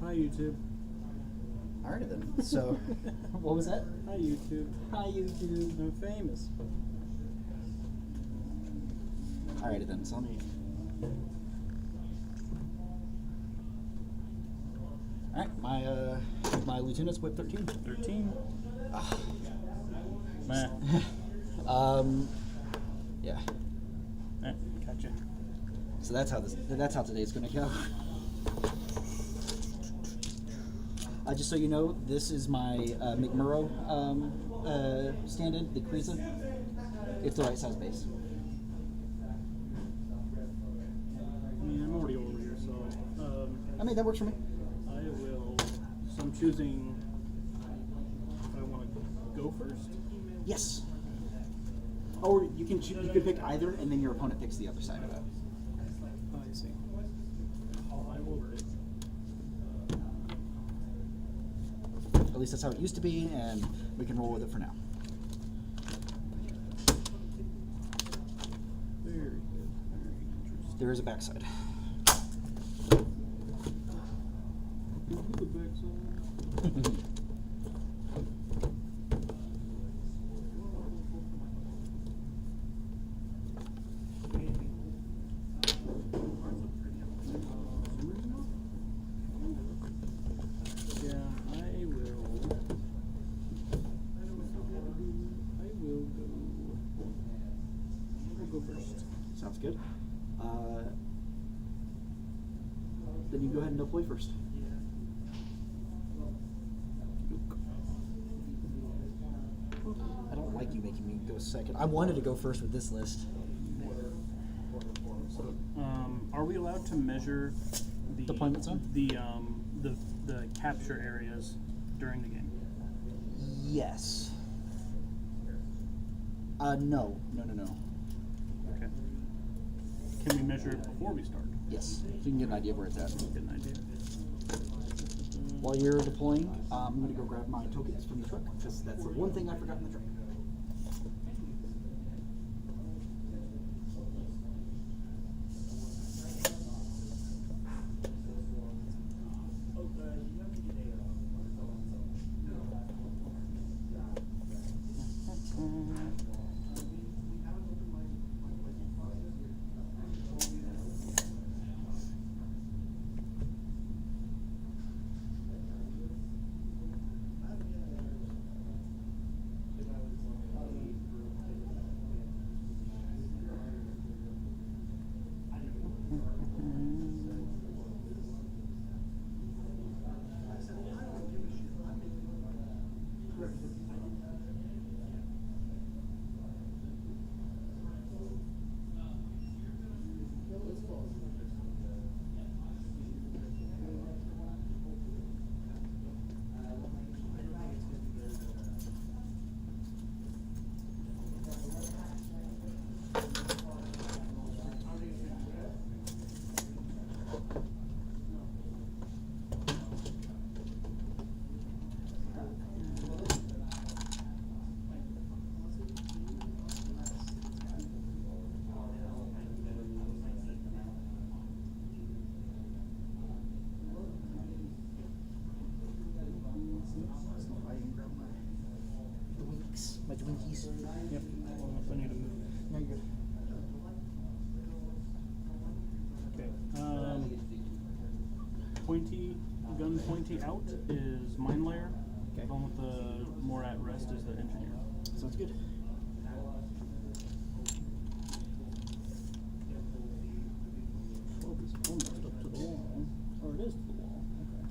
Hi, YouTube. Alrighty then. So, what was that? Hi, YouTube. Hi, YouTube. I'm famous. Alrighty then. So let me. Alright, my lieutenant's whip 13. 13. Meh. Yeah. Gotcha. So that's how today's gonna go. Just so you know, this is my McMurrow stand-in, the Creaser. It's the right size base. I mean, I'm already over here, so... I mean, that works for me. I will... So I'm choosing if I want to go first? Yes. Or you can pick either, and then your opponent picks the other side of that. Oh, I see. I will pick. At least that's how it used to be, and we can roll with it for now. Very good. Very interesting. There is a backside. The backside. Sounds good. Then you go ahead and deploy first. I don't like you making me go second. I wanted to go first with this list. So, are we allowed to measure the deployment zone? The capture areas during the game? Yes. No. Okay. Can we measure it before we start? Yes. So you can get an idea of where it's at. Get an idea. While you're deploying, I'm going to go grab my tokens from the truck, because that's the one thing I forgot in the truck. My Twinkies. Yep. If I need to move. No, you're good. Okay. Gun pointy out is mine layer. Okay. The one with the more at rest is the engineer. Sounds good. Oh, this is almost up to the wall. Or it is to the wall. Okay.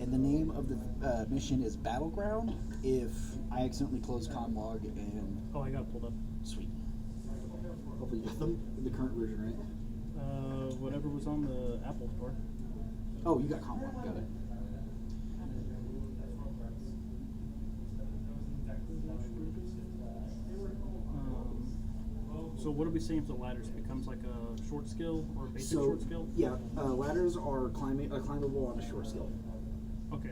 And the name of the mission is Battleground. If I accidentally close comm log and... Oh, I got it pulled up. Sweet. Hopefully you got them in the current version, right? Whatever was on the Apple Store. Oh, you got comm log. Got it. So what are we saying if the ladders becomes like a short skill or a basic So short skill? yeah, ladders are climbable on a short skill. Okay,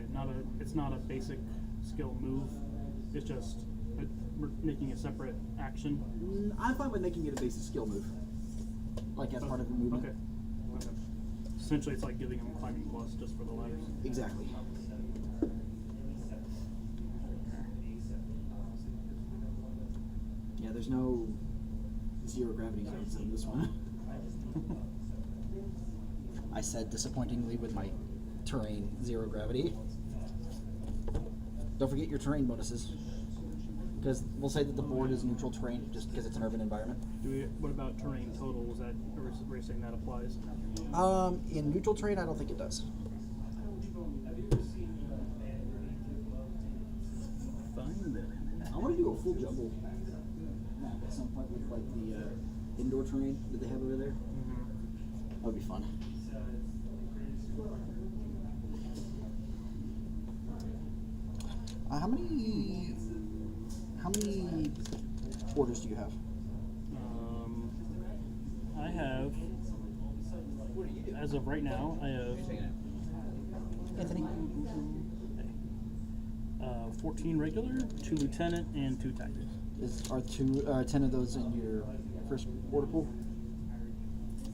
it's not a basic skill move. It's just we're making a separate action. I'm fine with making it a basic skill move, like as part of the movement. Okay. Okay. Essentially, it's like giving them climbing plus just for the ladders. Exactly. Yeah, there's no zero gravity zones in this one. I said disappointingly with my terrain, zero gravity. Don't forget your terrain bonuses. Because we'll say that the board is neutral terrain just because it's an urban environment. What about terrain total? Was that, or are you saying that applies? In neutral terrain, I don't think it does. Fine then. I want to do a full jumble map at some point with like the indoor terrain that they have over there. That would be fun. How many orders do you have? I have, as of right now, I have Anthony? 14 regular, 2 lieutenant, and 2 tactics. Are 10 of those in your first order pool?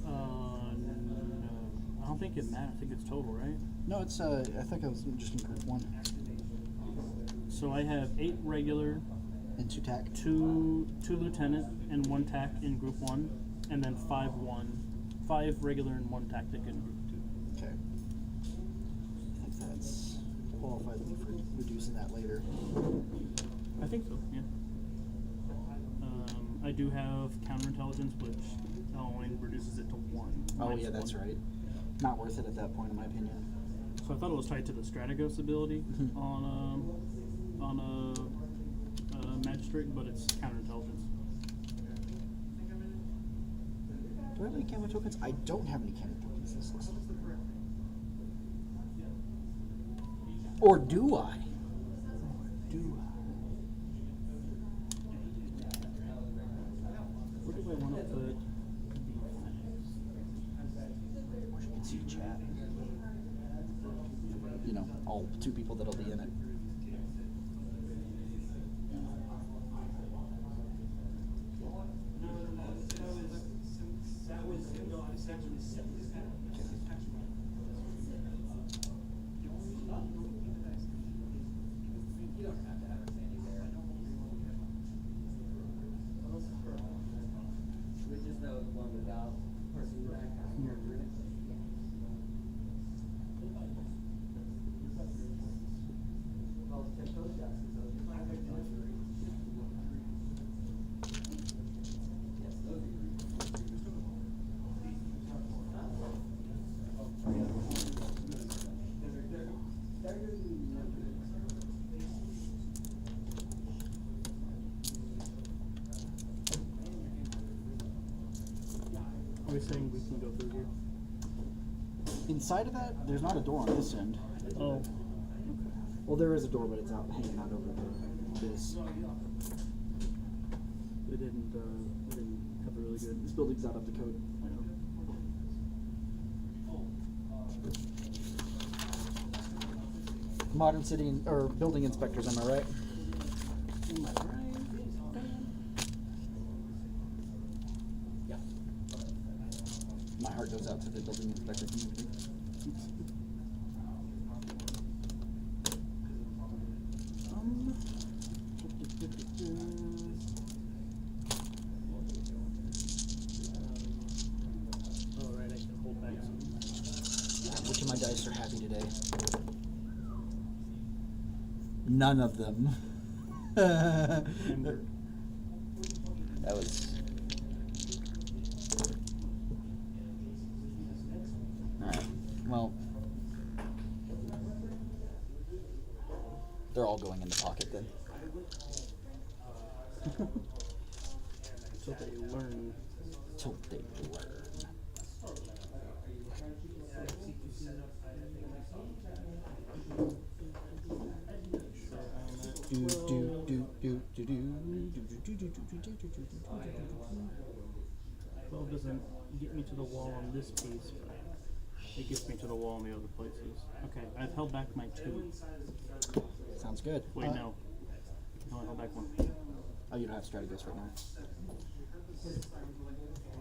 No, I don't think it matters. I think it's total, right? No, it's I think I was just in group 1. So I have 8 regular, And 2 tac. 2 lieutenant, and 1 tac in group 1, and then 5 regular and 1 tactic in group 2. Okay. I think that's qualifies me for reducing that later. I think so, yeah. I do have counterintelligence, which only reduces it to 1. Oh minus yeah, that's 1. right. Not worth it at that point, in my opinion. So I thought it was tied to the Strategos ability on a magistrate, but it's counterintelligence. Do I have any camo tokens? I don't have any camo tokens in this list. Or do I? Where do I want to put? Wish you could see chat. You know, all 2 people that'll be in it. Are we saying we can go through here? Inside of that, there's not a door on this end. Oh. Well, there is a door, but it's out hanging out over this. It didn't have a really good. This building's out up to code. Modern city or building inspectors, am I right? Am I right? Yeah. My heart goes out to the building inspector community. Alright, I can hold back some. Which of my dice are happy today? None of them. That was... Alright, well... They're all going in the pocket then. So they learn. Till they learn. 12 doesn't get me to the wall on this piece, but it gets me to the wall in the other places. Okay, I've held back my 2. Sounds good. Wait, no. I only held back 1. Oh, you don't have strategist right now.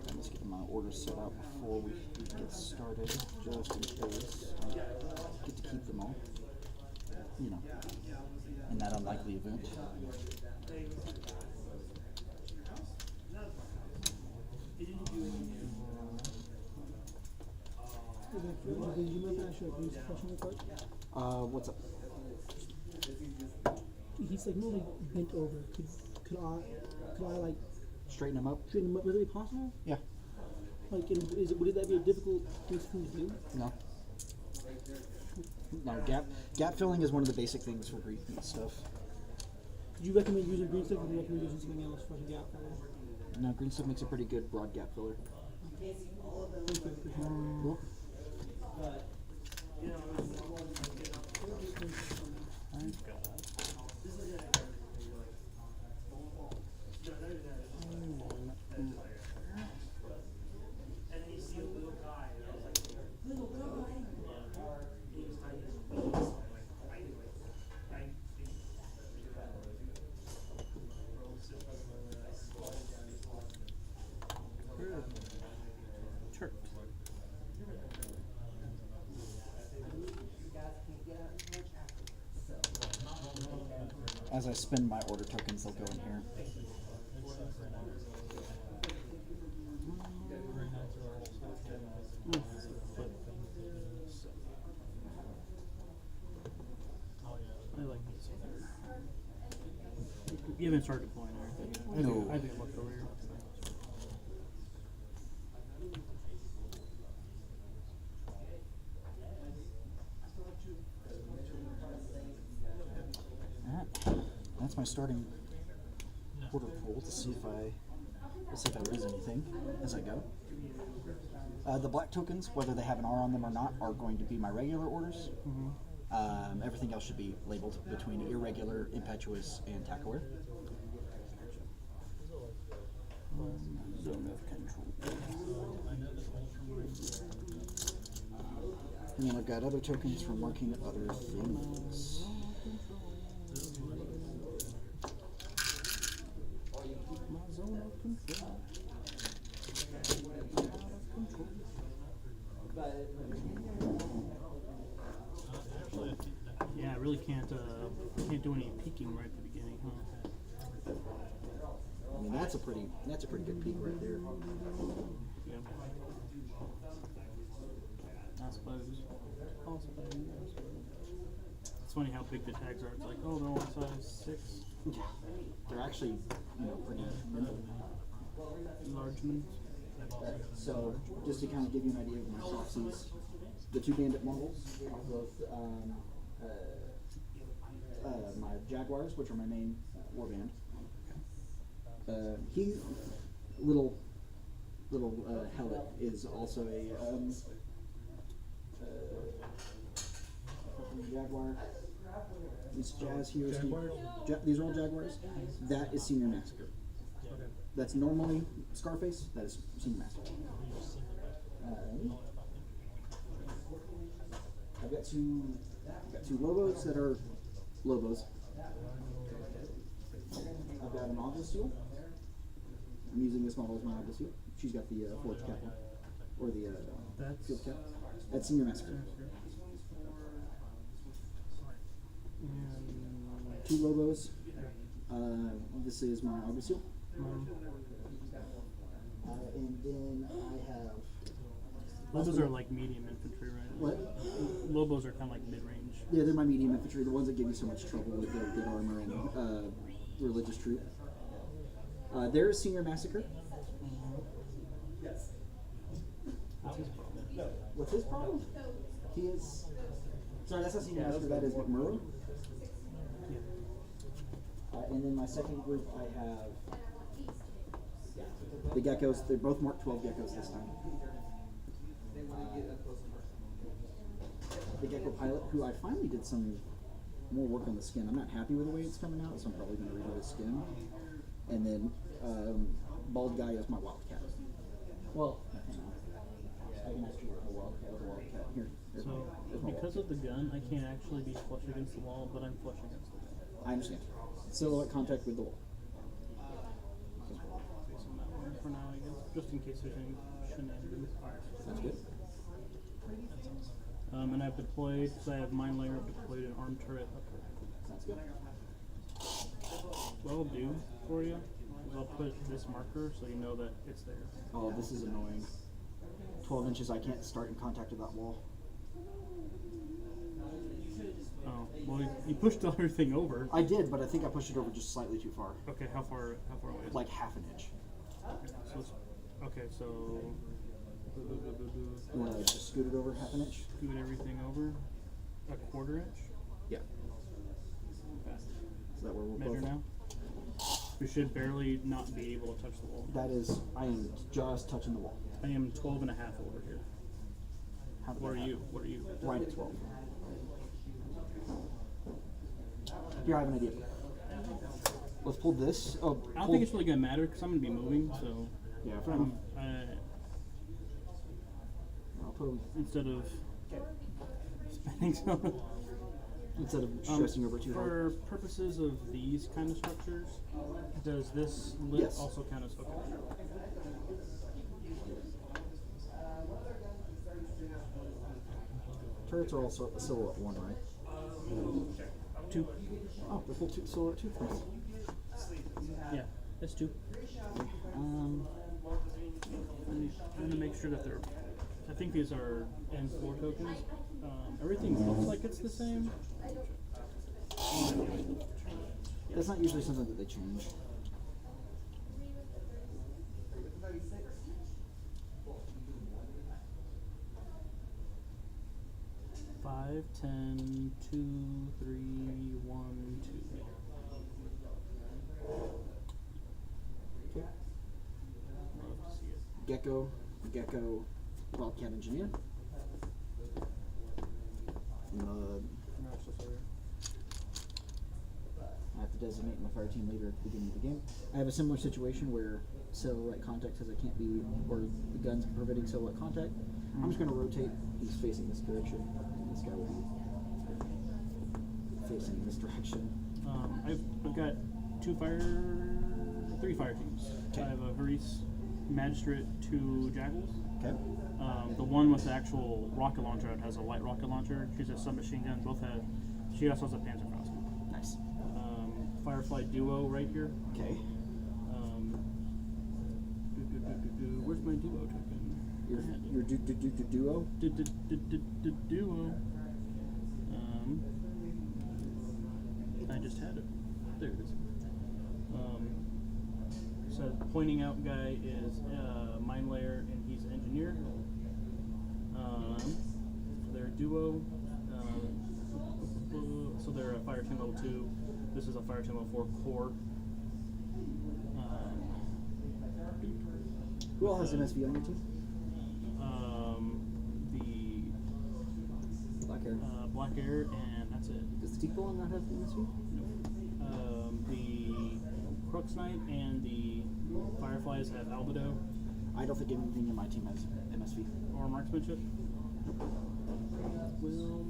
I'm just getting my orders set up before we get started, just in case I get to keep them all. You know, in that unlikely event. What's up? He's like really bent over. Could I like Straighten them up? straighten him up? Would it be possible? Yeah. Like, would that be a difficult thing for me to do? No. No, gap filling is one of the basic things for Greek and stuff. Do you recommend using green stuff, or do you recommend using something else for the gap filler? No, green stuff makes a pretty good broad gap filler. Cool. Chirp. As I spend my order tokens, they'll go in here. I like this one. You haven't started deploying everything yet. No. I think I looked over here. That's my starting order pool to see if I lose anything as I go. The black tokens, whether they have an R on them or not, are going to be my regular orders. Everything else should be labeled between irregular, impetuous, and tackaware. Zone of control. And then I've got other tokens for marking other things. My zone of control. Yeah, I really can't do any peeking right at the beginning, huh? I mean, that's a pretty good peak right there. Yeah. I suppose. It's funny how big the tags are. It's like, oh, they're only size 6. They're actually, pretty nimble. Enlargements. So, just to kind of give you an idea of my proxies, the 2 bandit Mongols are both my Jaguars, which are my main warband. Little Hellet is also a Jaguar. This Jazz here is these are all Jaguars. That is Senior Massacre. That's normally Scarface. That is Senior Massacre. I've got two Lobos that are Lobos. I've got an August Seal. I'm using this model as my August Seal. She's got the fourth cap one, or the field cap. That's Senior Massacre. And 2 Lobos. This is my August Seal. And then I have. Lobos are like medium infantry, right? What? Lobos are kind of like mid-range. Yeah, they're my medium infantry, the ones that give you so much trouble with their good armor and religious troop. There's Senior Massacre. What's his problem? What's his problem? He is. Sorry, that's not Senior Massacre, that is McMurrow. And then my second group, I have the geckos. They're both Mark 12 geckos this time. The gecko pilot, who I finally did some more work on the skin. I'm not happy with the way it's coming out, so I'm probably going to redo the skin. And then bald guy is my wildcat. Well, hang on. I can actually a wildcat with a wildcat. Here. There's So, there's my because of the gun, I can't actually be flush against the wall, but I'm flush against the wall. I understand. Silhouette contact with the wall. Facing that one for now, I guess. Just in case there's any shenanigans. That's good. And I've deployed, because I have mine layer, I've deployed an armed turret up here. That's good. What I'll do for you is I'll put this marker so you know that it's there. Oh, this is annoying. 12 inches, I can't start in contact with that wall. Oh, well, you pushed everything over. I did, but I think I pushed it over just slightly too far. Okay, how far away is it? Like half an inch. Okay, so You want to just scoot it over half an inch? scoot everything over a quarter inch. Yeah. Okay. Is that where we're Measure both? now. You should barely not be able to touch the wall. That is, I am just touching the wall. I am 12 and a half over here. How did What that are happen? you? What are you? Right at 12. Here, I have an idea. Let's pull this. Oh, I don't think it's really gonna matter because I'm gonna be moving. So Yeah, fair enough. I'll put them instead of spending some. instead of stressing over too hard. For purposes of these kind of structures, does this lip Yes. also count as okay? Turrets are also silhouette 1, right? 2. Oh, they're full silhouette 2 for us. Yeah, that's 2. I'm gonna make sure that they're. I think these are N4 tokens. Everything looks like it's the same. That's not usually something that they change. Five, 10, 2, 3, 1, 2. Okay. Love to see it. Gecko, Wildcat Engineer. No, it's just over. I have to designate my fire team leader at the beginning of the game. I have a similar situation where silhouette contact says I can't be, or the gun's preventing silhouette contact. I'm just going to rotate. He's facing this direction. This guy will be facing this direction. I've got 3 fire teams. Okay. I have a Haris Magistrate, 2 Jackals. Okay. The one with the actual rocket launcher has a light rocket launcher. She's a submachine gun. Both have. She also has a Panzerfaust. Nice. Firefly duo right here. Okay. Where's my duo token? Your duo. Duo. I just had it. There it is. So pointing out guy is mine layer and he's engineer. They're a duo. So they're a fire team level 2. This is a fire team level 4 core. Who all has MSV on your team? The Black Hair. Black Air, and that's it. Does the Teak Ball not have MSV? The Crooks Knight and the Fireflies have Albedo I don't think anything in my team has MSV. or Marksmanship. Will.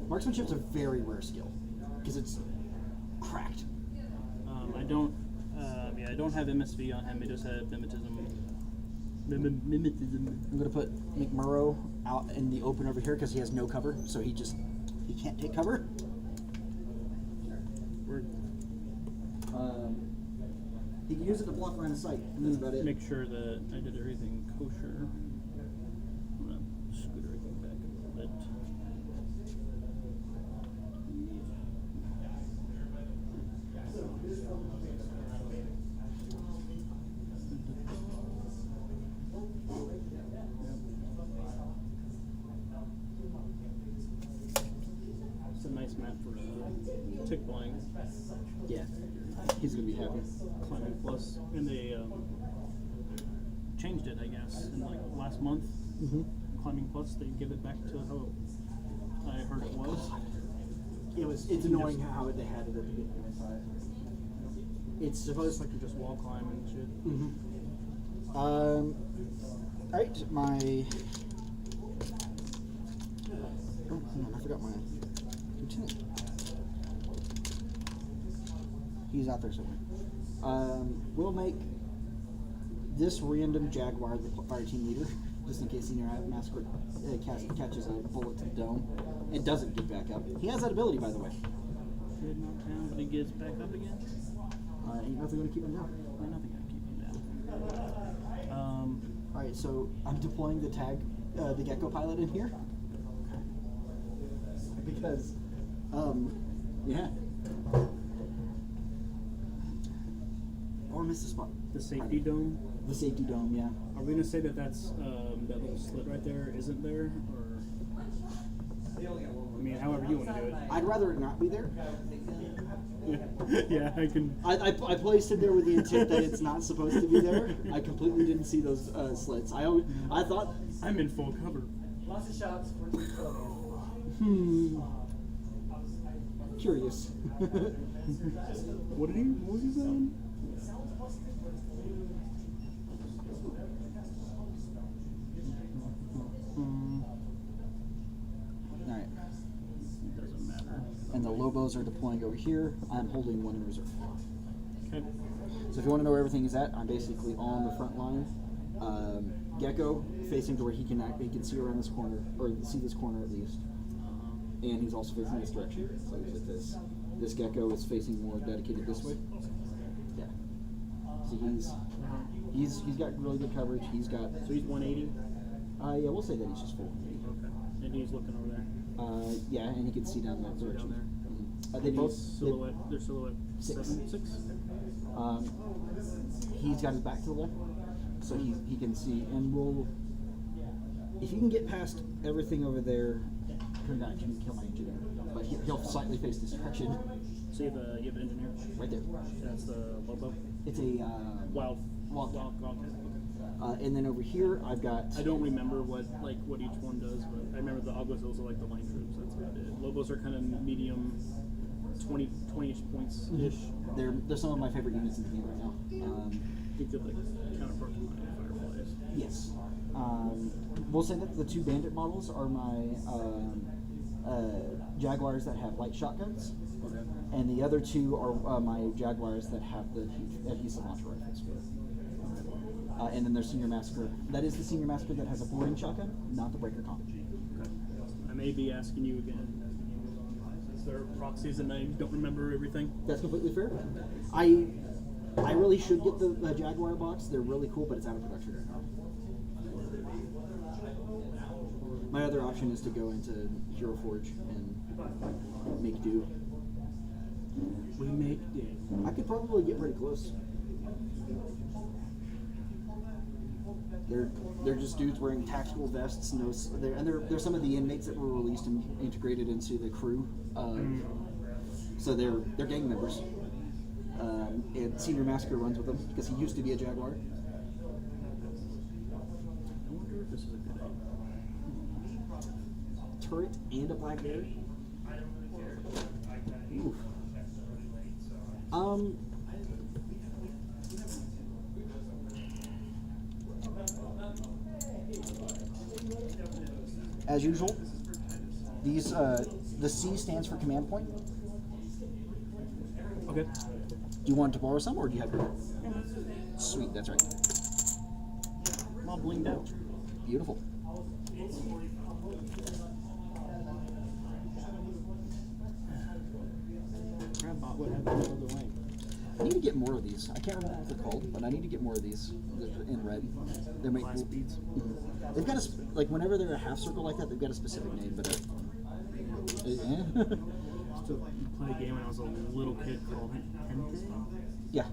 Marksmanship's a very rare skill because it's cracked. I don't. I don't have MSV on him. I just have mimetism. Mimetism. I'm gonna put McMurrow out in the open over here because he has no cover, so he can't take cover. He can use it to block line of sight, and that's about it. Make sure that I did everything kosher. I'm gonna scoot everything back a little bit. It's a nice map for tick blind. Yeah, he's gonna be happy. Climbing Plus, and they changed it, I guess, in like last month. Mm-hmm. Climbing Plus, they give it back to how I heard it was. It's annoying how they had it at the beginning. It's supposed Like you just wall climb and shit. Mm-hmm. Alright, my... Oh, hang on, I forgot my lieutenant. He's out there somewhere. We'll make this random Jaguar the fire team leader, just in case Senior Massacre catches a bullet to the dome. It doesn't get back up. He has that ability, by the way. Good knocked down, but he gets back up again. Ain't nothing going to keep him down. Ain't nothing gonna keep him down. Alright, so I'm deploying the Gecko pilot in here. Because, yeah. Oh, I missed the spot. The safety dome. The safety dome, yeah. Are we gonna say that that's that little slit right there isn't there, or? I mean, however you want to do it. I'd rather it not be there. Yeah, I can. I placed it there with the intent that it's not supposed to be there. I completely didn't see those slits. I thought I'm in full cover. Lots of shots for the curious. What was he saying? Alright. It doesn't matter. And the Lobos are deploying over here. I'm holding one in reserve. Okay. So if you want to know where everything is at, I'm basically on the front line. Gecko facing to where he can see around this corner, or see this corner at least. And he's also facing this direction. So he's at this. This Gecko is facing more dedicated this way. Yeah. So he's got really good coverage. He's got. So he's 180. Yeah, we'll say that he's just 480. Okay. And he's looking over there. Yeah, and he can see down that direction. Down there. They both silhouette. They're silhouette. Six. 6. He's got his back to the left, so he can see. And we'll, if you can get past everything over there, turn down. You can kill my engineer, but he'll slightly face this direction. So you have an engineer Right there. That's the Lobo. It's a Wild. Wildcat. And then over here, I've got. I don't remember what each one does, but I remember the August also like the line troops. That's about it. Lobos are kind of medium, 20-ish points ish. They're some of my favorite units in the game right now. I think they're like counterpart to my Fireflies. Yes. We'll say that the two bandit models are my Jaguars that have light shotguns, Okay. and the other two are my Jaguars that have the adhesive launcher rifles. And then there's Senior Massacre. That is the Senior Massacre that has a boarding shotgun, not the Breaker Comp. Okay. I may be asking you again since there are proxies and I don't remember everything. That's completely fair. I really should get the Jaguar box. They're really cool, but it's out of production right now. My other option is to go into Hero Forge and make do. We make do. I could probably get pretty close. They're just dudes wearing tactical vests. And they're some of the inmates that were released and integrated into the crew. So they're gang members. And Senior Massacre runs with them because he used to be a Jaguar. I wonder if this is a good idea. Turret and a black bear. Oof. As usual, these the C stands for command point. Okay. Do you want to borrow some, or do you have your own? Sweet, that's right. I'm all blinged out. Beautiful. Crab what happened the other way? I need to get more of these. I can't remember what they're called, but I need to get more of these in red. They make Glass beads. Mhm. They've got a like whenever they're a half circle like that, they've got a specific name, but Still played a game when I was a little kid called Hente. yeah.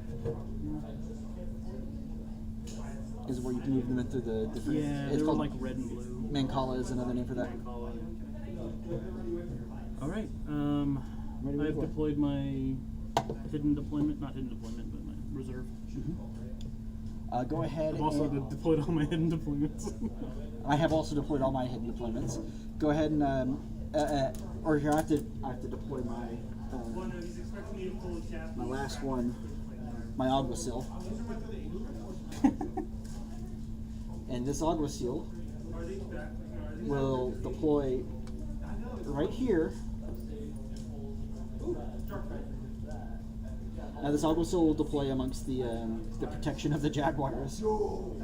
Is it where you can move them into the different? Yeah, it's they were called like red and blue. Mancala is another name for that. All right. Ready to I've deploy? deployed my hidden deployment, not hidden deployment, but my reserve. Go ahead. I've also and, deployed all my hidden deployments. I have also deployed all my hidden deployments. Go ahead and or here I have to deploy my my last one, my Aguasil. And this Alguacil will deploy right here. Now this Alguacil will deploy amongst the protection of the Jaguars. I'm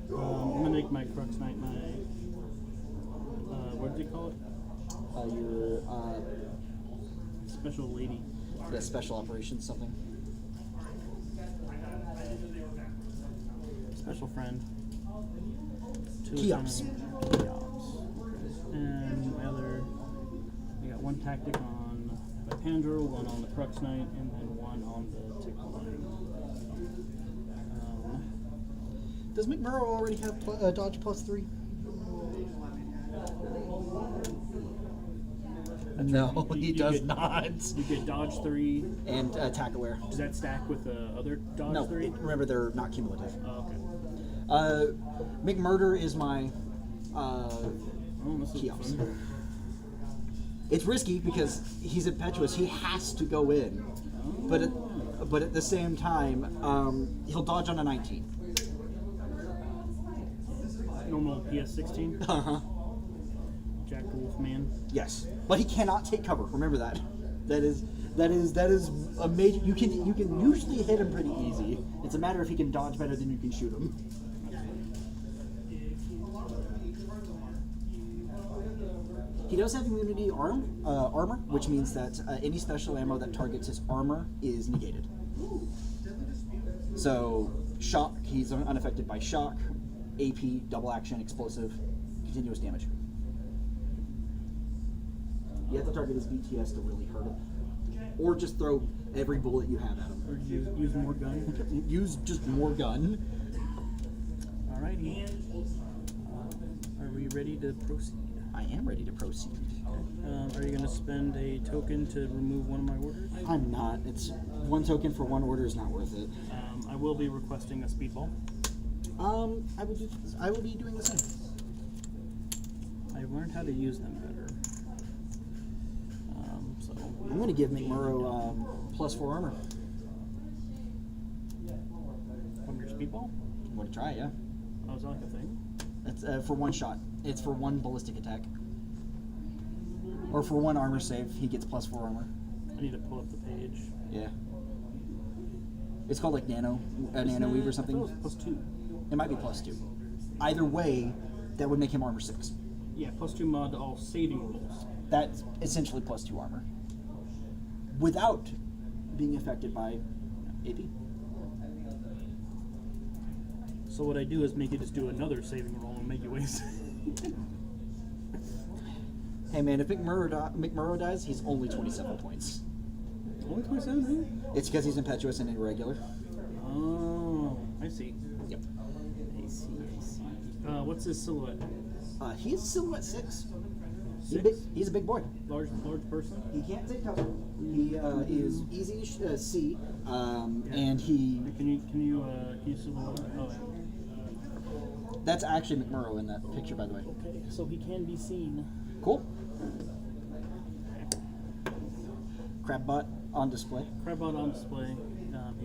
gonna make my Crux Knight my what do they call it? Your Special lady. yeah, special operations something. Special friend. Cheops. Cheops. And my other, I got one tactic on my Pandro, one on the Crux Knight, and then one on the Tickle Knight. Does McMurrow already have dodge +3? No, he does not. You get dodge 3. And attack aware. Does that stack with the other dodge No, 3? remember they're not cumulative. Oh, okay. McMurder is my Oh, this is Cheops. fun. It's risky because he's impetuous. He has to go in, but at the same time, he'll dodge on a 19. Normal PS16. Uh huh. Jack the Wolfman. Yes, but he cannot take cover. Remember that. That is a major. You can usually hit him pretty easy. It's a matter if he can dodge better than you can shoot him. He does have immunity armor, which means that any special ammo that targets his armor is negated. So shock, he's unaffected by shock, AP, double action, explosive, continuous damage. You have to target his BTS to really hurt him. Or just throw every bullet you have at him. Or use more gun. Use just more gun. Alrighty. Are we ready to proceed? I am ready to proceed. Are you going to spend a token to remove one of my orders? I'm not. It's one token for one order is not worth it. I will be requesting a speedball. I will be doing the same. I've learned how to use them better. So I'm going to give McMurrow +4 armor. from your speedball? I'm going to try, yeah. Oh, is that like a thing? That's for one shot. It's for one ballistic attack. Or for one armor save, he gets +4 armor. I need to pull up the page. Yeah. It's called like nano weave or I something. thought it was +2. It might be +2. Either way, that would make him armor 6. Yeah, +2 mod to all saving rolls. That's essentially +2 armor. Without being affected by AP. So what I do is make you just do another saving roll and make you waste. Hey man, if McMurrow dies, he's only 27 points. Only 27, really? It's because he's impetuous and irregular. Oh, I see. Yep. I see. What's his silhouette? He's silhouette 6. Six? He's a big boy. Large person? He can't take cover. He is easy to see, and he. Can you silhouette? Oh, yeah. That's actually McMurrow in that picture, by the way. Okay, so he can be seen. Cool. Crabbot on display. Crabbot on display.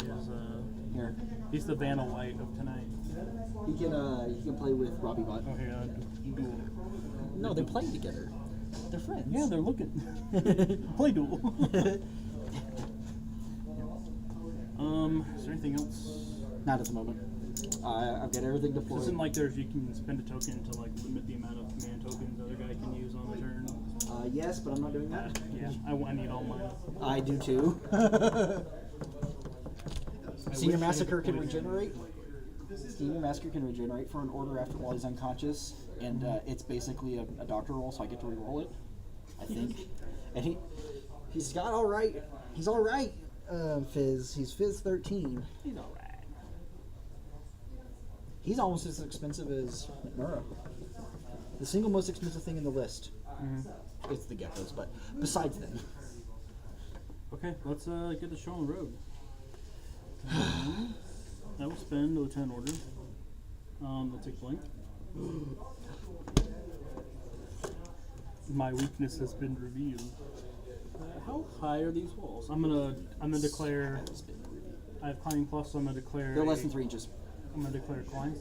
He is Here. he's the Vanna White of tonight. He can play with Robbie Bot. Oh, here, duel. No, they're playing together. They're friends. Yeah, they're looking. Play duel. Is there anything else? Not at the moment. I've got everything It deployed. isn't like there's you can spend a token to like limit the amount of command tokens the other guy can use on a turn. Yes, but I'm not doing that. Yeah, I need all mine. I do too. Senior Massacre can regenerate. Senior Massacre can regenerate for an order after while he's unconscious, and it's basically a doctor roll, so I get to re-roll it. I think, and he's got all right. He's all right. Fizz. He's Fizz 13. He's all right. He's almost as expensive as McMurrow. The single most expensive thing in the list. It's the geckos, but besides them. Okay, let's get the show on the road. I will spend a lieutenant order. Let's take blank. My weakness has been revealed. How high are these walls? I'm gonna declare. I have climbing plus, so I'm gonna declare. They're less than 3 inches. I'm gonna declare climb.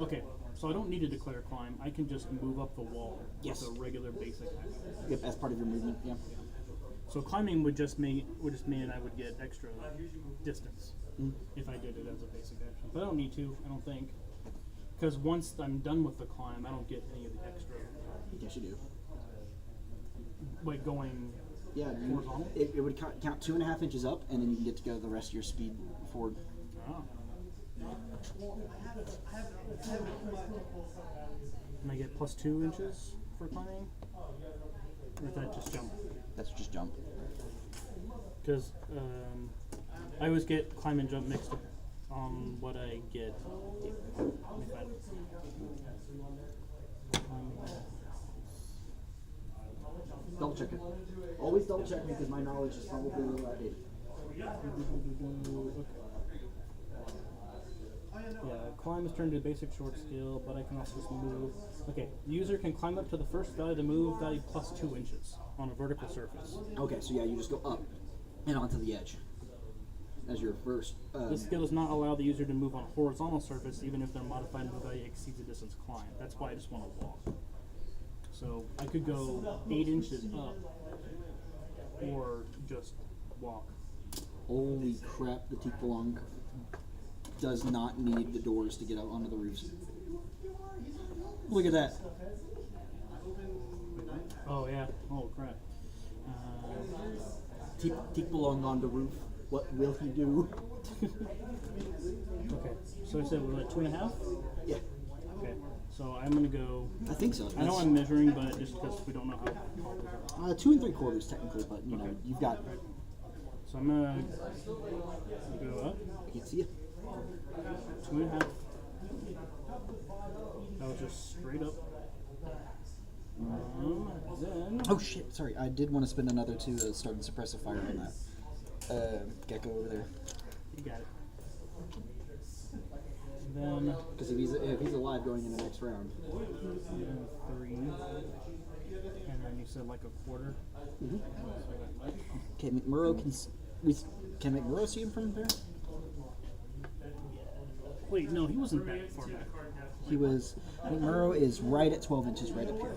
Okay, so I don't need to declare climb. I can just move up the wall Yes. with a regular basic action. Yep, as part of your movement. Yeah. So climbing would just mean I would get extra distance if I did it as a basic action. But I don't need to. I don't think, because once I'm done with the climb, I don't get any of the extra. Yes, you do. Like going. Yeah, horizontal? it would count 2.5 inches up, and then you can get to go the rest of your speed forward. Oh. And I get plus 2 inches for climbing? Or is that just jump? That's just jump. Because I always get climb and jump mixed up on what I get. Double check it. Always double check because my knowledge is probably a little outdated. Yeah, climb is turned to a basic short skill, but I can also just move. Okay, the user can climb up to the first value, the move value plus 2 inches on a vertical surface. Okay, so yeah, you just go up and onto the edge as your first. This skill does not allow the user to move on a horizontal surface, even if their modified move value exceeds the distance climbed. That's why I just want to walk. So I could go 8 inches up, or just walk. Holy crap, the Tikbalong does not need the doors to get out onto the roofs. Look at that. Oh yeah. Oh crap. Tikbalong on the roof. What will he do? Okay. So I said we're at 2.5. Yeah, Okay. So I'm gonna go. I think so. I know I'm measuring, but just because we don't know how. 2 3/4 technically, but you know you've got. So I'm gonna go up I can't see you. 2.5. That was just straight up. Then Oh shit! Sorry, I did want to spend another 2 to start the suppressive fire on that gecko over there. you got it. Then Because if he's alive going in the next round. 3, and then you said like a quarter. Okay, McMurrow can McMurrow see him from there? Wait, no, he wasn't that far back. He was. McMurrow is right at 12 inches, right up here.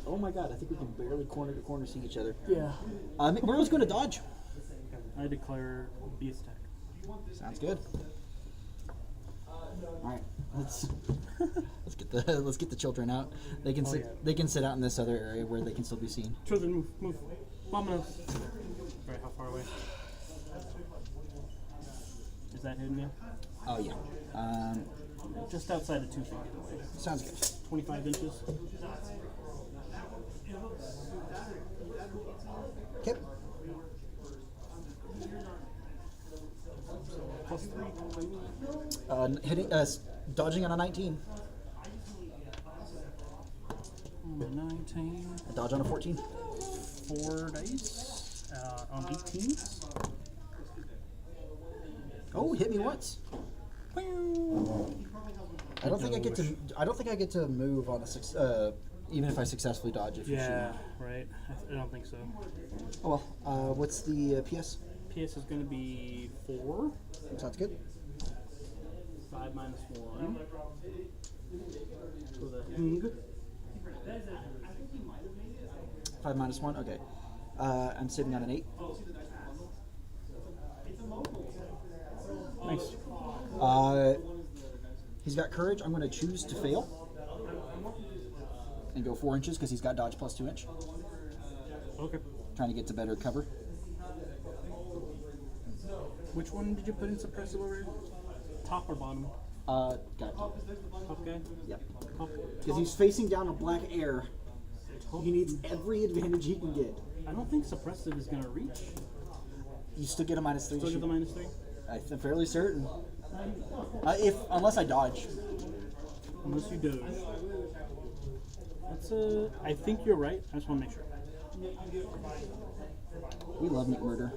Oh my god! I think we can barely corner to corner see each other. Yeah. McMurrow's going to dodge. I declare beast attack. Sounds good. All right, let's get the children out. They can sit. yeah. They can sit out in this other area where they can still be seen. Children, move. Vámonos. Alright, how far away? Is that hitting you? Oh yeah. Just outside of 2 feet away. Sounds good. 25 inches. Okay. Plus 3. Hitting. Dodging on a 19. 19. A dodge on a 14. 4 dice. On 18. Oh, hit me once. I don't think I get to. I don't think I get to move on a even if I successfully dodge. If you Yeah, shoot. right. I don't think so. Oh well. What's the PS? PS is going to be 4. Sounds good. 5 minus 1. For the hung. 5 minus 1. Okay. I'm sitting on an 8. Nice. He's got courage. I'm going to choose to fail and go 4 inches because he's got dodge plus 2 inch. Okay. Trying to get to better cover. Which one did you put in suppressive over here? Top or bottom? Got it. Top guy? Yep. Top. Because he's facing down a black air. He needs every advantage he can get. I don't think suppressive is going to reach. You still get a minus 3. Still get the minus 3? I'm fairly certain. Unless I dodge. Unless you doge. That's I think you're right. I just want to make sure. We love McMurder.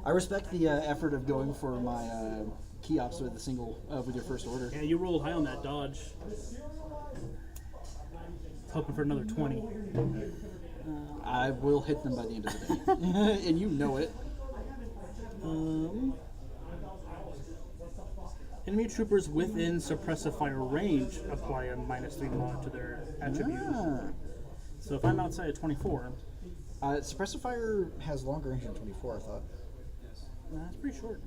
I respect the effort of going for my key ops with a single with your first order. Yeah, you rolled high on that dodge. Hoping for another 20. I will hit them by the end of the day. And you know it. Enemy troopers within suppressifier range apply a -3 mod to their attribute. Ah. So if I'm outside of 24, Suppressive fire has longer range than 24, I thought. that's pretty short.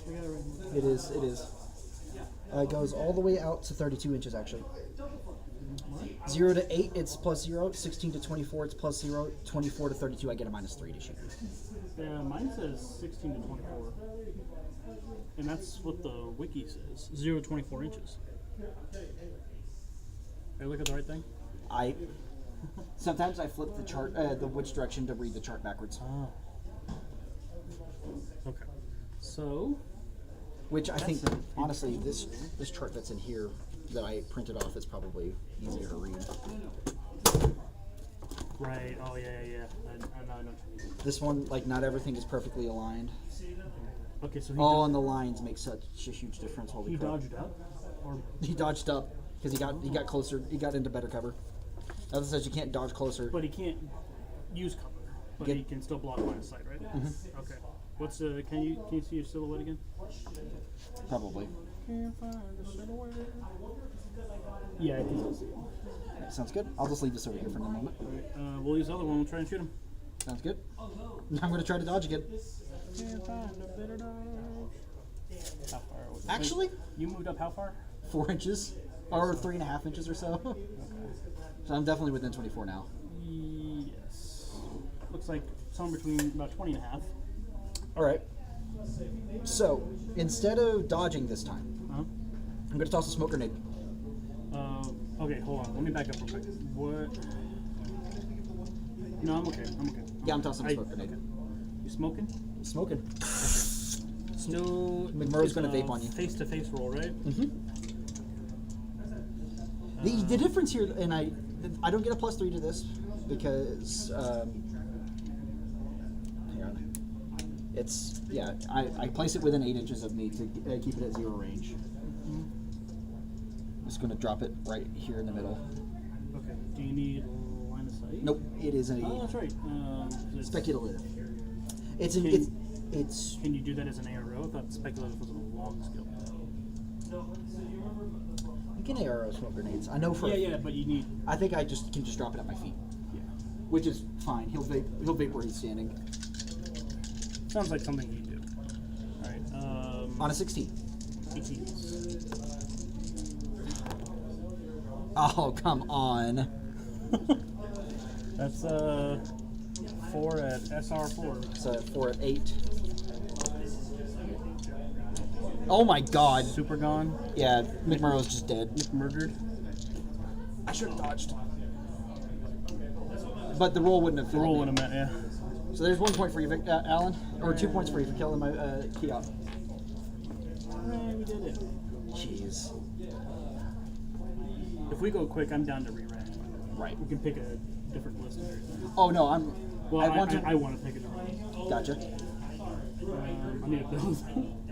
We got it right here. It is, it is. It goes all the way out to 32 inches, actually. 0 to 8, it's +0. 16 to 24, it's +0. 24 to 32, I get a -3 to shoot. Yeah, mine says 16 to 24. And that's what the wiki says. 0 to 24 inches. Are you looking at the right thing? Sometimes I flip the chart, the which direction to read the chart backwards. Oh. Okay. So, Which I think, honestly, this chart that's in here that I printed off is probably easier to read. right. Oh, yeah. I know what you mean. This one, like, not everything is perfectly aligned. Okay, so All on the lines make such a huge difference. Holy he crap. dodged up? Or He dodged up because he got closer. He got into better cover. That says you can't dodge closer. But he can't use cover. But Get- he can still block line of sight, right? Okay. What's can you see your silhouette again? Probably. Can't find the silhouette. Yeah, I can still see it. Alright, sounds good. I'll just leave this over here for a moment. We'll use the other one. We'll try and shoot him. Sounds good. I'm going to try to dodge again. Can't find a better dodge. How far? Actually, You moved up how far? 4 inches or 3.5 inches or so. So I'm definitely within 24 now. Yes. Looks like somewhere between about 20 and a half. All right. So instead of dodging this time, Huh? I'm going to toss a smoke grenade. Okay, hold on. Let me back up real quick. What? No, I'm okay. Yeah, I'm tossing a smoke grenade. You smoking? Smoking. No. McMurrow's gonna vape on you. Face-to-face roll, right? The difference here, and I don't get a +3 to this because hang on. It's I place it within 8 inches of me to keep it at 0 range. I'm just going to drop it right here in the middle. Okay. Do you need line of sight? Nope, it is a Oh, that's right. It's- speculative. It's Can you do that as an ARO? I thought speculative was a long skill. you can arrow smoke grenades. I know for Yeah, but you need. I think I just can just drop it at my feet, Yeah. which is fine. He'll vape where he's standing. Sounds like something you do. All right. On a 16. 18. Oh, come on. That's 4 at SR4. So 4 at 8. Oh my god. Super gone. Yeah, McMurrow's just dead. Murdered. I should have dodged. But the roll wouldn't have The failed roll me. would have meant, yeah. So there's 1 point for you, Alan. Or 2 points for you for killing my key op. Hooray, we did it. Jeez. If we go quick, I'm down to re-rank. Right. We can pick a different list and everything. Oh no, Well, I want to. I want to pick a different list. Gotcha. I need to build.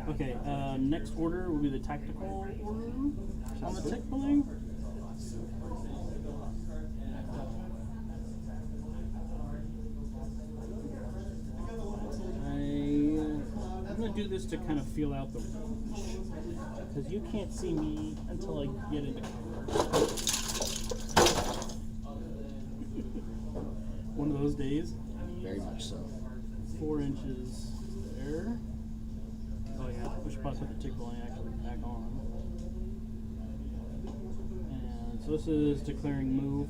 Okay, next order will be the tactical order on the tick building. I'm going to do this to kind of feel out the range. Because you can't see me until I get into cover. One of those days. Very much so. 4 inches there. Oh yeah, we should probably put the tick bowling actually back on. And so this is declaring move.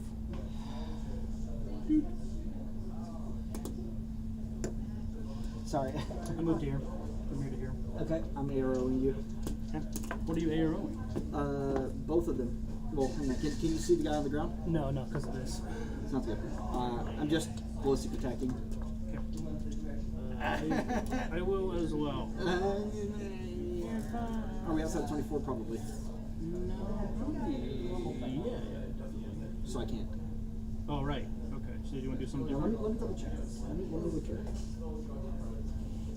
Sorry. I moved here. From here to here. Okay, I'm arrowing you. Okay. What are you AROing? Both of them. Well, hang on. Can you see the guy on the ground? No, because of this. Sounds good. I'm just ballistic attacking. I will as well. Are we outside 24? Probably. No. Yeah. So I can't. Oh, right. Okay. So you want to do something Yeah, let different? me double check. Let me look here.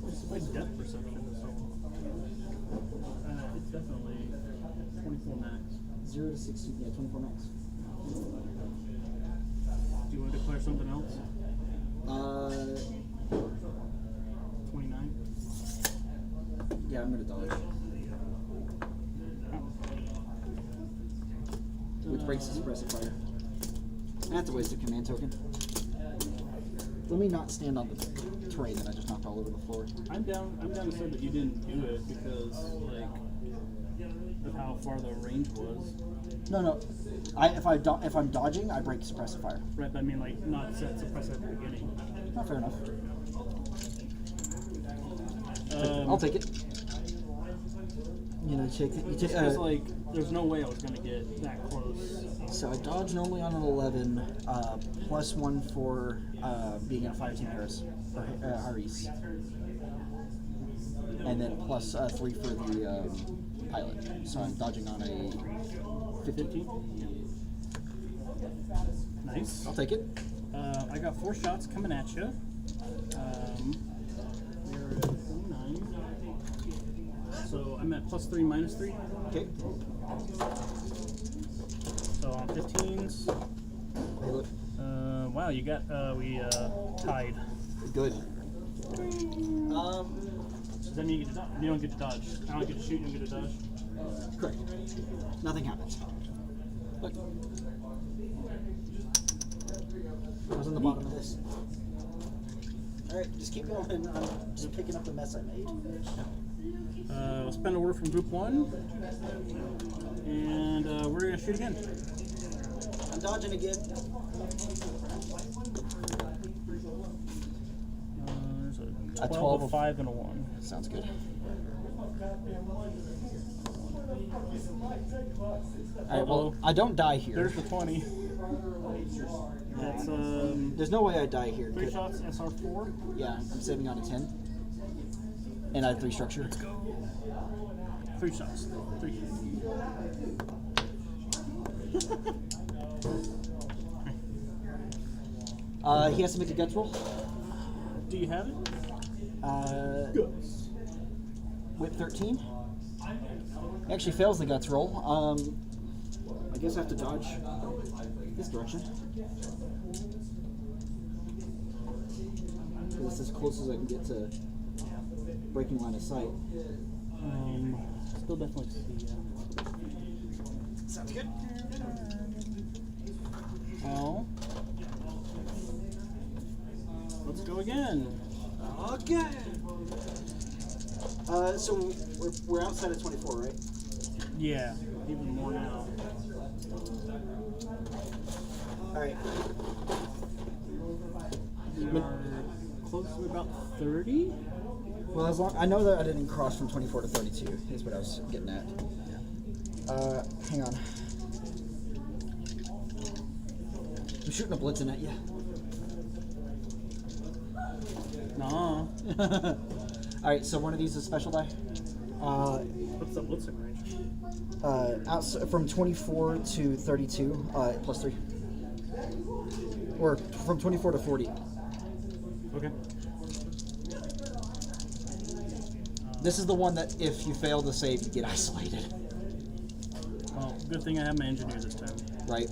It's my depth perception. So. It's definitely 24 max. 0 to 16. Yeah, 24 max. Do you want to declare something else? 29. Yeah, I'm gonna dodge. Which breaks the suppressive fire. That's a waste of command token. Let me not stand on the terrain that I just knocked all over the floor. I'm down to say that you didn't do it because like of how far the range was. No. If I'm dodging, I break suppressive fire. Right, but I mean like not set suppress at the beginning. Not fair enough. I'll take it. You know, take it. You take. Because like there's no way I was gonna get that close. So I dodge normally on an 11, +1 for being in a 5-team Harris or Harris, and then +3 for the pilot. So I'm dodging on a 15. Nice. I'll take it. I got 4 shots coming at you. We're at 29. So I'm at +3, -3. Okay. So on 15s. Hey, look. Wow, you got we tied. Good. Does that mean you get to dodge? You don't get to dodge. I don't get to shoot. You don't get to dodge. Correct. Nothing happens. Look. I was on the bottom of this. Alright, just keep going. I'm just picking up the mess I made. We'll spend a word from group 1. And we're going to shoot again. I'm dodging again. There's a A 12, 12, a 5, and a 1. Sounds good. Alright, well, I don't die here. There's the 20. That's There's no way I die here. 3 shots, SR4. Yeah, I'm saving on a 10. And I have 3 structure. 3 shots. 3. He has to make a guts roll. Do you have it? Whip 13. Actually fails the guts roll. I guess I have to dodge this direction. This is as close as I can get to breaking line of sight. Still definitely see. Sounds good. Well, let's go again. Okay. So we're outside of 24, right? Yeah, even more now. All right. We are close to about 30. Well, as long I know that I didn't cross from 24 to 32 is what I was getting at. Hang on. I'm shooting a blitzing at you. Nah. All right, so one of these is special die. What's the blitzing range? From 24 to 32, +3. Or from 24 to 40. Okay. This is the one that if you fail to save, you get isolated. Well, good thing I have my engineer this time. Right.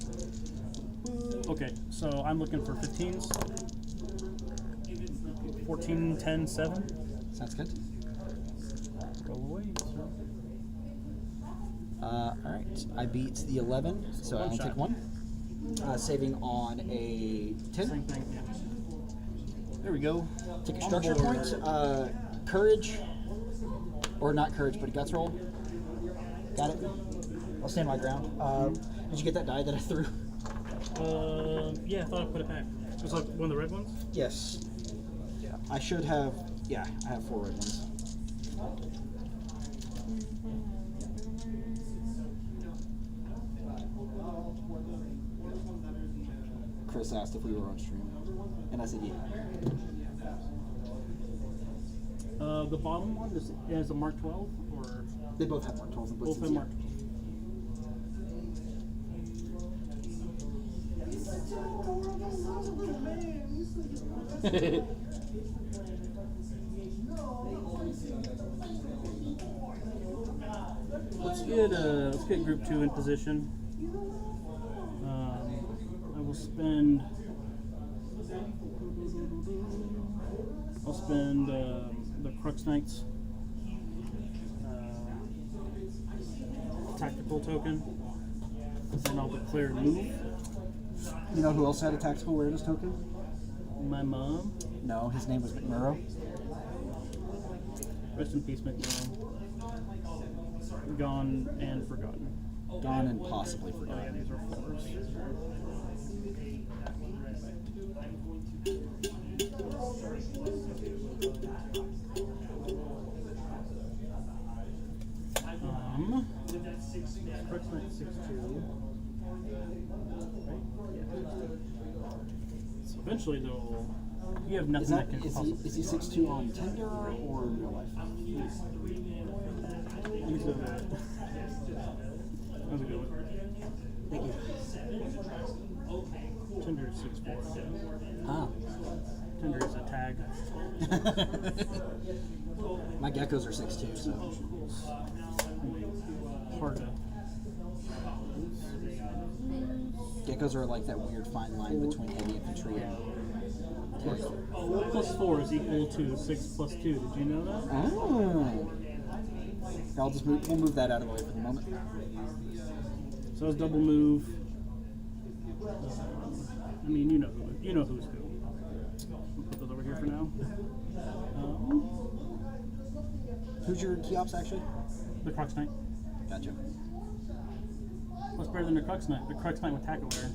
Okay, so I'm looking for 15s. 14, 10, 7. Sounds good. Go away, sir. Alright, I beat the 11, so I One only shot. take 1. Saving on a 10. Same thing, yeah. There we go. Take a On structure board. point. Courage. Or not courage, but a guts roll. Got it? I'll stand my ground. Did you get that die that I threw? Yeah, I thought I put it back. It was like one of the red ones? Yes. Yeah. I should have. Yeah, I have 4 red ones. Chris asked if we were on stream, and I said yeah. The bottom one is a Mark 12, or They both have Mark 12s and both blitzes. have Mark 12? Let's get group 2 in position. I will spend I'll spend the Crux Knights tactical token. Then I'll declare move. You know who else had a tactical awareness token? My mom. No, his name was McMurrow. Rest in peace, McMahon. Gone and forgotten. Gone and possibly Oh yeah, forgotten. these are fours. Crux Knight 6-2. So eventually they'll. You have nothing that can possibly. Is he 6'2" on Tinder or in real life? He's a, that was a good one. Thank you. Tinder is 6'4". Ah. Tinder is a tag. My geckos are 6'2", so. Hard to. Geckos are like that weird fine line between heavy infantry and. 4 plus 4 is equal to 6 plus 2. Did you know that? Oh. I'll just move. We'll move that out of the way for the moment. So it's double move. I mean, you know who's who. I'll put those over here for now. Who's your key ops actually? The Crux Knight. Gotcha. What's better than the Crux Knight? The Crux Knight with tack aware.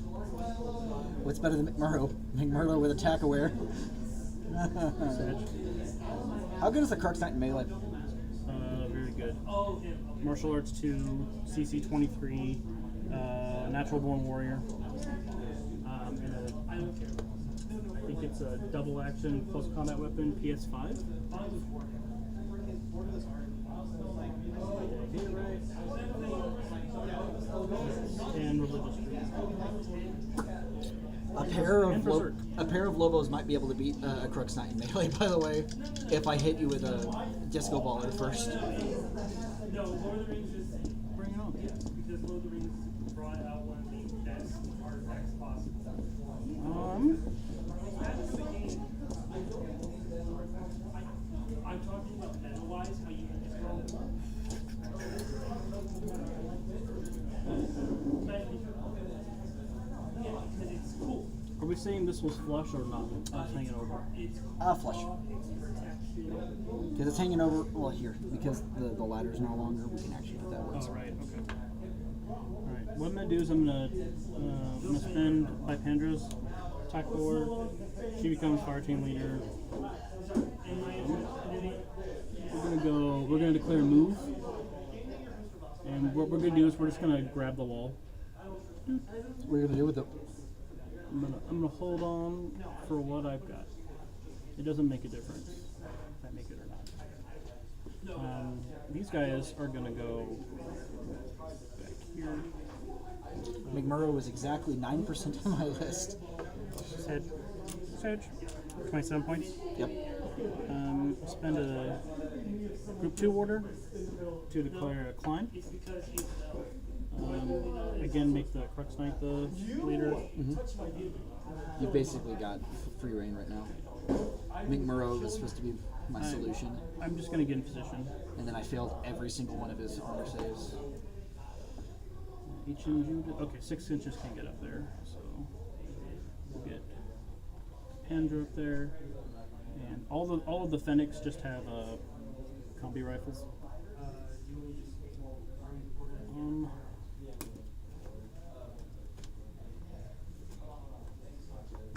What's better than McMurrow? McMurrow with attack aware. How good is the Crux Knight in melee? Very good. Martial Arts 2, CC 23, Natural Born Warrior. And I think it's a double action close combat weapon, PS5. And religious freedom. A pair of Lobos might be able to beat a Crux Knight in melee, by the way, if I hit you with a Disco Baller first. Bring it on. Because Lord of the Rings brought out one of the best artifacts possible. I'm talking about meta-wise, how you can just yeah, because it's cool. Are we saying this was flush or not? It's hanging over. Flush. Because it's hanging over, well, here. Because the ladder's no longer, we can actually put that where it's Oh, right, okay. Alright, what I'm going to do is I'm going to spend by Pandra's attack forward. She becomes fire team leader. We're going to declare move. And what we're going to do is we're just going to grab the wall. What are you going to do with it? I'm gonna hold on for what I've got. It doesn't make a difference if I make it or not. These guys are gonna go back here. McMurrow was exactly 9% on my list. Sedge. 27 points. Yep. Spend a group 2 order to declare a climb. Again, make the Crux Knight the leader. You've basically got free reign right now. McMurrow was supposed to be my solution. I'm just going to get in position. And then I failed every single one of his armor saves. Each inch, okay, 6 inches can get up there. So we'll get Pandra up there. And all of the Fennecs just have combi rifles.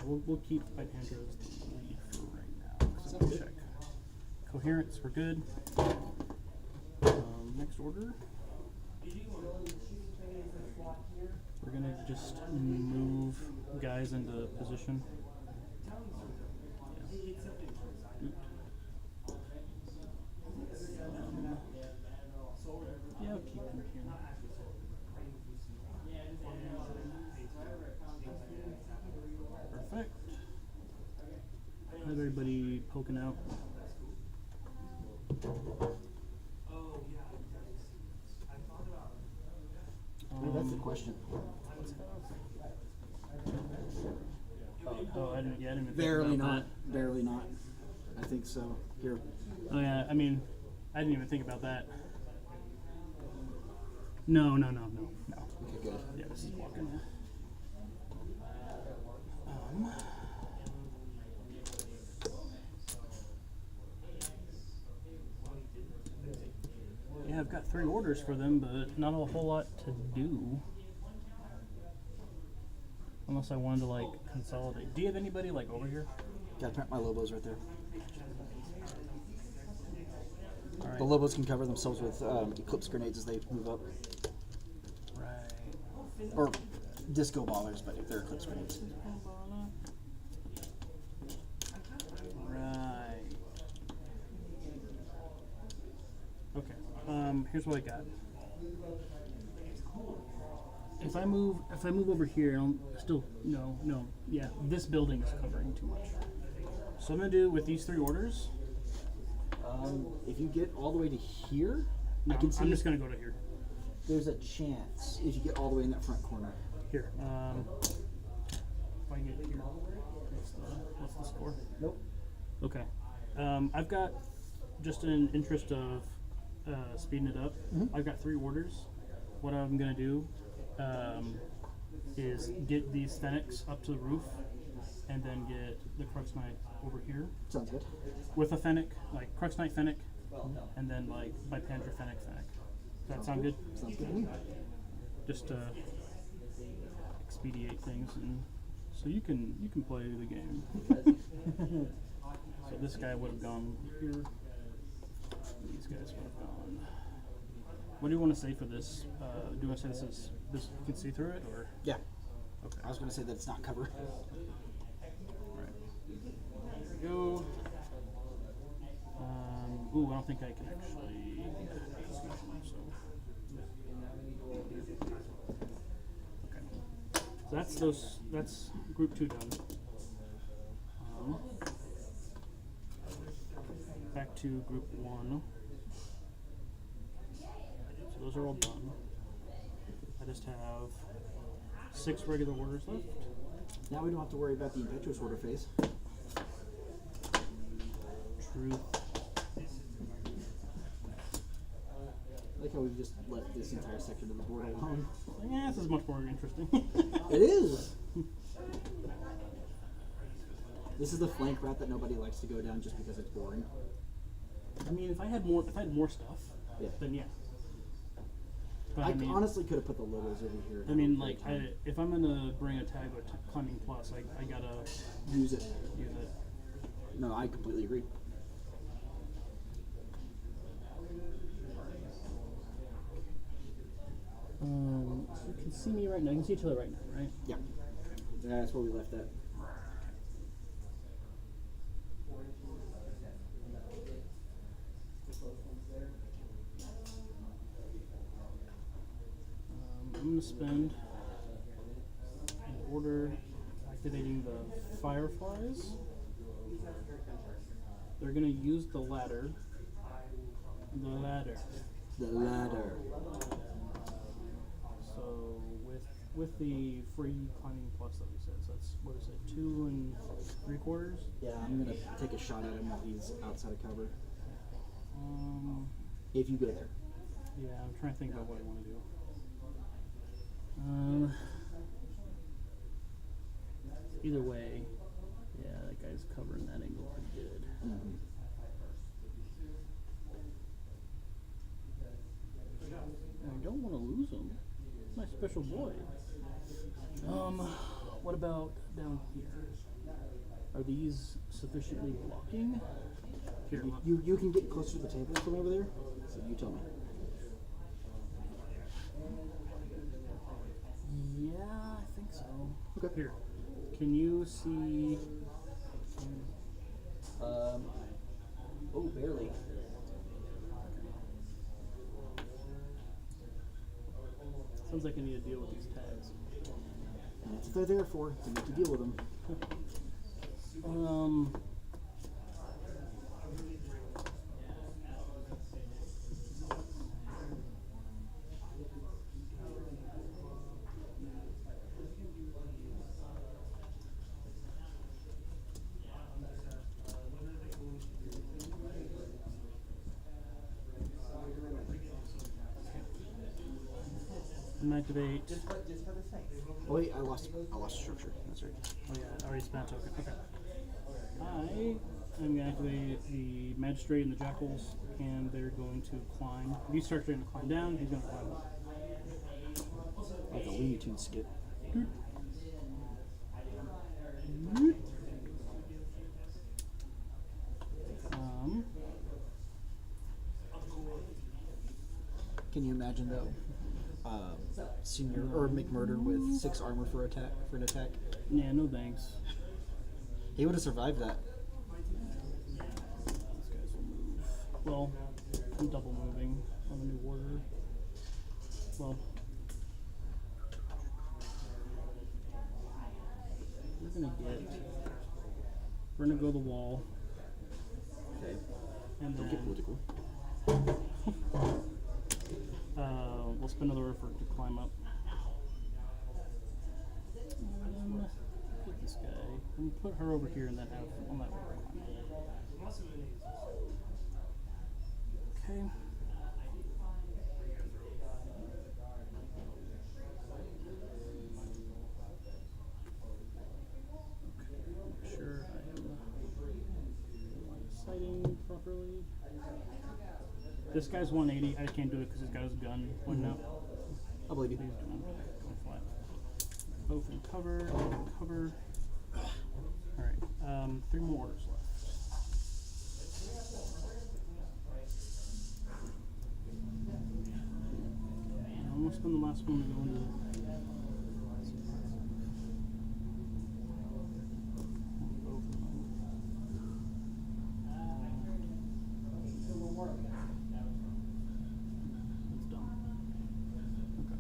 We'll keep Pythandra as the lead for right now. So we'll check. Coherence, we're good. Next order. We're gonna just move guys into position. Yeah, I'll keep him here. Perfect. Have everybody poking out. That's the question. Oh, I didn't even think Barely about not. Barely not. I think so. Here. that. Oh yeah, I mean, I didn't even think about that. No. Okay, good. Yeah, this is walking. Yeah, I've got 3 orders for them, but not a whole lot to do. Unless I wanted to like consolidate. Do you have anybody like over here? Gotta print my Lobos right there. All right. The Lobos can cover themselves with Eclipse grenades as they move up. Right. Or disco ballers, but if they're Eclipse grenades. Right. Okay. Here's what I got. If I move over here, I'll still no. Yeah, this building is covering too much. So I'm gonna do with these 3 orders. If you get all the way to here, No, I can see I'm just gonna go to here. there's a chance if you get all the way in that front corner. Here. If I get here, what's the score? Nope. Okay. I've got just in interest of speeding it up. I've got 3 orders. What I'm gonna do is get these Fennecs up to the roof, and then get the Crux Knight over here Sounds good. with a Fennec, like Crux Knight Fennec, and then like by Pandra Fennec. Does that sound good? Sounds good to me. Just to expedite things, and so you can play the game. So this guy would have gone here. These guys would have gone. What do you want to say for this? Do you want to say this you can see through it, or Yeah. okay? I was going to say that it's not covered. Alright. There we go. Ooh, I don't think I can actually. So. Okay. So that's group 2 done. Back to group 1. So those are all done. I just have 6 regular orders left. Now we don't have to worry about the impetuous order phase. Truth. I like how we've just let this entire section of the board alone. Yeah, this is much more interesting. It is! This is the flank route that nobody likes to go down just because it's boring. I mean, if I had more stuff, Yeah. then yeah. But I I mean, honestly could have put the Lobos over here. I mean, like, if I'm gonna bring a tag with climbing plus, I gotta use it. use it. No, I completely agree. You can see me right now. You can see each other right now, right? Yeah. That's where we left that. I'm gonna spend an order activating the fireflies. They're gonna use the ladder. The ladder. The ladder. So with the free climbing plus that we said, so that's what is it, 2 3/4? Yeah, I'm gonna take a shot at him while he's outside of cover. If you go there. Yeah, I'm trying to think about what I want to do. Either way, yeah, that guy's covering that angle pretty good. Mm-hmm. I don't want to lose him. My special boy. What about down here? Are these sufficiently blocking? Here, look. You can get closer to the table from over there, so you tell me. Yeah, I think so. Okay. Here, can you see? Oh, barely. Sounds like I need to deal with these tags. And that's what they're there for, to make you deal with them. and activate. Oh wait, I lost structure. That's right. Oh yeah, I already spent a token. Okay. I am going to activate the Magistrate and the Jackals, and they're going to climb. If you start trying to climb down, he's going to climb up. Like a Looney Tunes skit. Can you imagine though, Senior or McMurder with 6 armor for an attack? Yeah, no thanks. He would have survived that. These guys will move. Well, I'm double moving on the new order. Well, we're gonna go the wall, Okay. and Don't get then political. we'll spend another effort to climb up. Get this guy. I'm gonna put her over here, and then have on that one climb up. Okay. Make sure I am sighting properly. This guy's 180. I can't do it because he's got his gun pointing out. I believe you. He's going flat. Both in cover. Cover. All right. 3 more orders left. Man, I'm gonna spend the last one to go into. Both of them. It's done. Okay.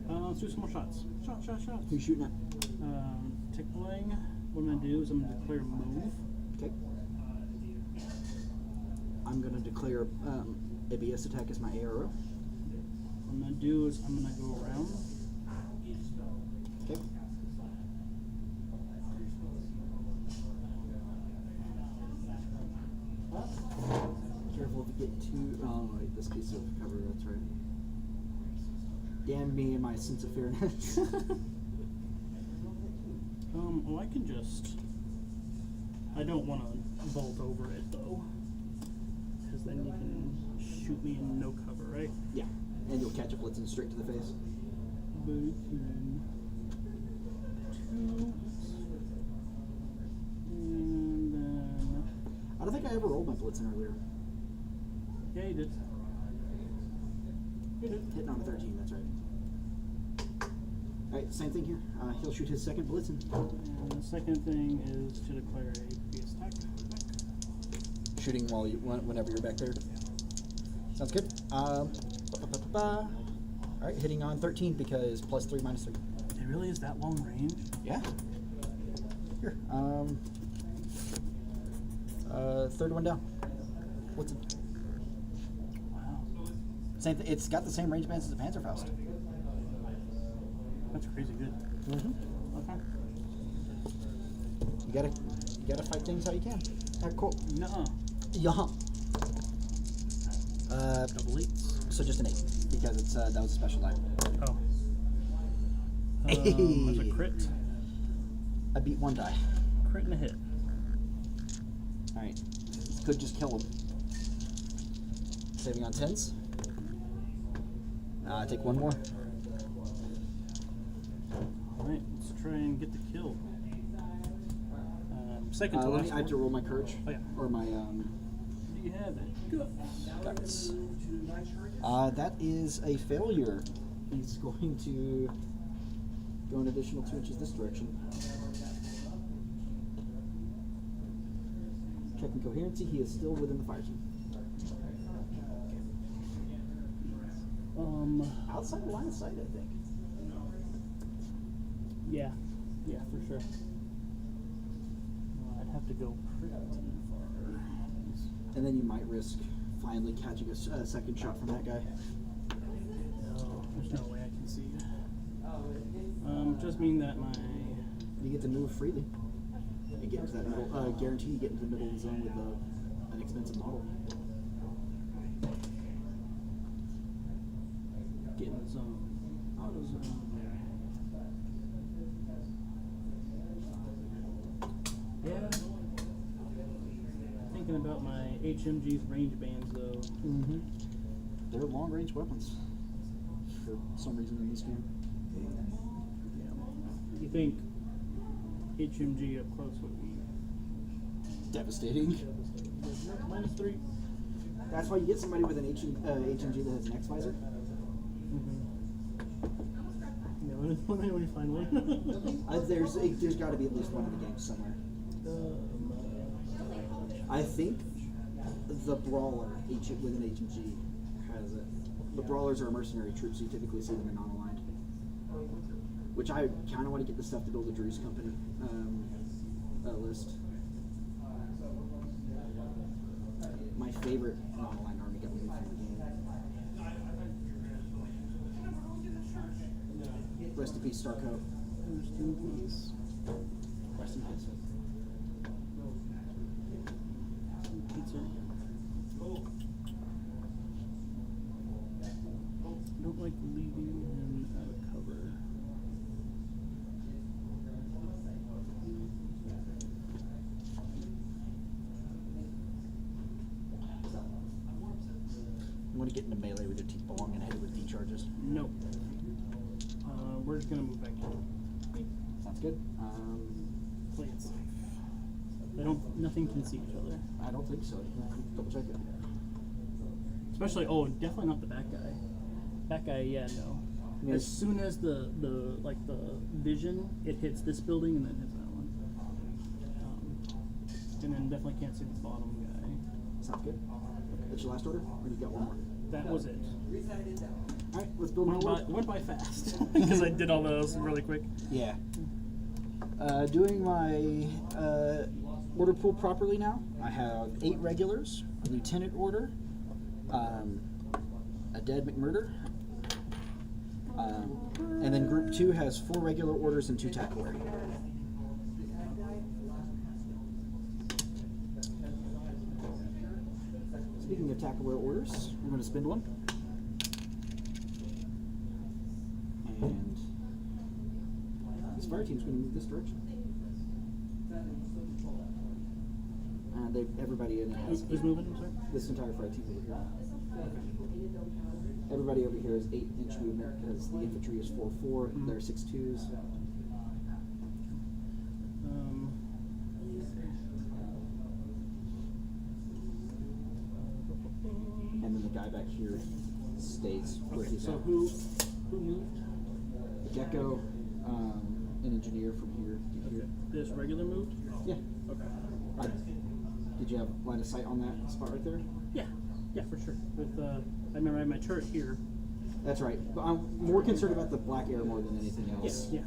Let's do some more shots. Shots. Who's shooting at? Tickling. What I'm gonna do is I'm gonna declare move. Okay. I'm gonna declare ABS attack as my ARO. What I'm gonna do is I'm gonna go around. Okay. Careful if you get too. Oh wait, this piece of cover. That's right. Damn me and my sense of fairness. Well, I can just. I don't want to vault over it though, because then you can shoot me in no cover, right? Yeah, and you'll catch a blitzing straight to the face. Blitzen. 2. And then. I don't think I ever rolled my blitzing earlier. Yeah, you did. You did. Hitting on a 13. That's right. All right, same thing here. He'll shoot his second blitzing. And the second thing is to declare a PS attack. Shooting while whenever you're back there. Sounds good. All right, hitting on 13 because +3 -3. It really is that long range? Yeah. Here. Third one down. What's it? Wow. Same. It's got the same range bands as the Panzerfaust. That's crazy good. Mm-hmm. Okay. You gotta fight things how you can. All right, cool. Nuh-uh. Yeah. Double 8s. So just an 8 because it's that was a special die. Oh. Hey. There's a crit. I beat 1 die. Crit and a hit. All right. Could just kill him. Saving on 10s. Take 1 more. Alright, let's try and get the kill. Second to last I have to roll my courage. Oh, yeah. Or my You have it. Good. guts. That is a failure. He's going to go an additional 2 inches this direction. Checking coherency, he is still within the fire zone. Outside the line of sight, I think. Yeah. Yeah, for sure. I'd have to go pretty far. And then you might risk finally catching a second shot from that guy. No, there's no way I can see. Just mean that my... You get to move freely. You get into that middle, guarantee you get into the middle of the zone with an expensive model. Get in the zone. Yeah. Thinking about my HMG's range bands though. Mm-hmm. They're long-range weapons for some reason in this game. Yeah. You think HMG up close would be Devastating. -3? That's why you get somebody with an HMG that has an X visor. Yeah, when you find one. There's got to be at least one in the game somewhere. I think the Brawler with an HMG has it. The Brawlers are a mercenary troop, so you typically see them in non-aligned. Which I kind of want to get the stuff to build a Drew's company list. My favorite non-aligned army got moved from the game. Rest in peace, Starcoat. Rest in peace. Rest in peace. Pizza. Don't like leaving him out of cover. You want to get into melee with your teeth belong and hit it with D charges. Nope. We're just gonna move back here. Sounds good. Play it safe. Nothing can see each other. I don't think so. Double check it. Especially, definitely not the back guy. Back guy, yeah, no. Yeah. As soon as the vision, it hits this building and then hits that one. And then definitely can't see the bottom guy. Sounds good. That's your last order? Or you got one more? That was it. Alright, let's build an order. Went by fast because I did all those really quick. Yeah. Doing my order pool properly now. I have 8 regulars, a lieutenant order, a dead McMurder, and then group 2 has 4 regular orders and 2 tactillery. Speaking of tactillery orders, I'm going to spend one. And this fire team's going to move this direction. Everybody in it has. Who's moving? I'm sorry? This entire fire team over here. Everybody over here is 8-inch movement because the infantry is 4-4. They're 6-2s. And then the guy back here stays where he's so at. who moved? Gecko, an engineer from here to here. This regular moved? Yeah. Okay. Did you have line of sight on that spot right there? Yeah, for sure. With I remember I had my turret here. That's right. But I'm more concerned about the black air more than anything else. Yeah.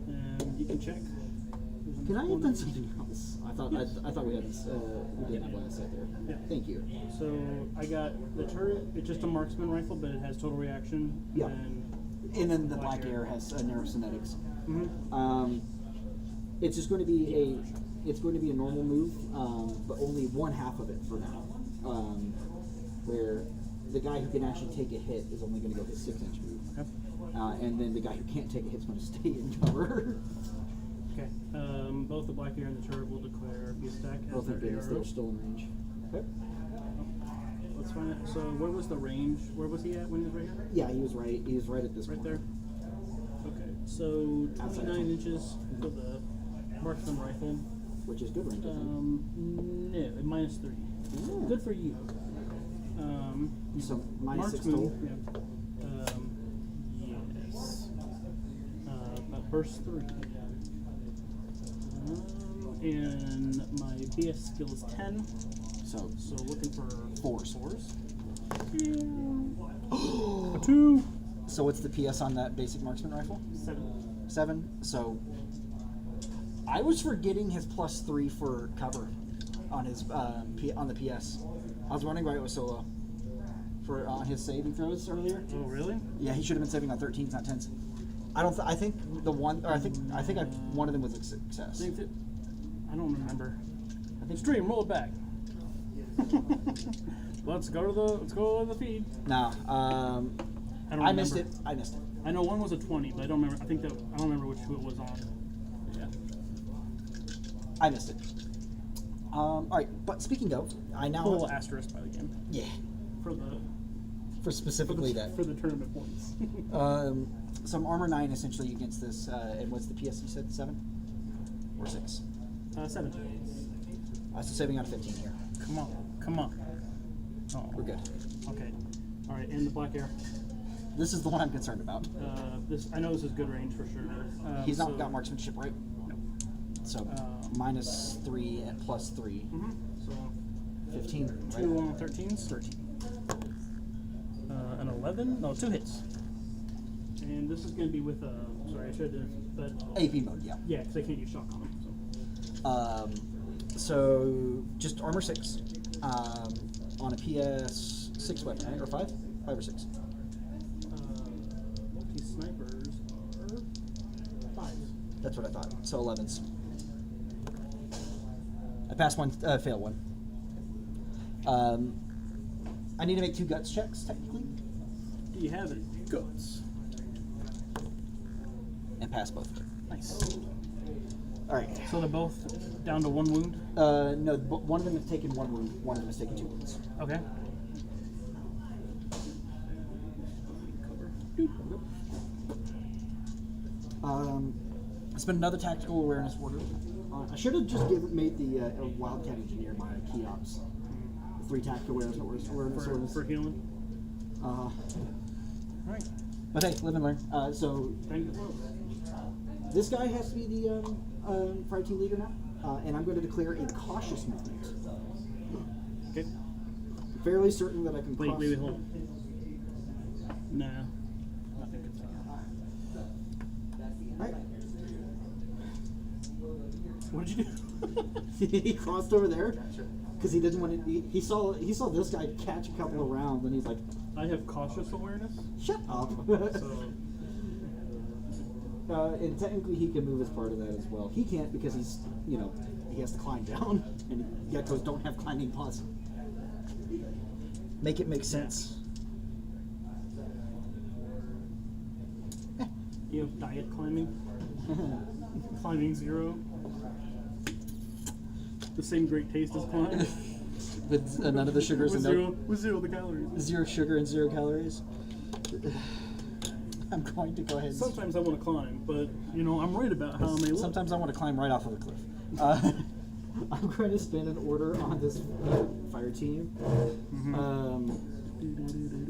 And you can check. Can I have done something else? I thought we had this. We didn't have line of sight there. Yeah. Thank you. So I got the turret. It's just a marksman rifle, but it has total reaction. Yeah. And then the black air has narrow synetics. Mm-hmm. It's just going to be a normal move, but only one half of it for now. Where the guy who can actually take a hit is only going to go his 6-inch move, Okay. and then the guy who can't take a hit is going to stay in cover. Okay. Both the black air and the turret will declare the stack has Oh, thank their goodness ARO. they're still in range. Okay. Let's find it. So where was the range? Where was he at when he was right here? Yeah, he was right. He was right at this Right corner. there. Okay. So Outside 29 inches for the marksman rifle. Which is good range, I think. No, -3. Yeah. Good for you. So minus 6 marksman, total. yeah. Yes. Burst 3. And my BS skill is 10. So looking for 4s. 2. So what's the PS on that basic marksman rifle? 7. So I was forgetting his +3 for cover on his on the PS. I was wondering why it was so low for on his saving throws earlier. Oh, really? Yeah, he should have been saving on 13s, not 10s. I think the one, or I think one of them was a success. I don't remember. I think stream, roll it back. Let's go to the feed. Nah, I don't I remember. missed it. I missed it. I know one was a 20, but I don't remember. I don't remember who it was on. Yeah. I missed it. All right, but speaking of, I now Put a little asterisk by the game yeah for the for specifically that. for the tournament points. So I'm armor 9 essentially against this. And what's the PS? You said 7 or 6? 7. So saving out of 15 here. Come on, come on. Oh, We're good. Okay. All right, and the black air. This is the one I'm concerned about. I know this is good range for sure. He's not so- got marksmanship, right? No. So -3 and +3. So 15. Right? 2 on 13s. 13. An 11? No, 2 hits. And this is going to be with sorry, I should have, but AP mode, yeah. yeah, because I can't use shock on him. So just armor 6 on a PS 6 weapon, right? Or 5? 5 or 6? These snipers are 5. That's what I thought. So 11s. I passed one, fail one. I need to make 2 guts checks, technically, Do you have it? Guts. and pass both. Nice. All right. So they're both down to 1 wound. No, one of them has taken 1 wound. One of them has taken 2 wounds. Okay. It's been another tactical awareness order. I should have just made the Wildcat Engineer my key ops. 3 tactical awareness orders. For healing. Uh, Alright. but hey, live and learn. So Thank you. this guy has to be the fire team leader now, and I'm going to declare a cautious movement. Okay. Fairly certain that I can Wait, cross. hold on. Nah. Nothing good. Right. What did you do? He crossed over there because he didn't want to. He saw this guy catch a couple of rounds, and he's like, I have cautious awareness. "Shut up." So And technically, he can move as part of that as well. He can't because he's, he has to climb down, and geckos don't have climbing paws. Make it make sense. you have diet climbing. Climbing 0. The same great taste as climb. With none of the sugars with and zero, with 0 the calories. 0 sugar and 0 calories. I'm going to go ahead. Sometimes I want to climb, but I'm worried about how I may look. Sometimes I want to climb right off of a cliff. I'm going to spend an order on this fire team.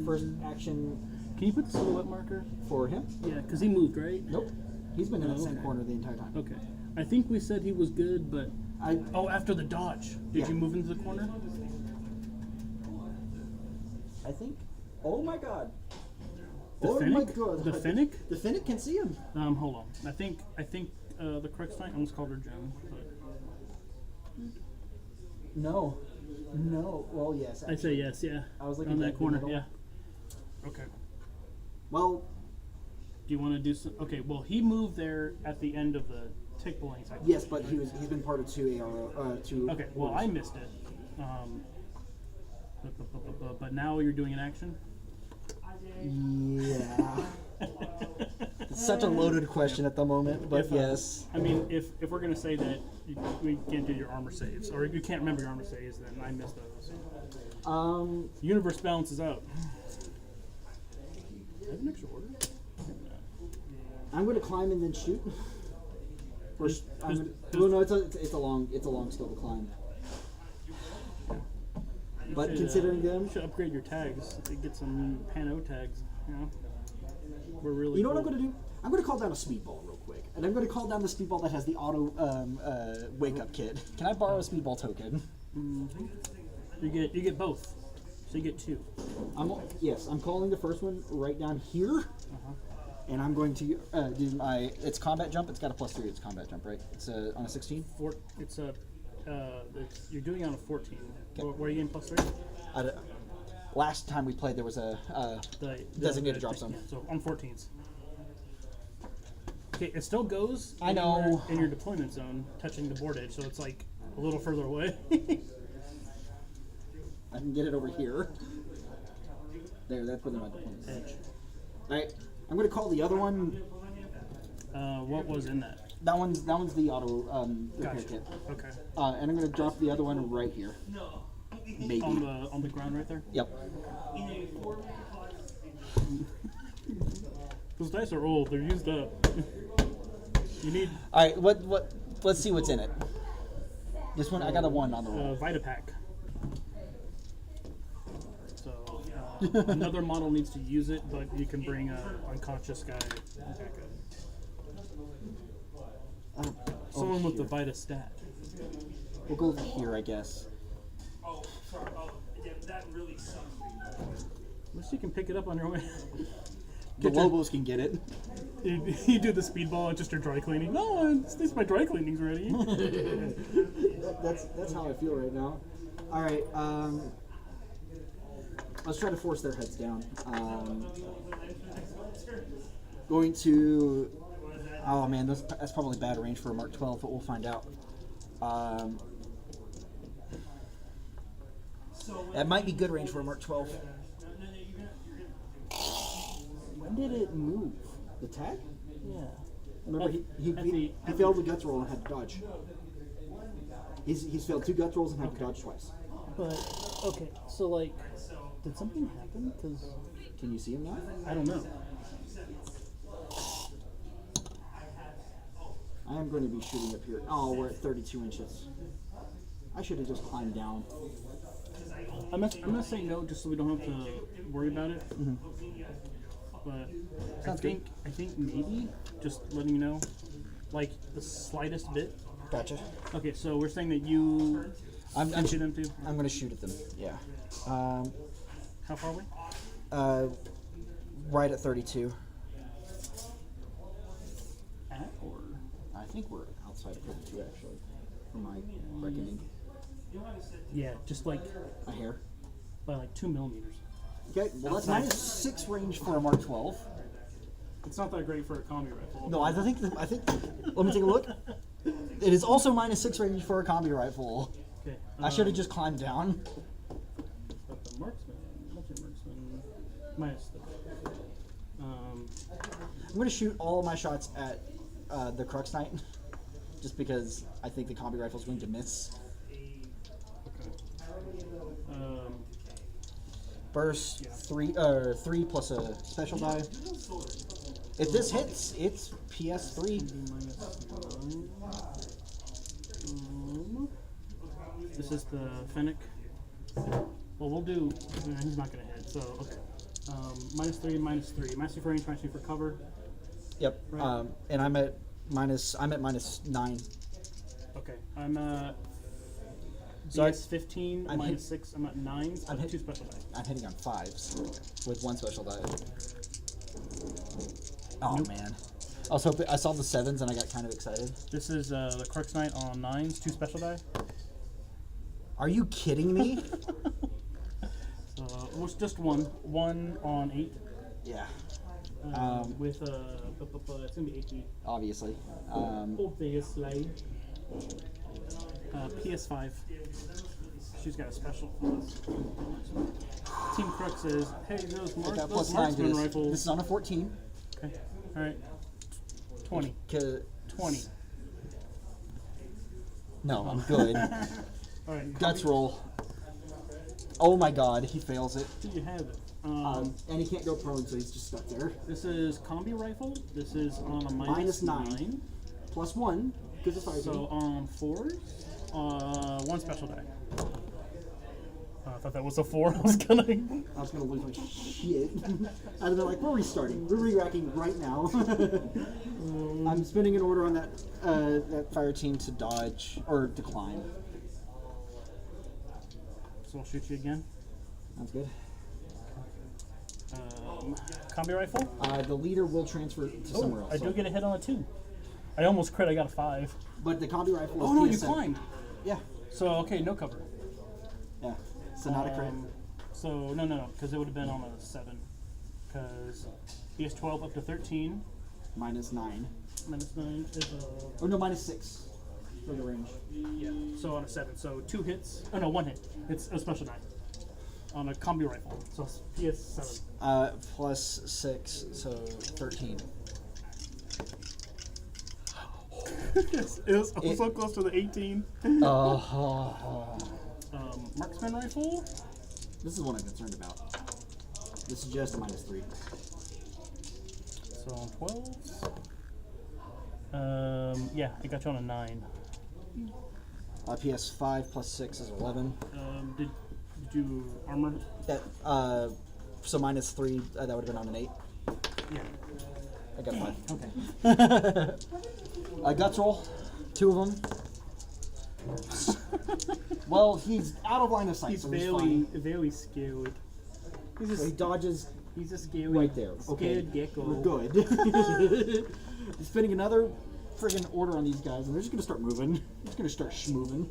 First action Can you put the silhouette marker? for him. Yeah, because he moved, right? Nope. He's been in that same okay. corner the entire time. Okay. I think we said he was good, but after the dodge, did Yeah. you move into the corner? I think. Oh my god. The oh Fennec? my god. The Fennec? The Fennec can see him. Hold on. I think the correct sign. I almost called her Joan, but No. No. Well, yes. I say yes. Yeah. I was looking on at that the corner. middle. Yeah. Okay. Well, Do you want to do some? Okay. Well, he moved there at the end of the tick bowling cycle. yes, but he's been part of 2 AR 2. Okay. Well, I missed it. But now you're doing an action. Yeah. It's such a loaded question at the moment, but If, yes. I mean, if we're gonna say that we can't do your armor saves, or you can't remember your armor saves, then I missed those. Universe Balances out. I have an extra order. I'm going to climb and then shoot. Just- Well, no, it's a long still to climb. But Should, considering them, you should upgrade your tags to get some PanO tags. We're really. you know what I'm cool. going to do? I'm going to call down a speedball real quick, and I'm going to call down the speedball that has the auto wake up kit. Can I borrow a speedball token? You get both, so you get 2. I'm calling the first one right down here, and I'm going to do my. It's combat jump. It's got a +3. It's combat jump, right? It's on a 16. It's a. You're doing it on a 14. What are you getting +3? Last time we played, there was a designated drop zone. Yeah, so on 14s. Okay, it still goes. I know. anywhere in your deployment zone, touching the board edge, so it's like a little further away. I can get it over here. There, that's within my deployment. Edge. Alright, I'm gonna call the other one. What was in that? That one's the auto repair Gotcha. kit. Okay. And I'm gonna drop the other one right here. Maybe. On the ground right there. Yep. Those dice are old. They're used up. You need All right. Let's see what's in it. This one, I got a 1 on the roll. Vitapack. So another model needs to use it, but you can bring a unconscious guy back up. Someone with the Vita stat. We'll go over here, I guess. Oh, sorry. Oh, yeah, that really sucks. At least you can pick it up on your way. The Get your- Lobos can get it. You do the speedball at just your dry cleaning. No, at least my dry cleaning's ready. That's how I feel right now. All right. Let's try to force their heads down. Going to. Oh man, that's probably bad range for a Mark 12, but we'll find out. That might be good range for a Mark 12. When did it move? The tag? Yeah. Remember, he failed the guts roll and had to dodge. He's failed 2 guts rolls and had to dodge twice. But okay, so like, did something happen? Because Can you see him now? I don't know. I am going to be shooting up here. Oh, we're at 32 inches. I should have just climbed down. I'm gonna say no just so we don't have to worry about it. But Sounds I think maybe just letting you know, like the slightest bit. Gotcha. Okay, so we're saying that you I'm shoot them too. I'm going to shoot at them. Yeah. How far away? Right at 32. At or I think we're outside of 32 actually, from my reckoning. yeah, just like A hair. by like 2 millimeters. Okay, well that's Outside. -6 range for a Mark 12. It's not that great for a combi rifle. No, I think. Let me take a look. It is also -6 range for a combi rifle. Okay. I should have just climbed down. But the marksman, multi-marksman, -3. I'm going to shoot all my shots at the Crux Knight, just because I think the combi rifle is going to miss. Okay. Burst 3 plus a special die. If this hits, it's PS3. This is the Fennec. Well, we'll do. He's not gonna hit. So okay. -3, -3. -3 for range, -3 for cover. Yep. Right. And I'm at -9. Okay. I'm So I- -15, I'm hit- -6. I'm at 9s. I'm But hit- 2 special die. I'm hitting on 5s with 1 special die. Oh man. I was hoping I saw the 7s and I got kind of excited. This is the Crux Knight on 9s, 2 special die. Are you kidding me? It was just one on 8. Yeah. With it's gonna be 8 Obviously. obviously, PS5. She's got a special. Team Crux says, "Hey, those, I got those +9 to marksman this. rifles." This is on a 14. Okay. All right. 20. 20. No, I'm good. All right. Guts roll. Oh my god, he fails it. Do you have it? And he can't go prone, so he's just stuck there. This is combi rifle. This is on a Minus -9. 9. +1, because it's fire. So on 4s, 1 special die. I thought that was a 4. I was gonna. I was gonna lose my shit. I'd have been like, we're restarting. We're re-racking right now. I'm spinning an order on that fire team to dodge or decline. So I'll shoot you again. Sounds good. Combi rifle. The leader will transfer to somewhere else. I do get a hit on a 2. I almost crit. I got a 5. But the combi rifle is Oh no, you PS7. climbed. Yeah. So okay, no cover. Yeah. So not a crit. So no, because it would have been on a 7. Because PS12 up to 13. -9. -9 is a. Oh no, -6 for the range. Yeah. So on a 7. So 2 hits. Oh no, 1 hit. It's a special die. on a combi rifle. So it's PS7. Plus 6, so 13. Yes, it was so close to the 18. Marksman rifle. This is what I'm concerned about. This is just a -3. So 12. Yeah, I got you on a 9. PS5 plus 6 is 11. Did you armor? That so -3. That would have been on an 8. Yeah. I got 5. Guts roll, 2 of them. Well, he's out of line of sight, He's so he's very, fine. very scared. So he dodges He's a scary, right there. Okay, scared gecko. we're good. He's spending another friggin' order on these guys, and they're just gonna start moving. They're just gonna start schmoving.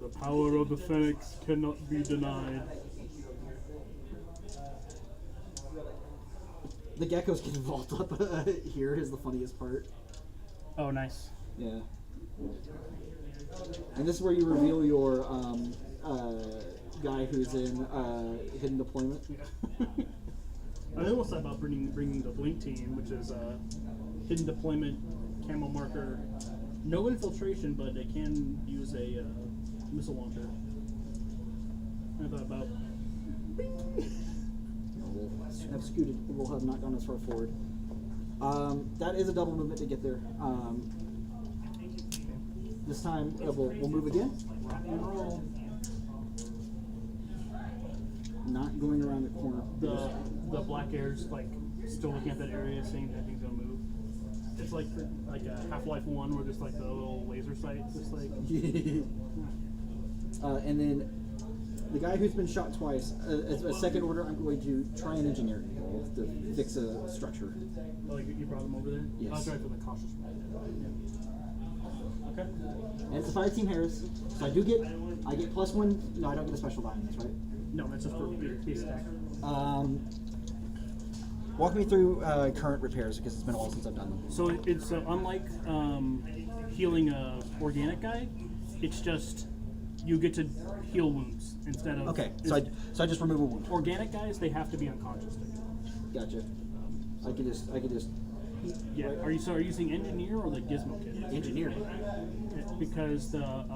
The power of the Phoenix cannot be denied. The geckos can vault up here is the funniest part. Oh, nice. Yeah. And this is where you reveal your guy who's in hidden deployment. I almost thought about bringing the Blink team, which is hidden deployment, camo marker, no infiltration, but they can use a missile launcher. I thought about. We'll have scooted. We'll have not gone as far forward. That is a double movement to get there. This time we'll move again. Rock and roll. Not going around the corner. The black air's like still looking at that area, seeing that thing's gonna move. It's like a Half-Life 1, where just like the little laser sight, just like. And then the guy who's been shot twice, as a second order, I'm going to try and engineer to fix a structure. Oh, you brought him over there? Yes. I'll try for the cautious one. Okay. And it's a 5-team Harris, so I get +1. No, I don't get a special die on this, right? No, that's just for base attack. Walk me through current repairs because it's been a while since I've done them. So it's unlike healing a organic guy. It's just you get to heal wounds instead of. Okay, so I just remove a wound. Organic guys, they have to be unconscious. Gotcha. I could just. Yeah. Are you using engineer or the gizmo kit? Engineer. Because the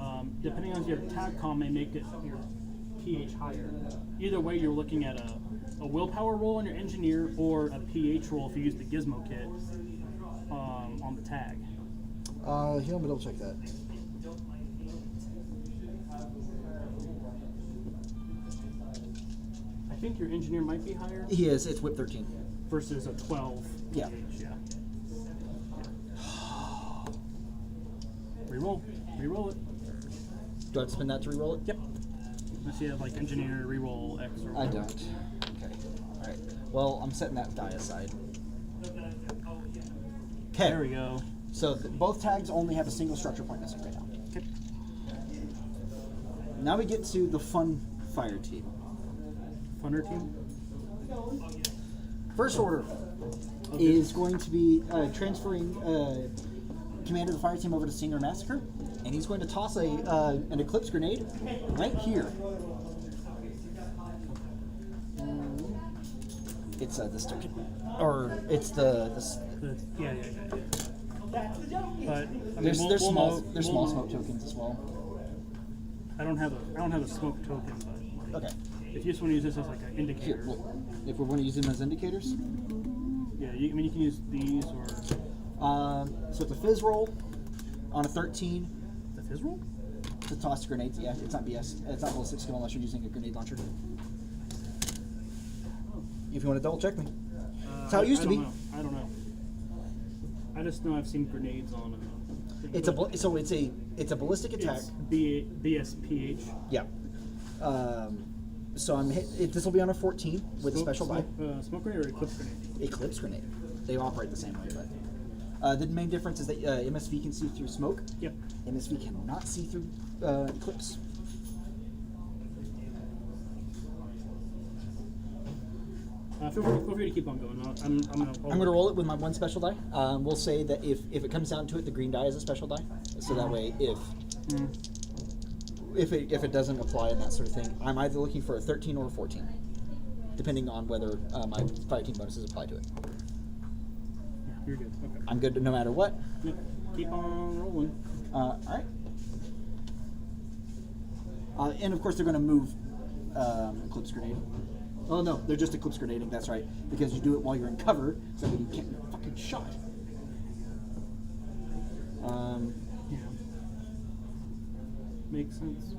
depending on your attack com may make it your pH higher. Either way, you're looking at a willpower roll on your engineer or a pH roll if you use the gizmo kit on the tag. Here, let me double check that. I think your engineer might be higher He is. It's whip 13. versus a 12 Yeah. pH. Yeah. Reroll it. Do I have to spin that to reroll it? Yep. Unless you have like engineer reroll X or I whatever. don't. Okay. All right. Well, I'm setting that die aside. Okay. There we go. So both tags only have a single structure point missing right now. Okay. Now we get to the fun fire team. Funner team. First order is going to be transferring command of the fire team over to Senior Massacre, and he's going to toss an Eclipse grenade right here. It's this token, or it's Yeah. But I mean, there's we'll small know- there's we'll small know. smoke tokens as well. I don't have a smoke token, but like, Okay. if you just want to use this as like an Here, indicator, well, if we're going to use them as indicators, yeah, I mean you can use these or so it's a fizz roll on a 13 the fizz roll. to toss grenades. Yeah, it's not BS. It's not ballistic skill unless you're using a grenade launcher. If you want to double check me, that's how it used to be. I don't know. I just know I've seen grenades on. It's a ballistic attack. It's BSPH. Yeah. So I'm hit. This will be on a 14 with a special die. Smoke grenade or eclipse grenade? Eclipse grenade. They operate the same way, but the main difference is that MSV can see through smoke. Yep. MSV cannot see through eclipse. Feel free to keep on going. I'm gonna roll it with my one special die. We'll say that if it comes down to it, the green die is a special die. So that way, if if it doesn't apply and that sort of thing, I'm either looking for a 13 or a 14, depending on whether my fire team bonuses apply to it. Yeah, you're good. Okay. I'm good no matter what. Yep. Keep on rolling. All right. And of course, they're going to move Eclipse Grenade. Oh no, they're just Eclipse Grenading. That's right, because you do it while you're in cover, so that you can't get fucking shot. Yeah. Makes sense.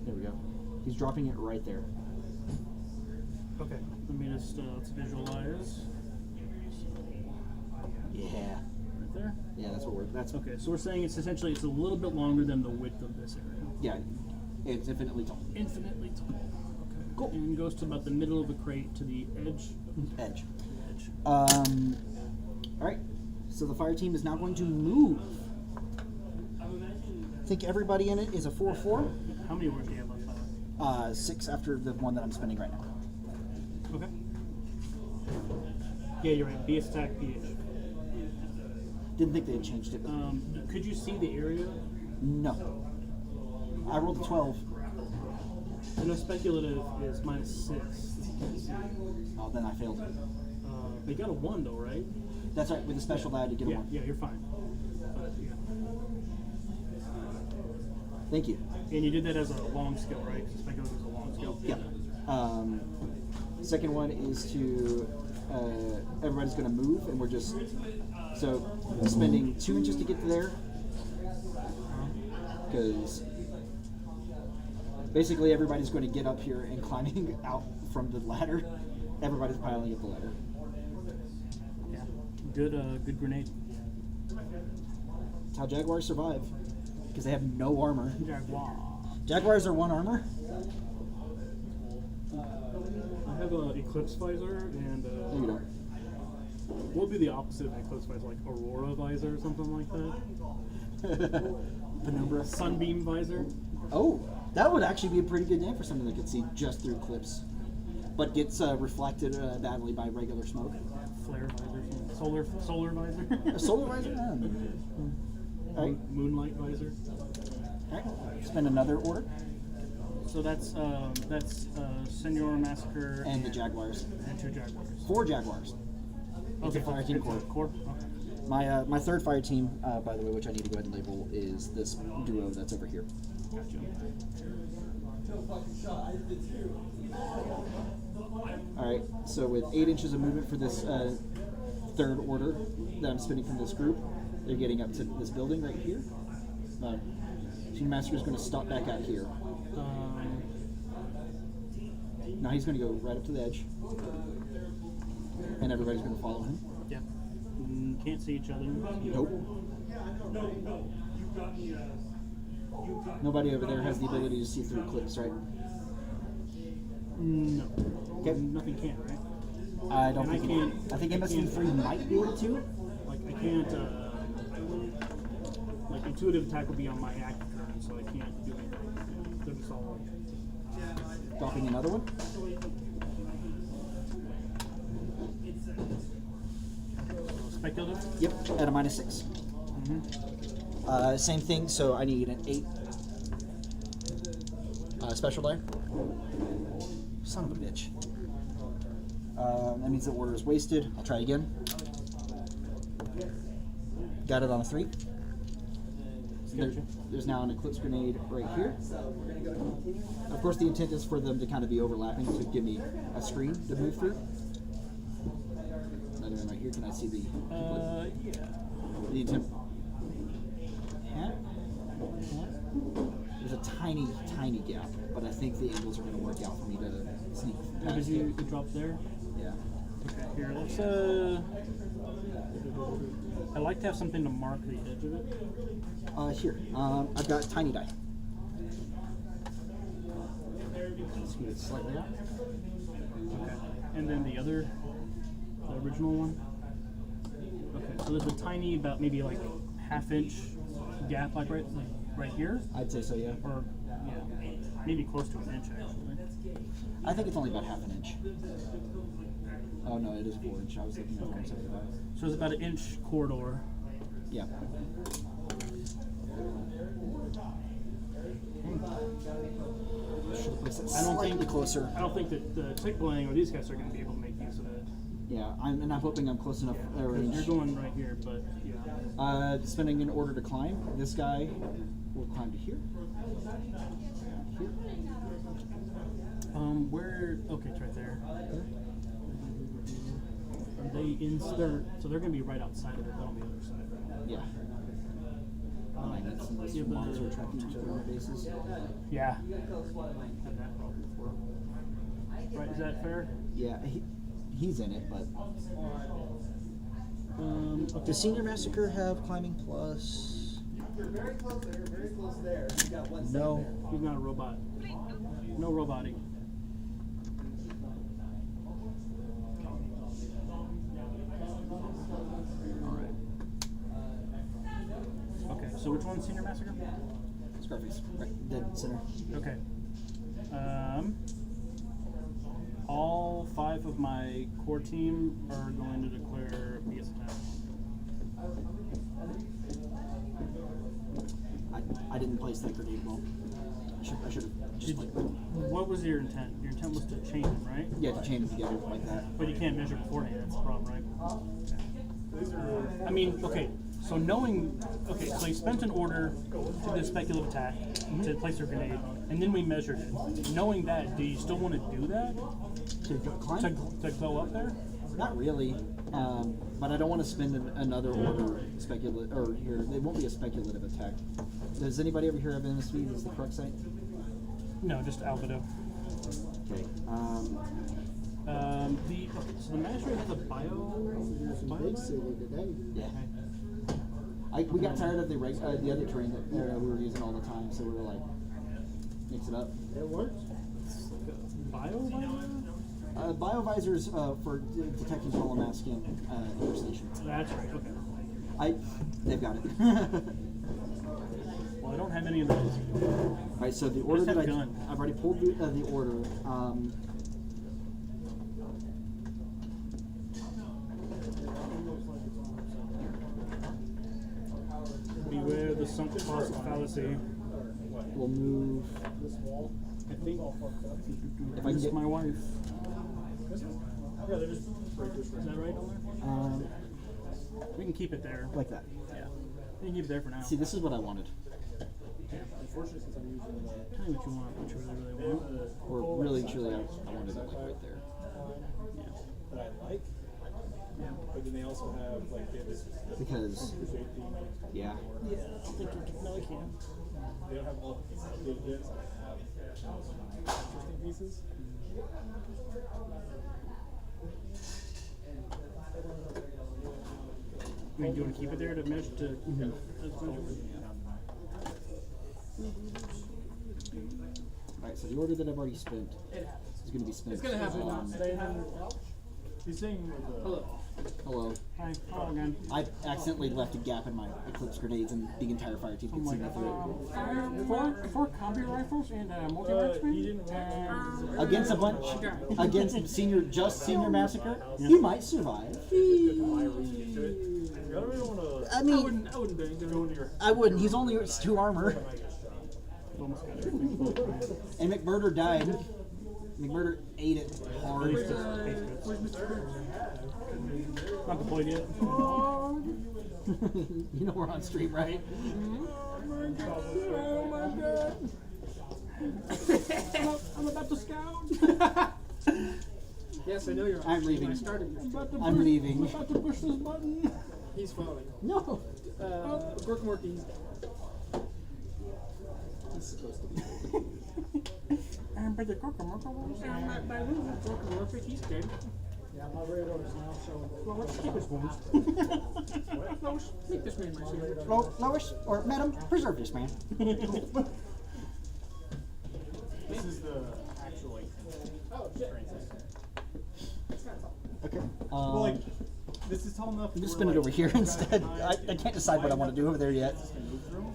There we go. He's dropping it right there. Okay. Let me just let's visualize. Yeah. Right there. Yeah, that's what we're. That's Okay, so we're saying it's essentially it's a little bit longer than the width of this area. yeah. It's infinitely tall. Infinitely tall. Okay. Cool. And goes to about the middle of the crate to the edge. Edge. Edge. All right. So the fire team is now going to move. I think everybody in it is a 4/4. How many words do you have left? By the way? 6 after the one that I'm spending right now. Okay. Yeah, you're right. BS attack, PH. Didn't think they had changed it. But Could you see the area? no. I rolled a 12. I know speculative is -6. Oh, then I failed. They got a 1 though, right? That's right. With a special die to get a Yeah, 1. yeah, you're fine. But, yeah. Thank you. And you did that as a long skill, right? Because speculative is a long skill. Yeah. Second one is to everybody's going to move, and we're just spending 2 inches to get to there, because basically everybody's going to get up here and climbing out from the ladder. Everybody's piling up the ladder. Yeah. Good grenade. That's how Jaguars survive, because they have no armor. Jaguar. Jaguars are 1 armor. I have an Eclipse visor and No, you don't. what would be the opposite of an Eclipse visor? Like Aurora visor or something like that? Penumbra. Sunbeam visor? Oh, that would actually be a pretty good name for something that could see just through clips, but gets reflected badly by regular smoke. Flare visor? Solar visor? A solar visor? All right. Moonlight visor? All right. Spend another order. So that's Senor Massacre And the Jaguars. and 2 Jaguars. 4 Jaguars. It's a fire team it's a core. core? Okay. My third fire team, by the way, which I need to go ahead and label, is this duo that's over here. Gotcha. All right. So with 8 inches of movement for this third order that I'm spinning from this group, they're getting up to this building right here. Team Master is going to stop back out here. Now he's going to go right up to the edge, and everybody's going to follow him. Yeah. Can't see each other. Nope. No, you got me. Nobody over there has the ability to see through clips, right? No. Okay. Nothing can, right? I don't And think. I think MSV3 might be able to. Like I can't. Like intuitive attack would be on my active turn, so I can't do anything. They're just all. Dropping another one. Speculative. Yep, at a -6. Same thing. So I need an 8 special die. Son of a bitch. That means the order is wasted. I'll try again. Got it on a 3. There's now an Eclipse Grenade right here. Of course, the intent is for them to kind of be overlapping to give me a screen to move through. Another one right here. Can I see the people? Yeah. The intent. There's a tiny, tiny gap, but I think the angles are going to work out for me to sneak Did past you it. drop there? Yeah. Okay. Here, let's. I like to have something to mark the edge of it. Here. I've got tiny die. Scoot it slightly out. Okay. And then the original one. Okay. So there's a tiny, about maybe like ½ inch gap, like right here, I'd say so, yeah. or yeah, maybe close to an inch actually. I think it's only about ½ inch. Oh no, it is 4 inch. I was looking at 175. So it's about an inch corridor. Yeah. Should have placed it I don't slightly think- closer. I don't think that the tick bling or these guys are going to be able to make use of it. Yeah, I'm hoping I'm close enough range. You're going right here, but yeah. Spending an order to climb. This guy will climb to here. Here. Where? Okay, it's right there. Are they in? So they're going to be right outside of it, but on the other side. Yeah. That's unless Yeah, your but- mobs are tracking each other on bases. Yeah. Had that problem before. Right? Is that fair? Yeah, he's in it, but Okay. does Senior Massacre have climbing plus? You're very close there, very close there. You got one second No. there. He's not a robot. No roboting. Alright. Okay, so which one's Senior Massacre? Scarface. Right, dead center. Okay. All 5 of my core team are going to declare BS attack. I didn't place that grenade well. I should have just like What was your intent? Your intent was to chain them, right? yeah, to chain them together like that. But you can't measure beforehand, that's the problem, right? I mean, okay, so knowing, okay, so you spent an order to do a speculative attack, to place your grenade, and then we measured it. Knowing that, do you still want to do that? To go climb? To go up there? Not really, but I don't want to spend another order speculative, or here, it won't be a speculative attack. Does anybody ever hear of MSV as the correct site? No, just Albedo. Okay. So the magistrate has a bio today. Yeah. We got tired of the other terrain that we were using all the time, so we were like, mix it up. It works. bio? Biovisors for detecting Colonial interstation. That's right, okay. They've got it. Well, I don't have any of those. Right, so the order Just that have gun. I've already pulled the order. Beware the sunk cost fallacy. We'll move. I think If I can this is get my wife. Yeah, they're just Is that right on there? We can keep it there. like that. Yeah. We can keep it there for now. See, this is what I wanted, unfortunately since I'm using Tell me what you want, what you really want. or really, truly, I wanted it like right there. Yeah. that I like. Yeah. But then they also have like they have this Because, safety. yeah, Yeah, I don't think you can. No, I can't. They don't have all the pieces. They just have interesting pieces. I mean, do you want to keep it there to measure to? That's cool. Alright, so the order that I've already spent is going to be spent. It's gonna happen. on- He's saying with the Hello. Hi, hello again. I accidentally left a gap in my Eclipse grenades, and the entire fire team could see me through Four combi rifles and multi-marksman. he didn't it. Against a bunch, against senior massacre, you might survive. I really don't want to. I mean, I wouldn't go into your. I wouldn't. He's only 2 armor, Almost got everything. and McMurder died. McMurder ate it hard. Where's Mr. Burns? Not deployed yet. You know we're on stream, right? Oh my god. I'm about to scout. Yes, I know you're. I'm leaving. I'm I'm leaving. about to push this button. He's falling. No. Gork Morty. He's supposed to be. But the he's dead. Yeah, my radar is now showing. Well, let's keep his wounds. Lois, make this man my favorite. Lois, or Madam, preserve this man. This is the actual like. Oh shit. Okay. Well, like, this is tall enough. I'm just spin it over here instead. I can't decide what I want to do over there yet.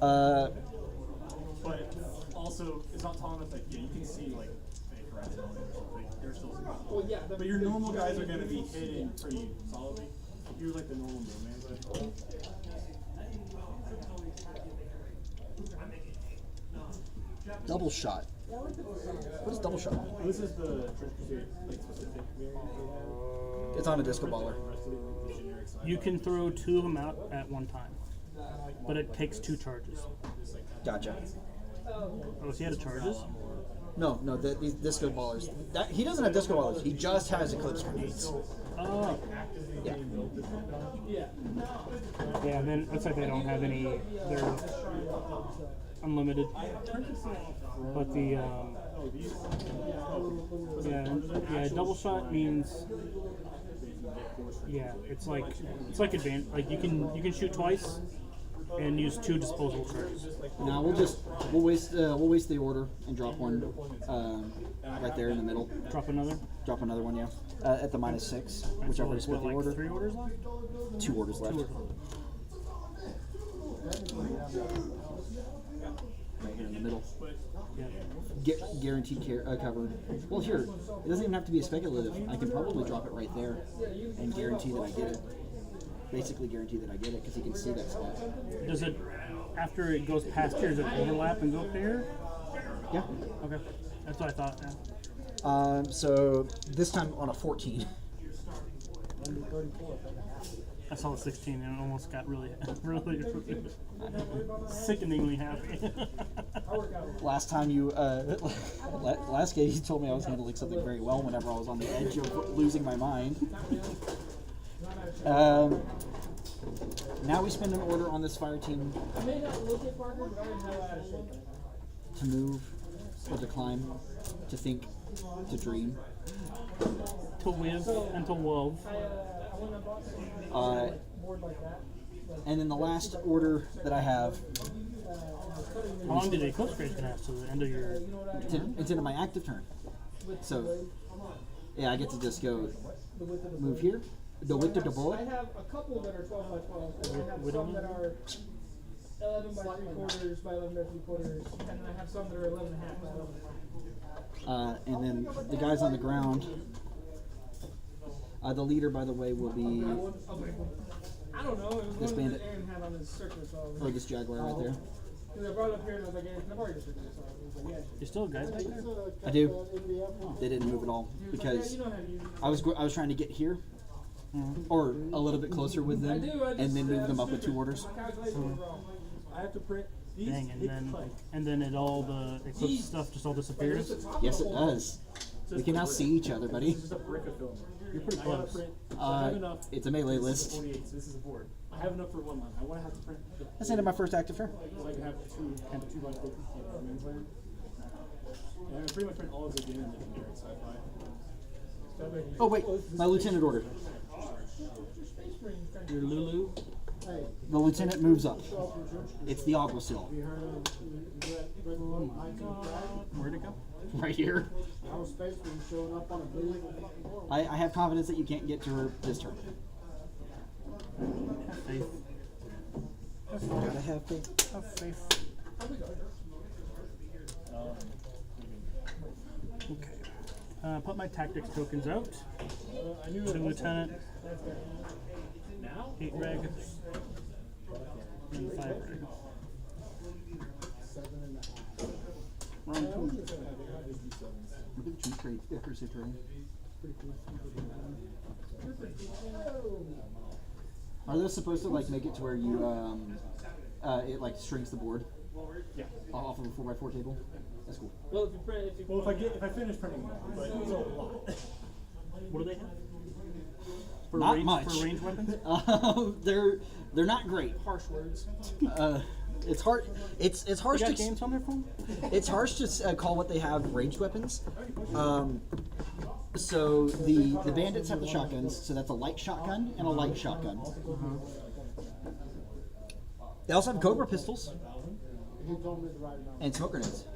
But also, it's not tall enough that you can see like fake rats and all that. Like, they're still. Well, yeah. But your normal guys are gonna be hidden pretty solidly. If you're like the normal Nomads, Double shot. What does double shot mean? This is the Trench Crusade like specific variant. It's on a disco baller. You can throw 2 of them out at one time, but it takes 2 charges. Gotcha. Oh, so he had charges? No, these disco ballers. He doesn't have disco ballers. He just has eclipse grenades. Oh. Yeah. Yeah, and then looks like they don't have any. They're unlimited. But the yeah, double shot means it's like advanced. Like you can shoot twice and use 2 disposable charges. Now we'll waste the order and drop one right there in the middle. Drop another. Drop another one, yeah. At the -6, which I've already split the like order. 3 orders left? 2 orders left. 2 orders left. Right here in the middle. Yeah. Guaranteed cover. Well, here, it doesn't even have to be a speculative. I can probably drop it right there and guarantee that I get it. Basically guarantee that I get it because he can see that spot. Does it, after it goes past here, does it overlap and go up here? Yeah. Okay. That's what I thought. Yeah. So this time on a 14. I saw the 16 and it almost got really sickeningly happy. Last time last game you told me I was handling something very well whenever I was on the edge of losing my mind. Now we spend an order on this fire team to move, or to climb, to think, to dream. To live and to love. And then the last order that I have. How long did Eclipse Grace gonna have to the end of your? It's into my active turn. So, yeah, I get to just go move here. The width of the bullet. I have a couple that are 12 by 12, and I have some that are 11 by 3/4 by 11 by 3/4, and then I have some that are 11 and a half by 11 and a half. And then the guys on the ground. The leader, by the way, will be I don't know. It was this one bandit, that Aaron had on his circuit, so or this jaguar right there. because I brought it up here and I was like, Aaron, can I borrow your circuit? So I was like, yeah. You still have guys back there? I do. They didn't move at all because You don't have you. I was trying to get here, or a little bit closer with them, and then move them up with 2 orders. My calculations were wrong. I have to print these. Dang, and then it all the Eclipse stuff just all disappears. Yes, it does. We can now see each other, buddy. This is a brick of film. You're pretty I gotta close. print. I have enough. It's a melee This is list. 48, so this is a board. I have enough for 1 line. I want to have to print the That's the end of my first active turn. so I can have 2 by 50 men's land. And I can pretty much print all of the game in the generic sci-fi. Oh wait, my lieutenant order. Your Lulu. The lieutenant moves up. It's the Aguasil. Where'd it go? Right here. I have confidence that you can't get to her this turn. Have faith. Gotta have faith. Have faith. Okay. Put my tactics tokens out. To lieutenant. 8 reg. And 5 reg. Wrong tool. Look at the cheat rate, accuracy rating. Are those supposed to like make it to where you it like shrinks the board? Yeah. Off of a 4x4 table? That's cool. Well, if you print, Well, if I finish printing them, but it's a lot. What do they have? For Not range, much. For range weapons? They're not great. Harsh words. It's hard. It's You harsh got to games on their phone? it's harsh to call what they have ranged weapons. So the bandits have the shotguns. So that's a light shotgun and a light shotgun. They also have cobra pistols and smoke grenades.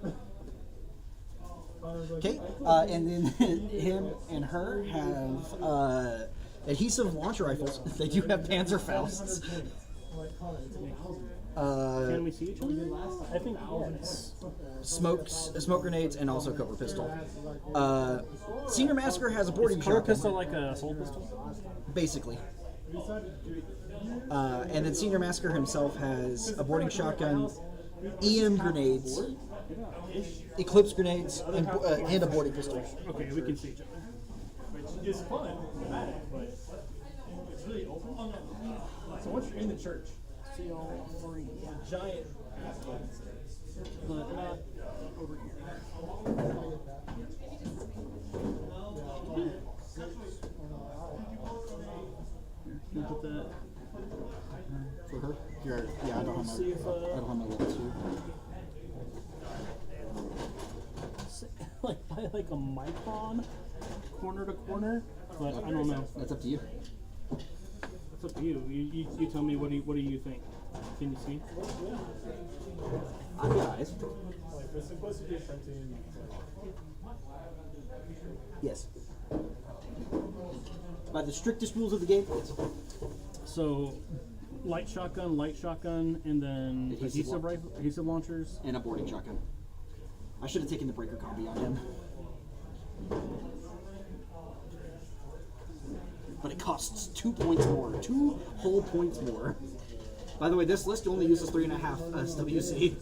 Okay, and then him and her have adhesive launcher rifles. They do have Panzerfausts. Can we see each other? I think yes. Smoke grenades, and also cobra pistol. Senior Massacre has a boarding Color shotgun, pistol like a assault pistol? basically. And then Senior Massacre himself has a boarding shotgun, EM grenades, Eclipse grenades and a boarding pistol. Okay, we can see each other. Which is fun, dramatic, but it's really open. So once you're in the church, See all three. giant But not over here. Here, can you put that? For her? Yeah, I don't have my, See if, I don't have my level 2. Like by like a micron, corner to corner, but I don't know. That's up to you. It's up to you. You tell me what do you think? Can you see? I've got eyes. like it's supposed to be printing. Yes. By the strictest rules of the game, yes. So, light shotgun, and then Adhesive adhesive launchers. And a boarding shotgun. I should have taken the breaker combi on him. But it costs 2 points more. 2 whole points more. By the way, this list only uses 3.5 SWC.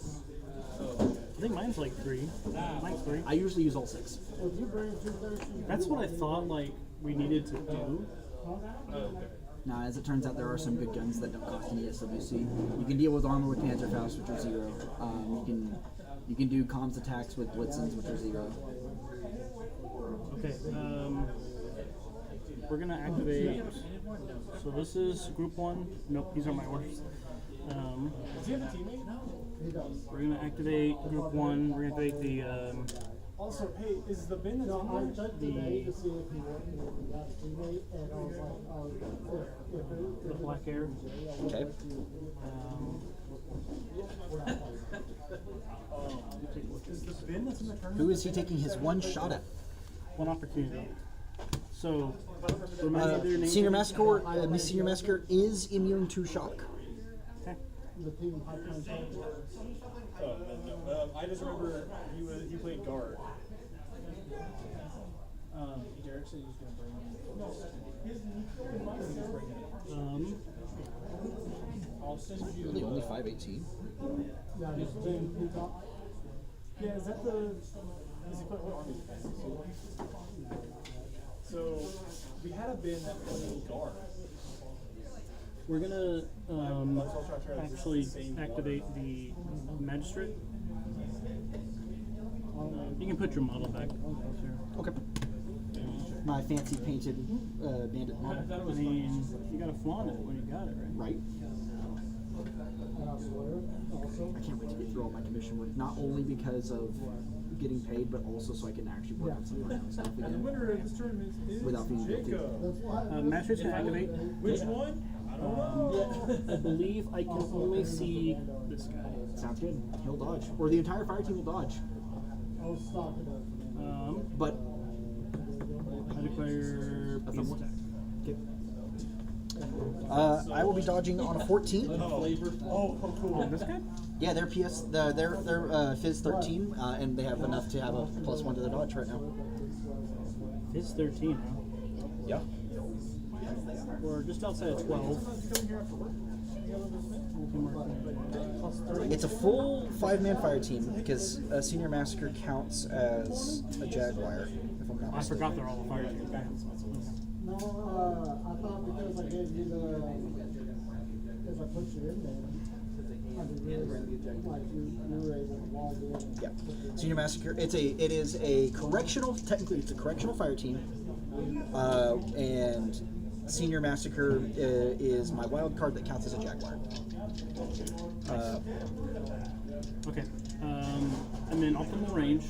I think mine's like 3. Mine's 3. I usually use all 6. That's what I thought like we needed to do. Now, as it turns out, there are some good guns that don't cost any SWC. You can deal with armor with Panzerfaust, which are 0. You can do comms attacks with Blitzens, which are 0. Okay. We're gonna activate. So this is group 1. Nope, these are my orders. Does he have a teammate? No. We're gonna activate group 1. We're gonna activate the. Also, hey, is the bin that's in I there? checked today to see if he got a teammate, and I was like, The black air. Okay. Is the bin that's in the tournament? Who is he taking his one shot at? One opportunity. So, remind me of their name. Senior Massacre is immune to shock. Okay. the team pipeline. I just remember he played guard. Derek said he was going to bring in. I'll send you. Really, only 518. Yeah, this team Peacock. Yeah, is that the? Is he playing what army? So we had a bin that played guard. We're gonna actually activate the magistrate. You can put your model back. Okay. My fancy painted bandit model. I mean, you gotta flaunt it when you got it, right? Right. And I swear, also. I can't wait to get through all my commission work, not only because of getting paid, but also so I can actually work on some of my own stuff The again. winner of this tournament is Without being guilty. Jacob. That's why. Magistrate's gonna activate. Which one? I don't know. I believe I can only see this guy. Sounds good. He'll dodge. Or the entire fire team will dodge. I was stalking it. But I declare a peace thumb attack. okay. I will be dodging on a 14. Oh, cool. Oh, this guy? Yeah, they're they're Fizz 13, and they have enough to have a +1 to their dodge right now. It's 13, huh? Yeah. We're just outside of 12. It's a full 5-man fire team because Senior Massacre counts as a Jaguar, if I'm not I mistaken. forgot they're all fire team. No, I thought because I gave you because I put you in there, I didn't realize, like you were able to log in. Yeah, Senior Massacre. It is a correctional. Technically, it's a correctional fire team, and Senior Massacre is my wild card that counts as a Jaguar. Okay. And then optimal range.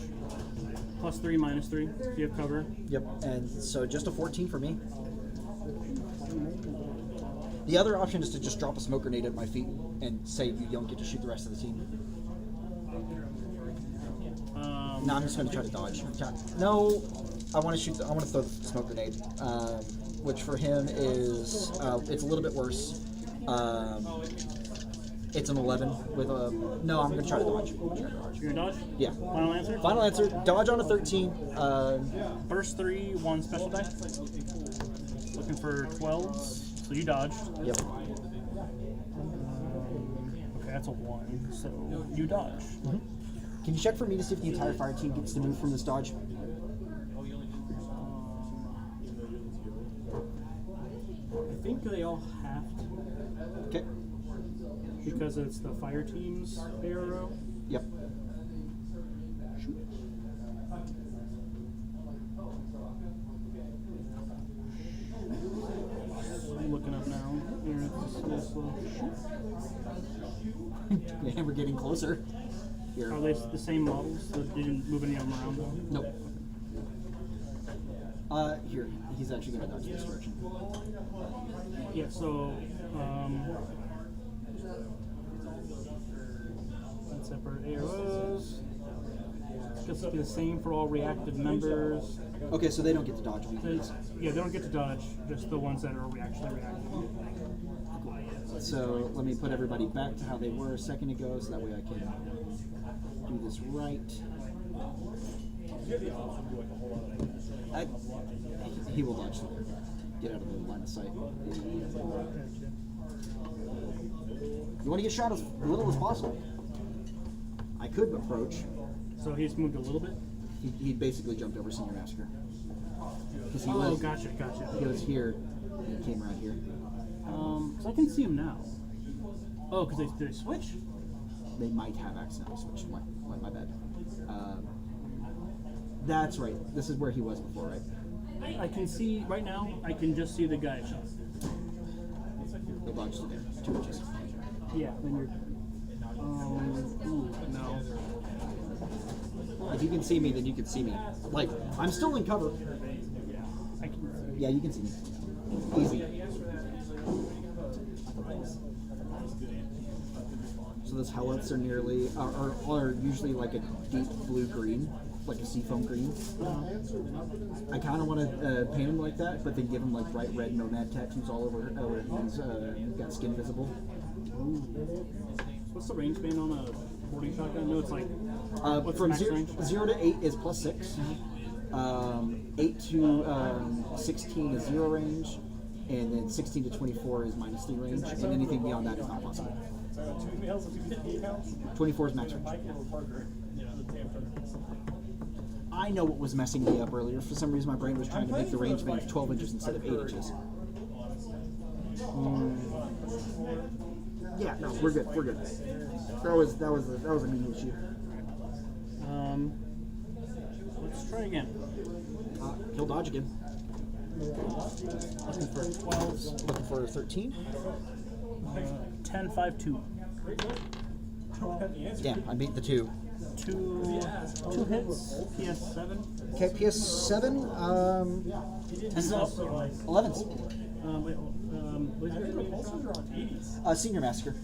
+3, -3. If you have cover. Yep, and so just a 14 for me. The other option is to just drop a smoke grenade at my feet and say you don't get to shoot the rest of the team. No, I'm just going to try to dodge. No, I want to shoot. I want to throw the smoke grenade, which for him is it's a little bit worse. It's an 11 with a. No, I'm going to try to dodge. You're gonna dodge? Yeah. Final answer? Final answer. Dodge on a 13. First 3, 1 special die. Looking for 12s. So you dodged. Yep. Okay, that's a 1. So you dodge. Can you check for me to see if the entire fire team gets to move from this dodge? I think they all have to, Okay. because it's the fire team's arrow. Yep. I'm looking up now. Here, it's a little slow. Yeah, we're getting closer. Here. Are they the same models? They didn't move any of them around though? Nope. Here. He's actually going to dodge this direction. Yeah, so, let's separate arrows. It's going to be the same for all reactive members. Okay, so they don't get to dodge on these. Yeah, they don't get to dodge, just the ones that are actually reactive. So let me put everybody back to how they were a second ago, so that way I can do this right. He will dodge through there. Get out of the line of sight. You want to get shot as little as possible. I could approach. So he's moved a little bit? He basically jumped over Senior Massacre. He Oh, was, gotcha. He was here, and he came around here. So I can see him now. Oh, because did they switch? They might have accidentally switched. My bad. That's right. This is where he was before, right? I can see, right now, I can just see the guy shot. They dodged to there. 2 inches. Yeah, then you're. Ooh, no. If you can see me, then you can see me. Like, I'm still in cover. I can see. Yeah, you can see me. Easy. So those helmets are nearly, are usually like a deep blue-green, like a seafoam green. I kind of want to paint him like that, but then give him like bright red Nomad tattoos all over. He's got skin visible. Ooh. What's the range band on a 40 shotgun? No, it's like. What's From the max range? 0 to 8 is +6. 8 to 16 is 0 range, and then 16 to 24 is -3 range, and anything beyond that is not possible. 24 is max range. I know what was messing me up earlier. For some reason, my brain was trying to make the range band 12 inches instead of 8 inches. Yeah, no, we're good. We're good. That was a mean issue. Let's try again. He'll dodge again. Looking for 12s. Looking for 13. 10, 5, 2. Damn, I beat the 2. Two hits. PS7. Okay, PS7. 10 plus 11s. What is it? Senior Massacre.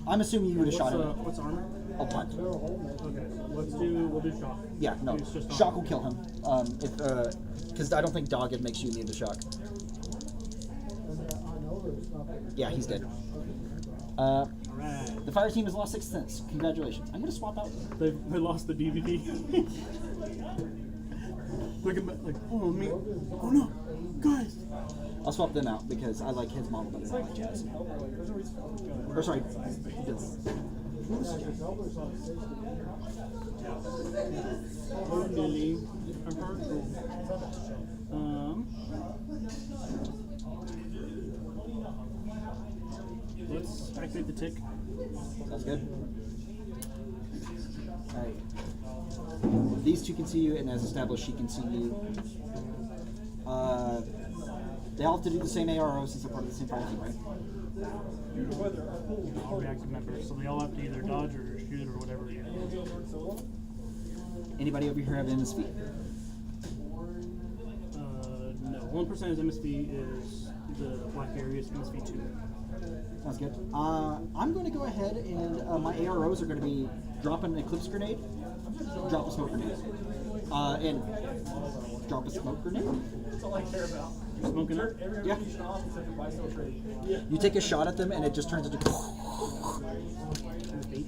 I'm assuming you would have shot him. What's armor? A 1. Okay, we'll do shock. Yeah, no. It's just Shock will kill him. Because I don't think Dogged makes you immune to shock. Yeah, he's dead. Alright. The fire team has lost 6 cents. Congratulations. I'm going to swap out. They lost the DVD. Look at me, like, oh me. Oh no, guys. I'll swap them out because I like his model better than I like Jazz. Or sorry, Dylan. Lily. Let's activate the tick. Sounds good. Alright. These two can see you, and as established, she can see you. They all have to do the same ARO since they're part of the same fire team, right? All reactive members, so they all have to either dodge or shoot or whatever. Anybody over here have MSV? No. 1% is MSV is the black area is MSV 2. Sounds good. I'm going to go ahead and my AROs are going to be drop an Eclipse Grenade, drop a Smoke Grenade, and drop a Smoke Grenade. That's all I care about. You're smoking it? Yeah. You take a shot at them and it just turns into Okay.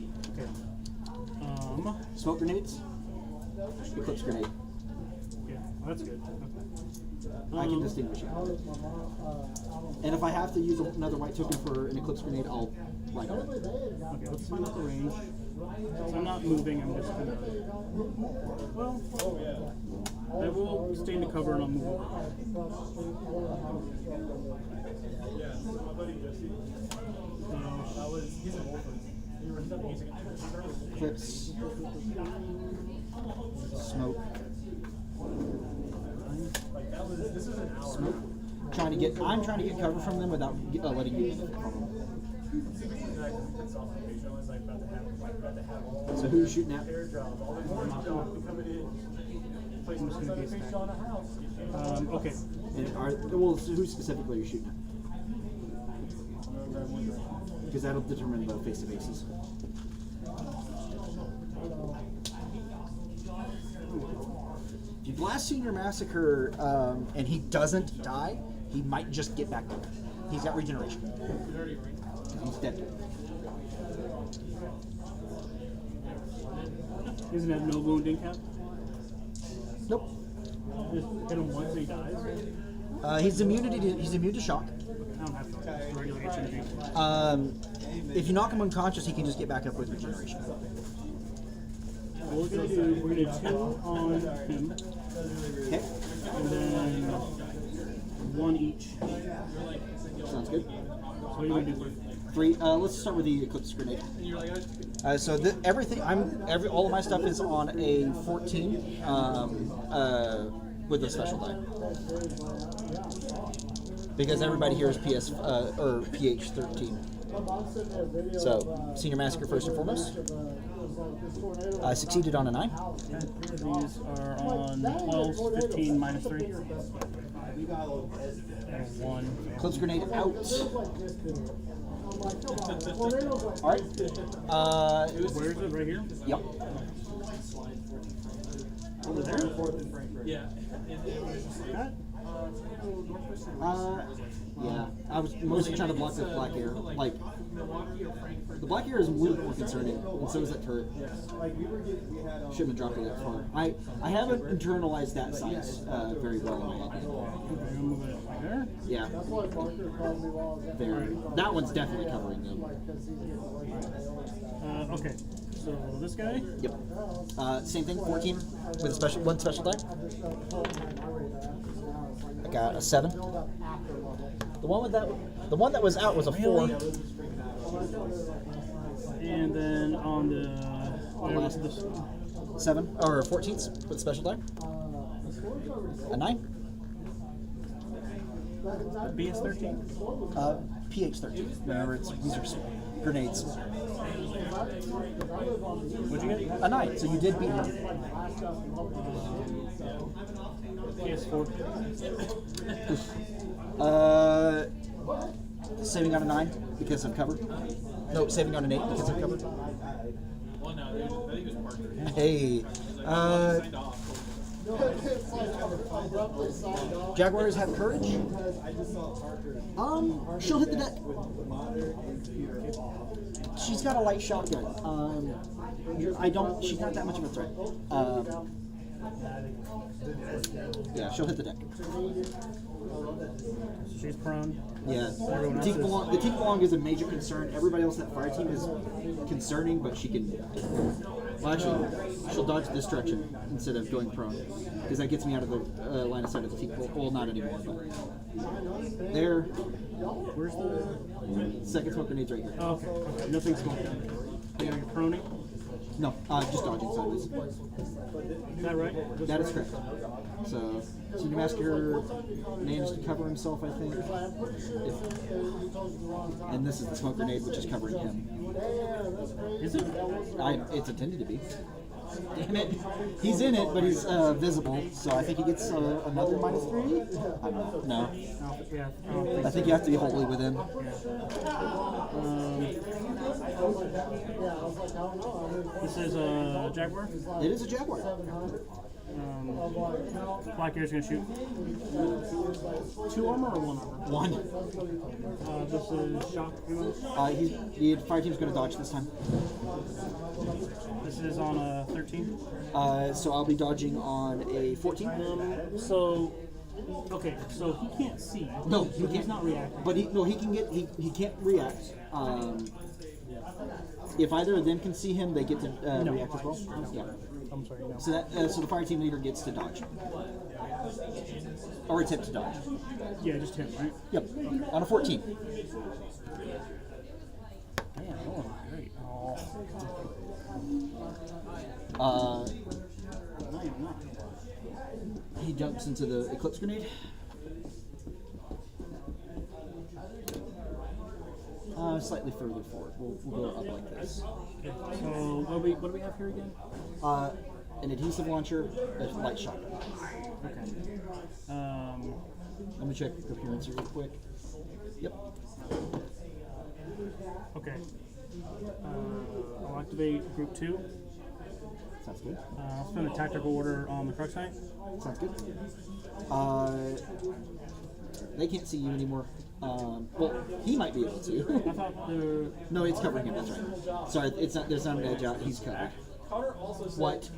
Smoke Grenades, Eclipse Grenade. Yeah, well, that's good. Okay. I can distinguish it. And if I have to use another white token for an Eclipse Grenade, I'll light on it. Okay, let's find out the range. So I'm not moving, I'm just gonna. Well, I will stay in the cover and I'll move over. Yeah, so my buddy Jesse, he's a wolfer. He was using it. Clips. Smoke. Like that was, this is an hour. Smoke. I'm trying to get cover from them without letting you from them. So who's shooting at? Okay. Well, so who specifically are you shooting at? Because that'll determine the face-to-faces. If you blast Senior Massacre and he doesn't die, he might just get back up. He's got regeneration. He's dead. Doesn't have no wounding cap? Nope. Just hit him once and he dies? He's immune to shock. I don't have to. Just regular HMG. If you knock him unconscious, he can just get back up with regeneration. We're gonna do 2 on him, Okay. and then 1 each. Sounds good. So what are you gonna do for 3. Let's start with the Eclipse Grenade. So all of my stuff is on a 14 with a special die. Because everybody here is or PH 13. So Senior Massacre first and foremost. Succeeded on a 9. These are on 12, 15, minus 3. And 1. Eclipse Grenade out. Alright. Where is it? Right here? Yep. Over there? Yeah. That? Yeah. I was mostly trying to block the black air. Like, the black air is a little more concerning, and so is that turret. Shouldn't have dropped it that far. I haven't internalized that size very well in my head. Okay, I'm moving it like there. Yeah. There. That one's definitely covering them. Okay, so this guy? Yep. Same thing, 14 with a one special die. I got a 7. The one that was out was a 4. And then on the last this 7 or 14s with a special die. A 9. BS 13. PH 13. Remember, these are grenades. What'd you get? A 9. So you did beat him. PS4. Saving on a 9 because I'm covered. No, saving on an 8 because I'm covered. Well, no, I think it was Parker. Hey. Jaguars have courage. She'll hit the deck. She's got a light shotgun. She's not that much of a threat. Yeah, she'll hit the deck. She's prone. Yeah. The Teak Belong is a major concern. Everybody else in that fire team is concerning, but she can. Well, actually, she'll dodge this direction instead of going prone, because that gets me out of the line of sight of the Teak Belong. Well, not anymore, but there. Where's the Second smoke grenade's right here. Oh, okay. Nothing's going down. You're proning? No, just dodging sideways. Is that right? That is correct. So, Senior Massacre managed to cover himself, I think. And this is the smoke grenade, which is covering him. Is it? It's intended to be. Damn it. He's in it, but he's visible, so I think he gets another -3? I don't know. No. Yeah, I don't think I think you have to be wholly within. This is a Jaguar. It is a Jaguar. Black Air's gonna shoot. 2 armor or 1 armor? 1. This is shock. The fire team's going to dodge this time. This is on a 13. So I'll be dodging on a 14. Okay, so he can't see. No, he He's can't. not reacting. But he can't react. if either of them can see him, they get to react as well. Yeah. I'm sorry, no. So that so the fire team leader gets to dodge, or attempt to dodge. Yeah, just him, right? Yep. On a 14. Damn, oh, great. Oh. No, you're not. He jumps into the Eclipse Grenade. Slightly further forward. We'll go up like this. Okay, so what do we have here again? An adhesive launcher, a light shotgun. Okay. Let me check the appearance here real quick. Yep. Okay. I'll activate group 2. Sounds good. I'll spend a tactical order on the Crux Knight. Sounds good. They can't see you anymore. Well, he might be able to. I thought the No, it's covering him. That's right. Sorry, it's not. There's not an edge out. He's covered. What?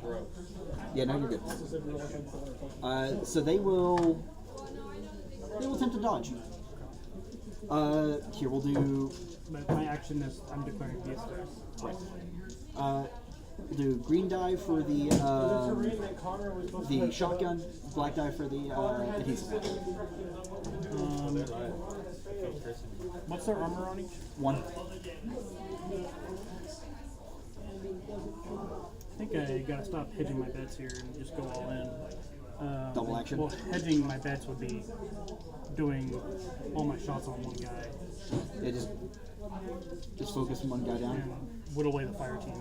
Yeah, no, you're good. So they will attempt to dodge. Here we'll do. but my action is I'm declaring peace. We'll do green die for the shotgun, black die for the adhesive. What's their armor on each? 1. I think I gotta stop hedging my bets here and just go all in. Double action. Well, hedging my bets would be doing all my shots on one guy Yeah, just focus one guy down. and whittle away the fire team.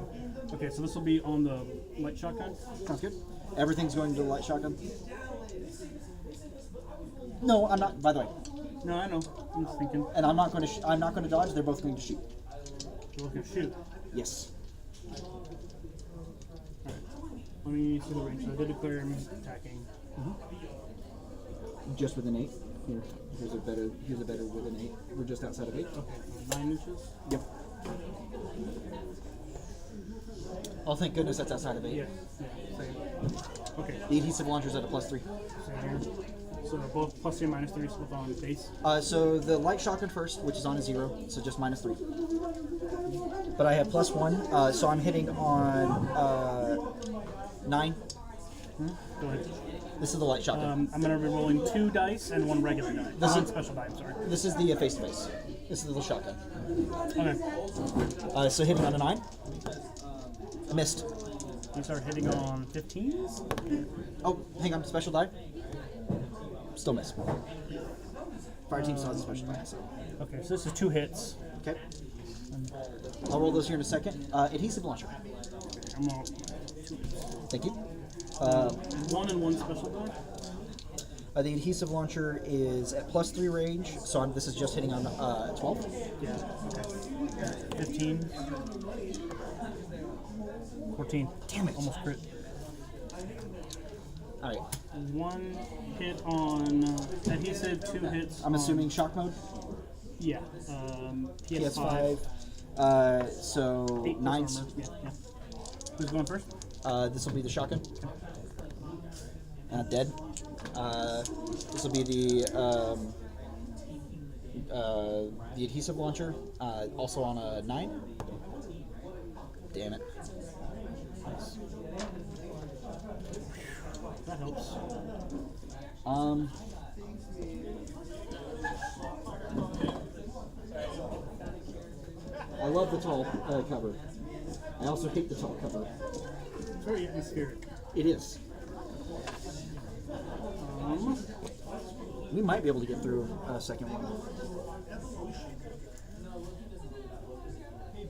Okay, so this will be on the light shotgun. Sounds good. Everything's going to the light shotgun. No, I'm not. By the way, No, I know. I'm just thinking. and I'm not going to. I'm not going to dodge. They're both going to shoot. We're gonna shoot. Yes. Alright. Let me see the range. So I did declare him attacking. Just with an 8. Here, here's a better. Here's a better with an 8. We're just outside of 8. Okay, so 9 inches. Yep. Oh, thank goodness that's outside of 8. Yeah. Same. Okay. The adhesive launcher's at a +3. Same here. So both +3 and -3 both on base. So the light shotgun first, which is on a 0, so just -3. But I have +1, so I'm hitting on 9. Go ahead. This is the light shotgun. I'm gonna be rolling 2 dice and 1 regular die. This is- Special die. I'm sorry. This is the face-to-face. This is the shotgun. Okay. So hitting on a 9. Missed. We start hitting on 15s. Oh, hang on. Special die. Still miss. Fire team still has a special die. So. Okay, so this is 2 hits. Okay. I'll roll those here in a second. Adhesive launcher. I'm on Thank you. 1 and 1 special die. The adhesive launcher is at +3 range, so this is just hitting on 12. Yeah. Okay. 15. 14. Damn it. Almost crit. All right. 1 hit on adhesive, 2 hits. I'm on- assuming shock mode. Yeah. PS5. So 8 9. armor. Yeah. Who's going first? This will be the shotgun. Dead. This will be the adhesive launcher, also on a 9. Damn it. That helps. I love the tall cover. I also hate the tall cover. It's very atmospheric. It is. We might be able to get through a second one.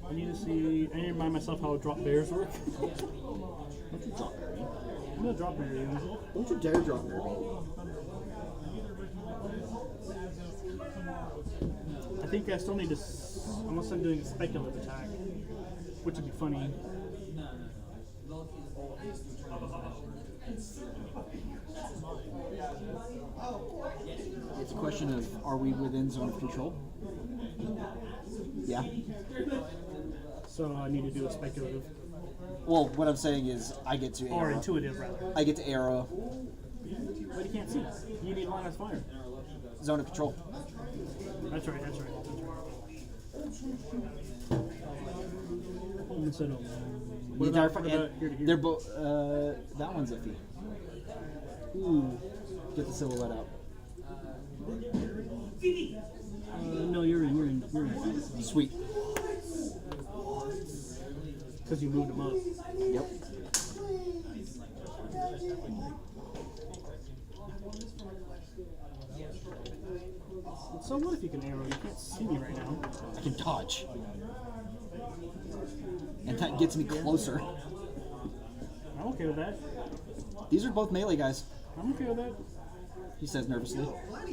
I need to see. I need to remind myself how drop bears work. Don't you drop Derby. I'm gonna drop bear you. Don't you dare drop Derby. I think I still need to, unless I'm doing a speculative attack, which would be funny. It's a question of, are we within zone of control? Yeah. So I need to do a speculative Well, what I'm saying is, I get to or arrow. intuitive rather. I get to arrow. But you can't see. You need line of fire. Zone of control. That's right. That's right. That's right. Instead of The what entire about, fi- what about here to here? They're both. That one's iffy. Ooh, get the silhouette out. No, you're in. Sweet. Because you moved them up. Yep. So what if you can arrow? You can't see me right now. I can dodge. And that gets me closer. I'm okay with that. These are both melee guys, I'm okay with that. he says nervously. I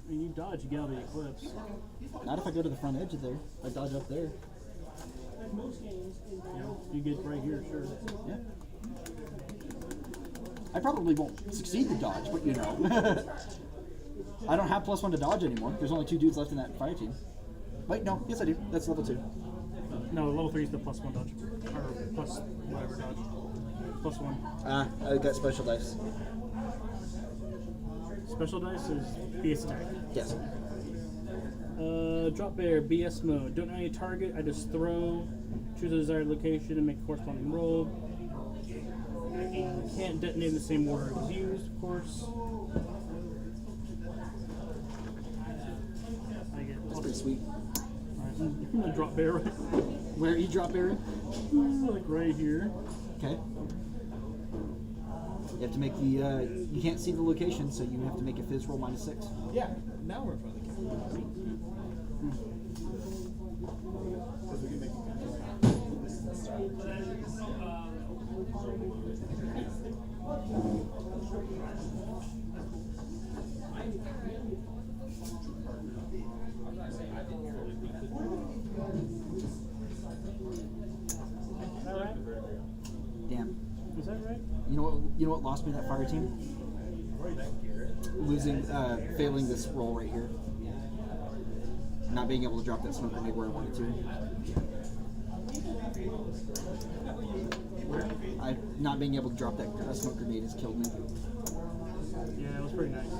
mean, you dodge, you get out of the eclipse. Not if I go to the front edge of there. I dodge up there. You know, you get right here, sure. Yeah. I probably won't succeed the dodge, but you know. I don't have +1 to dodge anymore. There's only 2 dudes left in that fire team. Wait, no. Yes, I do. That's level 2. No, level 3 is the +1 dodge. Or plus whatever dodge. +1. I got special dice. Special dice is BS attack. Yes. Drop bear, BS mode. Don't know any target, I just throw. Choose a desired location and make a corresponding roll. Can't detonate in the same order it was used, of course. I get That's pretty sweet. Alright, I'm gonna drop bear right, Where you drop Aaron? like right here. Okay. You have to make the, you can't see the location, so you have to make a fizz roll -6. Yeah, now we're in front of the camera. Because we can make Is that right? Damn. Is that right? You know what lost me that fire team? Losing, failing this roll right here. Not being able to drop that smoke grenade where I wanted to. Not being able to drop that smoke grenade has killed me. Yeah, it was pretty nice.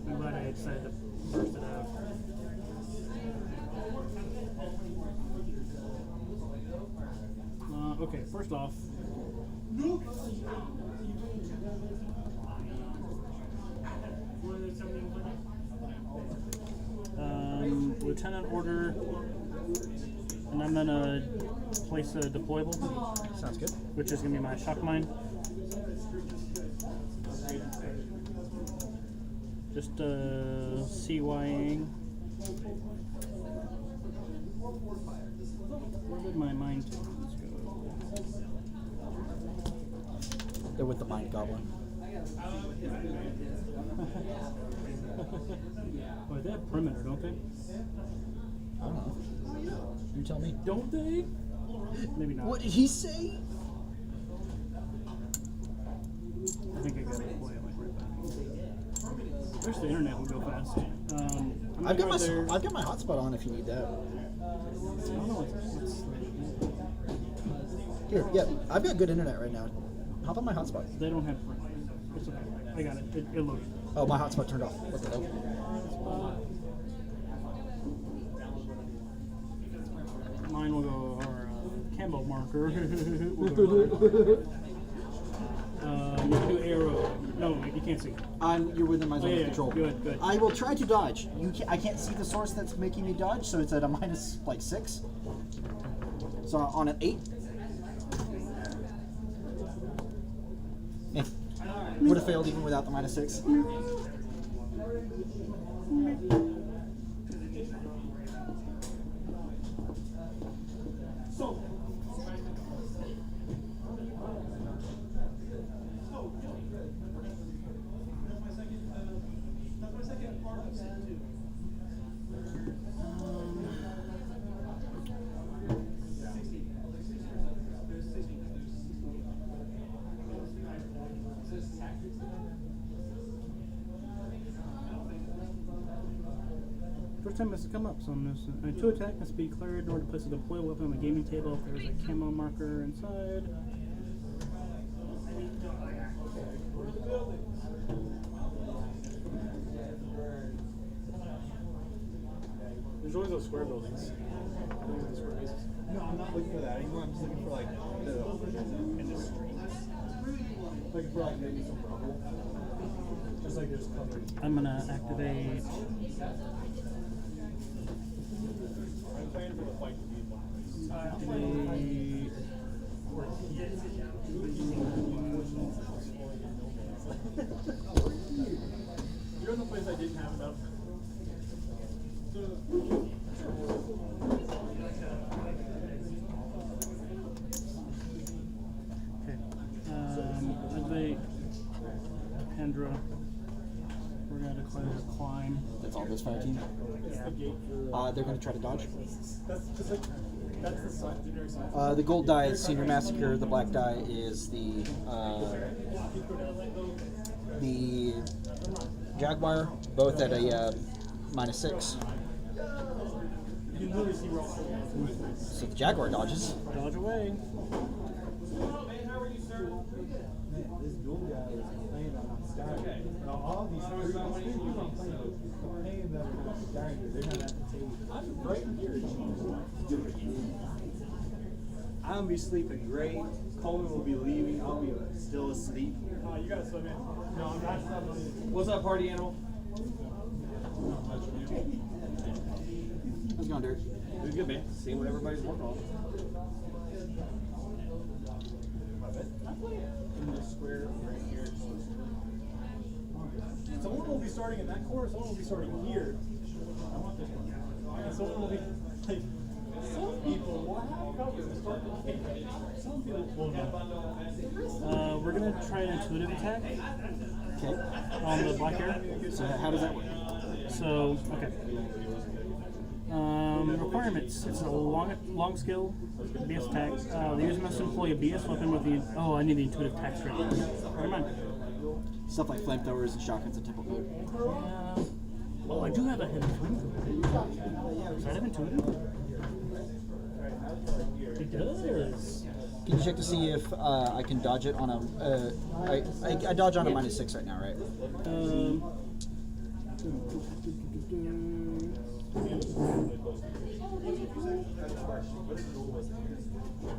I'm glad I decided to burst it out. Okay, first off, Lieutenant order, and I'm gonna place a deployable. Sounds good. Which is gonna be my shock mine. Just CYing. Where did my mine tokens go? They're with the mind goblin. Oh, they have perimeter, don't they? I don't know. You tell me. Don't they? Maybe not. What did he say? I think I got a deploy it like right back. Wish the internet would go fast. I'm I've got right my there. I've got my hotspot on if you need that. I don't know what's Here, yeah, I've got good internet right now. Hop on my hotspot. they don't have perimeter. It's okay. I got it. It loaded. Oh, my hotspot turned off. What the hell? Mine will go, or Campbell marker. will go to arrow. No, you can't see. You're within my zone yeah, of control. good, good. I will try to dodge. I can't see the source that's making me dodge, so it's at a -6. So on an 8. Would have failed even without the -6. First time this has come up, so I'm just, to attack must be declared in order to place a deploy weapon on the gaming table if there's a camo marker inside. There's always those square buildings. Those square bases. No, I'm not looking for that anymore. I'm just looking for like the in the streets. Looking for like maybe some rubble. Just like there's covered. I'm gonna activate. I'm playing for the fight to be in one place. Activate. You're in the place I didn't have enough. Okay. Activate. Pendra. We're gonna declare a climb. That's all this fire team. They're going to try to dodge. That's just like, that's the sign, generic sign. The gold die is Senior Massacre. The black die is the Jaguar, both at a -6. You can literally see where all So the Jaguar dodges. Dodge away. This dual guy is playing on Sky. Now all these three people I'm playing with, paying them on Sky. They're not at the table. I'm right here. I'm gonna be sleeping great. Coleman will be leaving. I'll be still asleep. You gotta swim in. No, I'm not. What's up, party animal? How's it going, Derek? Doing good, man. Seeing what everybody's working on. In the square right here. Someone will be starting in that corner, someone will be starting here. I want this one. And someone will be like, some people will have cover to start the game. Some people will not. We're gonna try an intuitive attack Okay. on the black hair. So how does that work? So, okay. Requirements. It's a long skill, BS attack. The user must employ a BS weapon with the. Oh, I need the intuitive attack straight. Never mind. Stuff like flamethrowers and shotguns and temple code. Oh, I do have a hidden flamethrower. Does that have intuitive? It does. Can you check to see if I can dodge it on a? I dodge on a -6 right now, right?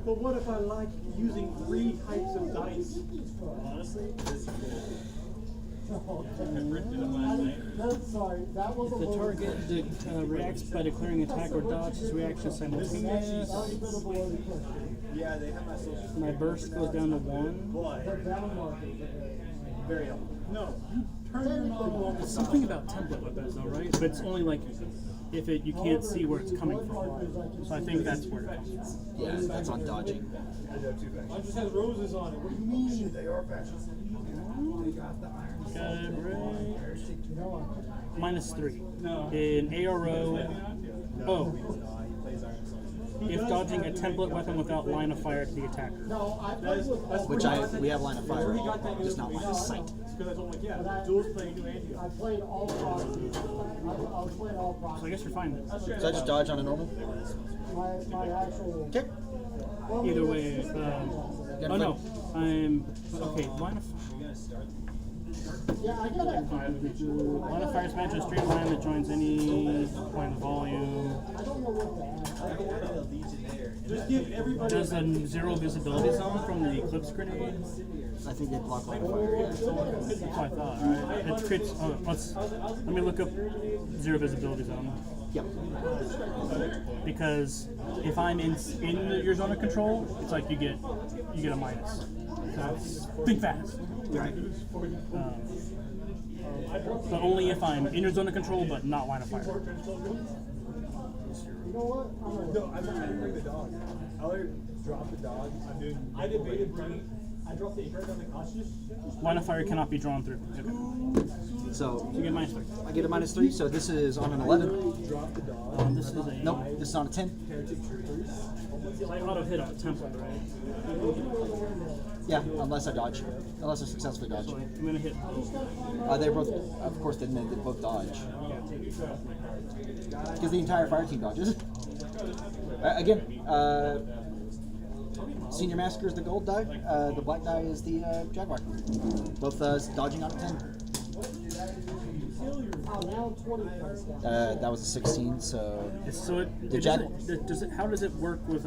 But what if I like using 3 types of dice? Honestly, this Sorry, that was If the target reacts by declaring attack or dodge, his reaction simultaneous. Yeah, they have my social. My burst goes down to 1. very helpful. No, you turn your normal. It's something about template weapons, though, right? But it's only like if you can't see where it's coming from. So I think that's where it comes from. Yeah, that's on dodging. Mine just has roses on it. What do you mean? They are fashions. They got the iron. Got it right. -3. No. In ARO. Oh. If dodging a template weapon without line of fire to the attacker. Which we have line of fire, just not line of sight. Because I told him, like, yeah, Jules playing new Andy. I played all proxies. I was playing all So I proxies. guess you're fine then. So I just dodge on a normal? My actual. Okay. Either way, oh no, I'm okay. Line of Yeah, I got it. line of fire is matched a straight line that joins any point in the volume. I don't know what to add. Just give everybody. Does a 0 visibility zone from the eclipse grenade? I think they block line of fire, yeah. That's what I thought. Right? It creates. Let me look up 0 visibility zone. Yep. Because if I'm in your zone of control, it's like you get a minus. Think fast. Right. But only if I'm in your zone of control, but not line of fire. You know what? I'm gonna. No, I didn't bring the dog. I already dropped the dog. I debated bringing. I dropped the anchor on the conscious. Line of fire cannot be drawn through. Okay. So You get -3. I get a -3, so this is on an 11. This is a Nope, this is on a 10. I auto hit on a template, right? Yeah, unless I dodge. Unless I successfully dodge. So I'm gonna hit. They both, of course, they both dodge. Because the entire fire team dodges. Again, Senior Massacre is the gold die. The black die is the Jaguar. Both dodging on a 10. now 20 points down. That was a 16, so So The Jag- does it? How does it work with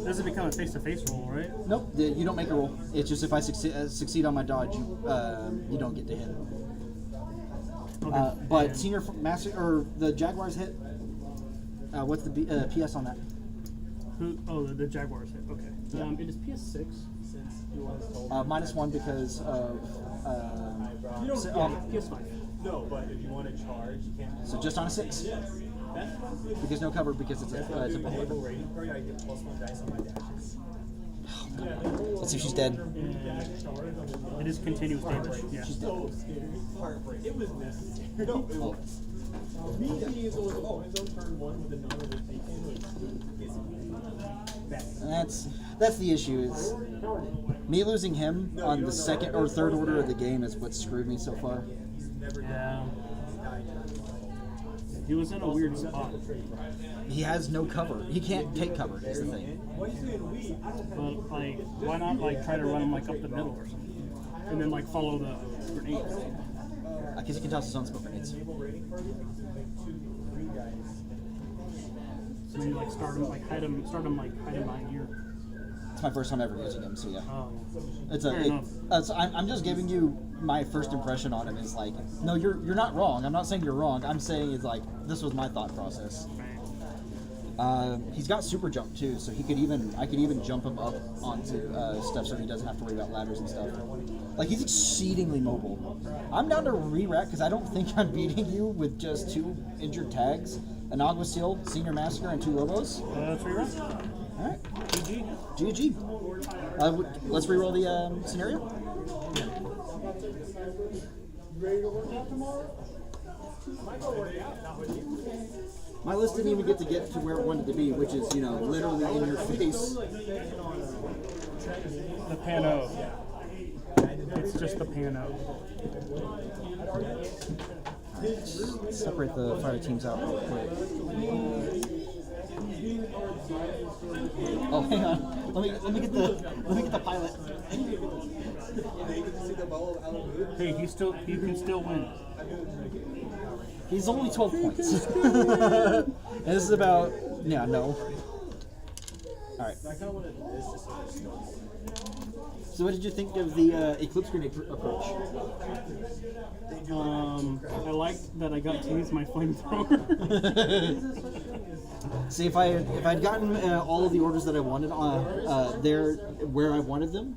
does it become a face-to-face roll, right? nope, you don't make a roll. It's just if I succeed on my dodge, you don't get to hit. Okay. But senior master or the Jaguars hit. What's the PS on that? The Jaguars hit. Okay. It is PS6. -1 because of. You don't so, PS5. No, but if you want to charge, you can't. so just on a 6 because no cover because it's a Enable weapon. rating card, I get +1 dice on my dashes. Let's see if she's dead. It is continuous damage. Yeah. So scary. Heartbreak. It was necessary. No, it Oh. was. Me being his own turn 1 with a non-overtaken was That's the issue. Is me losing him on the second or third order of the game is what screwed me so far. Yeah. He was in a weird spot. He has no cover. He can't take cover. Is the thing. Why are you saying we? But like, why not like try to run him like up the middle or something, and then like follow the grenades? Because he can toss his own smoke grenades. So maybe like start him behind here. It's my first time ever using him, so yeah. Oh. It's Fair enough. so I'm just giving you my first impression on him. Is like, no, you're not wrong. I'm not saying you're wrong. I'm saying it's like this was my thought process. He's got super jump too, so I could even jump him up onto stuff so he doesn't have to worry about ladders and stuff. Like he's exceedingly mobile. I'm down to re-rack because I don't think I'm beating you with just 2 injured tags, an Aguasil, Senior Massacre, and 2 Lobos. Let's rerun. All right, GG. GG. Let's re-roll the scenario. Ready to work out tomorrow? My list didn't even get to where it wanted to be, which is, literally in your face. The Pano. It's just the Pano. Let's separate the fire teams out real quick. Oh, hang on. Let me get the pilot. Hey, he can still win. He's only 12 points. And this is about no. All right. So what did you think of the Eclipse Grenade approach? I liked that I got to use my flamethrower. See, if I'd gotten all of the orders that I wanted there where I wanted them,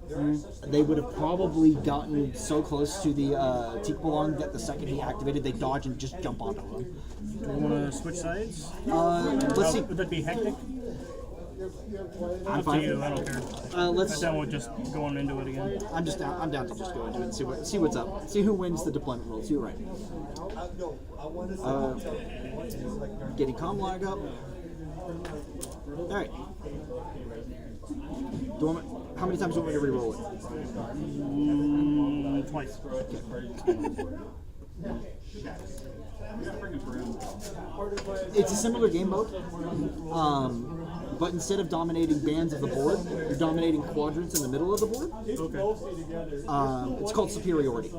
they would have probably gotten so close to the Tikbalong that the second he activated, they dodge and just jump onto him. Do you want to switch sides? Let's see. Would that be hectic? I'm Up to fine. you, I don't care. Let's. I'm down with just going into it again. I'm down to just go into it and see what's up. See who wins the deployment roll. See who right. Getting comm lag up. All right. How many times do you want me to re-roll it? Twice. It's a similar game mode, but instead of dominating bands of the board, you're dominating quadrants in the middle of the board. Okay. It's called superiority.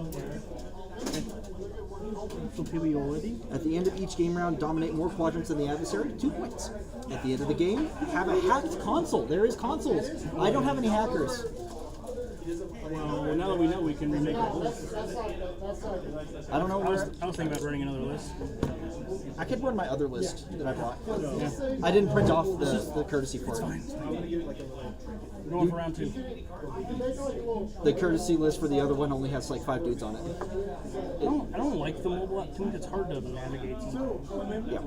Superiority. At the end of each game round, dominate more quadrants than the adversary, 2 points. At the end of the game, have a hacked console. There is consoles. I don't have any hackers. Well, now that we know, we can remake our list. I don't know I was where. thinking about running another list. I could run my other list that I brought. I didn't print off the courtesy for it. We're going for round 2. The courtesy list for the other one only has like 5 dudes on it. I don't like the mobile app too much. It's hard to navigate. Yeah.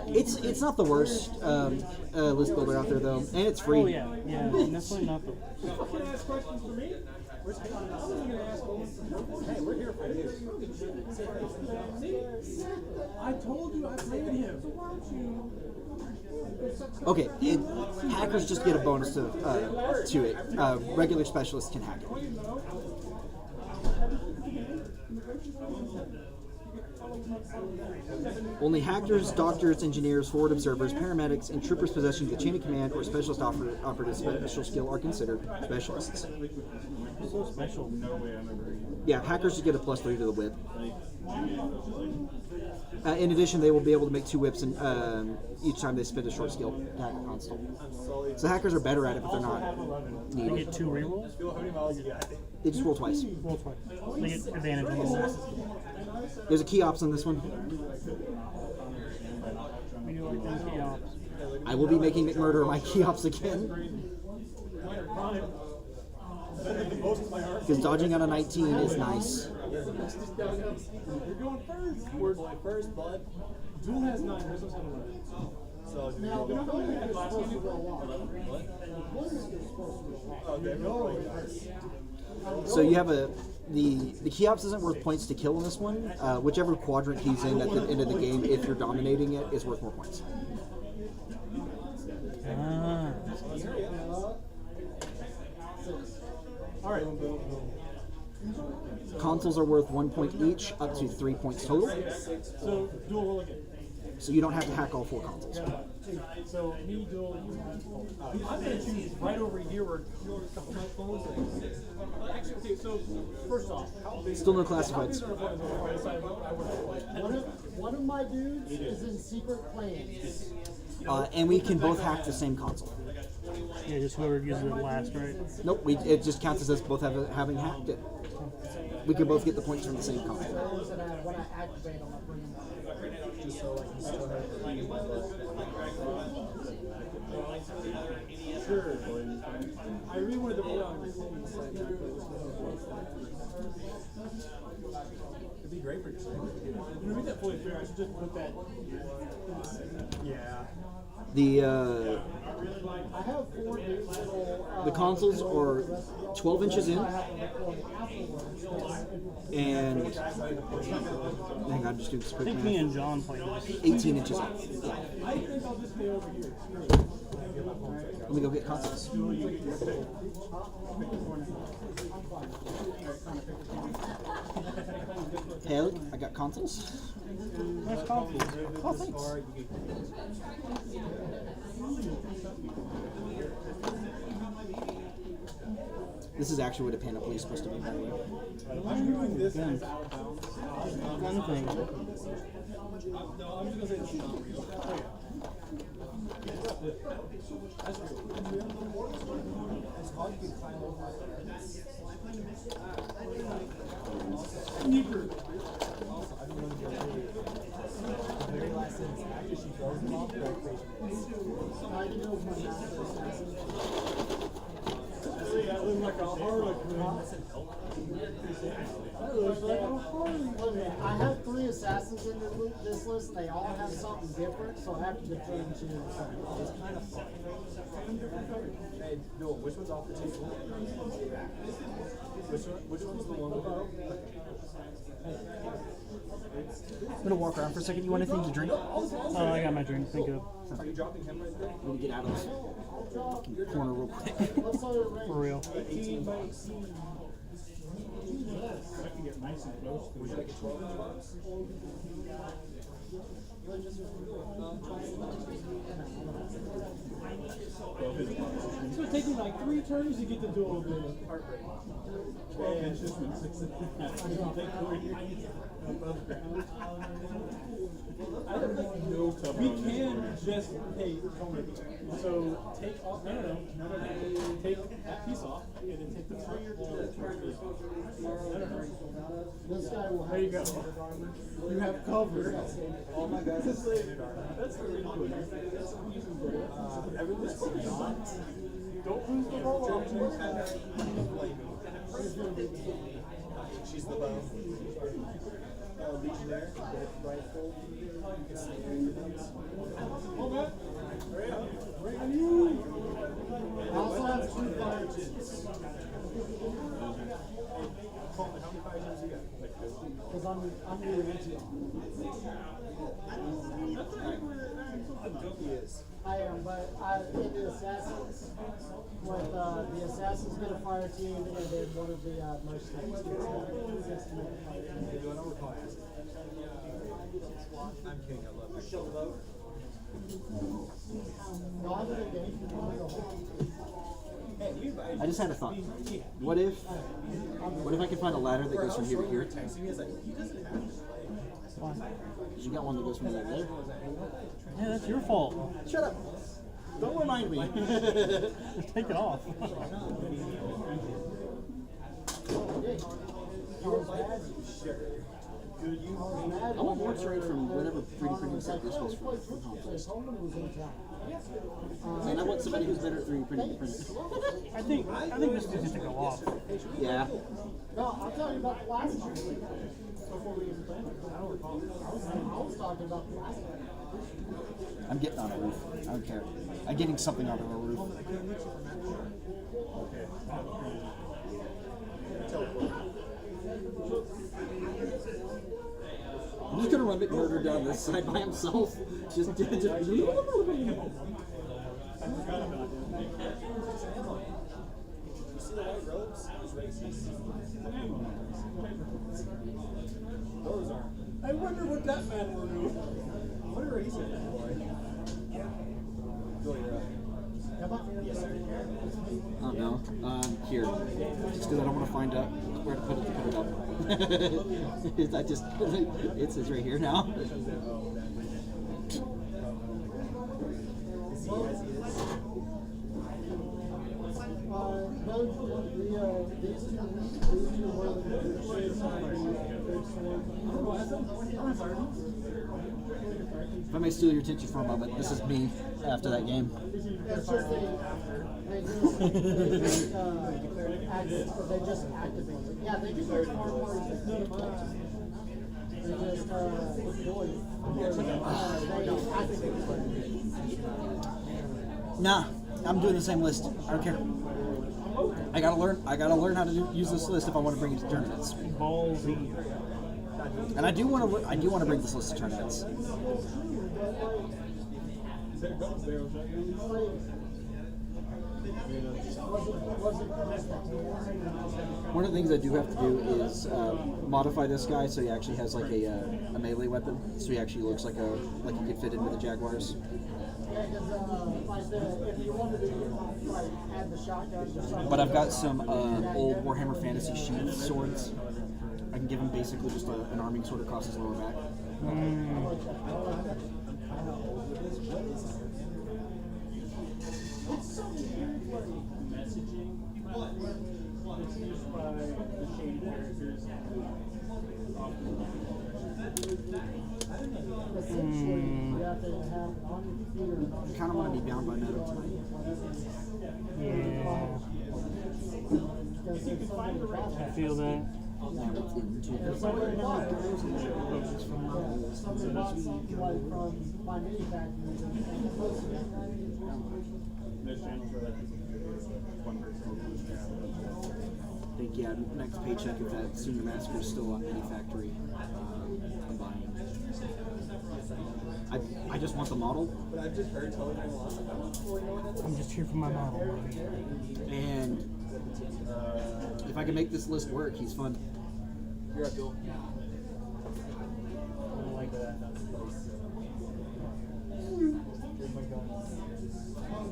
It's not the worst list builder out there though, and it's free. Oh yeah, definitely not the. Hey, we're here for you. I told you I played him. Okay, hackers just get a bonus to it. Regular specialists can hack it. Only hackers, doctors, engineers, forward observers, paramedics, and troopers possessing the chain of command or specialist operative special skill are considered specialists. So special. Yeah, hackers should get a +3 to the whip. In addition, they will be able to make 2 whips each time they spend a short skill to hack a console. So hackers are better at it, but they're not They needed. get 2 rerolls. They just roll twice. Roll twice. They get advantage on the rolls. There's a key ops on this one. We do like them key ops. I will be making McMurder my key ops again. Because dodging on a 19 is nice. You're going first. We're like first, bud. Duel has 9. Yours has 11. So Now, the point is supposed to go off. The point is supposed to go off. So you have the key ops isn't worth points to kill in this one. Whichever quadrant he's in at the end of the game, if you're dominating it, is worth more points. Ah. all right. Consoles are worth 1 point each, up to 3 points total. So duel roll again. So you don't have to hack all 4 consoles. So me duel. I'm gonna choose right over here where my phones are. Actually, okay. So first off, how big? Still no classifieds. One of my dudes is in secret plans. And we can both hack the same console. Yeah, just whoever uses it last, right? Nope, it just counts as us both having hacked it. We can both get the points from the same console. Those that when I activate them, I bring them up. Just so I can still have Sure. I really wanted to put on this thing. It'd be great for yourself. To make that fully fair, I should just put that. Yeah. The I have 4 dudes that'll, the consoles are 12 inches in, I have to record afterwards. and hang on, just do this I quick think me math. and John played this. 18 inches in. Yeah. I think I'll just stay over here. Let me go get consoles. Hey, look, I got consoles. Nice coffee. Oh, thanks. This is actually what a panoply is supposed to be, by the way. I'm doing this as out of bounds. One thing. No, I'm just gonna say this is not real. Oh, yeah. That's real. It's hard to climb over. Sneaker. Also, I don't want to go the very last sentence after she throws them off, they're like crazy. I know my master assassin. See, I look like a harlequin. I look like a harlequin. I have 3 assassins in this list, and they all have something different, so I have to determine which is something. It's kind of fun. Hey, Bill, which one's off the table? Which one's the one with I'm gonna walk around for a second. You want anything to drink? Oh, I got my drink. Think of Are you dropping him right there? Let me get out of this corner real quick. Let's let it ring. for real. 18 by 18. I can get nice and close. Would you like a 12-inch box? It's gonna take me like 3 turns to get the dual the heart rate. 12 inches from 6 and a half. It's gonna take 4 years above ground. I have no cover. We can just Tony. So take off. No. Take that piece off and then take the front. This guy will have There you go. You have cover. All my guys are safe. That's really good. Everyone's not. Don't lose the ball. She's the bow. Legionnaire. Rifle. Hold that. Right on you. I also have 2 fire chips. How many fire chips you got? Because I'm new to Antioch. I am, but in the assassins, with the assassins get a fire team, and then one of the mercenaries gets to make a fire team. just had a thought. What if I could find a ladder that goes from here to here? You got one that goes from there to there? Yeah, that's your fault. Shut up! Don't remind me. Just take it off. I want more trade from whatever 3D printing set this was from Complex. And I want somebody who's better at 3D printing to print it. I think this needs to go off. Yeah. No, I'll tell you about the last one. Before we even planned it. I was talking about the last one. I'm getting on a roof. I don't care. I'm getting something out of a roof. I'm just gonna run McMurder down this side by himself. Just I wonder what that man will do. I wonder what he said that boy. Oh no. Here. Just because I don't want to find out where to put it up. It says right here now. These two were the shades of If I may steal your attention for a moment, this is me after that game. It's just they just activate it. Yeah, they declared farmers. They just activate it. Nah, I'm doing the same list. I don't care. I gotta learn how to use this list if I want to bring it to tournaments. Ballsy. And I do want to bring this list to tournaments. One of the things I do have to do is modify this guy so he actually has like a melee weapon, so he actually looks like he could fit in with the Jaguars. But I've got some old Warhammer Fantasy Sheath swords. I can give him basically just an arming sword across his lower back. I kind of want to be bound by metal tonight. Yeah. I feel that. I think, yeah, next paycheck, if that Senior Massacre is still on any factory, I'm buying. I just want the model. But I've just heard Telegram a lot. I'm just here for my model. And if I can make this list work, he's fun. You're up, Bill. I like that.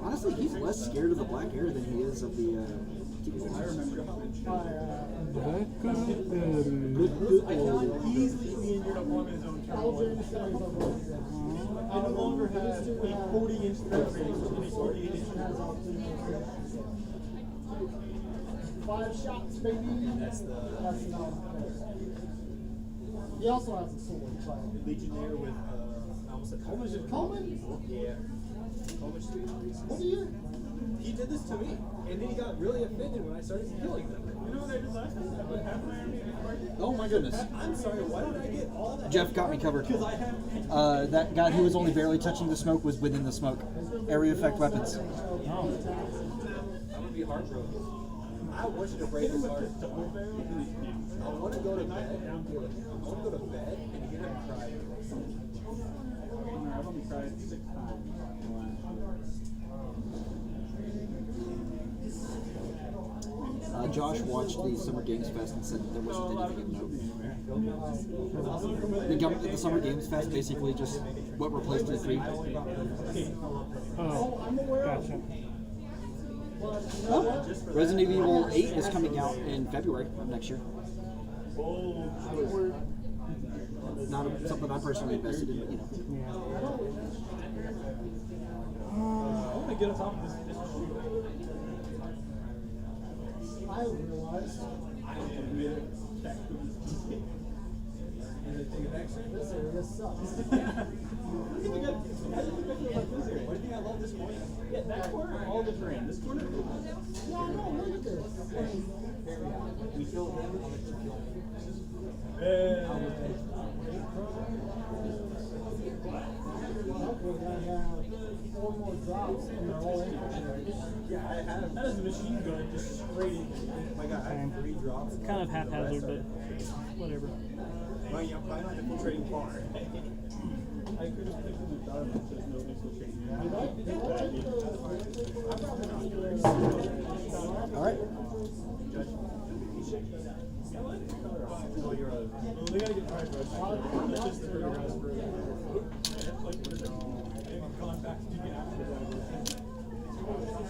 Honestly, he's less scared of the black air than he is of the I remember how I can easily be injured up on his own turn. I no longer have a 40-inch threat range, only 48-inch. 5 shots, baby. that's the He also has a sword. Legionnaire with I almost said Was it Coleman? Yeah. Coleman should be increased. What are you? He did this to me, and then he got really offended when I started killing them. You know what I decided? What happened to me? Oh my goodness. I'm sorry, why did I get all that? Jeff got me covered. Because I have. That guy who was only barely touching the smoke was within the smoke. Area effect weapons. I'm gonna be heartbroken. I want you to break his heart. I want to go to bed. I want to go to bed and hear him cry. I've only cried 6 times. Josh watched the Summer Games Fest and said that there wasn't anything of note. The Summer Games Fest basically just what replaced the 3. Oh, gotcha. Oh, Resident Evil 8 is coming out in February of next year. Not something I'm personally invested in, but you know. I want to get on top of this shoe. I realized this area sucks. One thing I love this corner. Yeah, that corner, all the terrain. This corner. Yeah, no, look at this. We killed him. Hopefully I have 4 more drops and they're all in. Yeah, I had him. That is a machine gun, just straight in. Oh my god, I have 3 drops. Kind of haphazard, but whatever. Well, yeah, I'm probably not infiltrating far. I could have picked in the dark, but there's no infiltrating. All right. Oh, you're a... Well, they gotta get hard rush. Just to figure out where they've gone back to get after that.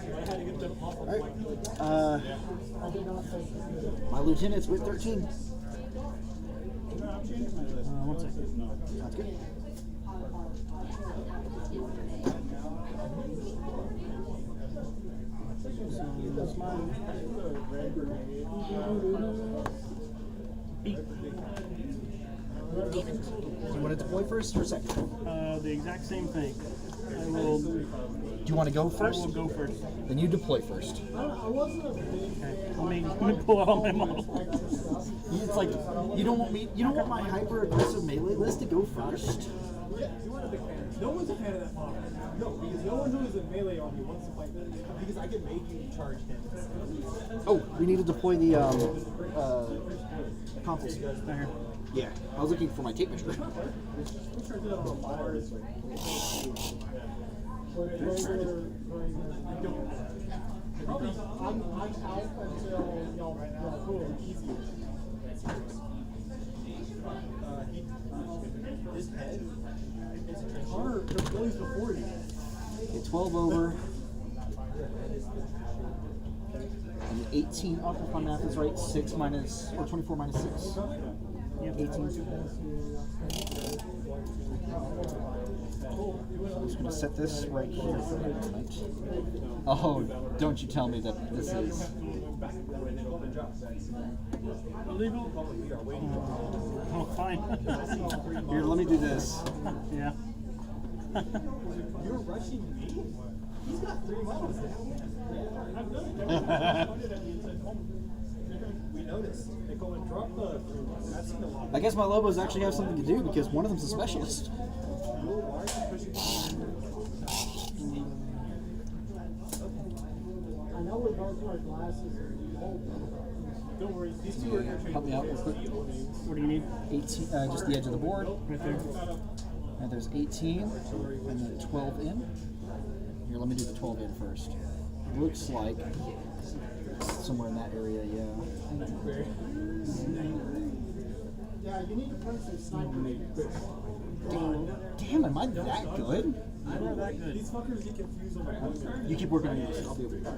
I had to get them off of All right. I did not take this. My lieutenant's with 13. I'm changing my list. One second. Sounds good. That's mine. Do you want to deploy first or second? The exact same thing. I will. Do you want to go I first? will go first. Then you deploy first. I wasn't a big Okay. Let me pull out all my models. It's like you don't want my hyper aggressive melee list to go first. Yeah, you weren't a big fan. No one's a fan of that model. No, because no one who is a melee army wants to fight that. Because I can make you charge him. Oh, we need to deploy the compass. There. Yeah, I was looking for my tape measure. We tried to do that on a fire. It's like, I'm out until y'all cool. His head? Connor, the Billy's before you. Okay, 12 over. And 18 up if my math is right. 6 minus, or 24 minus 6. Yep. 18. I'm just going to set this right here for a moment. Oh, don't you tell me that this is... Illegal? Oh, fine. Here, let me do this. Yeah. You're rushing me? He's got 3 models now. We noticed. They go and drop the. I've seen a lot. I guess my Lobos actually have something to do because one of them's a specialist. I know we both wear glasses. Don't worry, these 2 are interchangeable. Help me out real quick. What do you need? 18, just the edge of the board. Right there. And there's 18 and then 12 in. Here, let me do the 12 in first. Looks like somewhere in that area, yeah. Yeah, you need to put some sniper. Damn, am I that good? I'm not that good. These fuckers get confused on my own. You keep working on yours. I'll be over here.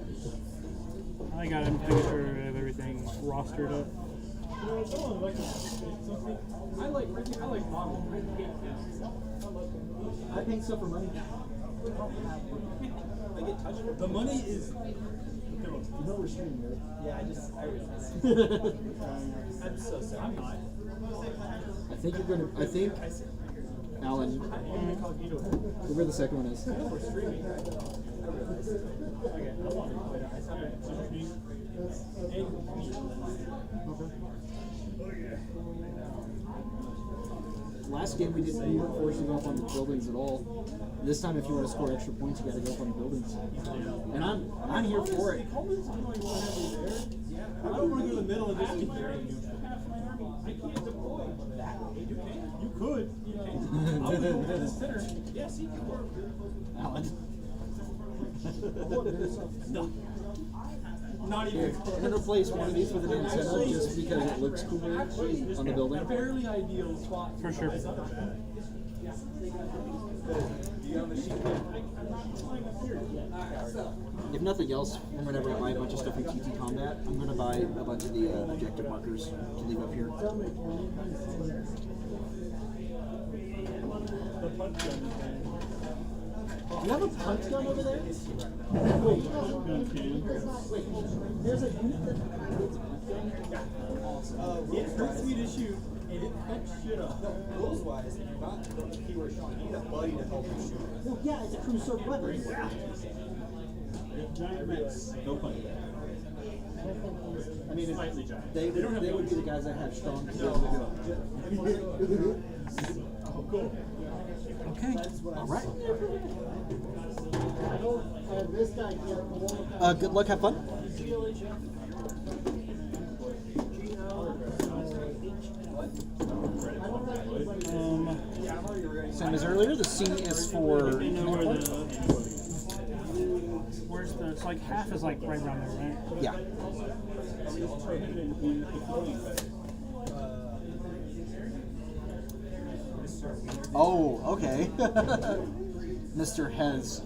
I got to make sure I have everything rostered up. Someone like something. I like modeling. I hate this. I paint stuff for money. I get touched. The money is. You know we're streaming, right? Yeah, I realize. I'm so sorry. I'm not. I think you're gonna. I think, Alan, whoever the second one is. We're streaming, right? I realize. Okay, I want to play that. I saw that. Last game we weren't forced to go up on the buildings at all. This time, if you want to score extra points, you got to go up on the buildings. And I'm here for it. I don't want to go to the middle and just keep there. I can't deploy that way. You can. You could. You can. I would go to the center. Yes, you can. Alan. No. Not even close. I'm gonna replace one of these with an antenna just because it looks cooler on the building. Fairly ideal spot. For sure. If nothing else, from whenever I buy a bunch of stuff in TT Combat, I'm gonna buy a bunch of the objective markers to leave up here. The punch gun. Do you have a punch gun over there? There's a unit that It hurts me to shoot, and it cuts shit up. Rules wise, if you're not the keyword shot, you need a buddy to help you shoot. well, yeah, it's a crew serve weapon. Giant mix. No punch. I mean, Slightly giant. they would be the guys that have strong Oh, cool. Okay. All right. I don't, this guy can't, the one Good luck. Have fun. Same as earlier. The C is for. You know where where's the? It's like half is like right around there, right? Yeah. Oh, okay. Mr. Hez.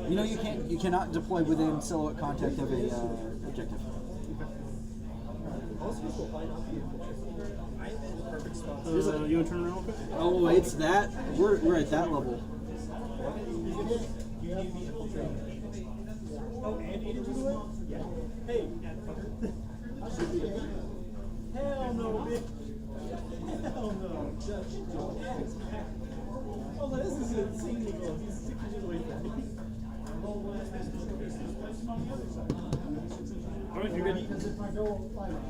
You know you cannot deploy within silhouette contact of a objective. You want to turn around real quick? Oh, it's that. We're at that level. Oh, and 8 inches away? Yeah. Hey. Hell no, bitch. Hell no. Oh, this is insanely close. He's 6 inches away from me. Alright, you're good.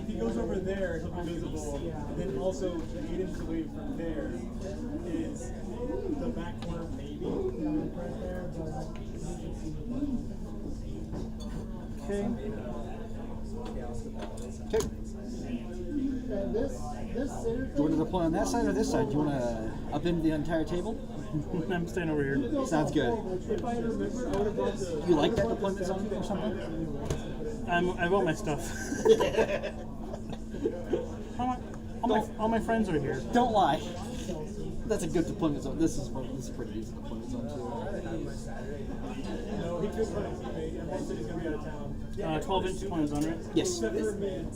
If he goes over there, he'll be visible. And then also 8 inches away from there is the back corner, maybe. Okay. Okay. And this center Do you want to deploy on that side or this side? Do you want to upend the entire table? I'm staying over here. Sounds good. If I remember, I would have brought the. You like that deployment zone or something? I want my stuff. all my friends are here. Don't lie. That's a good deployment zone. This is a pretty decent deployment zone too. No, he could run a teammate, and Paul said he's going to be out of town. 12-inch deployment zone, right? Yes. Except for me.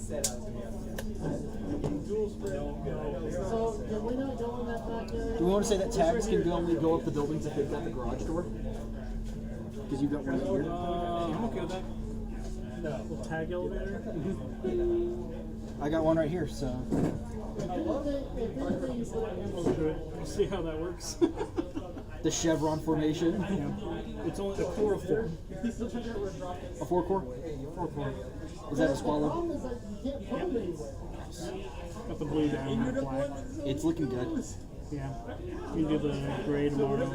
Dual spread. So can we not go in that back area? Do we want to say that tags can only go up the buildings if they've got the garage door? Because you've got one here. I'm okay with that. No. Tag elevator. I got one right here, so. We'll see how that works. The chevron formation. It's only a core of 4. A 4 core? 4 core. Is that a swallow? Got the blue down and the black. It's looking good. Yeah. You can do the gray tomorrow.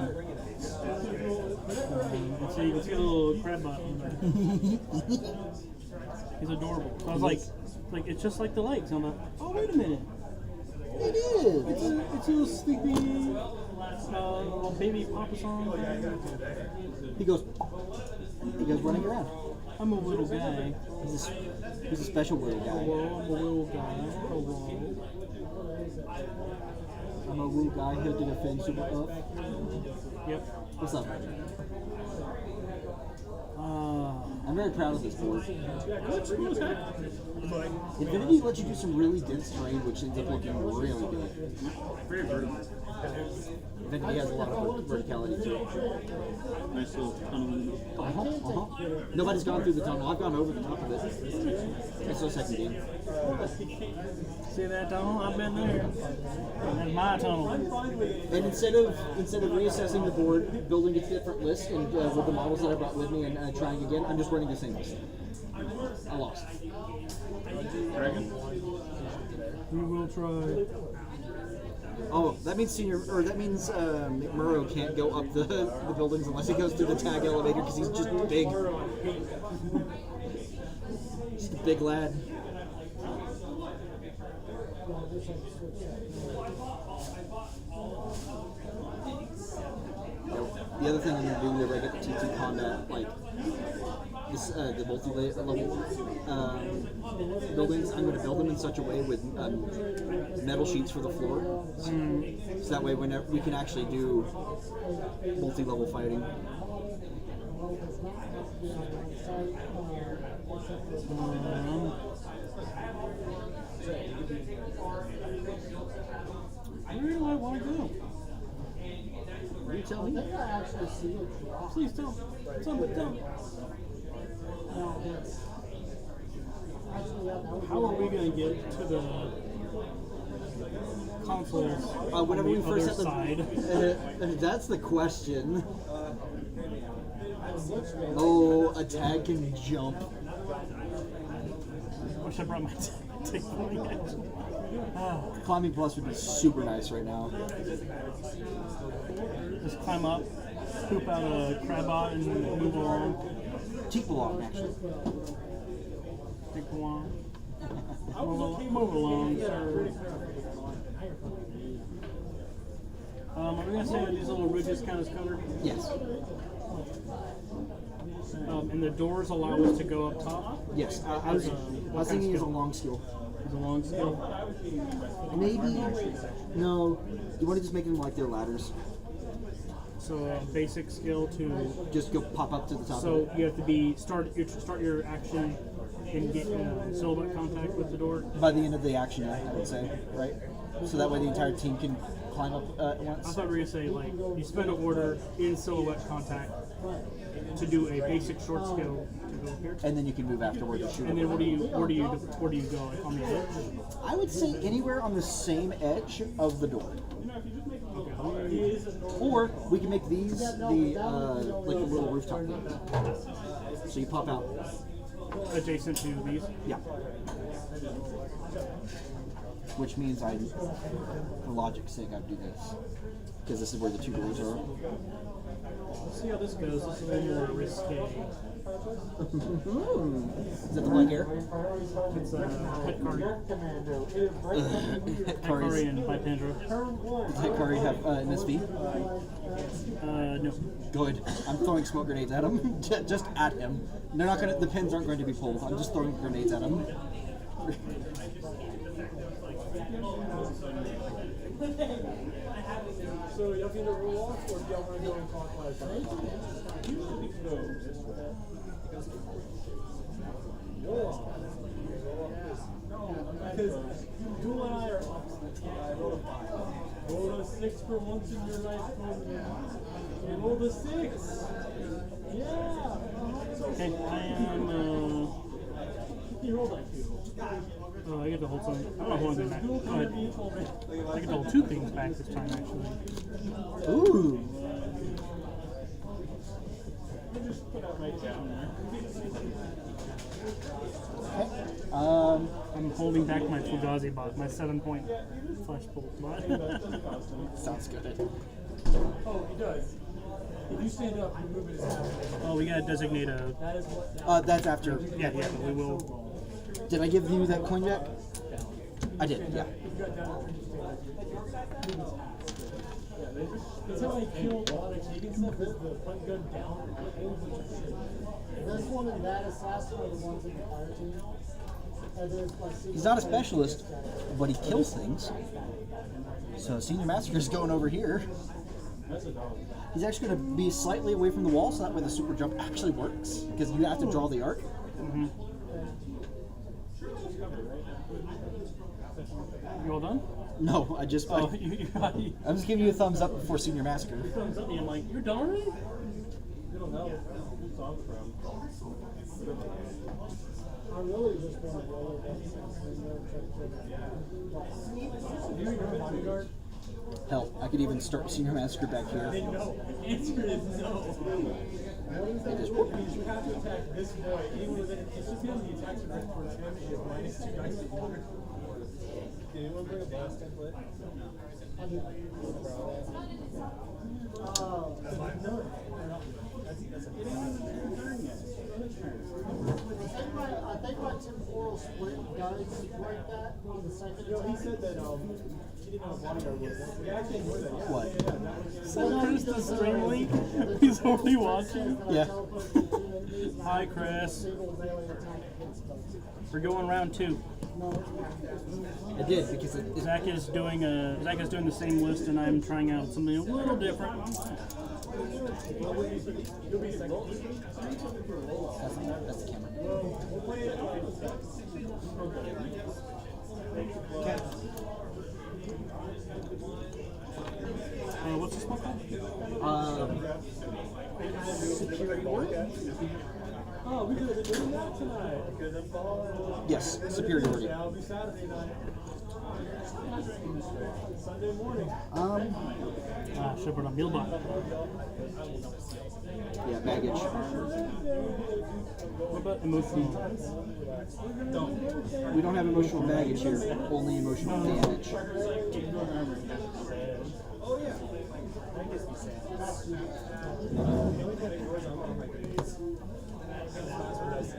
So you can see a little crab butt on there. He's adorable. So I was like, it's just like the legs. I'm like, oh, wait a minute. It is. It's a little sleepy, little baby papa song. He goes running around. I'm a little guy. He's a special little guy. Hello, I'm a little guy. Hello. I'm a little guy here to defend super up. Yep. What's up? I'm very proud of this board. Infinity lets you do some really dense terrain, which ends up looking really good. Very vertical. Infinity has a lot of verticality to it. Nice little tunnel. Nobody's gone through the tunnel. I've gone over the top of it. It's the second game. See that tunnel? I've been there. That's my tunnel. And instead of reassessing the board, building a different list, and with the models that I brought with me and trying again, I'm just running the same list. I lost. Dragon? We will try. Oh, that means McMurrow can't go up the buildings unless he goes through the tag elevator because he's just big. Just a big lad. The other thing I'm gonna do whenever I get the TT combat, like the multi-level buildings, I'm going to build them in such a way with metal sheets for the floor, so that way whenever we can actually do multi-level fighting. Where do I want to go? You tell I me. think I actually see it drop. Please tell me. Tell me. Now, that's actually that would How are we going to get to the consoles Whenever on we the first other set side? that's the question. Oh, a tag can jump. Wish I brought my take Climbing plus would be super nice right now. Just climb up, poop out a crabot, and move along. Cheek belong, actually. Take along. Move along, sir. Are we going to say that these little ridges count as covered? Yes. And the doors allow us to go up top? Yes. I was thinking it's a long skill. It's a long skill. Maybe. No. You want to just make them like their ladders. So basic skill to. Just go pop up to the top. So of it. you have to be start your action and get silhouette contact with the door. By the end of the action, I would say, right? So that way the entire team can climb up at I once. thought we were gonna say like you spend an order in silhouette contact to do a basic short skill to go here. And then you can move afterward to shoot. And then where do you go? Like on the edge? I would say anywhere on the same edge of the door. Or we can make these the like the little rooftop ones. So you pop out. Adjacent to these. Yeah. Which means for logic's sake, I'd do this. Because this is where the two doors are. Let's see how this goes. This is a little more risque. Is that the black air? It's Hetkari. Hetkari's- Hetkari and Bipandra. Does Hetkari have MSV? No. Good. I'm throwing smoke grenades at him. Just at him. They're not gonna. The pins aren't going to be pulled. I'm just throwing grenades at him. So y'all can either roll off or do y'all want to go in clockwise? Roll off. Because Duel and I are opposite. I rolled a 5. Rolled a 6 for once in your life. You rolled a 6. Yeah. Okay, I am. You rolled like 2. Oh, I get to hold something. I don't know who I'm going back. Go ahead. I get to hold 2 things back this time, actually. Ooh. Just put that right down there. Okay. I'm holding back my Fugazi bot, my 7-point flash bolt bot. Sounds good. Oh, he does. If you stand up, you move it as half. Oh, we gotta designate a. That is what. That's after. Yeah, but we will. Did I give you that coin back? I did. Yeah. If you got down and stand up, you move it half. That's how I kill a lot of Keegan stuff is the front gun down. This one and that assassin are the ones in the fire team. And then it's like He's not a specialist, but he kills things. So Senior Massacre's going over here. He's actually going to be slightly away from the wall, so that way the super jump actually works. Because you have to draw the arc. Mm-hmm. You all done? No, I just. Oh, I'm just giving you a thumbs up before Senior Massacre. thumbs up me. I'm like, you're done already? You don't know who it's on from. I really just want to roll it and Do you remember bodyguard? Hell, I could even start Senior Massacre back here. No. Answer is no. Because you have to attack this boy. Anyone within it's just him. The attacks are right towards him. He has -2 dice to water. Did anyone bring a blast template? No. That's it ain't even your turn yet. I think my temporal split does break that on the second He attack. said that he didn't know what bodyguard was. We actually enjoyed that. Yeah. What? Send Chris the stream link. He's already watching. Yeah. Hi, Chris. Single melee attack against those. We're going round 2. I did because it Zach is doing the same list, and I'm trying out something a little different. that's the camera. Okay. What's this one called? Superiority? Oh, we could have been doing that tonight. Because I'm falling. Yes, superiority. Yeah, it'll be Saturday night. Sunday morning. Should put on meal box. Yeah, baggage. What about emotional? We don't have emotional baggage here, only emotional damage. Oh, yeah.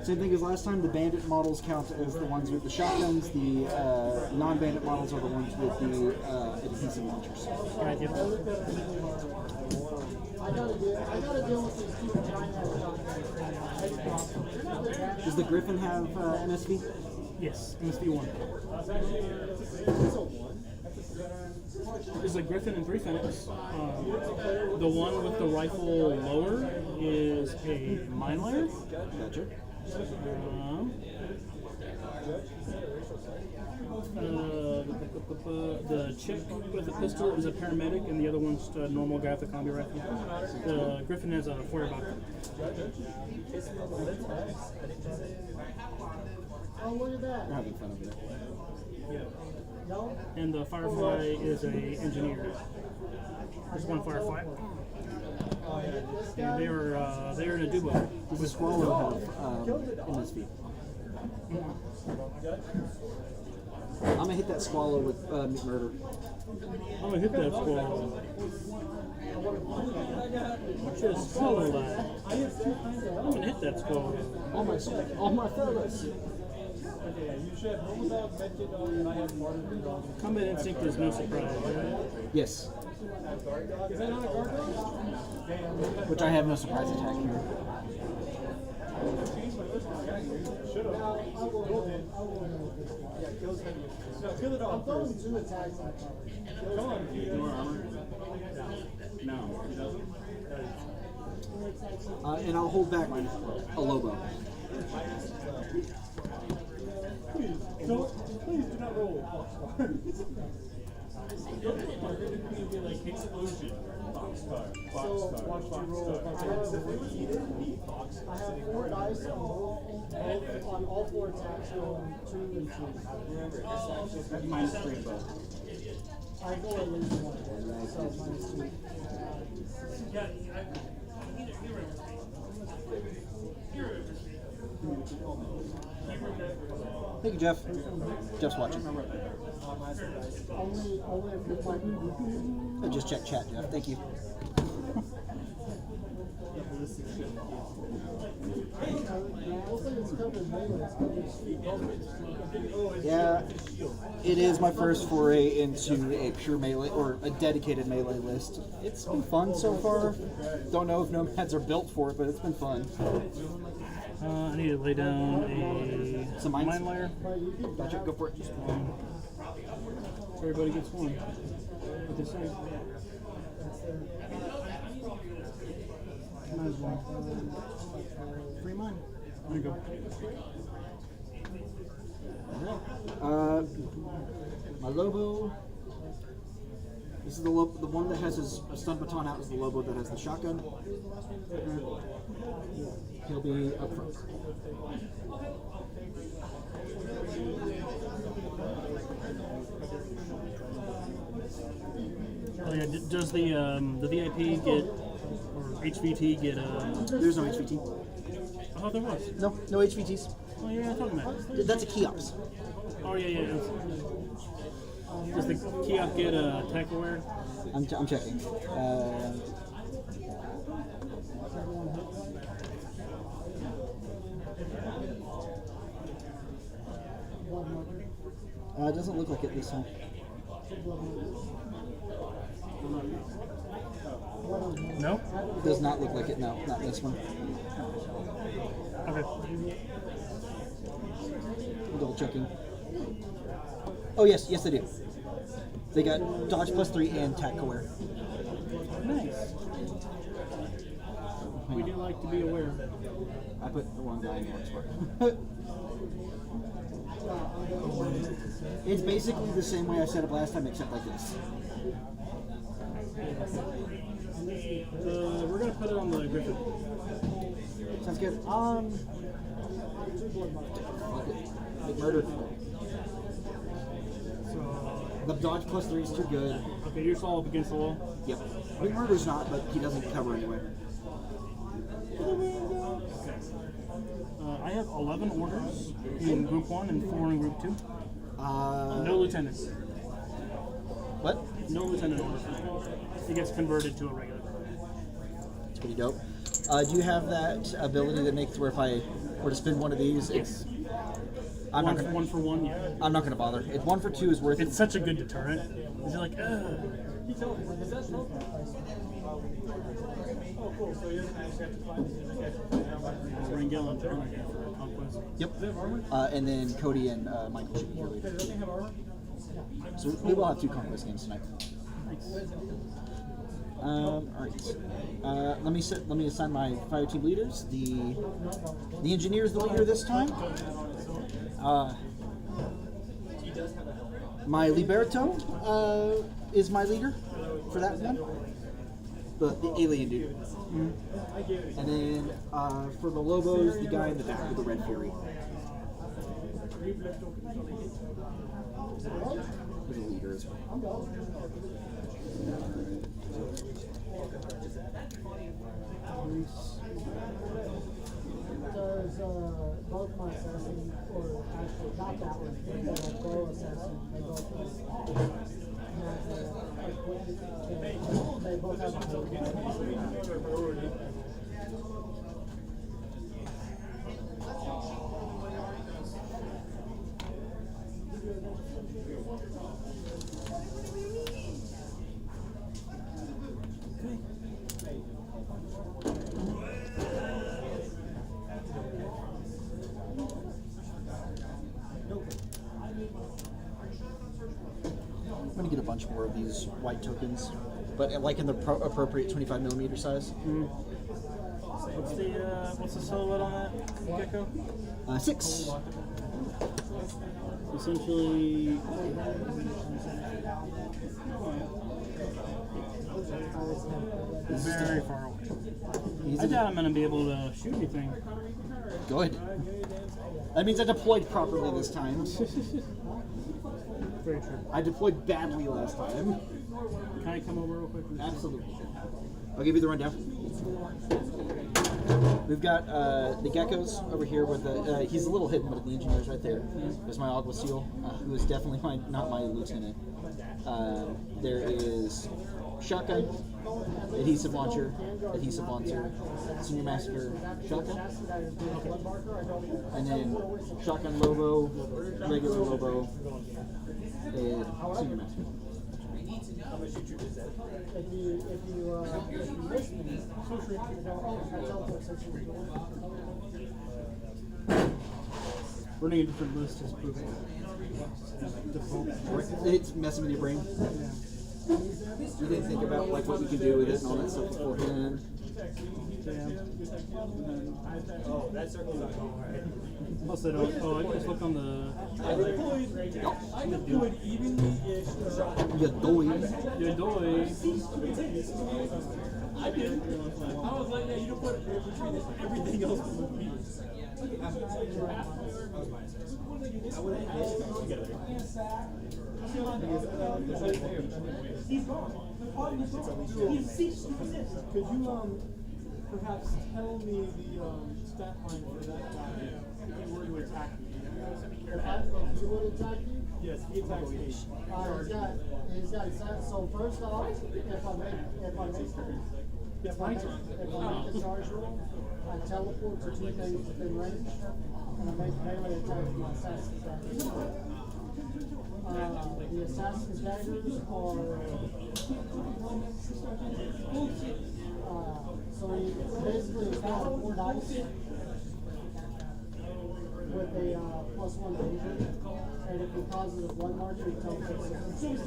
Same thing as last time, the bandit models count as the ones with the shotguns, the non-bandit models are the ones with the adhesive launchers. Right, yeah. I gotta deal with these two giant shotguns. Does the Griffin have MSV? Yes, MSV1. There's a Griffin and 3 Phoenix. The one with the rifle lower is a mine layer. Gotcha. The chick with the pistol is a paramedic, and the other one's a normal guy with a combi rifle. The Griffin has a feuerbacher. Oh, look at that. We're having fun over there. No? And the Firefly is a engineer. There's one Firefly. And they're in a duo. Does the Swallow have MSV? I'm gonna hit that Swallow with McMurder. I'm gonna hit that squall. Just swallow that. I'm gonna hit that squall. All my fellas. Combat instinct is no surprise, right? Yes. Which I have no surprise attack here. I'm throwing 2 attacks on And I'll hold back a Lobo. Please do not roll. Explosion. Foxcar. I have 4 dice on all 4 attacks going 2 and 2. -3 both. I go at least 1, so -2. Yeah, Thank you, Jeff. Jeff's watching. Only if you're playing. I just checked chat, Jeff. Thank you. Yeah, it is my first foray into a pure melee or a dedicated melee list. It's been fun so far. Don't know if Nomads are built for it, but it's been fun. I need to lay down Some a mines? mine layer. Gotcha, go for it. Everybody gets one. What they say. Might as well. 3 mine. There you go. My Lobo. This is the one that has his stun baton out. Is the Lobo that has the shotgun. He'll be up front. Oh yeah, does the VIP get, or HVT get There's no HVT. I thought there was. No HVTs. Oh yeah, I thought about. That's a Keops. Oh yeah. Does the Keop get attack aware? I'm checking. It doesn't look like it this time. No? Does not look like it, no. Not this one. Okay. Double checking. Oh, yes, yes, they do. They got dodge +3 and tack aware. Nice. We do like to be aware. I put the wrong guy in the spot. It's basically the same way I set up last time, except like this. We're gonna put it on the Griffin. Sounds good. Big murder. The dodge +3 is too good. Okay, you're all up against the wall. Yep. Big murder's not, but he doesn't cover anyway. I have 11 orders in Group 1 and 4 in Group 2. No lieutenants. What? No lieutenant orders. It gets converted to a regular. It's pretty dope. Do you have that ability that makes where if I were to spin one of these, it's I'm not gonna, one for one, yeah. I'm not gonna bother. If 1 for 2 is worth it. It's such a good deterrent. You're like, ugh. Rangel and John again for Conquest. Yep. And then Cody and Michael should be here later. So we will have 2 Conquest games tonight. All right. Let me assign my fire team leaders. The engineer is the leader this time. My Liberto is my leader for that one. The alien dude. And then for the Lobos, the guy in the back with the Red Fury. He's a leader as well. Does both my assassin, or actually not that one, but a pro assassin, they both have I'm going to get a bunch more of these white tokens, but like in the appropriate 25mm size. What's the silhouette on that gecko? 6. Essentially, very far away. I doubt I'm going to be able to shoot anything. Good. That means I deployed properly this time. Very true. I deployed badly last time. Can I come over real quick? Absolutely. I'll give you the rundown. We've got the geckos over here with the. He's a little hidden, but the engineer's right there. There's my Alguacil, who is definitely not my lieutenant. There is shotgun, adhesive launcher, senior massacre, shotgun, and then shotgun Lobo, regular Lobo, and senior massacre. if you miss me, I teleport 6 feet. Running a different list is proving default. It's messing with your brain. You didn't think about like what you can do with it and all that stuff beforehand. Oh, that circle's not going right. Plus, I don't. Oh, I just look on the. I deployed evenly-ish. You doing? Your doy. I did. I was like, yeah, you don't put everything else in the meter. He's gone. Could you perhaps tell me the stat line for that guy if he were to attack me? If he were to attack you? Yes, he attacks me. He's got stats. So first off, if I make the charge roll, I teleport to 2 things within range, and I make melee attack with my assassin. the assassin's daggers are. So basically, it's got 4 dice with a +1 danger, and if it causes a blood mark, you teleport 6.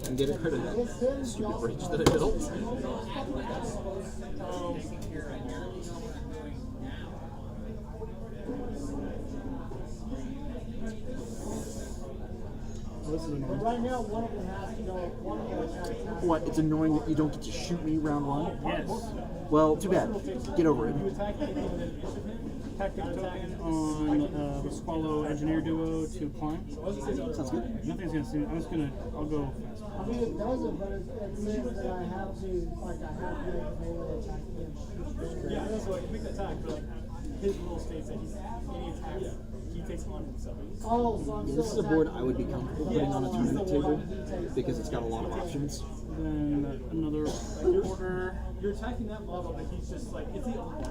And get rid of that It's him, stupid bridge that I built. This is But annoying. right now, one of them has to go. One of them attacks has to What? It's annoying that you don't get to shoot me round 1? Yes. Well, too bad. Get over it. Tactic token on the Swallow Engineer Duo to climb. Sounds good. Nothing's gonna see me. I'll go fast. I mean, it doesn't, but it says that I have to, like, I have to make a melee attack against. Yeah, so like, make the attack, but like, his rule states that any attack, he takes them on himself. Oh, so I'm This still is a board I attacking. would be comfortable putting on a tournament table because it's got a lot of options. Then another order. You're attacking that model, but he's just like, it's the only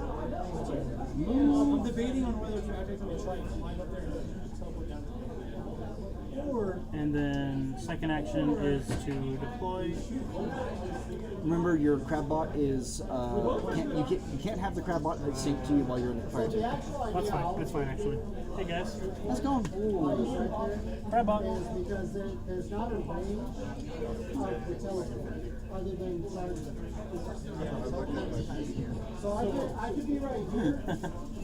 I'm debating on whether to actually try and climb up there and just teleport down. Or And then second action is to deploy. Remember, your crabbot is you can't have the crabbot sync to you while you're in the fire The tank. actual idea That's fine. That's fine actually. Hey guys. Let's go. right there Crabot. is because there's not a range of the teleport other than charging. So I could be right here.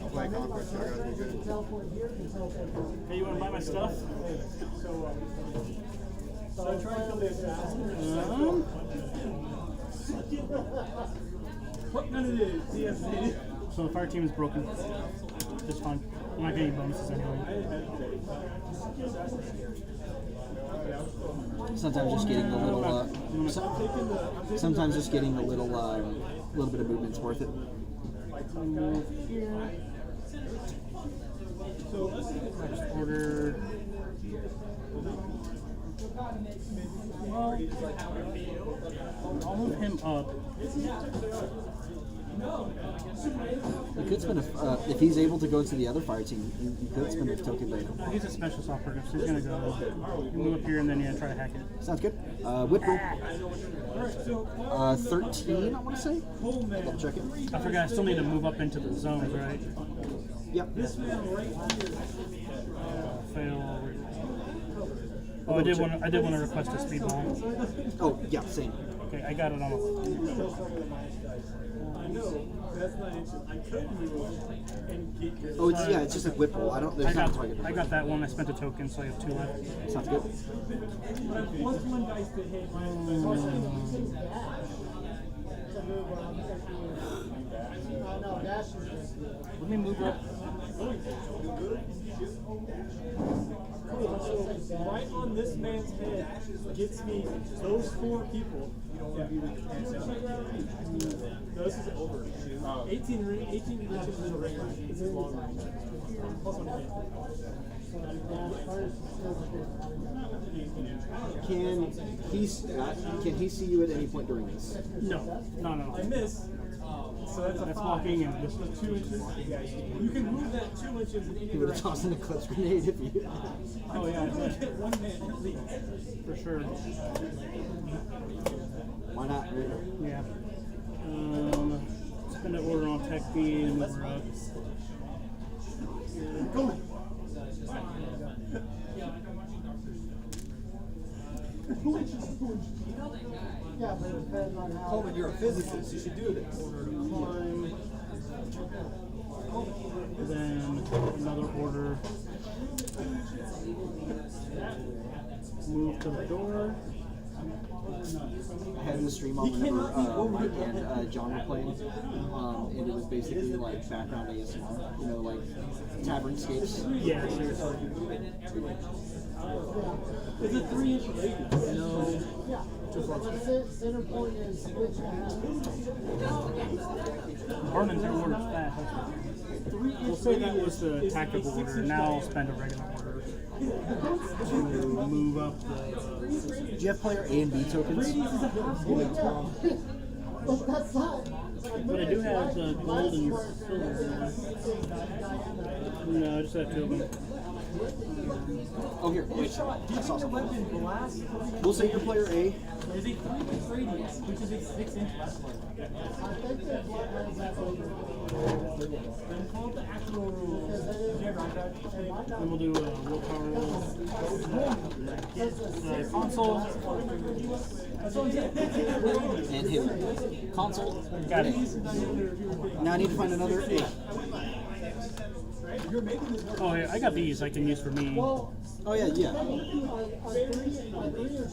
If I make my first turn, I can teleport here and teleport here. Hey, you wanna buy my stuff? So I try to live fast. what none of it is, DSC. So the fire team is broken. It's fine. I'm not getting any bonuses anyway. Sometimes just getting the little sometimes just getting the little bit of movement's worth it. Move here. Next order. Well, I'll move him up. You could spend if he's able to go to the other fire team. You could spend a token later. He's a specialist operative, so he's gonna go. You move up here and then try to hack it. Sounds good. Whipple. 13, I want to say. Double check it. I forgot. I still need to move up into the zones, right? Yep. Fail. Oh, I did want to request a speed bomb. Oh, yeah, same. Okay, I got it on. I know, that's not interesting. I could move and get your. Oh, it's just like Whipple. There's not a target. I got that one. I spent a token, so I have 2 left. Sounds good. But I'm +1 dice to hit. No, dash is just Let me move up. So right on this man's head gets me those 4 people. Yeah. No, this is over. 18 reaches is a ring. This is long range. +1 hit. Can he see you at any point during this? No. I miss. So that's a That's 5. walking and just 2 inches. You can move that 2 inches in any He would have direction. tossed in a clutch grenade if you. Oh yeah, I'm gonna hit 1 man at least. for sure. Why not? Yeah. Spend an order on tech B and move her up. Go. yeah, but it depends on how. Coleman, you're a physicist. You should do this. Climb. Then another order. Move to the door. I had in the stream on whenever Mike and John were playing, and it was basically like background ASMR, like tavernscapes. Yeah, seriously. It's a 3-inch radius. No. Yeah. Center point is which I have. Burning through orders fast. We'll say that was the tactical order. Now I'll spend a regular order to move up the. Do you have player A and B tokens? But that's not. But I do have the gold and silver. No, I just have 2 of them. Oh, here. Wait. I saw something. We'll say your player A. There's a 3 radius, which is a 6-inch left. I think that Black Man's actually. Then call it the actual rules. Then we'll do willpower console. And hit. Console. Got it. Now I need to find another A. Oh, yeah, I got these I can use for me. Well, Oh, yeah, yeah. my 3-inch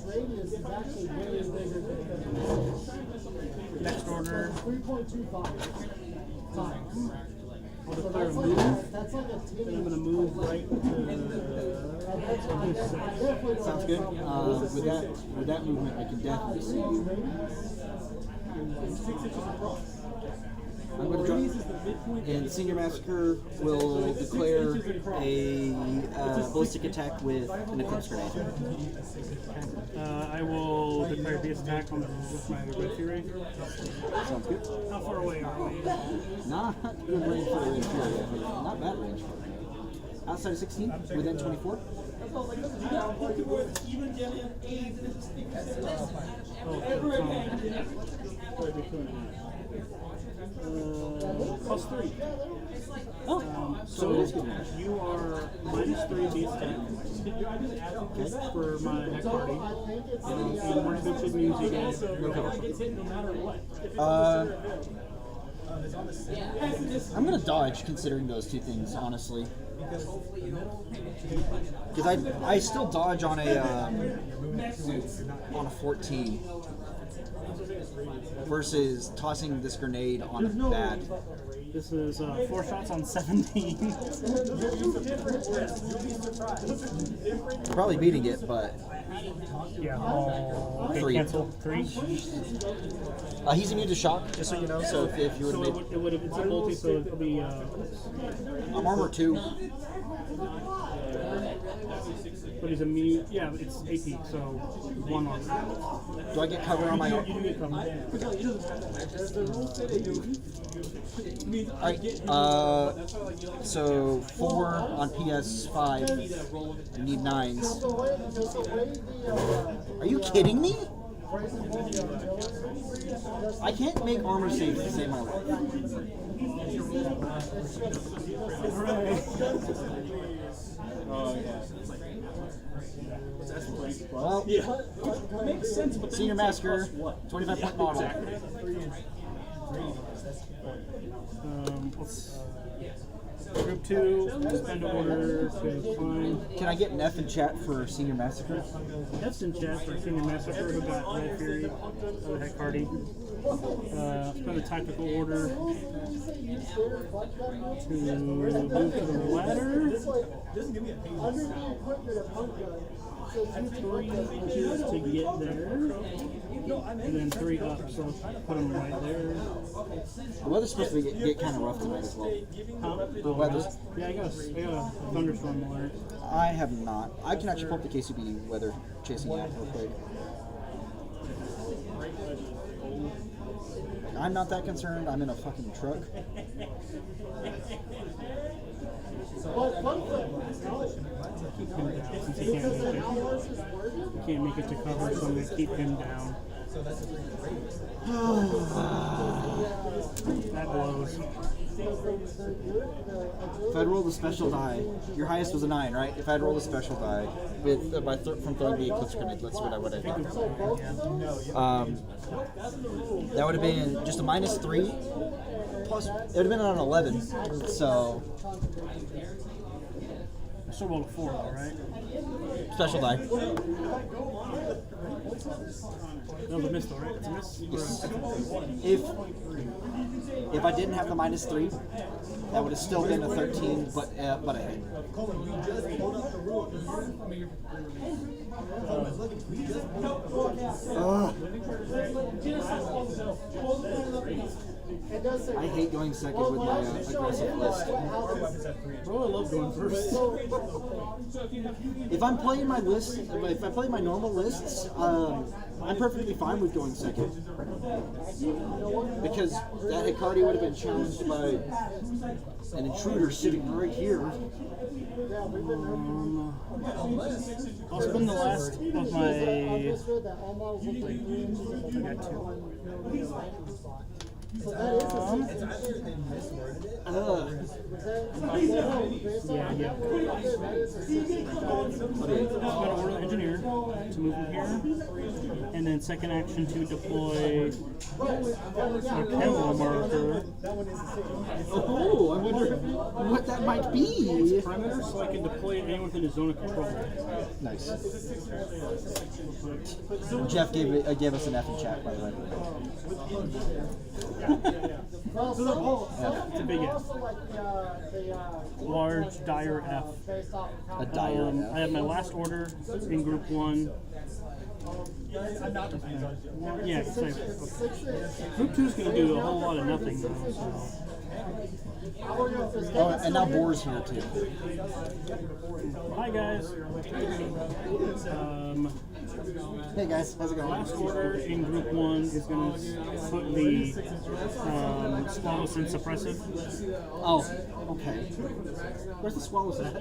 radius is actually way bigger than Next order. 3.25 times. I'll So declare a that's move. that's like a Then I'm 10. going to move right to. Sounds good. With that movement, I can definitely see you. 6 inches across. I'm going to Radius drop. is the midpoint. And Senior Massacre will declare a ballistic attack with an Eclipse Grenade. I will declare base attack on with my Red Fury. Sounds good. How far away are we? Not good range for a Red Fury. I mean, not bad range for it. Outside of 16, within 24. Plus 3. Oh, So it is good range. you are -3 base attack for my heck party. And we're switching music I'm gonna dodge considering those two things, honestly. Because I still dodge on a 14 versus tossing this grenade on a bad. This is 4 shots on 17. Probably beating it, but Yeah. Okay, 3. cancel. 3. He's immune to shock, just so you know. So if you would So have made, it would have it's a multi, so it'll be I'm armor 2. but he's immune. Yeah, it's AP, so 1 on. Do I get cover on my own? You do get covered. Alright, so 4 on PS5. I need 9s. Are you kidding me? I can't make armor saves to save my life. Well, Makes sense, but Senior Massacre, 25-point model. Let's group 2, spend order to climb. Can I get an F in chat for Senior Massacre? F's in chat for Senior Massacre who got Red Fury, the heck party. Spend a tactical order to move to the ladder. Under the equipment of punk gun, so 3 inches to get there, and then 3 up, so put them right there. The weather's supposed to get kind of rough tonight as well. Huh? The weather's. Yeah, I got a thunderstorm alert. I have not. I can actually pull up the KCB weather chasing app real quick. I'm not that concerned. I'm in a fucking truck. But fun fact, Keep him down since he can't make it to cover, so I'm going to keep him down. That blows. If I'd rolled a special die, your highest was a 9, right? If I'd rolled a special die with from throwing the Eclipse Grenade, let's see what I would have done. That would have been just a -3. Plus, it would have been on 11. So, I still rolled a 4 though, right? special die. That was a miss though, right? It's a miss? If I didn't have the -3, that would have still been a 13, but a hit. It does say. I hate going second with my aggressive list. Bro, I love going first. If I'm playing my list, if I play my normal lists, I'm perfectly fine with going second. Because that Hikari would have been challenged by an intruder sitting right here. I'll spend the last of my. So that is a Yeah. I'm going to order the engineer to move him here, and then second action to deploy a camo marker. Oh, I wonder what that might be. Perimeter, so I can deploy it anywhere within his zone of control. Nice. Jeff gave us an F in chat, by the way. It's a big F. Large, dire F. A dire F. I have my last order in group 1. Yeah, it's like, group 2 is going to do a whole lot of nothing now. So. Oh, and now Boar's here too. Hi guys. Hey guys, how's it going? Last order in group 1 is going to put the Swallows in suppressive. Oh, okay. Where's the Swallows at?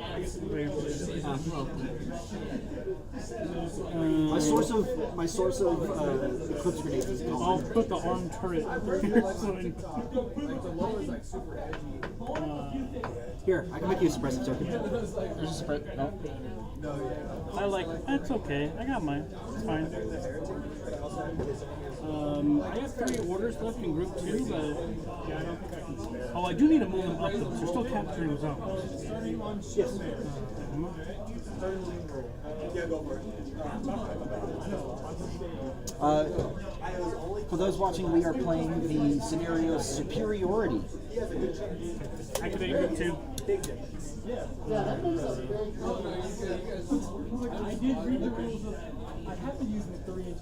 My source of Eclipse grenades is gone. I'll put the armed turret here. Here, I can make you a suppressive token. There's a suppress. No. I like. That's okay. I got mine. It's fine. I have 3 orders left in group 2, but oh, I do need to move them up though. They're still capturing zones. Yes. For those watching, we are playing the scenario Superiority. Activating group 2. I did read the rules of. I have to use the 3-inch.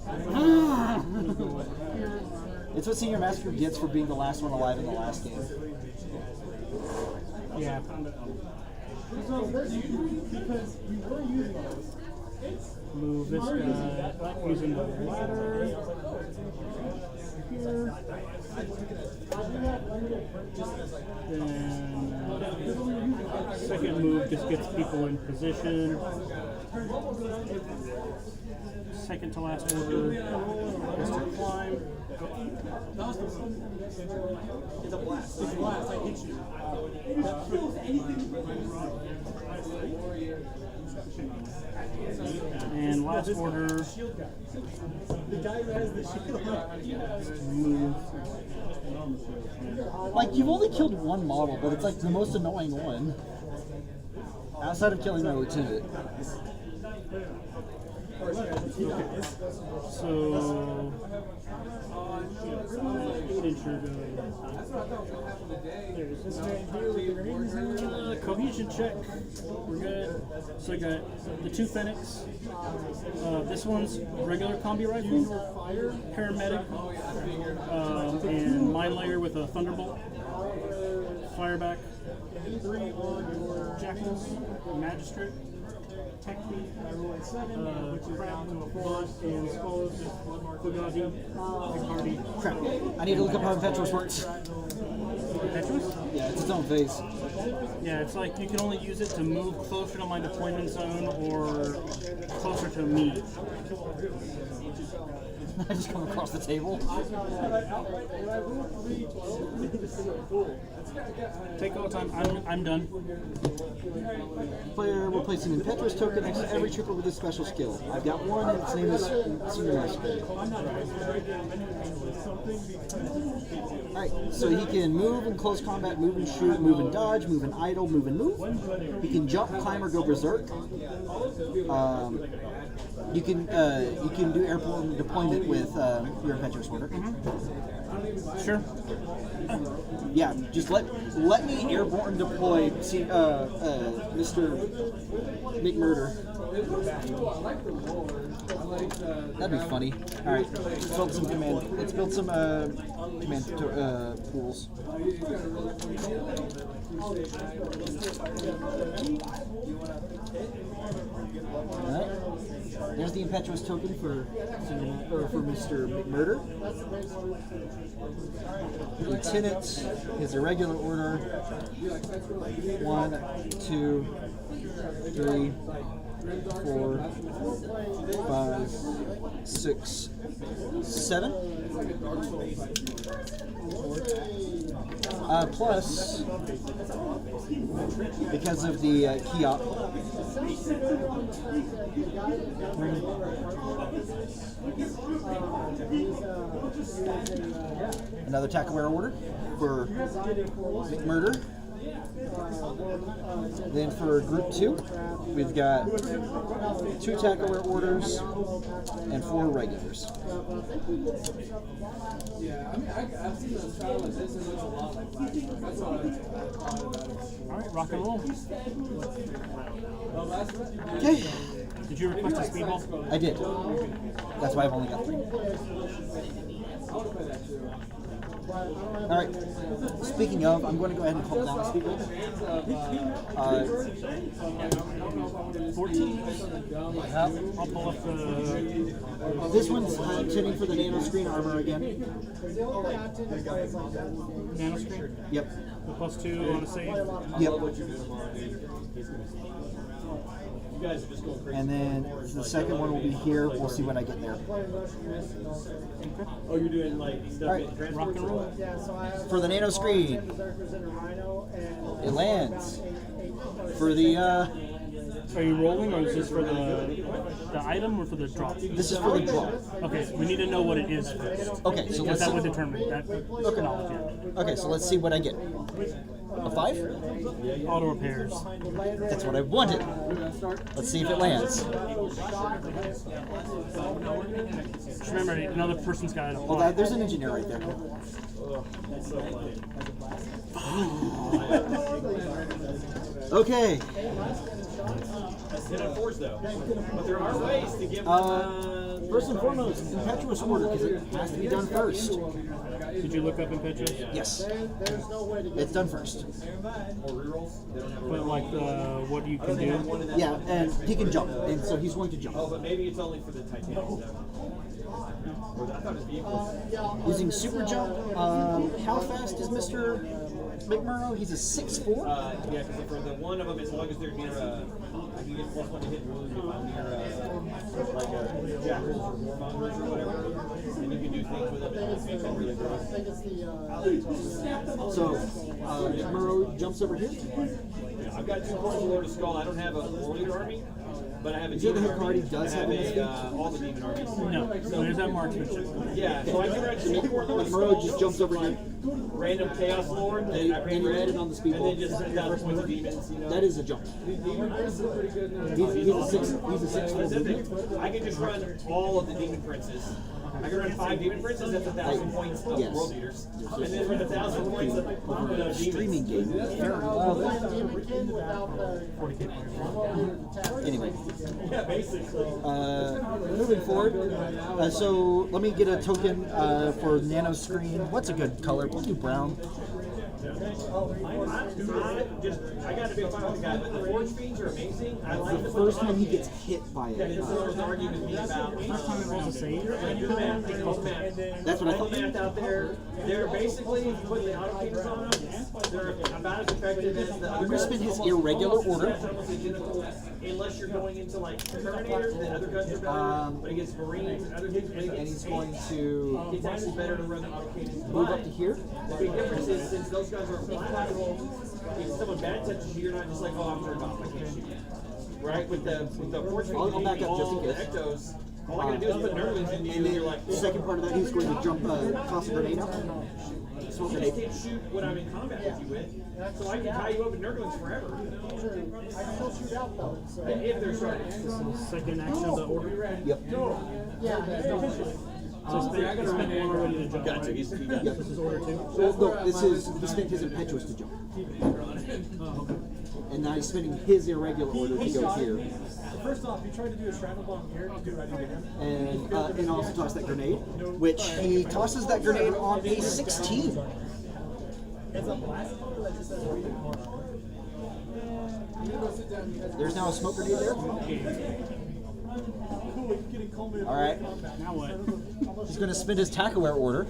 It's what Senior Master gets for being the last one alive in the last game. Yeah. Because we were using those. Move this guy up using the ladder. Here. Then second move just gets people in position. Second to last order is to climb. It's a blast. It's a blast. I hit you. And last order, The guy who has the shield. move. Like, you've only killed one model, but it's like the most annoying one. Outside of killing my lieutenant. So, 8-incher cohesion check. We're good. So I got the 2 Fenix. This one's regular combi rifle, paramedic, and mine layer with a thunderbolt. Fireback. 3 on your jackals, magistrate. Technique, crap, force, and skulls, Fugazi, Hikari. Crap. I need to look up how Petros works. Petrus? Yeah, it's its own phase. Yeah, it's like you can only use it to move closer to my deployment zone or closer to me. I just come across the table. Take all the time. I'm done. Player will place an Impetuous token next to every trooper with a special skill. I've got one, and its name is Senior Master. Alright, so he can move in close combat, move and shoot, move and dodge, move and idle, move and move. He can jump, climb, or go berserk. You can do airborne deployment with your Impetuous order. Sure. Yeah, just let me airborne deploy Mr. McMurder. That'd be funny. All right, let's build some command. Let's build some pools. All right. There's the impetuous token for Mr. McMurder. Lieutenant, his irregular order. 1, 2, 3, 4, 5, 6, 7. Plus, because of the key op. Another tackle-aware order for McMurder. Then for group 2, we've got 2 tackle-aware orders and 4 regulars. Yeah, I mean, I've seen those style like this and it looks a lot like Black. That's all All right, rock and roll. Okay. Did you request a speedball? I did. That's why I've only got 3. All right. Speaking of, I'm going to go ahead and pull down the speedball. 14. I'll pull up the. This one's tuning for the nano screen armor again. Nano screen? Yep. The +2 on a save? Yep. You guys are just going crazy. And then the second one will be here. We'll see when I get there. Oh, you're doing like stuff All right. in Rock and roll. For the nano screen, it lands. For the Are you rolling, or is this for the item, or for the drop? this is for the draw. Okay, so we need to know what it is first. Okay, so let's That see. would determine that. Okay. Okay, so let's see what I get. A 5? Auto repairs. That's what I wanted. Let's see if it lands. Just remember, another person's got to Oh, there's an engineer right there. Okay. Hit on 4s though. But there are ways to give First and foremost, impetuous order, because it has to be done first. Did you look up Impetuous? Yes. It's done first. But like what you can do? Yeah, and he can jump, and so he's going to jump. but maybe it's only for the Titanic stuff. I thought his vehicle. Using super jump, how fast is Mr. McMurrow? He's a 6'4". Yeah, because for the one of them, as long as they're near I can get +1 to hit wound if I'm near like a jackals or warmongers or whatever, and you can do things with them and it makes them really gross. So, McMurrow jumps over here. I've got 2 points of Lord of Skull. I don't have a warrior army, but I have a Is there the demon who army. already does I have have a all the demon armies. No. So there's that marksmanship. Yeah, so I can actually make more Lord of McMurrow Skull. just jumps over here. Random Chaos Lord, And and I you pay red, land it on the speed and ball. then just send out points of demons. You know, That is a jump. demon prince is pretty good. He's a 6'4". Specific. I can just run all of the demon princes. I can run 5 demon princes. That's 1,000 points of Yes. world eaters, and then run 1,000 points of demons. Streaming game. Anyway, Yeah, basically. moving forward. So let me get a token for nano screen. What's a good color? We'll do brown. I got to be fine with the guy, but the forge fiends are amazing. I like The first time he gets hit by This it. is what was arguing with me about. First time it rolls a save? Do the math, do the math. That's what I All thought. the math out there. They're basically, if you put the allocators on them, they're about as effective as the We're other going to spin his irregular order. Unless you're going into like Terminator, the other guns are better. But against Marines and other things, And he's going to it's actually better to run the allocators. move up to here. The big difference is since those guys are collateral, if someone bad touches you, you're not just like, oh, I'm turned off, I can't shoot. Right? With the force fiend, I'll back up just in all the case. ectos, all I gotta do is put nerlings in you, And and then you're like, the second part of that, he's going to jump, toss a grenade up. so you can't shoot what I'm in combat with you with. So I can tie you up in nerlings forever. I can still shoot out though, so. If they're starting. Second action of the order. Yep. Yeah, So spend one already to jump. Gotcha, Right? he's got This is order 2. Well, no, this is, he spent his impetuous to jump. and now he's spinning his irregular order to go here. First off, he tried to do a straddle bomb here to do it right again. And also toss that grenade, which he tosses that grenade on a 16. It's a blast bomb that just says There's now a smoke grenade there. All right. Now what? He's going to spin his tack-aware order.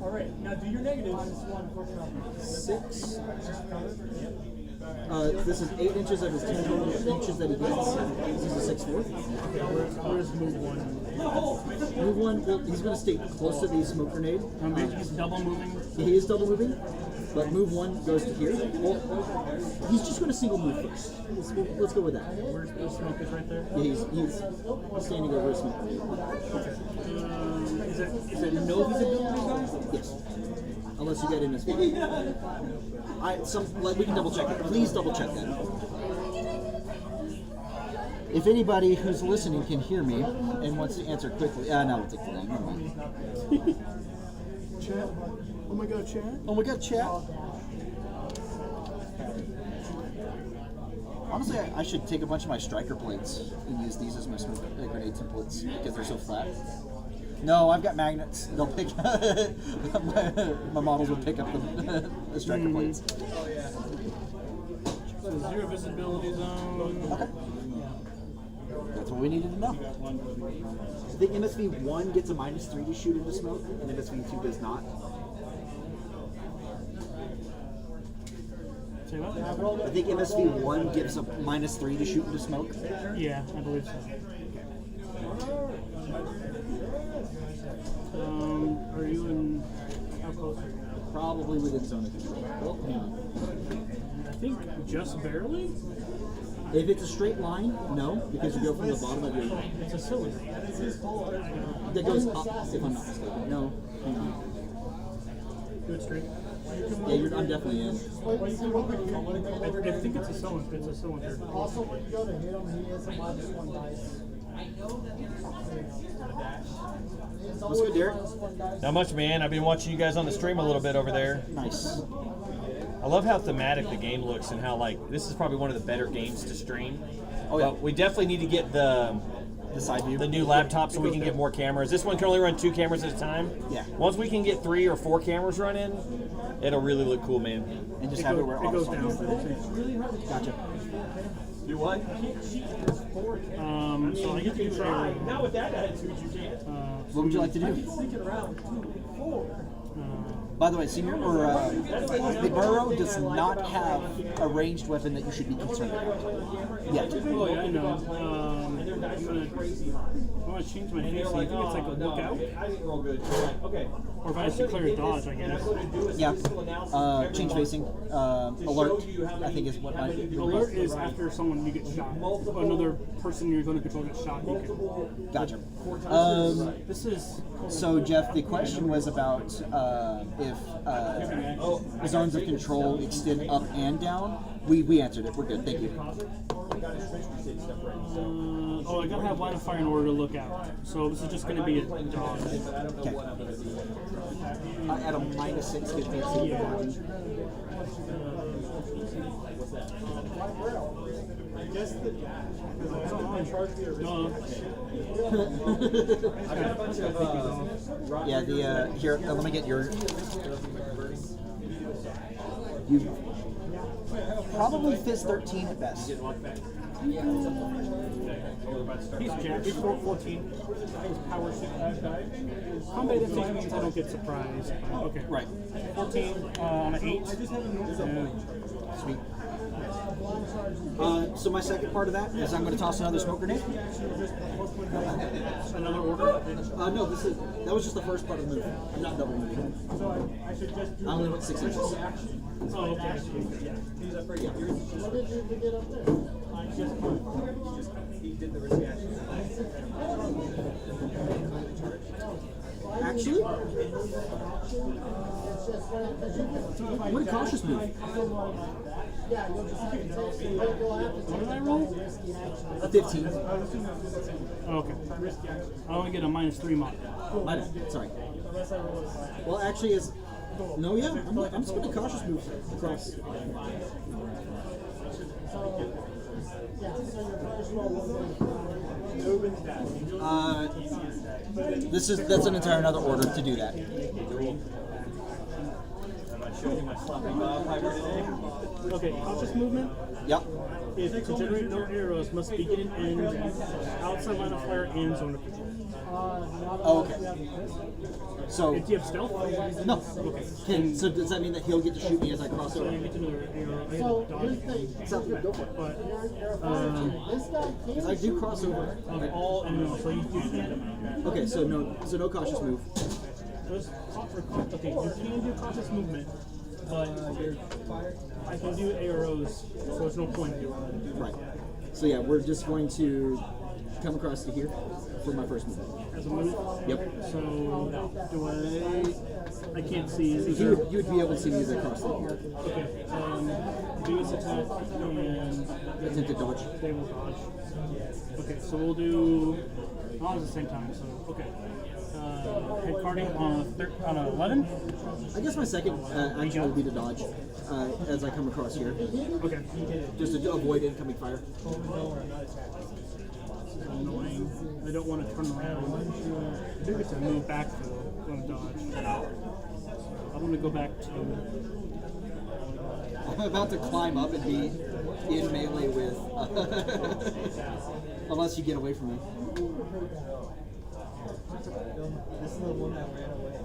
All right, now do your negatives. 6. This is 8 inches of his 10 total inches that he gets. This is a 6/4. Where's move 1? Move 1, well, he's going to stay close to the smoke grenade. He's double moving. He is double moving, but move 1 goes to here. Well, he's just going to single move first. Let's go with that. Where's the smoke is right there? Yeah, he's standing over a smoke grenade. Is it no visibility, guys? Yes. Unless you get in as well. We can double check that. Please double check that. If anybody who's listening can hear me and wants to answer quickly, no, we'll take the line. Never mind. Chat. Oh my god, chat. Oh my god, chat. Honestly, I should take a bunch of my striker plates and use these as my smoke grenade templates because they're so flat. No, I've got magnets. They'll pick. my models would pick up the striker plates. So 0 visibility zone. Okay. That's what we needed to know. I think MSV 1 gets a -3 to shoot into smoke, and MSV 2 does not. Say what? I think MSV 1 gives a -3 to shoot into smoke. Yeah, I believe so. Are you in? How close are you now? Probably within zone of control. Well, hang on. I think just barely. If it's a straight line, no, because you go from the bottom of your. It's a cylinder. That goes up, if I'm not mistaken. No, hang on. Do it straight. Yeah, I'm definitely in. I think it's a cylinder. It's a cylinder. Also, when you go to hit him, he is a -1 dice. What's good, Derek? Not much, man. I've been watching you guys on the stream a little bit over there. Nice. I love how thematic the game looks and how, like, this is probably one of the better games to stream. Oh, yeah. But we definitely need to get the Side view. new laptop so we can get more cameras. This one can only run 2 cameras at a time. Yeah. Once we can get 3 or 4 cameras running, it'll really look cool, man. And just have it where It goes down. Gotcha. Do what? So I get to try. Not with that attitude, you can't. What would you like to do? By the way, Senior, the Burrow does not have a ranged weapon that you should be concerned about. Yet. Oh yeah, I know. I'm gonna change my face. I think it's like a lookout, I didn't roll good. Okay. or if I have to clear a dodge, I guess. Yeah. Change facing. Alert, I think is what my... Alert is after someone you get shot. Another person you're going to control gets shot. You can. Gotcha. This is. So, Jeff, the question was about if zones of control extend up and down. We answered it. We're good. Thank you. I gotta have line of fire in order to look out. So this is just gonna be a dodge. Okay. At a -6, gives me a Yeah, here, let me get your... You probably Fizz 13 at best. He's jacked. He's 14. He's power suit. Combat advantage means I don't get surprised. Okay. Right. 14 on an 8. Sweet. So my second part of that is I'm going to toss another smoke grenade. Another order? No, that was just the first part of the move. I'm not double moving. I only went 6 inches. Oh, okay. What did you get up there? He did the risky action. Actually, It's just because you can. what a cautious move. Yeah, you'll just have to take, you'll have to What take did I roll? risky action. A 15. Oh, okay. I only get a -3 mod. My bad. Sorry. Well, actually, is no, yeah. I'm just gonna cautious move across. Yeah, so your first roll will be. That's an entire another order to do that. Okay, cautious movement. Yep. If to generate no arrows, must begin and end outside line of fire and zone of control. Oh, okay. So Do you have stealth? no. Okay. So does that mean that he'll get to shoot me as I cross So I over? get another arrow. I So have here's to the dodge. thing. Sounds good. Go for it. But This guy Because can I do cross over. of all enemies, so you can't. Okay. So no cautious move. Okay, you can do cautious movement, but I can do arrows, so there's no point in doing it. Right. So yeah, we're just going to come across to here for my first move. As a move. Yep. So do I can't see. Is You there, would be able to see me as I cross through here. okay. Do this attack and Attempt to dodge. they will dodge. Okay, so we'll do all at the same time. So okay. Head carding on a 11. I guess my second action will be to dodge as I come across here, Okay. just to avoid incoming fire. Annoying. I don't want to turn around. I do get to move back though. Want to dodge. I want to go back to. I'm about to climb up and be in melee with, unless you get away from me. This is the one that ran away.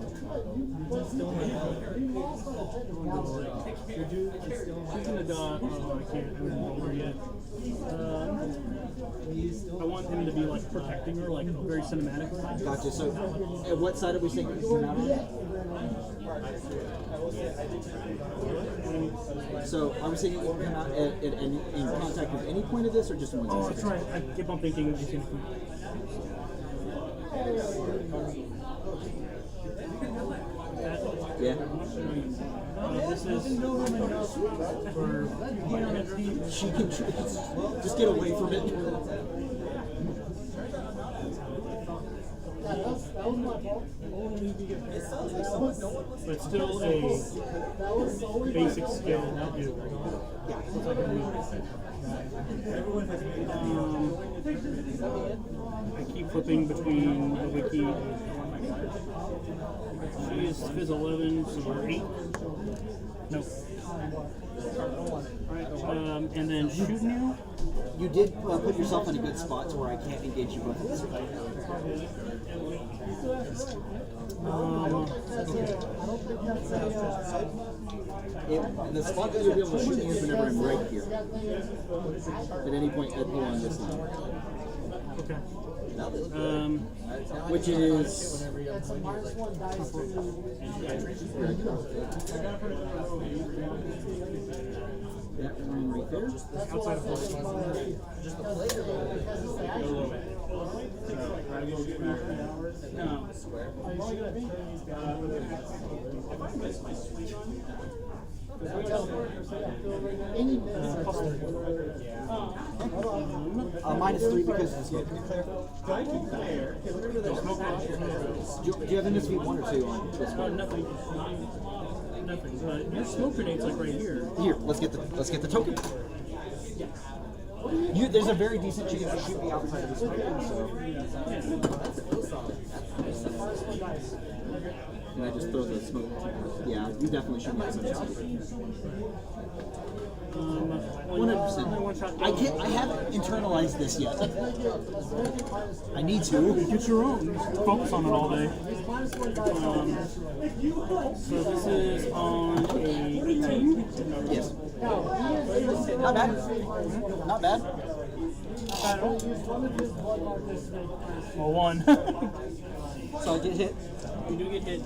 She's gonna dodge. Oh, I can't. I'm not over yet. I want him to be like protecting her, like very cinematic. Gotcha. So, at what side are we saying you come out on? So, are we saying you can come out in contact with any point of this, or just one? Oh, that's right. I keep on thinking of these. Yeah. This is for She can just get away from it. that was my fault. but still a basic skill to do. I keep flipping between the wiki. She is Fizz 11, so we're 8. Nope. Alright, and then shooting you. You did put yourself in a good spot to where I can't engage you both at the same time. The spot that you'll be able to shoot me is whenever I'm right here. At any point along this line. Okay. Which is... It's a -1 dice to That line right there. Outside of 40. No. any miss. -3 because of the smoke. Do you have an SV1 or 2 on this one? Nothing. Nothing. But your smoke grenade's like right here. Here, let's get the token. There's a very decent chance to shoot me outside of this token, so. And I just throw the smoke. Yeah, you definitely shoot me outside of this token. 100%. I haven't internalized this yet. I need to. Get your own. Focus on it all day. So this is on a 18. Yes. Not bad. Not bad. Well, 1. So I get hit. You do get hit.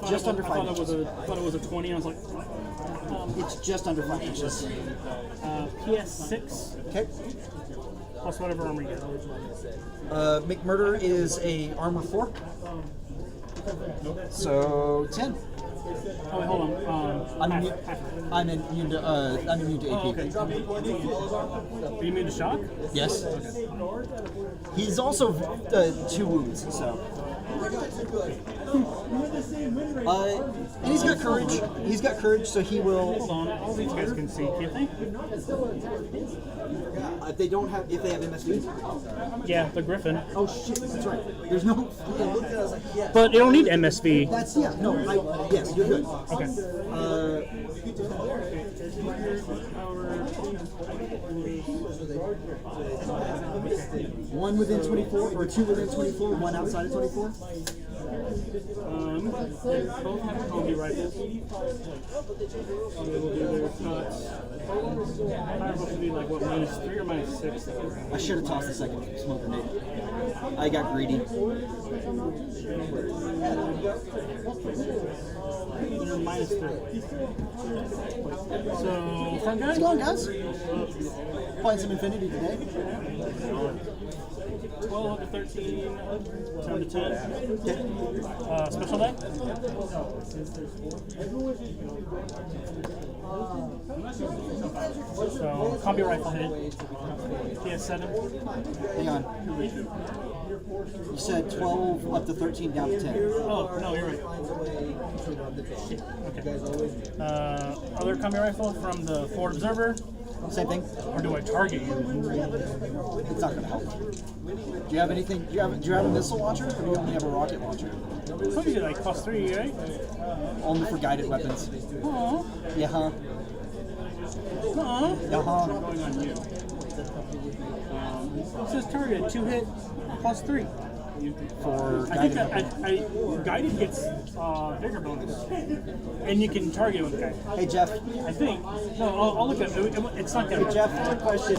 Just under 5 I inches. thought it was a 20. I was like, It's just under 5 inches. PS6. Okay. plus whatever armor you get. McMurder is a armor 4. So 10. Oh wait, hold on. I'm Half- immune, half. I'm immune to AP. Oh, okay. Are you immune to shock? Yes. He's also 2 wounds, so. And he's got courage. He's got courage, so he will. Hold on. All these guys can see. Can't they? If they don't have, if they have MSV. Yeah, the Griffin. Oh shit, that's right. There's no. But they don't need MSV. That's no. Yes, you're good. Okay. One within 24, or 2 within 24, one outside of 24. They both have combi rifles. So they will do their cuts. Fireball should be like what, -3 or -6? I should have tossed the second smoke grenade. I got greedy. They're -3. So front guys. How's it going, guys? Playing some Infinity today. 12 to 13, 10 to 10. Special die? So, combi rifle hit. PS7. Hang on. You said 12 up to 13 down to 10. Oh, no, you're right. Shit. Okay. Other combi rifle from the Forward Observer. Same thing. Or do I target you? It's not gonna help. Do you have anything? Do you have a missile launcher, or do you only have a rocket launcher? So you get like +3, right? Only for guided weapons. Aww. Yeah, huh? Aww. Yeah, huh? Going on you. It says target 2-hit +3. For I think guided that guided gets bigger bonus, and you can target with guided. Hey, Jeff. I think. No, I'll look at it. It's not Hey, gonna. Jeff, quick question.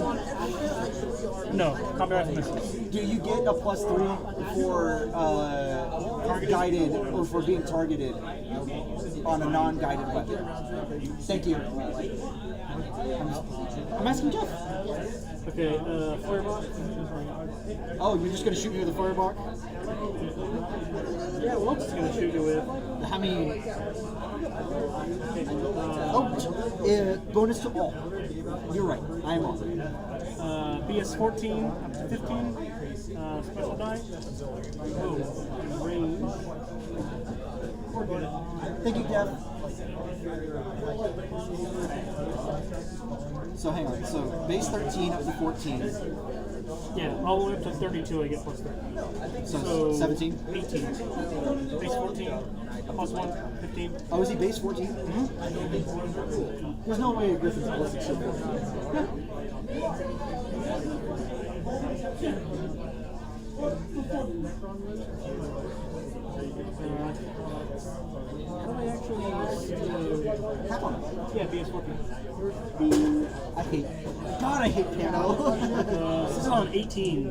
No, combi rifle misses. Do you get a +3 for guided or for being targeted on a non-guided weapon? Thank you. I'm asking Jeff. Okay, fireball. Oh, you're just gonna shoot me with a fireball? Yeah, what else is gonna shoot you with? How many? Bonus to all. You're right. I am on. BS 14 up to 15. Special die. Oh, range. We're good. Thank you, Jeff. So hang on. So base 13 up to 14. Yeah, all the way up to 32 I get +3. So 17. 18. Base 14. +1, 15. Oh, is he base 14? There's no way a Griffin's ballistic shield. How do I actually Tap on him. yeah, BS 14. I hate. God, I hate piano. This is on 18.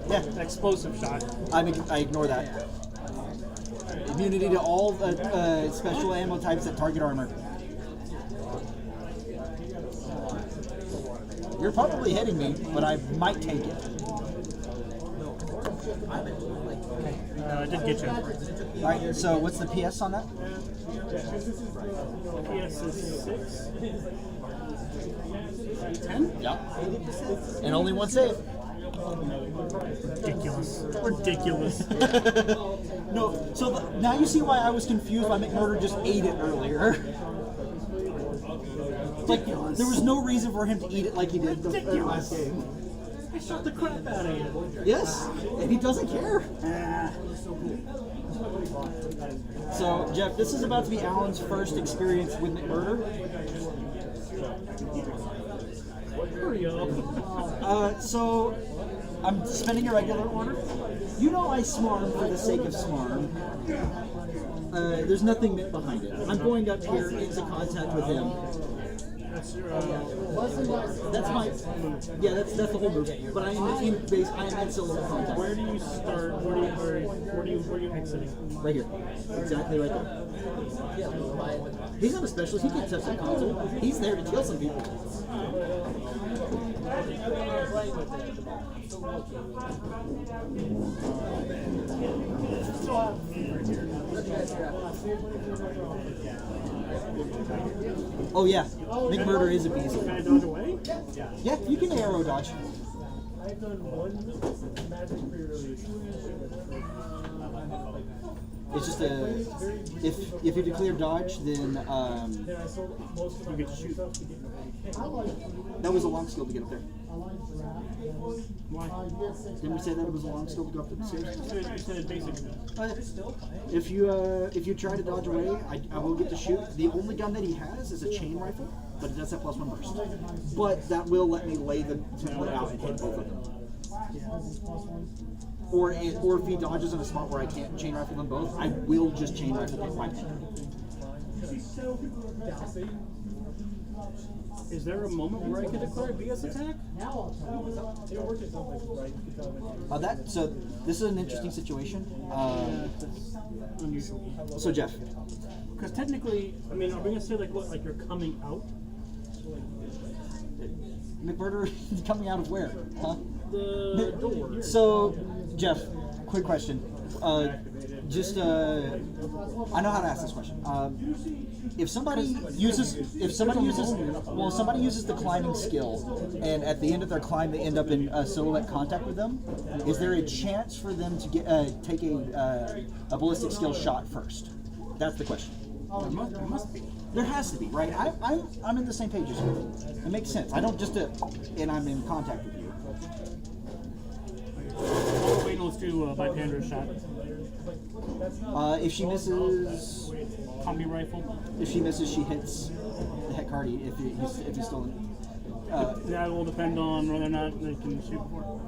Yeah, Explosive shot. I ignore that. Immunity to all special ammo types that target armor. You're probably hitting me, but I might take it. I did get you. Alright, so what's the PS on that? PS is 6. 10? Yep. And only one save. Ridiculous. Ridiculous. No, so now you see why I was confused why McMurder just ate it earlier. Like, there was no reason for him to eat it like he did the last game. I shot the crap out of you. Yes, and he doesn't care. So, Jeff, this is about to be Alan's first experience with McMurder. Hurry up. So, I'm spending a regular order. You know I smarm for the sake of smarm. There's nothing meant behind it. I'm going up here into contact with him. That's your, That's my yeah. That's the whole move. But I am in base. I am in solo contact. where do you start? Where do you where you exiting? Right here. Exactly right there. He's not a specialist. He can't touch that console. He's there to kill some people. Oh yeah, McMurder is a beast. Can I dodge away? Yeah, you can arrow dodge. I've done one magic pre-release. It's just a if you declare dodge, then Then I sold most of my You get to shoot. stuff to get that was a long skill to get up there. Why? Didn't we say that it was a long skill to go up the stairs? You said basic. Oh, yeah. If you try to dodge away, I will get to shoot. The only gun that he has is a chain rifle, but it does have +1 burst. But that will let me lay the template out and hit both of them. Or if he dodges in a spot where I can't chain rifle them both, I will just chain rifle hit my pen. Is there a moment where I can declare BS attack? So this is an interesting situation. That's unusual. So Jeff, Because technically, I mean, are we gonna say like what, like you're coming out? McMurder coming out of where? Huh? The door. So, Jeff, quick question. I know how to ask this question. If somebody uses the climbing skill, and at the end of their climb they end up in silhouette contact with them, is there a chance for them to get take a ballistic skill shot first? That's the question. There must be. There has to be, right? I'm in the same page as you. It makes sense. I don't just and I'm in contact with you. Wait, let's do by Pandra's shot. If she misses, Combi rifle. if she misses, she hits the heck hardy. If he's still in. That will depend on whether or not they can shoot before.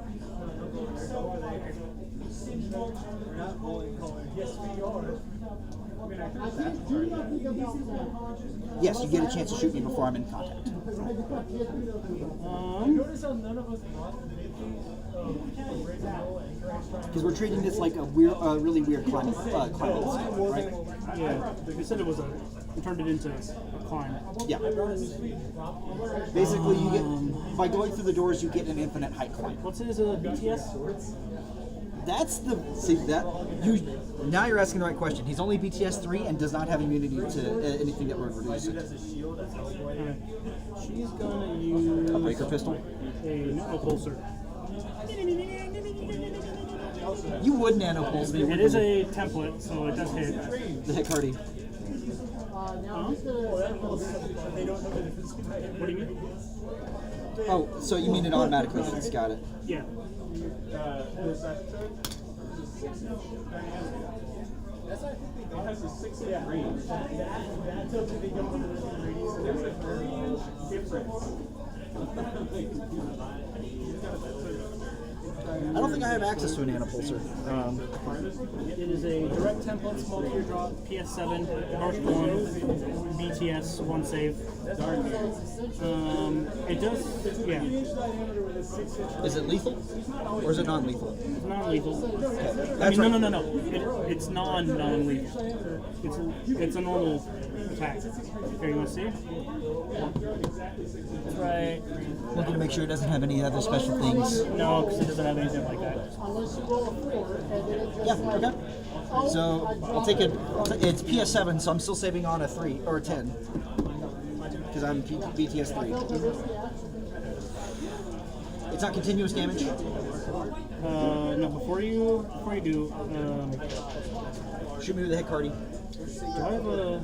Yes, you get a chance to shoot me before I'm in contact. Because we're treating this like a really weird climbing skill, right? Yeah, you said you turned it into a climb. Yeah. Basically, you get by going through the doors, you get an infinite height climb. What's his BTS? That's now you're asking the right question. He's only BTS 3 and does not have immunity to anything that would reduce it. She's gonna use A breaker pistol. a nano pulsar. You would nano pulse me. It is a template, so it does hit. The heck hardy. What do you mean? Oh, so you mean it automatically hits? Got it. Yeah. It has a 6-inch range. That's up to the government rating, so there's a huge difference. I don't think I have access to a nanopulsar. It is a direct template, small teardrop, PS7, North 1, BTS, 1 save. It does, yeah. Is it lethal or is it non-lethal? It's non-lethal. That's I mean, right. no. It's non-lethal. It's a normal attack. Here, you want to see? That's right. Looking to make sure it doesn't have any other special things. No, because it doesn't have anything like that. Yeah, okay. So I'll take it. It's PS7, so I'm still saving on a 3 or a 10 because I'm BTS 3. It's not continuous damage. No, before you do, Shoot me with the heck hardy. do I have a?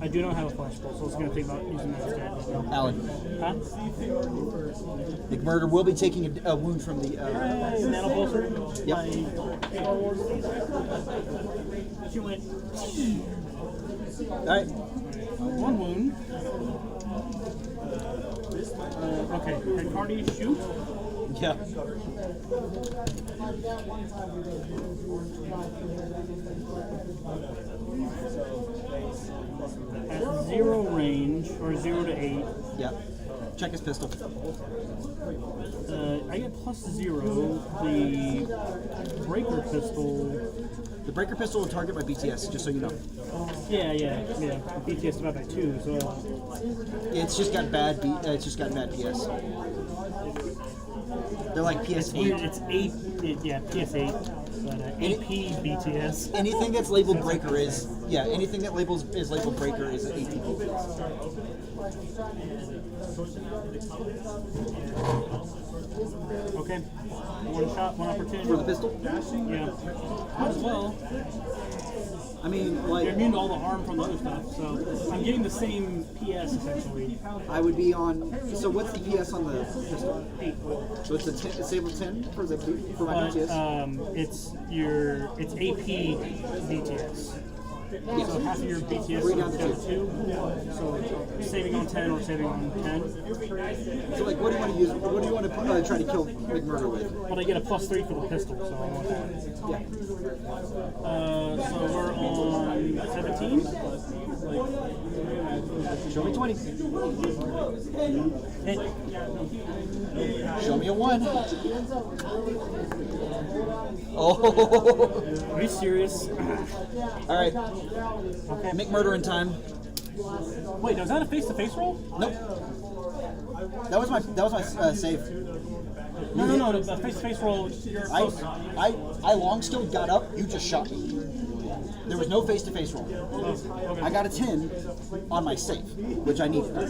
I do not have a flashball, so I was going to think about using that instead. Alan, Huh? McMurder will be taking a wound from the. Nano pulsar. Yep. She went. All right. One wound. Okay, and Cardi shoot. Yeah. At 0 range, or 0 to 8. Yeah. Check his pistol. I get +0. The breaker pistol. The breaker pistol will target my BTS, just so you know. Yeah. BTS divided by 2, so. It's just got bad. It's just got bad PS. They're like PS8. It's 8. PS8. But AP BTS. Anything that's labeled breaker is anything that is labeled breaker is an AP BTS. Okay. One shot, one opportunity. For the pistol? Yeah. Might as well. I mean, like, You're immune to all the harm from the other stuff, so I'm getting the same PS essentially. I would be on. So what's the PS on the pistol? 8. So it's a 10, it's able 10 for my But BTS. it's AP BTS. Yes. So half of your BTS Three is down to down to 2. So saving on 10 or saving on 10. So like, what do you want to use? What do you want to try to kill McMurder with? But I get a +3 for the pistol, so I want that. Yeah. So we're on 17. Show me 20. Hit. Show me a 1. Oh. Are you serious? All right. McMurder in time. Wait, was that a face-to-face roll? Nope. That was my save. No. The face-to-face roll. You're close. I long still got up. You just shot me. There was no face-to-face roll. I got a 10 on my save, which I needed. So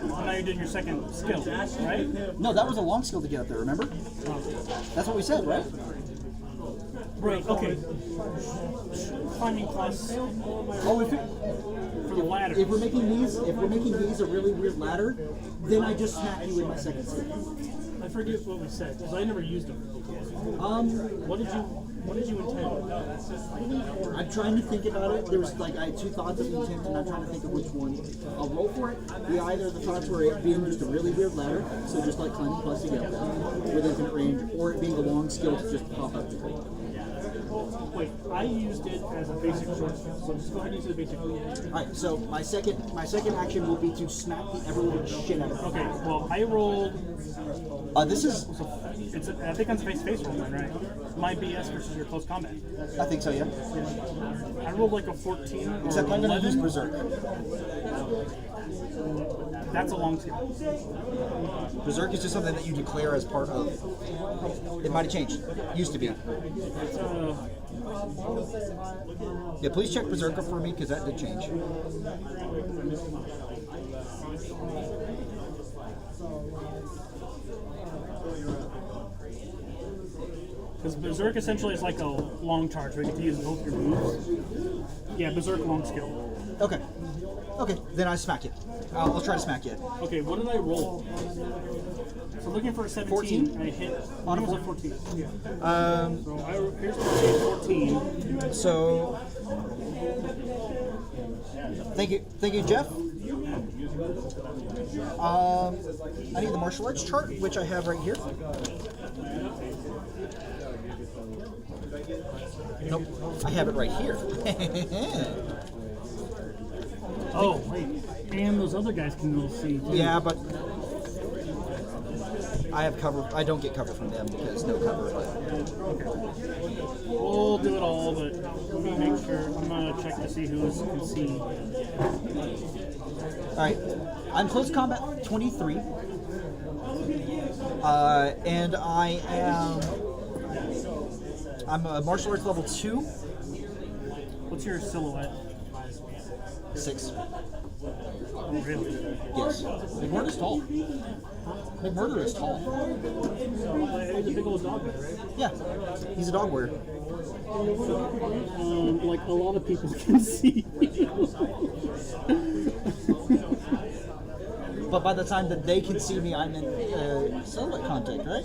now you're doing your second skill, right? No, that was a long skill to get up there. Remember? That's what we said, right? Right. Okay. Climbing plus Oh, for the ladder. if we're making these a really weird ladder, then I just smack you with my second save. I forget what we said because I never used them. What did you intend? I'm trying to think about it. There was like I had 2 thoughts of intent, and I'm trying to think of which one. I'll roll for it. Either the thoughts were it being just a really weird ladder, so just like climbing plus to get up there with infinite range, or it being a long skill to just pop up the tree. Wait, I used it as a basic short skill, so just go ahead and use it as a basic. Alright, so my second action will be to smack the ever-living shit out of it. Okay, well I rolled. This is. I think that's face-to-face roll, then, right? My BS versus your close combat. I think so, yeah. I rolled like a 14 or Except I'm going to use 11. Berserk. That's a long skill. Berserk is just something that you declare as part of. It might have changed. Used to be. It's Yeah, please check Berserker for me because that did change. Because Berserk essentially is like a long charge where you get to use both your moves. Yeah, Berserk long skill. Okay. Okay, then I smack it. I'll try to smack it. Okay, what did I roll? So looking for a 17, 14? I hit On a here's a 14. So here's 14. So, thank you, Jeff. I need the martial arts chart, which I have right here. Nope, I have it right here. Oh, wait. And those other guys can all see. Too. Yeah, but I have cover. I don't get cover from them because no cover. We'll do it all, but let me make sure. I'm going to check to see who can see. Alright, I'm close combat 23. And I'm a martial arts level 2. What's your silhouette? 6. Oh, really? Yes. McMurder is tall. McMurder is tall. He's a big old dog, right? Yeah, he's a dog warrior. Like a lot of people can see. But by the time that they can see me, I'm in silhouette contact, right?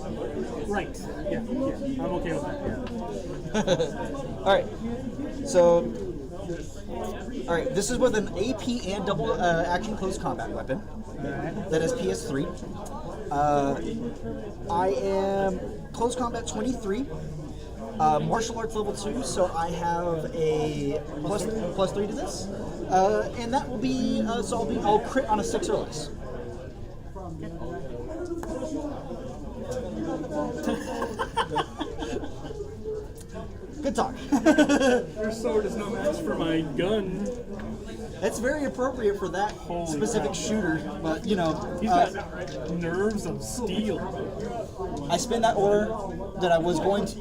Right. Yeah. I'm okay with that. Alright, so... Alright, this is with an AP and double action close combat weapon. That has PS3. I am close combat 23. Martial arts level 2, so I have a plus 3 to this. And that will be, so I'll crit on a 6 or less. Good talk. Your sword is no match for my gun. It's very appropriate for that specific shooter, but you know, He's got nerves of steel. I spin that order that I was going to.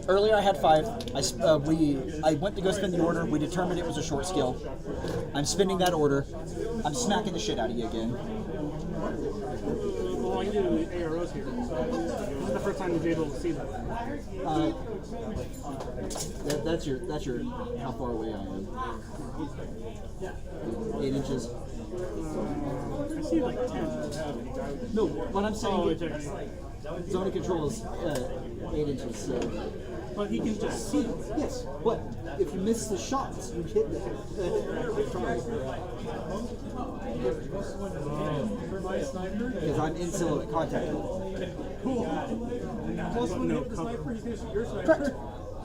Earlier I had 5. I went to go spin the order. We determined it was a short skill. I'm spinning that order. I'm smacking the shit out of you again. Well, I can do AROs here. This is the first time you'll be able to see that. That's your how far away I am. 8 inches. I see like 10. No, what I'm saying. Oh, it's okay. Zone of control is 8 inches. So. But he can just see. Yes, but if you miss the shots, you hit the target. Because I'm in silhouette contact. Cool. Plus when you hit the sniper, he's gonna shoot your sniper.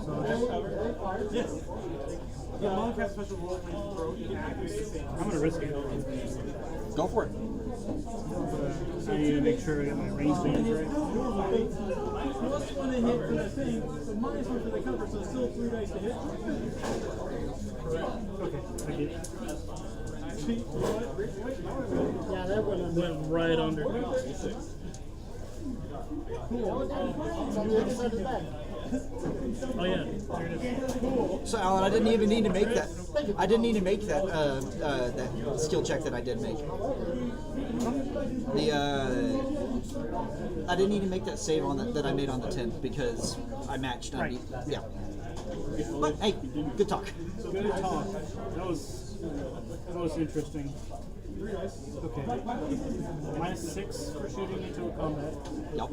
Correct. Yes. Yeah, Monk has special role playing throw. You can activate the same. I'm gonna risk it. Go for it. I need to make sure I get my range damage right. Plus one to hit for the thing, so minus 1 for the cover, so it's still 3 dice to hit. Okay, I get it. Yeah, that went Went right under. So the other side is back. Oh yeah, there it is. So Alan, I didn't even need to make that. I didn't need to make that that skill check that I did make. I didn't need to make that save on that I made on the 10th because I matched. Right. Yeah. But hey, good talk. Good talk. That was interesting. Okay. -6 for shooting into a combat. Yep.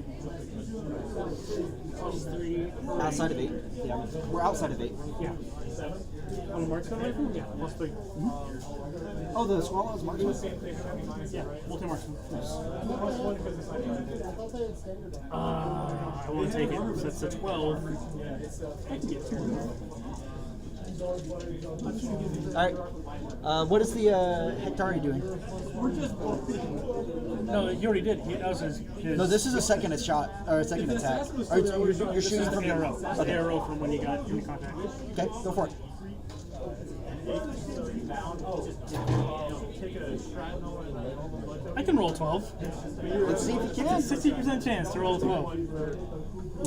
+3. Outside of 8. Yeah. We're outside of 8. Yeah. On a marksman rifle? Yeah, +3. Oh, the swallows marksman. Yeah, multi-marksman. I thought they had standard on. I want to take it. So that's a 12. I can get through. All right. What is the Hectari doing? No, he already did. That was his No, this is a second shot or a second attack. Or you're shooting from the arrow. your The arrow from when you got into contact. Okay, go for it. I can roll 12. Let's see if you can. 60% chance to roll 12.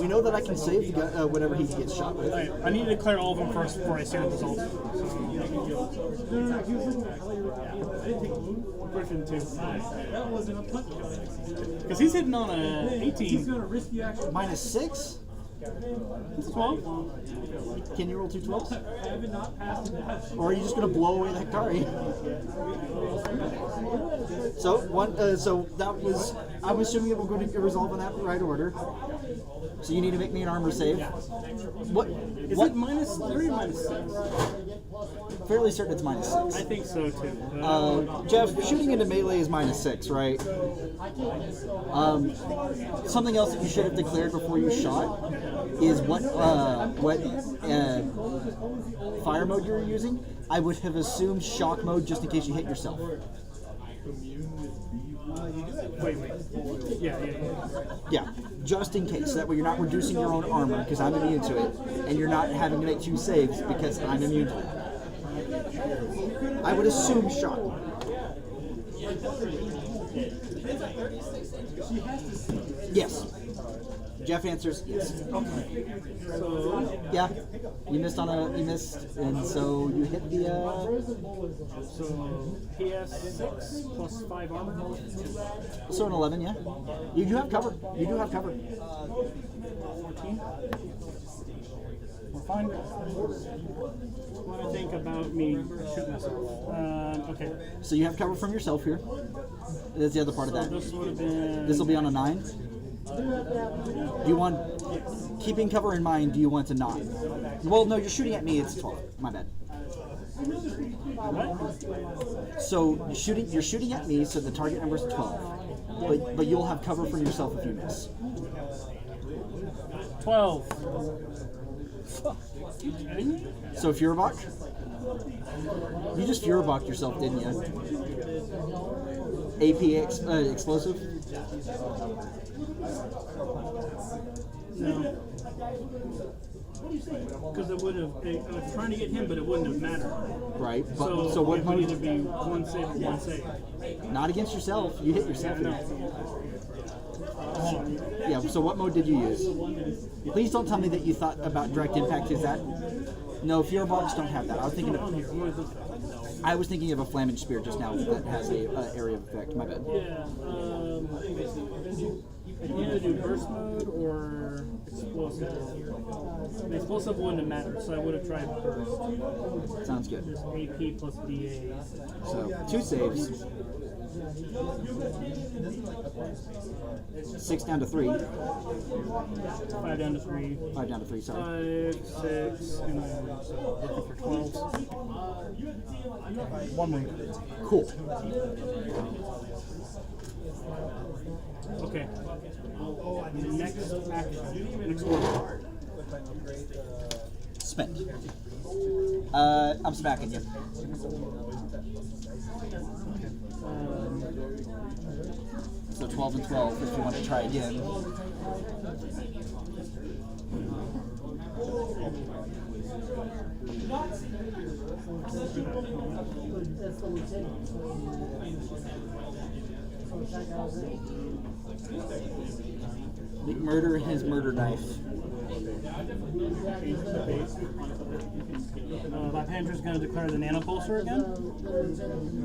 We know that I can save the whatever he gets shot with. Alright, I need to declare all of them first before I see the result. Griffin too. That wasn't a punch. Because he's hitting on a He's 18. gonna risk the action. -6? It's 12. Can you roll 2 12s? Having not passed that. Or are you just gonna blow away the Hectari? So so that was. I'm assuming it will go to resolve in that right order. So you need to make me an armor save. What? Is What? it -3 or -6? Fairly certain it's -6. I think so too. Jeff, shooting into melee is -6, right? Something else that you should have declared before you shot is what fire mode you're using. I would have assumed shock mode just in case you hit yourself. Wait. Yeah. Yeah, just in case. That way you're not reducing your own armor because I'm immune to it, and you're not having to make 2 saves because I'm immune to it. I would assume shock. Yes. Jeff answers yes. So, Yeah, you missed, and so you hit the. so PS6 plus 5 armor. So an 11, yeah. You do have cover. 14. We're fine. What do I think about me shooting myself? Okay. So you have cover from yourself here. That's the other part of that. This would have been. This will be on a 9. Do you want, keeping cover in mind, do you want to not? Well, no, you're shooting at me, it's 12. My bad. What? So you're shooting at me, so the target number is 12. But you'll have cover for yourself if you miss. 12. You kidding me? So Fuhrerbach? You just Fuhrerbach yourself, didn't you? AP explosive? No. Because it would have. I was trying to get him, but it wouldn't have mattered. Right. But, So, so what it would either mode? be one save or one save. Not against yourself. You hit yourself. No. Yeah. So what mode did you use? Please don't tell me that you thought about direct impact. Is that? No, Fear Barks don't have that. I was thinking On of. here. I'm always looking. I was thinking of a Flaming Spear just now that has a area of effect. My bad. Yeah. I can either do burst mode or explosive. The explosive wouldn't have mattered, so I would have tried burst. Sounds good. Just AP plus DA. So 2 saves. 6 down to 3. 5 down to 3. 5 down to 3. Sorry. 5, 6, and then looking for 12. One more. Cool. Okay. Next action. Next order. Spent. I'm smacking you. So 12 and 12 if you want to try again. That's the lieutenant. So that guy's in. Big Murder and his murder knife. My Pandra's going to declare the nanopulsar again.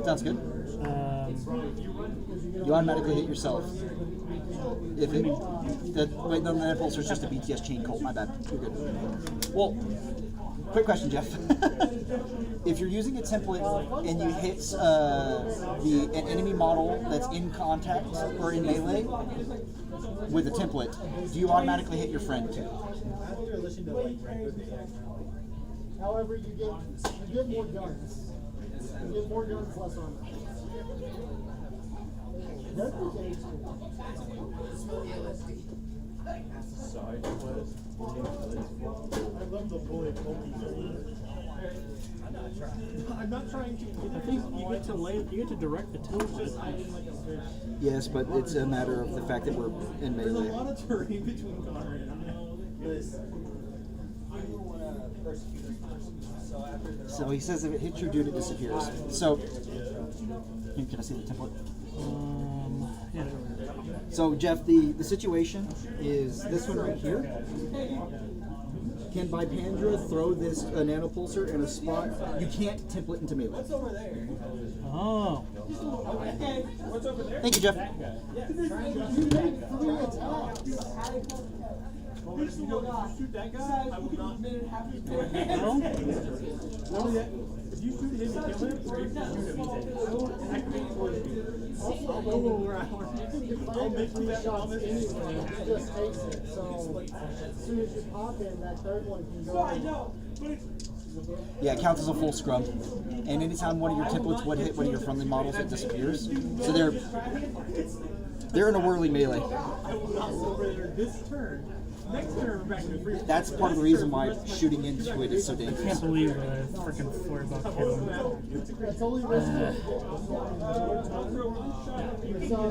Sounds good. Um, You automatically hit yourself. If it, wait, no, the pulsar is just a BTS chain colt. My bad. You're good. Well, quick question, Jeff. If you're using a template and you hit an enemy model that's in contact or in melee with a template, do you automatically hit your friend too? However, you get more guns. You get more guns, less armor. That's the case. I love the bullet I'm not trying to. I think you get to direct the template. Yes, but it's a matter of the fact that we're in There's a melee. lot of terrain between Connor and I. So he says if it hits your dude, it disappears. So, can I see the template? Yeah. So Jeff, the situation is this one right here. Can by Pandra throw this nanopulsar in a spot? You can't template into melee. Oh. Thank you, Jeff. Shoot that guy, I will not. Well, If you shoot him and kill him, or if you shoot him, activate force field. I'll go where I want. I'll make me that Shots promise. anyway, it just takes it. So as soon as you pop in, that third one can go. Yeah, it counts as a full scrub. And anytime one of your templates would hit one of your friendly models, it disappears. So they're in a whirly melee. I will not surrender this turn. Next turn, we're back to free. That's part of the reason why shooting into it is so I can't dangerous. believe I freaking flared about him. That's only risky. So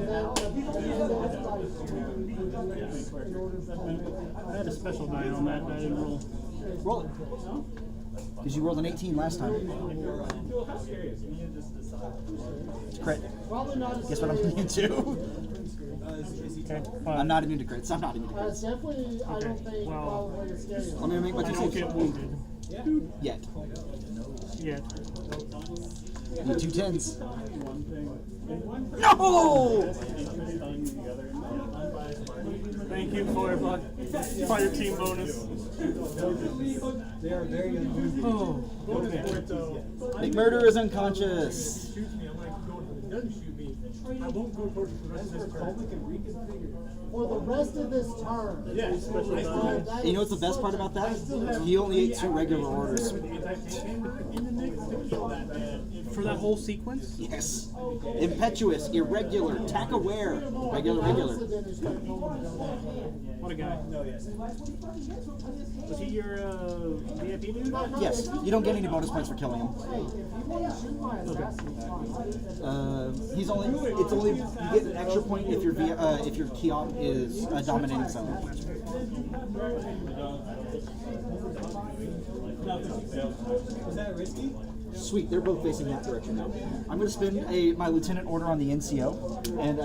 I had a special die on that, but I didn't roll. Roll it. Because you rolled an 18 last time. It's crit. probably not as Guess what I'm immune to? Okay, I'm not immune to crits. I'm not immune to crits. It's definitely, I don't think, well, probably as scary. Let me make my I two don't get saves. wounded Yet. yet. Need 2 10s. No! Thank you, Fireblock. Fire team bonus. They are very unusual. Oh, okay. Big Murder is unconscious. Shoots me, I'm like, doesn't shoot me. I won't go towards the rest of this turn. For the rest of this term. Yeah, special die. And you know what's the best part about that? He only ate 2 regular orders. In the mix to kill that man. For that whole sequence? Yes. Impetuous, irregular, tack aware. Regular. What a guy. Was he your VIP dude? Yes. You don't get any bonus points for killing him. It's only you get an extra point if your Keop is a dominating zone. Was that risky? Sweet, they're both facing that direction now. I'm going to spin my lieutenant order on the NCO, and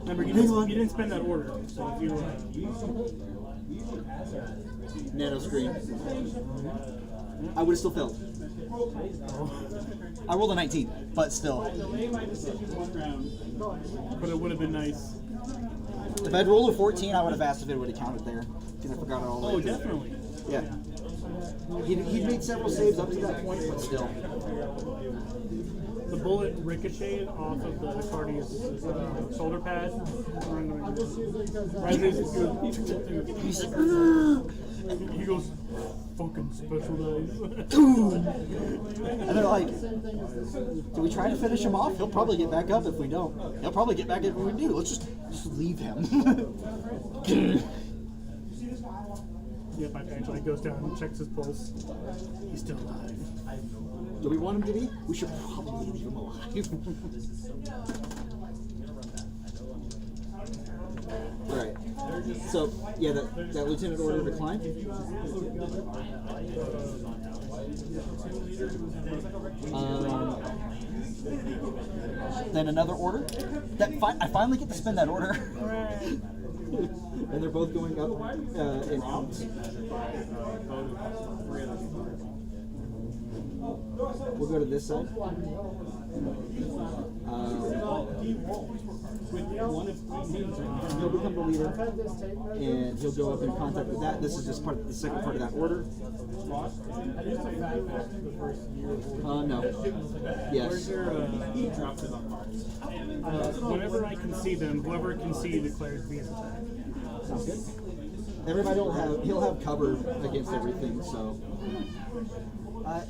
Remember, you didn't spend that order. So if you nano screen. I would have still failed. I rolled a 19, but still. Delay my decision 1 round. but it would have been nice. If I'd rolled a 14, I would have asked if it would have counted there, because I forgot it all the way. Oh, definitely. Yeah. He'd made several saves up to that point, but still. The bullet ricocheted off of the Cardi's shoulder pad. Right as He's like, he goes, fucking special days. and they're like, do we try to finish him off? He'll probably get back up if we don't. He'll probably get back up if we do. Let's just leave him. Yep, my parents like goes down and checks his pulse. He's still alive. Do we want him to be? We should probably leave him alive. Alright. So, yeah, that lieutenant order declined. Then another order. I finally get to spend that order. And they're both going up and out. We'll go to this side. He'll become the leader, and he'll go up in contact with that. This is just the second part of that order. No. Yes. Whenever I can see them, whoever can see declares the attack. Sounds good. Everybody he'll have cover against everything, so.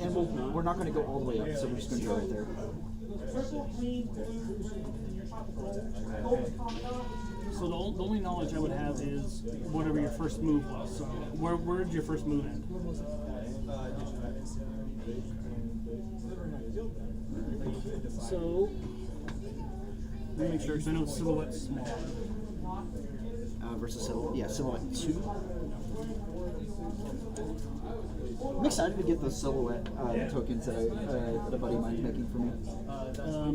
And we're not going to go all the way up, so we're just going to go right there. So the only knowledge I would have is whatever your first move was. So where did your first move end? So let me make sure, because I know Silhouette's small. Versus Silhouette 2. I'm excited to get those Silhouette tokens that a buddy of mine's making for me.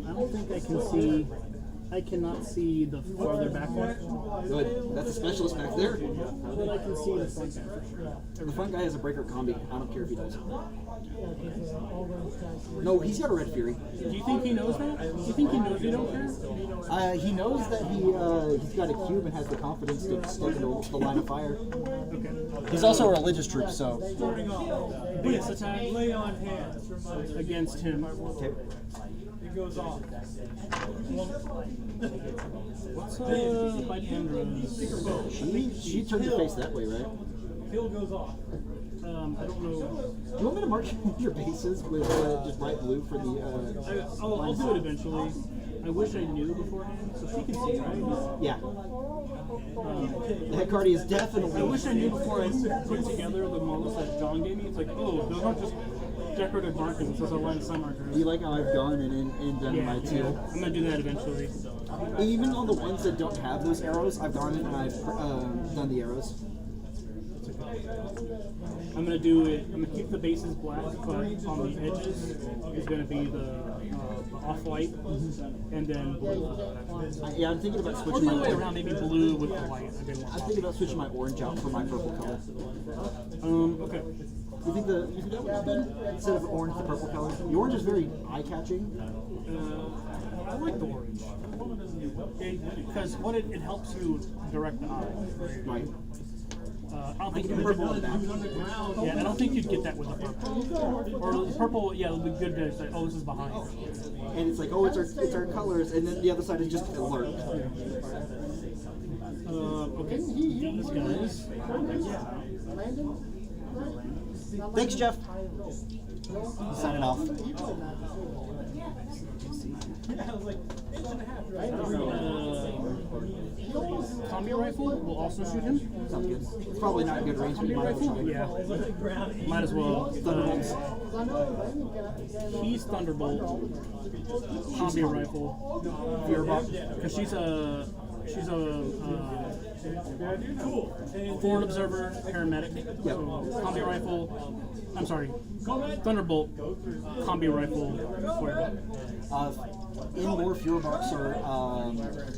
I don't think I can see. I cannot see the farther back one. Good. That's a specialist back there. But I can see the front guy for sure. The front guy has a breaker combi. I don't care if he does. No, he's got a Red Fury. Do you think he knows that? Do you think he knows you don't care? He knows that he's got a cube and has the confidence to step into the line of fire. Okay. He's also a religious troop, so. Base attack Lay on hands. against him. Okay. It goes off. What's by Kendra's? She turned her face that way, right? Kill goes off. I don't know. Do you want me to mark your bases with just bright blue for the? I'll do it eventually. I wish I knew beforehand, so she can see, right? Yeah. The head cardi is definitely. I wish I knew before I put together the models that John gave me. It's like, oh, those aren't just decorative markings, those are line of sight markers. Do you like how I've gone and done my teal? I'm gonna do that eventually. Even on the ones that don't have those arrows, I've gone in and I've done the arrows. I'm gonna do it. I'm gonna keep the bases black, but on the edges is gonna be the off-white, and then blue. Yeah, I'm thinking about Or switching the other way my. around, maybe blue with the white. I didn't I'm want thinking about switching my orange out for my purple color. Okay. You think that would be good? Instead of orange, the purple color. The orange is very eye-catching. I like the orange. Because it helps you direct the eye. Right. I don't I think can do purple with that. Yeah, I don't think you'd get that with the purple. Or the purple, yeah, it'll be good to say, oh, this is behind. And it's like, oh, it's our colors, and then the other side is just alert. Okay, these guys. Thanks, Jeff. He's signing off. Combi rifle will also shoot him. Sounds good. It's probably not good range, but you Combi might as well rifle? try. Yeah. Might as well. Thunderbolts. He's Thunderbolt. Combi rifle. Because she's a Forward observer, paramedic. Yep. Combi rifle. I'm sorry. Thunderbolt. Combi rifle. Square. Indoor fuel box are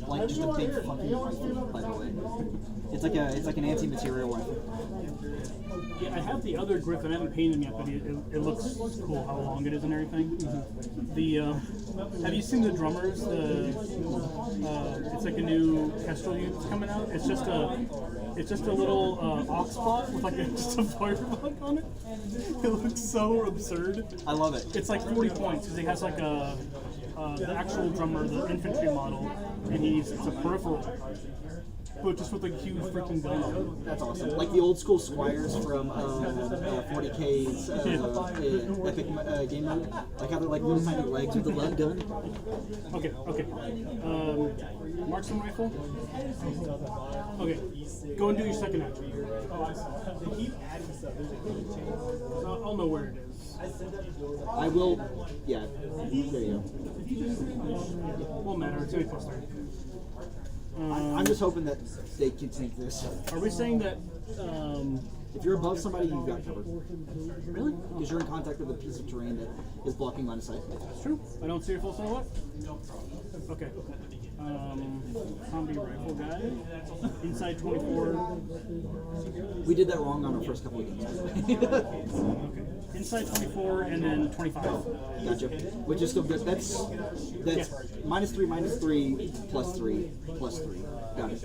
like just a big fucking rifle, by the way. It's like an anti-material rifle. Yeah, I have the other Griffin. I haven't painted him yet, but it looks cool how long it is and everything. The have you seen the drummers? It's like a new Kestrel unit that's coming out. It's just a little ox pot with like just a firebug on it. It looks so absurd. I love it. It's like 40 points because he has like the actual drummer, the infantry model, and it's a peripheral. But just with like a huge freaking gun on it. That's awesome. Like the old school squires from 40K's epic game mode. Like how they're like little tiny legs with the lug gun. Okay. Marksman rifle. Okay. Go and do your second action. They keep adding stuff. I'll know where it is. I will. Yeah. There you go. Won't matter. It's 8 plus 3. I'm just hoping that they can take this. Are we saying that? If you're above somebody, you've got covered. Really? Because you're in contact with a piece of terrain that is blocking line of sight. That's true. I don't see your full silhouette. Okay. Combi rifle guy. Inside 24. We did that wrong on our first couple of games. Okay. Inside 24 and then 25. Gotcha. Which is still good. That's -3, -3, +3, +3. Got it.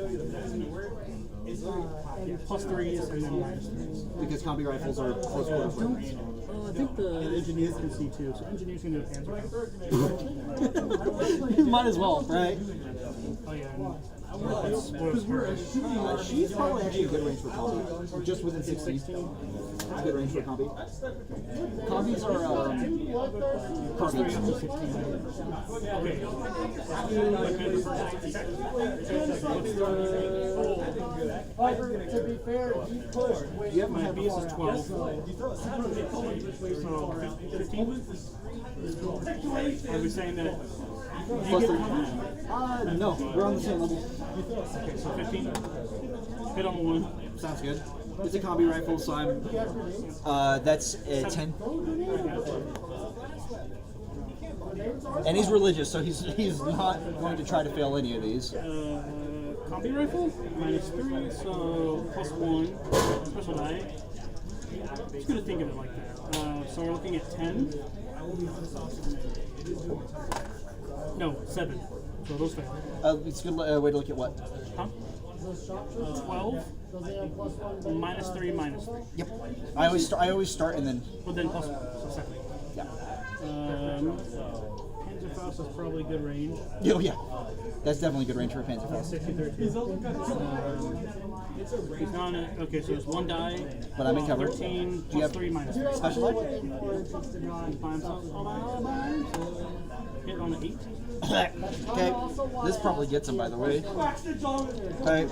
Plus 3s and then minus 3s. Because combi rifles are close quarters weapons. I think the engineers can see too, so engineers can do a panzer rifle. Might as well, right? Oh yeah. And She's probably actually a good range for combi. Just within 16. It's a good range for combi. Combis are To be fair, you push when You haven't my had BS is 12. So 15? Are we saying that? +3. No, we're on the same level. Okay, so 15. Hit on the 1. Sounds good. It's a combi rifle, so I'm. That's a 10. And he's religious, so he's not going to try to fail any of these. Combi rifle, minus 3, so plus 1. Special die. Just gonna think of it like that. So we're looking at 10. No, 7. So those fail. It's a good way to look at what? Huh? 12. Minus 3, minus 3. Yep. I always start and then. But then plus 1, so 7. Yeah. Panzerfaust is probably good range. Oh yeah. That's definitely good range for a Panzerfaust. 63. He's not in it. Okay, so it's 1 die. But I'm in cover. 13 Do you plus have 3 minus 3. special die? By himself. Hit on an 8. Okay. This probably gets him, by the way. Okay.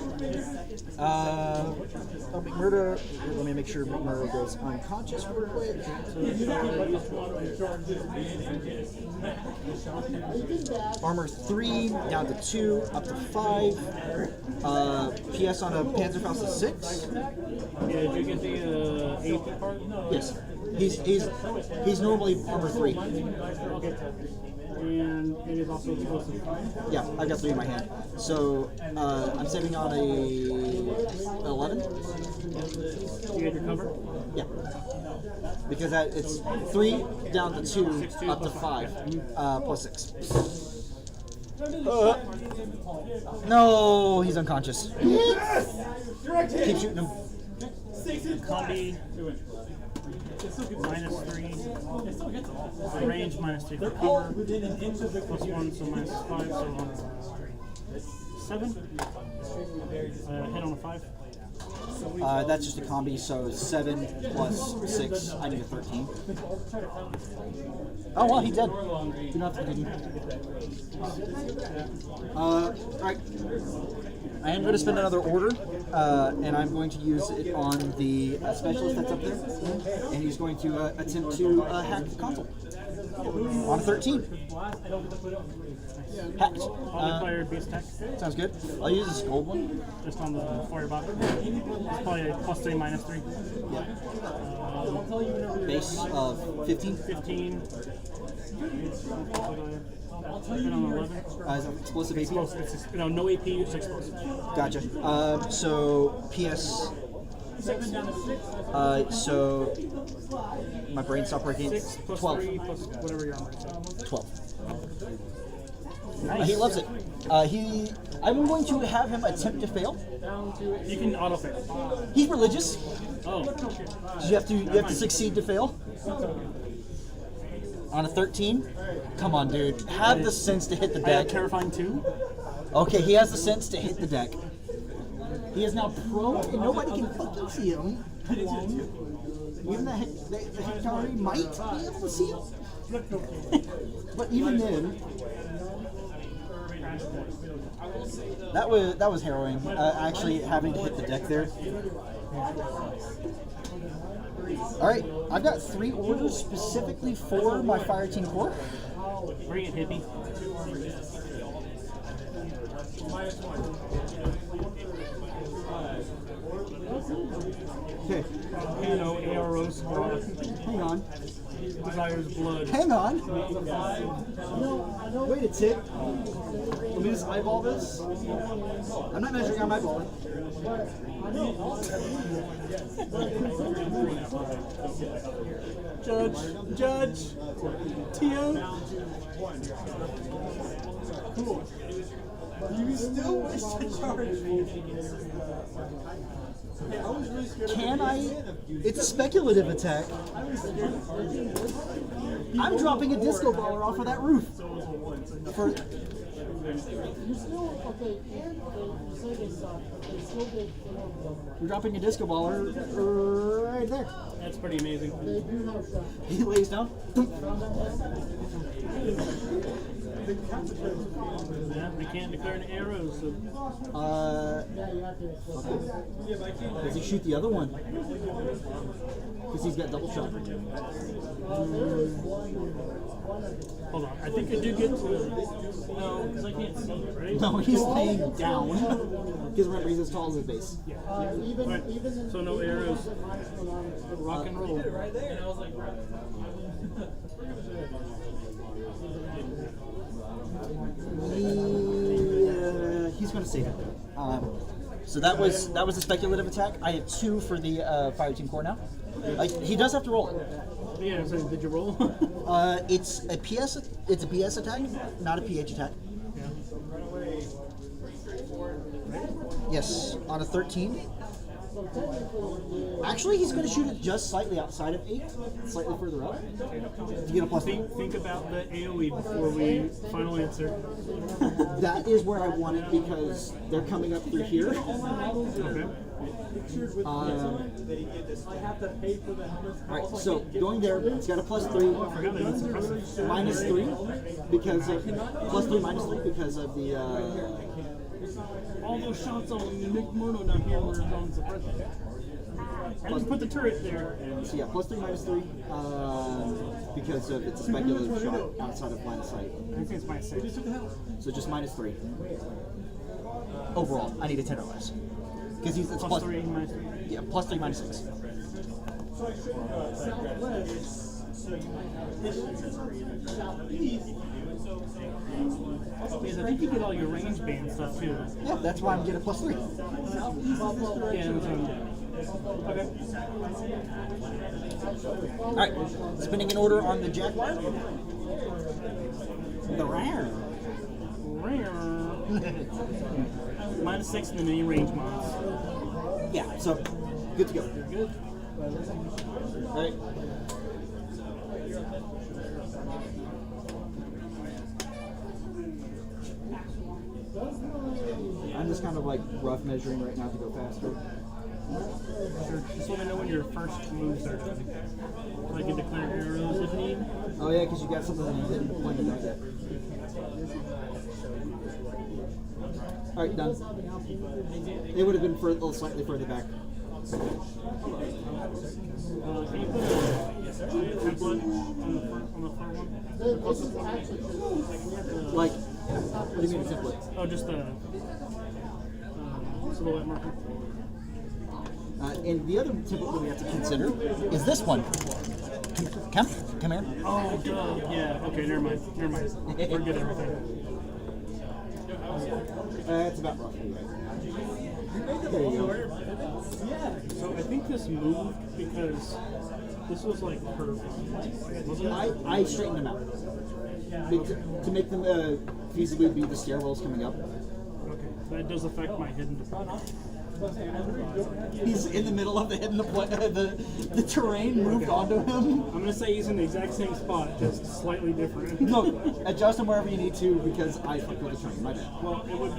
McMurdo. Let me make sure McMurdo goes unconscious real quick. Armor 3 down to 2, up to 5. PS on a Panzerfaust is 6. Yeah, did you get the AP part? Yes. He's normally armor 3. Okay. And it is also explosive. Yeah, I've got 3 in my hand. So I'm saving on a 11. You had your cover? Yeah. Because it's 3 down to 2, up to 5, plus 6. No, he's unconscious. Keep shooting him. Combi. Minus 3. Range minus 3 for cover. Plus 1, so minus 5, so on 7. Hit on a 5. That's just a combi, so 7 plus 6. I need a 13. Oh well, he's dead. You don't have to continue. Alright. I am going to spend another order, and I'm going to use it on the specialist that's up there, and he's going to attempt to hack the console. On a 13. Hacked. All declared beast attack. Sounds good. I'll use this gold one. Just on the fire bot. It's probably a +3, -3. Base of 15. 15. And on 11. Is that explosive AP? Explosive. It's just, no AP, just explosive. Gotcha. So PS. So my brain stopped working. 6 plus 12. 3 plus whatever your armor is. 12. Nice. He loves it. I'm going to have him attempt to fail. You can auto fail. He's religious. Oh. You have to succeed to fail. On a 13. Come on, dude. Have the sense to hit the I have deck. terrifying 2. Okay, he has the sense to hit the deck. He is now prone, and nobody can fucking see him. Even the Hectari might be able to see him. But even then, that was harrowing. Actually having to hit the deck there. All right, I've got 3 orders specifically for my fire team core. Bring it, hippie. Okay, ARO squad. hang on. Desires blood. Hang on. Wait a tick. Let me just eyeball this. I'm not measuring, I'm eyeballing. Judge. Tio. Cool. You still wish to charge me? Can I? It's a speculative attack. I'm dropping a disco baller off of that roof. For You still, okay, and you say they suck, but they still did, we're dropping a disco baller right there. That's pretty amazing. they do have stuff. He lays down. Yeah, we can't declare an arrow, so Yeah, you have to. Does he shoot the other one? Because he's got double shot. hold on. I think I do get to. No, because I can't see it, right? No, he's laying down. Because remember, he's as tall as his base. Even in So no arrows. Rock and roll. He's going to save it. So that was a speculative attack. I have 2 for the fire team core now. He does have to roll it. Yeah, so did you roll? It's a PS attack, not a PH attack. Yes, on a 13. Actually, he's going to shoot it just slightly outside of 8, slightly further up, to get a plus 3. Think about the AoE before we final answer. That is where I want it because they're coming up through here. Okay. Alright, so going there, it's got a plus 3, I forgot that it's impressive. minus 3, because of, plus 3, minus 3 because of the, All those shots on McMurdo down here were on suppressor. I just put the turret there. so yeah, plus 3, minus 3, because of it's a speculative shot outside of line of sight. I think it's -6. So just minus 3. Overall, I need a 10 or less. Because it's Plus 3, -3. yeah, plus 3, minus 6. Because I think you get all your range band stuff too. Yeah, that's why I'm getting a plus 3. Yeah, that's what I'm doing. Okay. Alright, spinning an order on the Jaguar. The rare. -6 and then any range mods. Yeah, so good to go. Good. Alright. I'm just kind of like rough measuring right now to go faster. Sure. Just let me know when your first moves are. So I can declare arrows if need. Oh yeah, because you got something that you didn't plan to know yet. Alright, done. They would have been slightly further back. Can you put template on the front one? This is actually Like, what do you mean a template? Oh, just the silhouette marker. And the other template that we have to consider is this one. Come here. Oh, duh. Yeah. Okay. Never mind. Forget everything. It's about rough. There you go. So I think this moved because this was like curved, wasn't it? I straightened them out to make them feasibly be the stairwells coming up. Okay. That does affect my hidden deployment. He's in the middle of the hidden the terrain moved onto him. I'm gonna say he's in the exact same spot, just slightly different. Look, adjust him wherever you need to because I fucked with the train. My bad. Well, it would.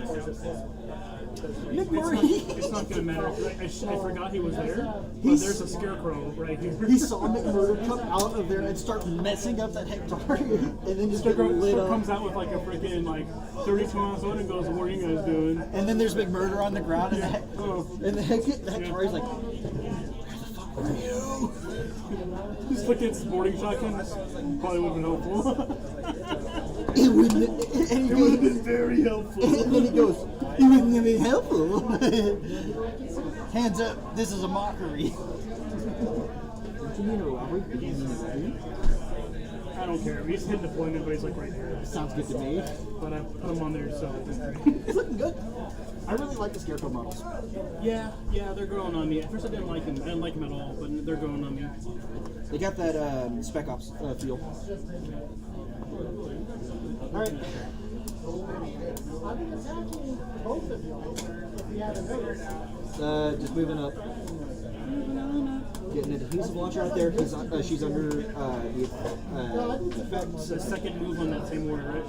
McMurray. It's not gonna matter. I forgot he was there. But He's- there's a scarecrow right here. He saw McMurder come out of there and start messing up that hectare, and then just get Scarecrow lit up. comes out with like a freaking like 32 ounce one and goes, "What are you guys doing?" And then there's McMurder on the ground, and the hectare's like, "Where are you?" Just look at his boarding shotgun. This probably would have been helpful. It wouldn't. And he goes, Very helpful. and then he goes, "It wouldn't have been helpful." Hands up! This is a mockery. What do you mean a robbery? You mean a robbery? I don't care. He's hidden deployment, but he's like right here. Sounds good to me. But I put him on there so. It's looking good. I really like the Scarecrow models. Yeah, they're growing on me. At first I didn't like them. I didn't like them at all, but they're growing on me. They got that Spec Ops feel. All right. I've been attacking both of y'all, if you haven't noticed. Just moving up. Getting a diffusive launcher out there. She's under the effects. The second move on that same order, right?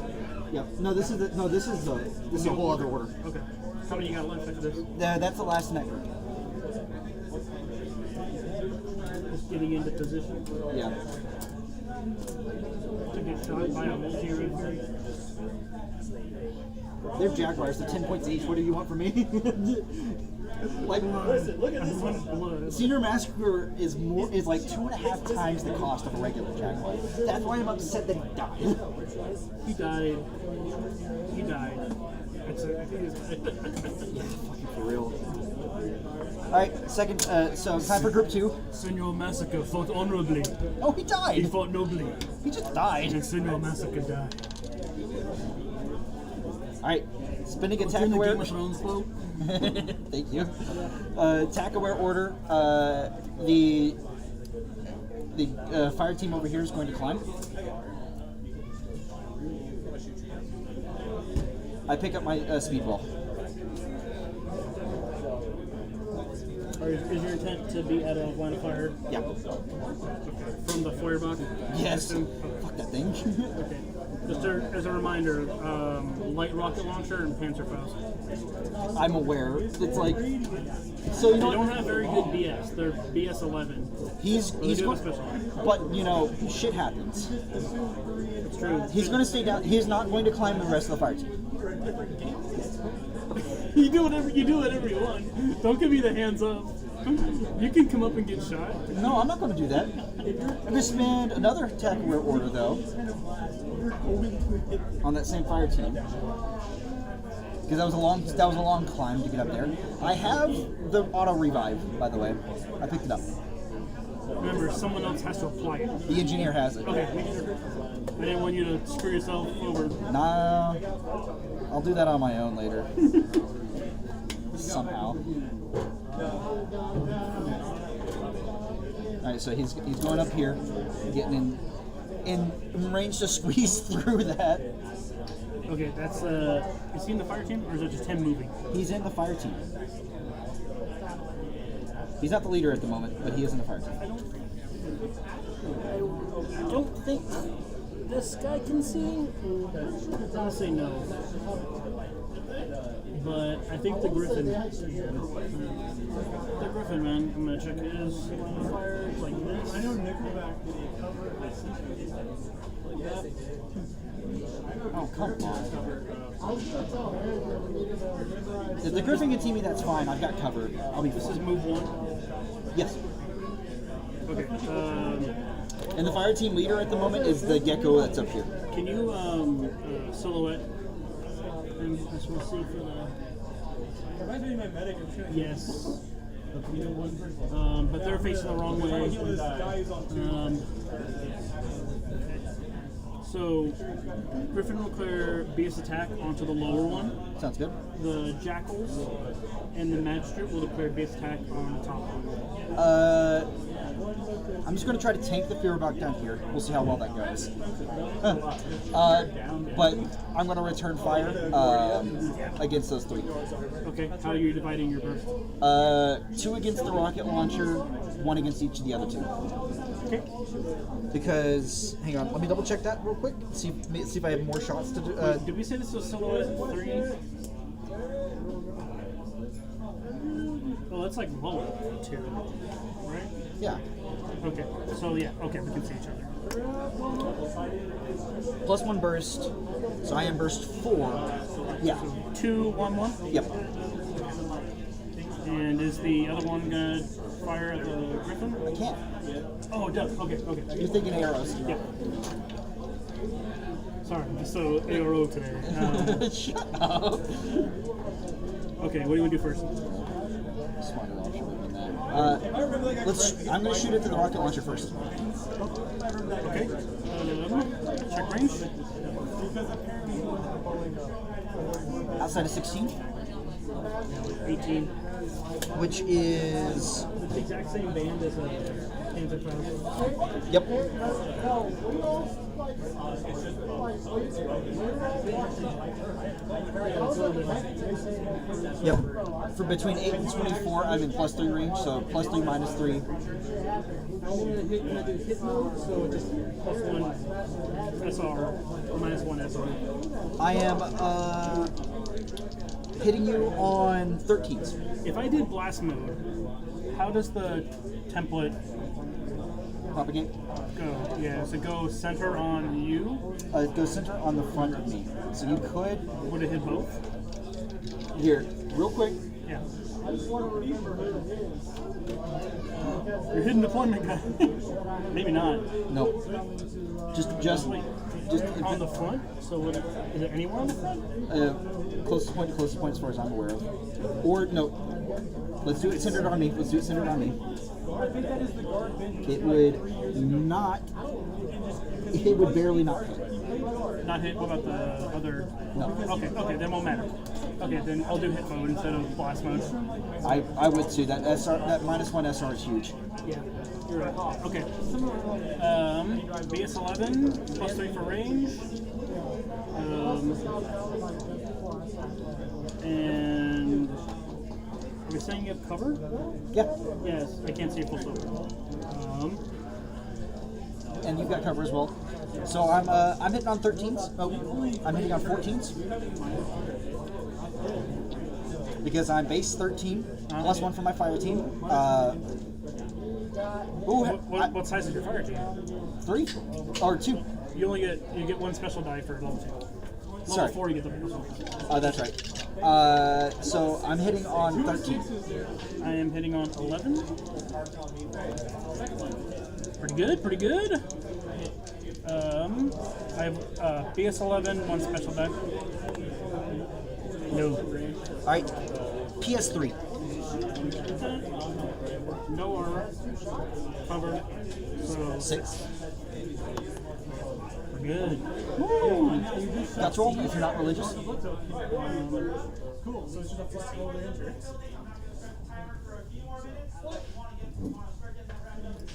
Yep. No, this is a whole other order. Okay. How many you got left after this? That's the last network. Just getting into position Yeah. to get shot by a multi-red. They're Jaguars. They're 10 points each. What do you want from me? Like, Senior Massacre is like 2.5 times the cost of a regular Jaguar. That's why I'm upset that he died. He died. I think he's Fucking for real. Alright, second, so time for group 2. Senor Massacre fought honorably. Oh, he He died! fought nobly. He just died. And Senor Massacre died. Alright, spinning attack Turn the aware. Game of Thrones slow. Thank you. Attack aware order. The fire team over here is going to climb. I pick up my speedball. Is your intent to be at a line of fire Yeah. from the Feuerbach? Yes. Fuck that thing. Okay. Just as a reminder, light rocket launcher and Panzerfaust. I'm aware. It's like, so you They know don't what? have very good BS. They're BS 11. He's They do have a going, special. but you know, shit happens. It's true. He's going to stay down. He's not going to climb the rest of the fire team. You do whatever you want. Don't give me the hands up. You can come up and get shot. No, I'm not going to do that. I'm going to spend another attack aware order though on that same fire team because that was a long climb to get up there. I have the auto revive, by the way. I picked it up. Remember, someone else has to apply it. The engineer has it. Okay, make sure. I didn't want you to screw yourself over. Nah, I'll do that on my own later. Somehow. Alright, so he's going up here, getting in range to squeeze through that. Okay, that's is he in the fire team or is it just him moving? He's in the fire team. He's not the leader at the moment, but he is in the fire team. I don't think this guy can see. I'm gonna say no. But I think the Griffin. The Griffin, man. I'm gonna check his fire like this. I know Nickelback did a cover of this. Oh, come on. I was going to tell Aaron that we needed to memorize. If the Griffin can see me, that's fine. I've got cover. I'll be This is fine. move 1. Yes. Okay. And the fire team leader at the moment is the gecko that's up here. Can you silhouette? And I just want to see for the. Reminds me of my medic. I'm sure. Yes. But they're facing the wrong way. This guy who's on two. So, Griffin will clear base attack onto the lower one. Sounds good. The Jackals and the Magistrate will declare base attack on the top one. I'm just going to try to tank the Fearbock down here. We'll see how well that goes. But I'm going to return fire against those 3. Okay, how are you dividing your burst? 2 against the rocket launcher, 1 against each of the other 2. Okay. Because, hang on, let me double check that real quick. See if I have more shots to do. Did we say this was silhouette 3? Well, that's like lower 2, right? Yeah. Okay, so yeah, okay, we can see each other. Plus 1 burst. So I am burst 4. Yeah. 2, 1, 1? Yep. And is the other one gonna fire at the Griffin? I can't. Oh, it does. Okay, okay. You're thinking arrows. Yep. Sorry, I'm just so ARO today. Shut up. Okay, what do you want to do first? Smarter option than that. I'm going to shoot it to the rocket launcher first. Okay. Check range. Outside of 16, 18. which is. It's the exact same band as a Panzer Class. Yep. Yep. For between 8 and 24, I'm in plus 3 range, so plus 3 minus 3. I'm gonna do hit mode, so just plus 1 SR, or minus 1 SR. I am hitting you on 13s. If I did blast mode, how does the template Propagate. go? Yeah, does it go center on you? It goes center on the front of me. So you could. Would it hit both? Here, real quick. Yeah. Your hidden deployment guy. Maybe not. No. Just On the front? So is it anywhere on the front? closest point as far as I'm aware of. Or no. Let's do it centered on me. It would not. It would barely not hit. Not hit. What about the other? No. Okay, then won't matter. Okay, then I'll do hit mode instead of blast mode. I would too. That SR, that minus 1 SR is huge. Yeah, you're right. Okay. BS11 plus 3 for range. And are we saying you have cover? Yeah. Yes, I can't see a full silver. And you've got cover as well. So I'm hitting on 13s. Oh, I'm hitting on 14s. Because I'm base 13, plus 1 for my fire team. What size is your fire team? 3 or 2. You get 1 special die for level 2. Level Sorry. 4 you get the plus 1. Oh, that's right. So I'm hitting on 13. I am hitting on 11. Pretty good. I have BS11, 1 special die. No. All right. PS3. No armor. Cover. So 6. we're good. Guts roll if you're not religious. Cool. So it's just a flat roll damage.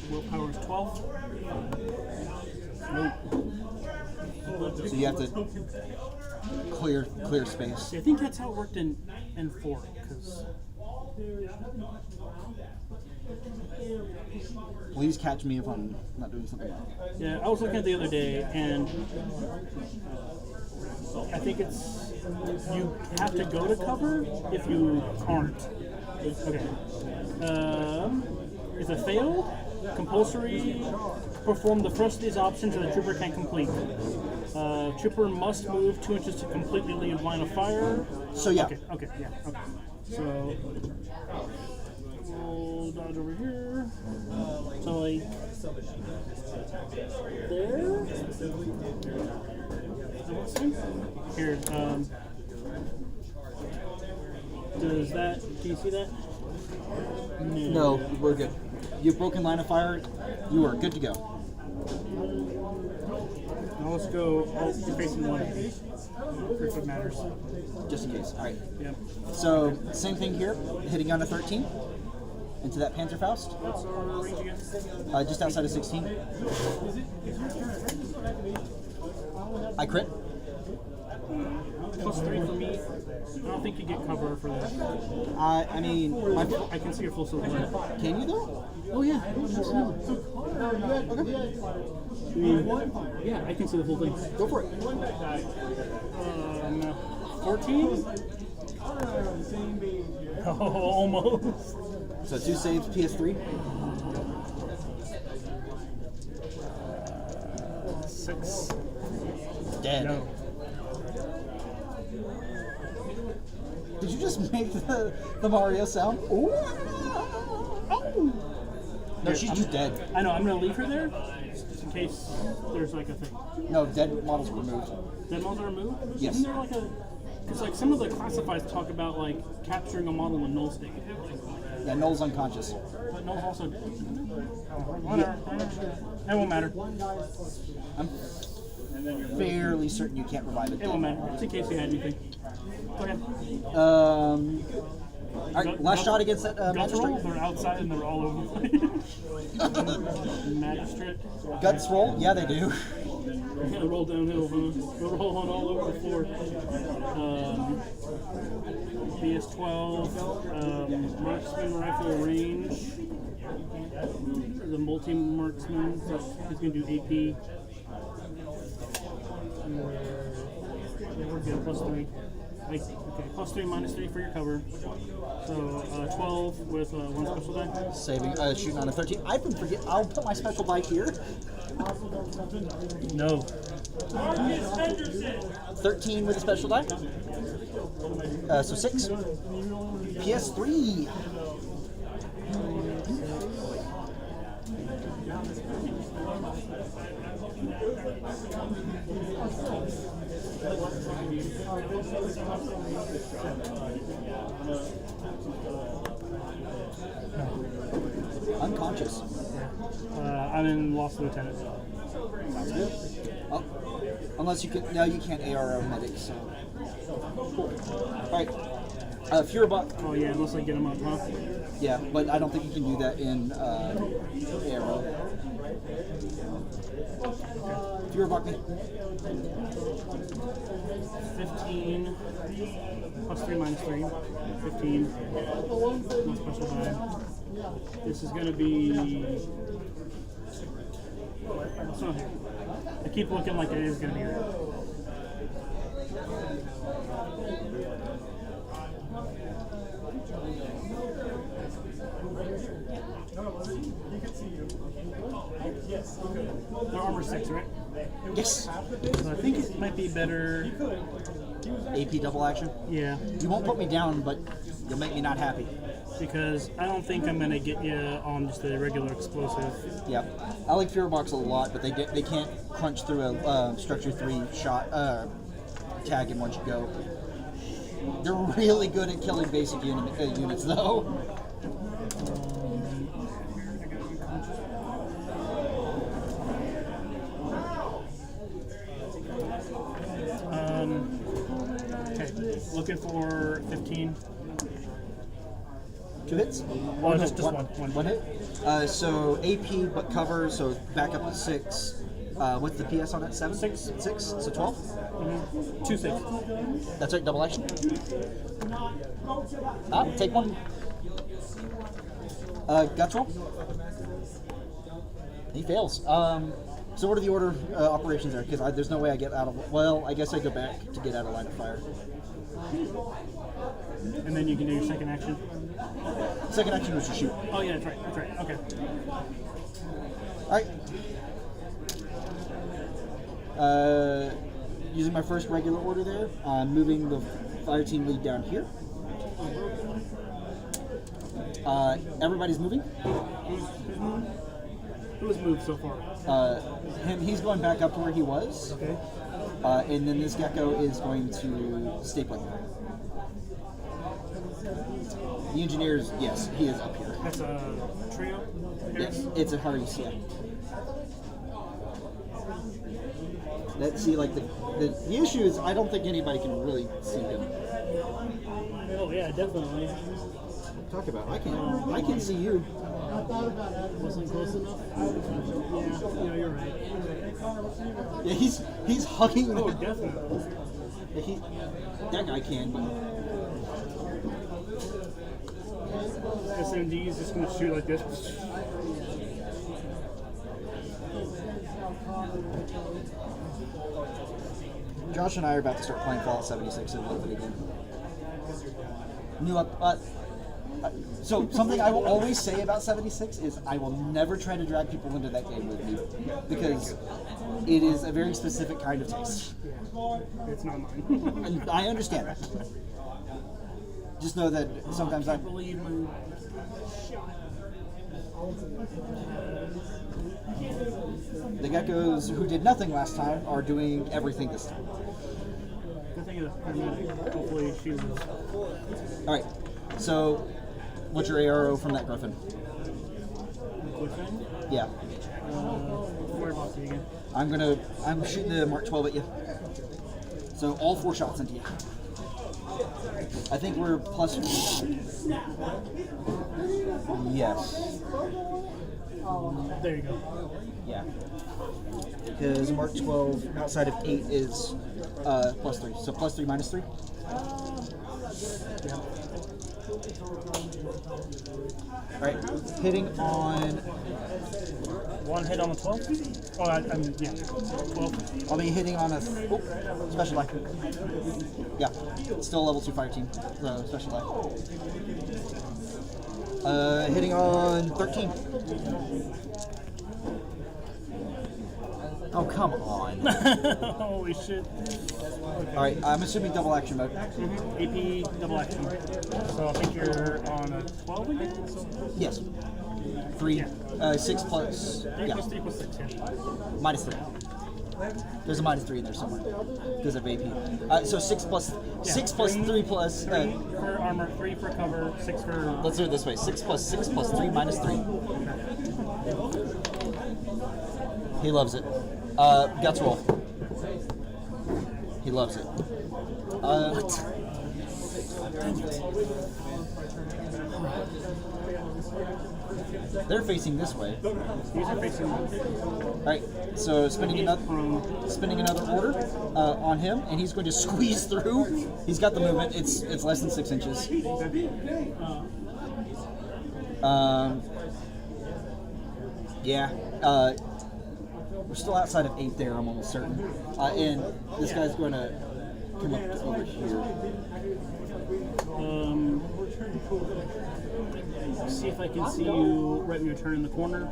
Willpower is 12. So you have to clear space. See, I think that's how it worked in 4, because Please catch me if I'm not doing something wrong. yeah, I was looking at it the other day, and I think it's you have to go to cover if you aren't. Okay. If it failed, compulsory perform the first of these options and the trooper can complete. Trooper must move 2 inches to completely leave line of fire. So yeah. Okay, yeah, okay. So, will dodge over here. So like there. Here, does that? Do you see that? No, we're good. You've broken line of fire. You are good to go. Now let's go. Oh, you're facing one. If it matters. Just in case. All right. Yep. So same thing here. Hitting on a 13 into that Panzerfaust. What's our range again? Just outside of 16. I crit. +3 for me. I don't think you get cover for that. I mean, I can see your full silhouette. can you though? Oh yeah. Yeah, I can see the whole thing. Go for it. 14? Oh, almost. So 2 saves, PS3. 6. Dead. No. Did you just make the Mario sound? Ooh. Oh. No, she's just dead. I know, I'm gonna leave her there just in case there's like a thing. No, dead models removed. Dead models are removed? Yes. Isn't there like a. Because like some of the classifieds talk about like capturing a model in null state. Yeah, Noel's unconscious. But null's also. Whatever. It won't matter. I'm fairly certain you can't revive it. It won't matter. Just in case you had anything. Go ahead. All right, last Gut- shot against that Guts magistrate. roll, they're outside and they're all over the place. Magistrate. Guts roll? Yeah, they do. Yeah, roll downhill, huh? They're rolling all over the floor. BS-12, marksman rifle range. The multi-marksman, so he's going to do AP. Yeah, we're good, +3. Okay, +3, -3 for your cover. So 12 with 1 special die. Saving, shooting on a 13. I can forget. I'll put my special die here. No. 13 with a special die. So 6. PS3. Unconscious. I'm in Lost Lieutenant. Oh, unless you can. No, you can't ARO medic. So. Cool. All right. Fuhrbuck. Oh yeah, unless I get him up, huh? Yeah, but I don't think you can do that in ARO. Fuhrbuck me. 15 +3 -3. 15. No special die. This is gonna be. It's not here. I keep looking like it is gonna be here. They're armor 6, right? Yes. So I think it might be better. AP double action. Yeah, You won't put me down, but you'll make me not happy. because I don't think I'm gonna get you on just a regular explosive. Yep. I like Fuhrbucks a lot, but they can't crunch through a structure 3 shot tag in one go. They're really good at killing basic units, though. Okay, looking for 15. 2 hits? Oh, just one. One hit? So AP but cover, so back up to 6. What's the PS on that? 7? 6? 6? So 12? 2 6. That's right, double action. Take 1. Guts roll. He fails. So what are the order operations there? Because there's no way I get out of... Well, I guess I go back to get out of line of fire. And then you can do your second action. Second action was to shoot. Oh yeah, that's right. Okay. Alright. Using my first regular order there, I'm moving the fire team lead down here. Everybody's moving. Who's moving? Who has moved so far? He's going back up to where he was. Okay. And then this gecko is going to stay put. The engineers, yes, he is up here. That's a trio? Yes, it's a Harris, yeah. See, like the issue is, I don't think anybody can really see him. Oh yeah, definitely. Talk about, I can see you. I thought about that. Wasn't close enough? Yeah, you're right. Yeah, he's hugging. Oh, definitely. That guy can be. SMD is just going to shoot like this. Josh and I are about to start playing Fallout 76 in a little bit again. So something I will always say about 76 is I will never try to drag people into that game with me because it is a very specific kind of taste. It's not mine. And I understand that. Just know that sometimes I believe my the geckos who did nothing last time are doing everything this time. Good thing it's paramedic. Hopefully she lives. Alright, so what's your ARO from that Griffin? Quick thing. Yeah. Where about you again? I'm shooting the Mark 12 at you. So all 4 shots into you. I think we're plus. Yes. There you go. Yeah. Because Mark 12 outside of 8 is plus 3. So plus 3 minus 3. Yeah. Alright. Hitting on. One hit on the 12? Oh, yeah. 12. I'll be hitting on a special life. Yeah. Still level 2 fire team. So special life. Hitting on 13. Oh, come on. Holy shit. Alright, I'm assuming double action mode. AP double action. So I think you're on a 12 again? Yes. 3, 6 plus. 3 Yeah. plus 3 plus 6, yeah. Minus 3. There's a minus 3 in there somewhere. Because of AP. So 6 plus 3 plus. 3 for armor, 3 for cover, 6 for. Let's do it this way. 6 plus 3 minus 3. He loves it. Guts roll. He loves it. They're facing this way. These are facing. Alright, so spinning another order on him, and he's going to squeeze through. He's got the movement. It's less than 6 inches. Yeah. We're still outside of 8 there, I'm almost certain. And this guy's going to come up to over here. See if I can see you right when you turn in the corner.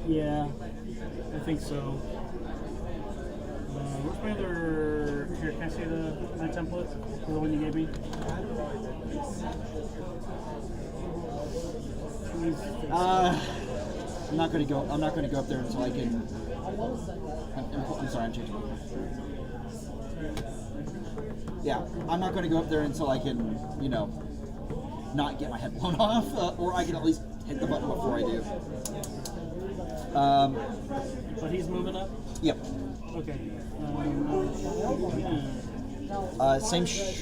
Yeah, I think so. Where's my other? Here, can I see my template? The one you gave me. I'm not going to go up there until I can. I'm sorry, I'm changing. Yeah, I'm not going to go up there until I can, not get my head blown off, or I can at least hit the button before I do. But he's moving up? Yep. Okay.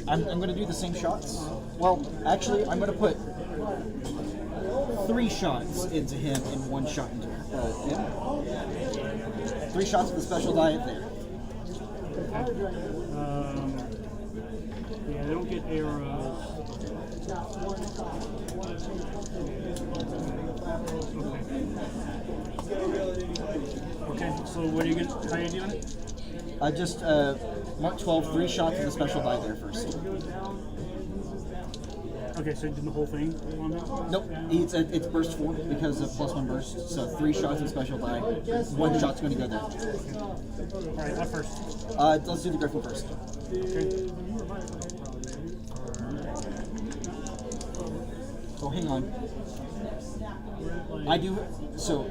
I'm going to do the same shots. Well, actually, I'm going to put 3 shots into him and 1 shot into him. 3 shots with the special diet there. Yeah, they don't get arrows. Okay, so what are you gonna? How are you doing it? I just Mark 12, 3 shots with the special die there first. Okay, so you did the whole thing on him? Nope, it's burst 4 because of +1 burst. So 3 shots with special die. 1 shot's going to go there. Alright, what first? Let's do the Griffin first. Okay. Oh, hang on. We're at I do. So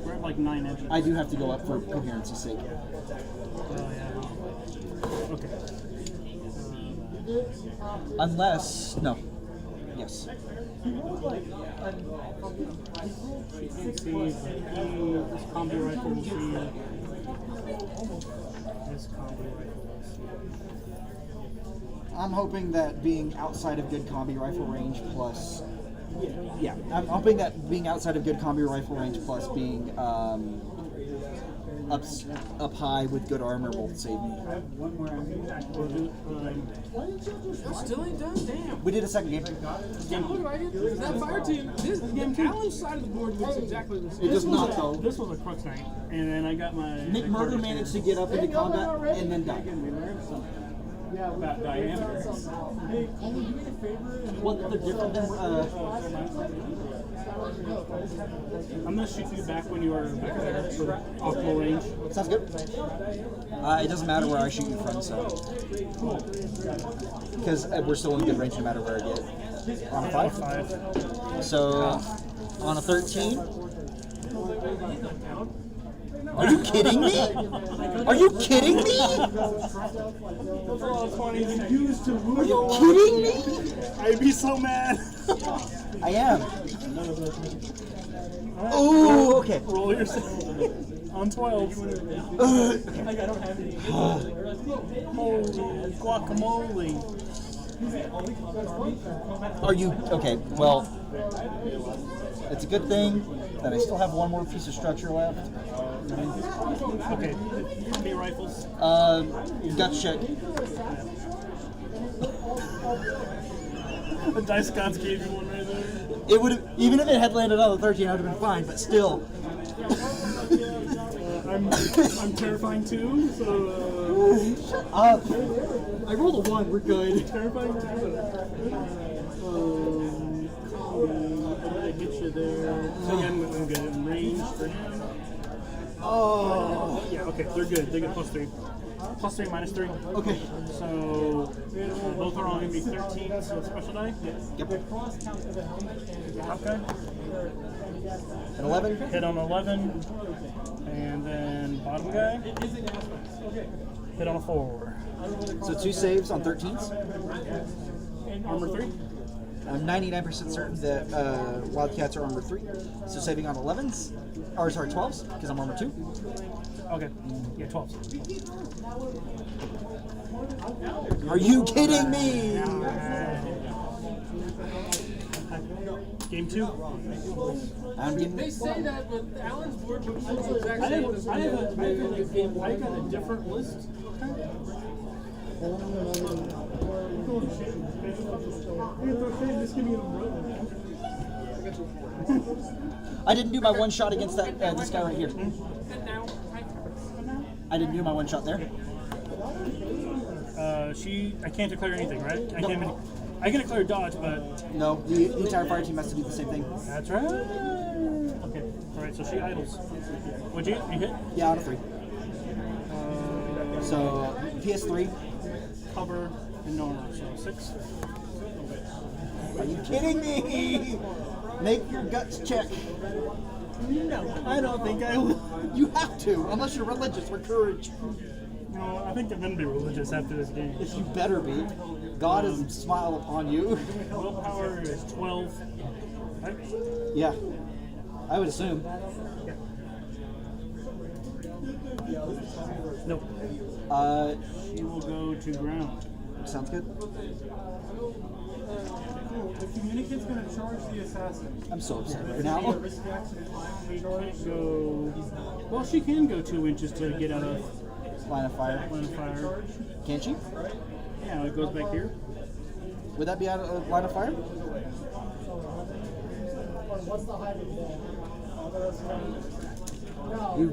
We're at like 9 inches. I do have to go up for coherency's sake. Oh yeah. Okay. Unless no. Yes. You can see this combi rifle will see this combi rifle will see. I'm hoping that being outside of good combi rifle range plus. Yeah, I'm hoping that being outside of good combi rifle range plus being up high with good armor will save me. Still ain't done? Damn. We did a second game. Look right here. That fire team, this game, Alan's side of the board looks exactly the same. It does not though. This was a crux night, and then I got my. Nick Murder managed to get up into combat and then die. About diameter. Well, they're different than. I'm gonna shoot you back when you are back there for optimal range. Sounds good. It doesn't matter where I shoot you from, so. Because we're still in good range no matter where I get. On a 5? So, on a 13? Are you kidding me? Are you kidding me? Are you kidding me? I'd be so mad. I am. Oh, okay. Roll your on 12. Holy guacamole. Are you okay? Well, it's a good thing that I still have one more piece of structure left. Okay. How many rifles? Guts check. The dice gods gave you one right there. It would have, even if it had landed on the 13, I would have been fine. But still, I'm terrifying too. So. shut up. I rolled a 1. We're good. Terrifying too. I hit you there. So again, I'm good in range for him. Oh. Yeah, okay, they're good. They get +3. +3, -3. Okay. So both are all going to be 13, so special die. Yep. Top guy. An 11. Hit on 11. And then bottom guy. Hit on a 4. So 2 saves on 13s. Armor 3. I'm 99% certain that Wildcats are armor 3. So saving on 11s. Or sorry, 12s, because I'm armor 2. Okay. Yeah, 12. Are you kidding me? Game 2. I'm getting. They say that, but Alan's board looks the exact I same as I got a different list. I didn't do my one shot against that this guy right here. I didn't do my one shot there. I can't declare anything, right? I can declare dodge, but No, the entire fire team has to do the same thing. that's right. Okay, all right. So she idles. What'd you hit? Yeah, out of 3. So PS3. Cover and no armor, so 6. Are you kidding me? Make your guts check. No, I don't think I will. You have to, unless you're religious or courage. No, I think I'm gonna be religious after this game. You better be. God is smile upon you. Willpower is 12. Right? Yeah, I would assume. Nope. She will go to ground. Sounds good. The communicate's going to charge the assassin. I'm so upset right now. So, well, she can go 2 inches to get out of Line of fire. line of fire. Can't she? Yeah, it goes back here. Would that be out of line of fire? What's the height of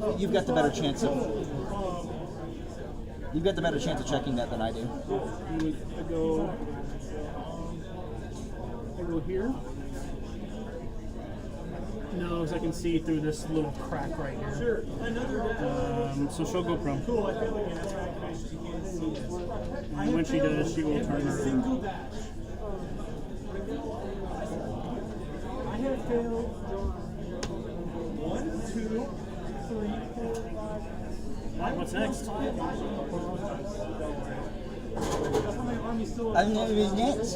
that? You've got the better chance of. You've got the better chance of checking that than I do. I go here. No, because I can see through this little crack right here. Sure. So she'll go prone. Cool. And when she does, she will turn her. have failed. 1, 2, 3, 4, 5. Alright, what's next? That's how my army's still I know it was next.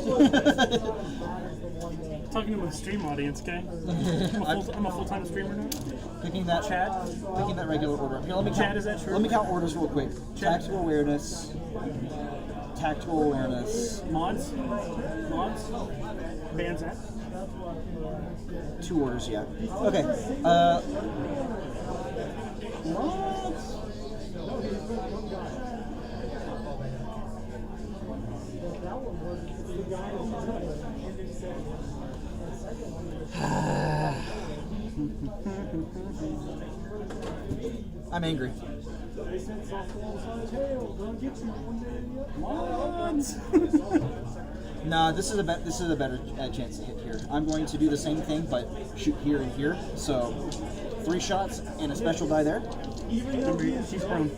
Talking to a stream audience, okay? I'm a full-time streamer now. Picking that picking that regular order. Here, let me Chad, count, is that true? Let me count orders real quick. Tactical awareness. Mods? Bands at? 2 orders, yeah. Okay. I'm angry. They sent softballs on his tail. Gonna get you one day. Mods! Nah, this is a better chance to hit here. I'm going to do the same thing, but shoot here and here. So 3 shots and a special die there. She's prone.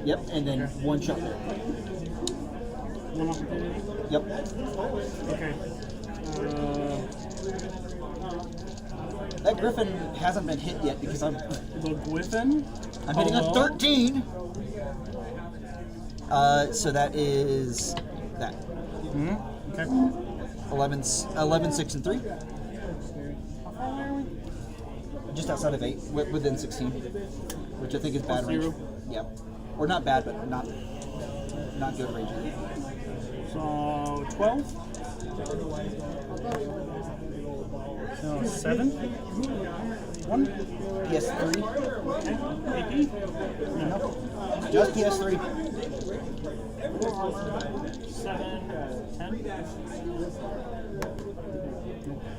Yep, and then 1 shot there. 1 opportunity? Yep. Okay. That Griffin hasn't been hit yet because I'm The Griffin? hitting a Hello? 13. So that is that. Okay. 11, 6, and 3. Just outside of 8, within 16, which I think is bad range. 0. Yeah, or not bad, but not good range. So 12. So 7. 1. PS3. AP. No, just PS3. 7. 10.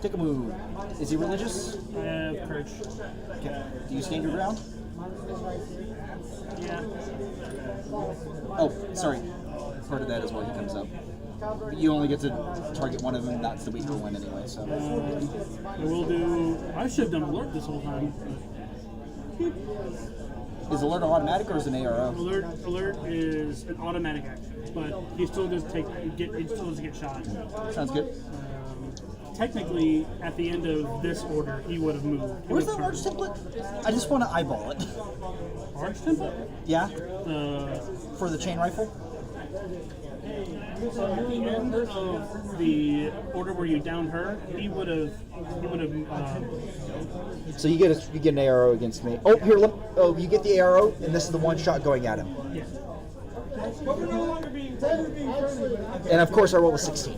Take a move. Is he religious? I have courage. Okay. Do you stand your ground? Yeah. Oh, sorry. Part of that is why he comes up. You only get to target one of them. That's the weaker one anyway. So. I will do. I should have done alert this whole time. Is alert automatic or is it an ARO? Alert is an automatic action, but he still does he still does get shot. Sounds good. Technically, at the end of this order, he would have moved. Where's the large template? I just want to eyeball it. Large template? Yeah, Uh, for the chain rifle. so at the end of the order where you downed her, he would have. So you get an ARO against me. Oh, here, you get the ARO, and this is the 1 shot going at him. Yeah. But we're no longer being friendly. And of course, I roll a 16.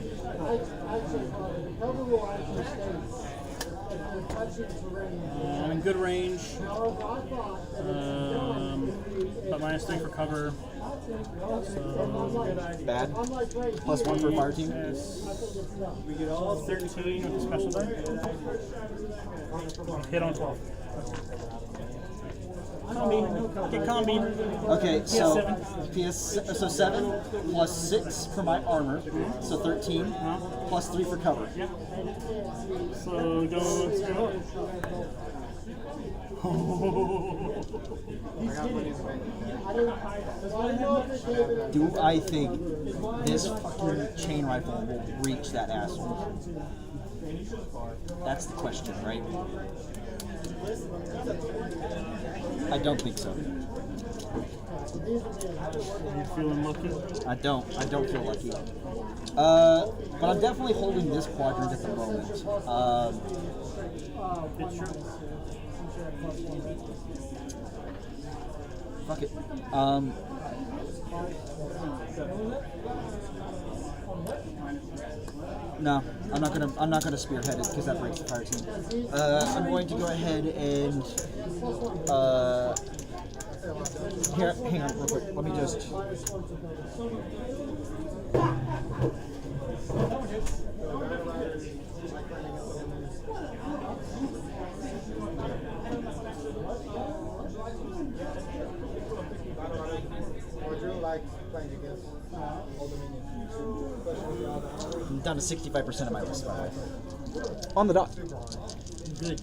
I'm in good range. But -3 for cover. So Bad. +1 for fire team. we get all 13 with the special die. Hit on 12. Combi. Get combi. Okay, so PS7. so 7 +6 for my armor, so 13 +3 for cover. Yep. So don't screw up. Do I think this fucking chain rifle will reach that asshole? That's the question, right? I don't think so. Are you feeling lucky? I don't feel lucky. But I'm definitely holding this quadrant at the moment. It's true. Fuck it. No, I'm not gonna spearhead it because that breaks the fire team. I'm going to go ahead and here, hang on real quick. Let me just. I'm down to 65% of my list, by the way. On the dot. Good.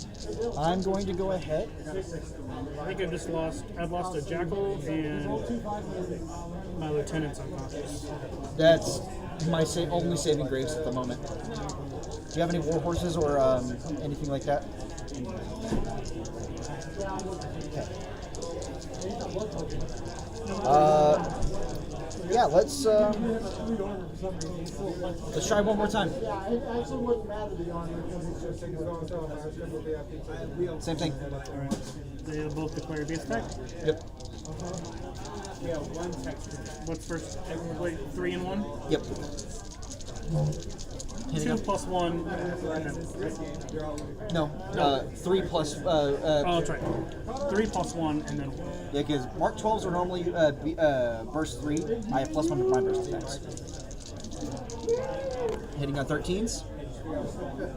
I'm going to go ahead. I think I've lost a jackal and my lieutenant's unconscious. That's my only saving grace at the moment. Do you have any war horses or anything like that? Yeah, let's try one more time. Yeah, it actually wouldn't matter the armor because it's just Same thing. Alright. They both declare base attack. Yep. What's first? Wait, 3 and 1? Yep. Hitting 2 him. plus 1. And then, No. 3 plus. oh, that's right. 3 plus 1 and then 1. Yeah, because Mark 12s are normally burst 3. I have +1 to my burst attacks. Hitting on 13s.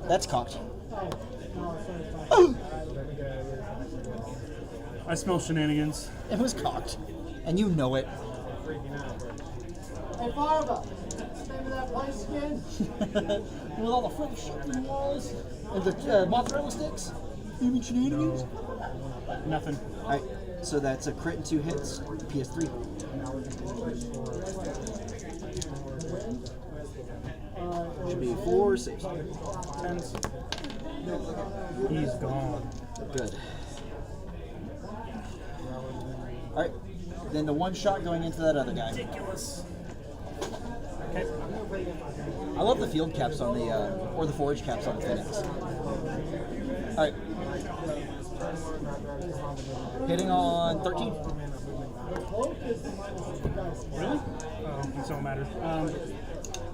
That's cocked. I smell shenanigans. It was cocked. And you know it. Hey, Farva, remember that place again? With all the frilly shit in the walls and the mozzarella sticks. You mean shenanigans? Nothing. Alright, so that's a crit and 2 hits. PS3. Should be 4 saves. 10s. He's gone. Good. Alright, then the one shot going into that other guy. Ridiculous. Okay. I love the field caps on the, or the forage caps on the Phoenix. Alright. Hitting on 13. Really? Oh, it don't matter.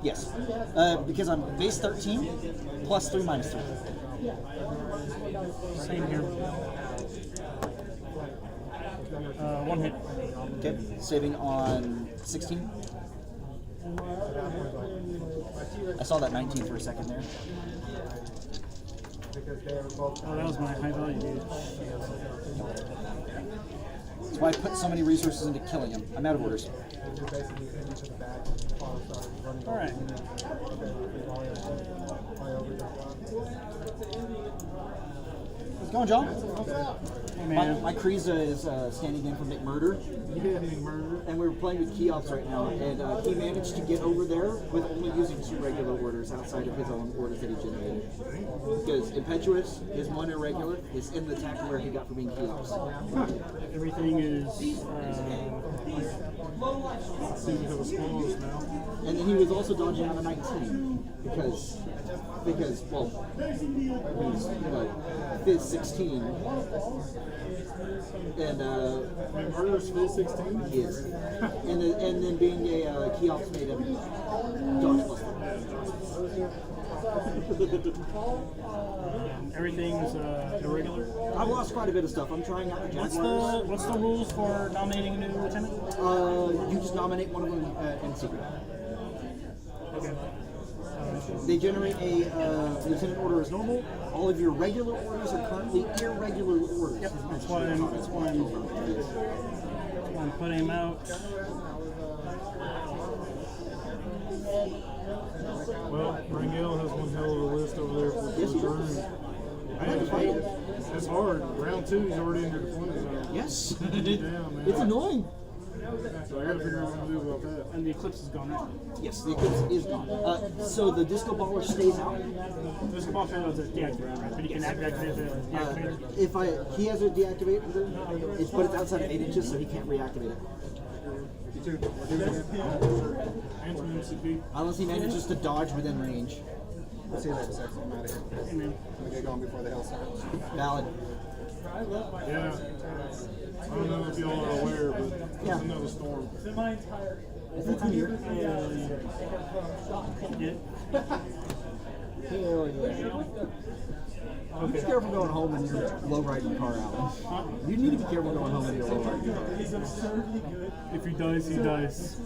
Yes. Because I'm base 13, plus 3 minus 3. Same here. 1 hit. Okay, saving on 16. I saw that 19 for a second there. Oh, that was my high value dude. That's why I put so many resources into killing him. I'm out of orders. Alright. How's it going, John? Hey, My man. Kriza is standing in for McMurder. And we're playing with Keops right now, and he managed to get over there with only using 2 regular orders outside of his own orders that he generated. Because Impetuous, his 1 irregular, is in the tackler he got for being Keops. Everything is. And then he was also dodging out of 19 because well, he's Fizz 16, and Murder's Fizz 16? he is, and then being a Keops made him dodge plus 1. Everything's irregular. I've lost quite a bit of stuff. I'm trying out the Jaguars. What's the rules for nominating a new lieutenant? You just nominate one of them in secret. Okay. They generate a lieutenant order as normal. All of your regular orders are currently irregular orders. Yep, that's why I'm putting him out. Well, Rangel has one hell of a list over there for Yes, he room. does. Man, it's hard. Round 2, he's already in your deployment zone. Yes. Damn, man. It's annoying. So I gotta figure out what to do about that. And the eclipse is gone, right? Yes, the eclipse is gone. So the disco baller stays out. This ball channel is deactivated, right? But you can activate the deactivator. He has it deactivated, but it's outside of 8 inches, so he can't reactivate it. And from MCP. Unless he manages to dodge within range. Let's see that in a second. I'm out of here. Hey, man. I'm gonna get going before the hell starts. Valid. Yeah. I don't know if y'all are aware, but Yeah. there's another storm. Is that time of year? Yeah. Hell yeah. Be careful going home in your low riding car, Alan. You need to be careful going home in your low riding car. If he dies, he dies.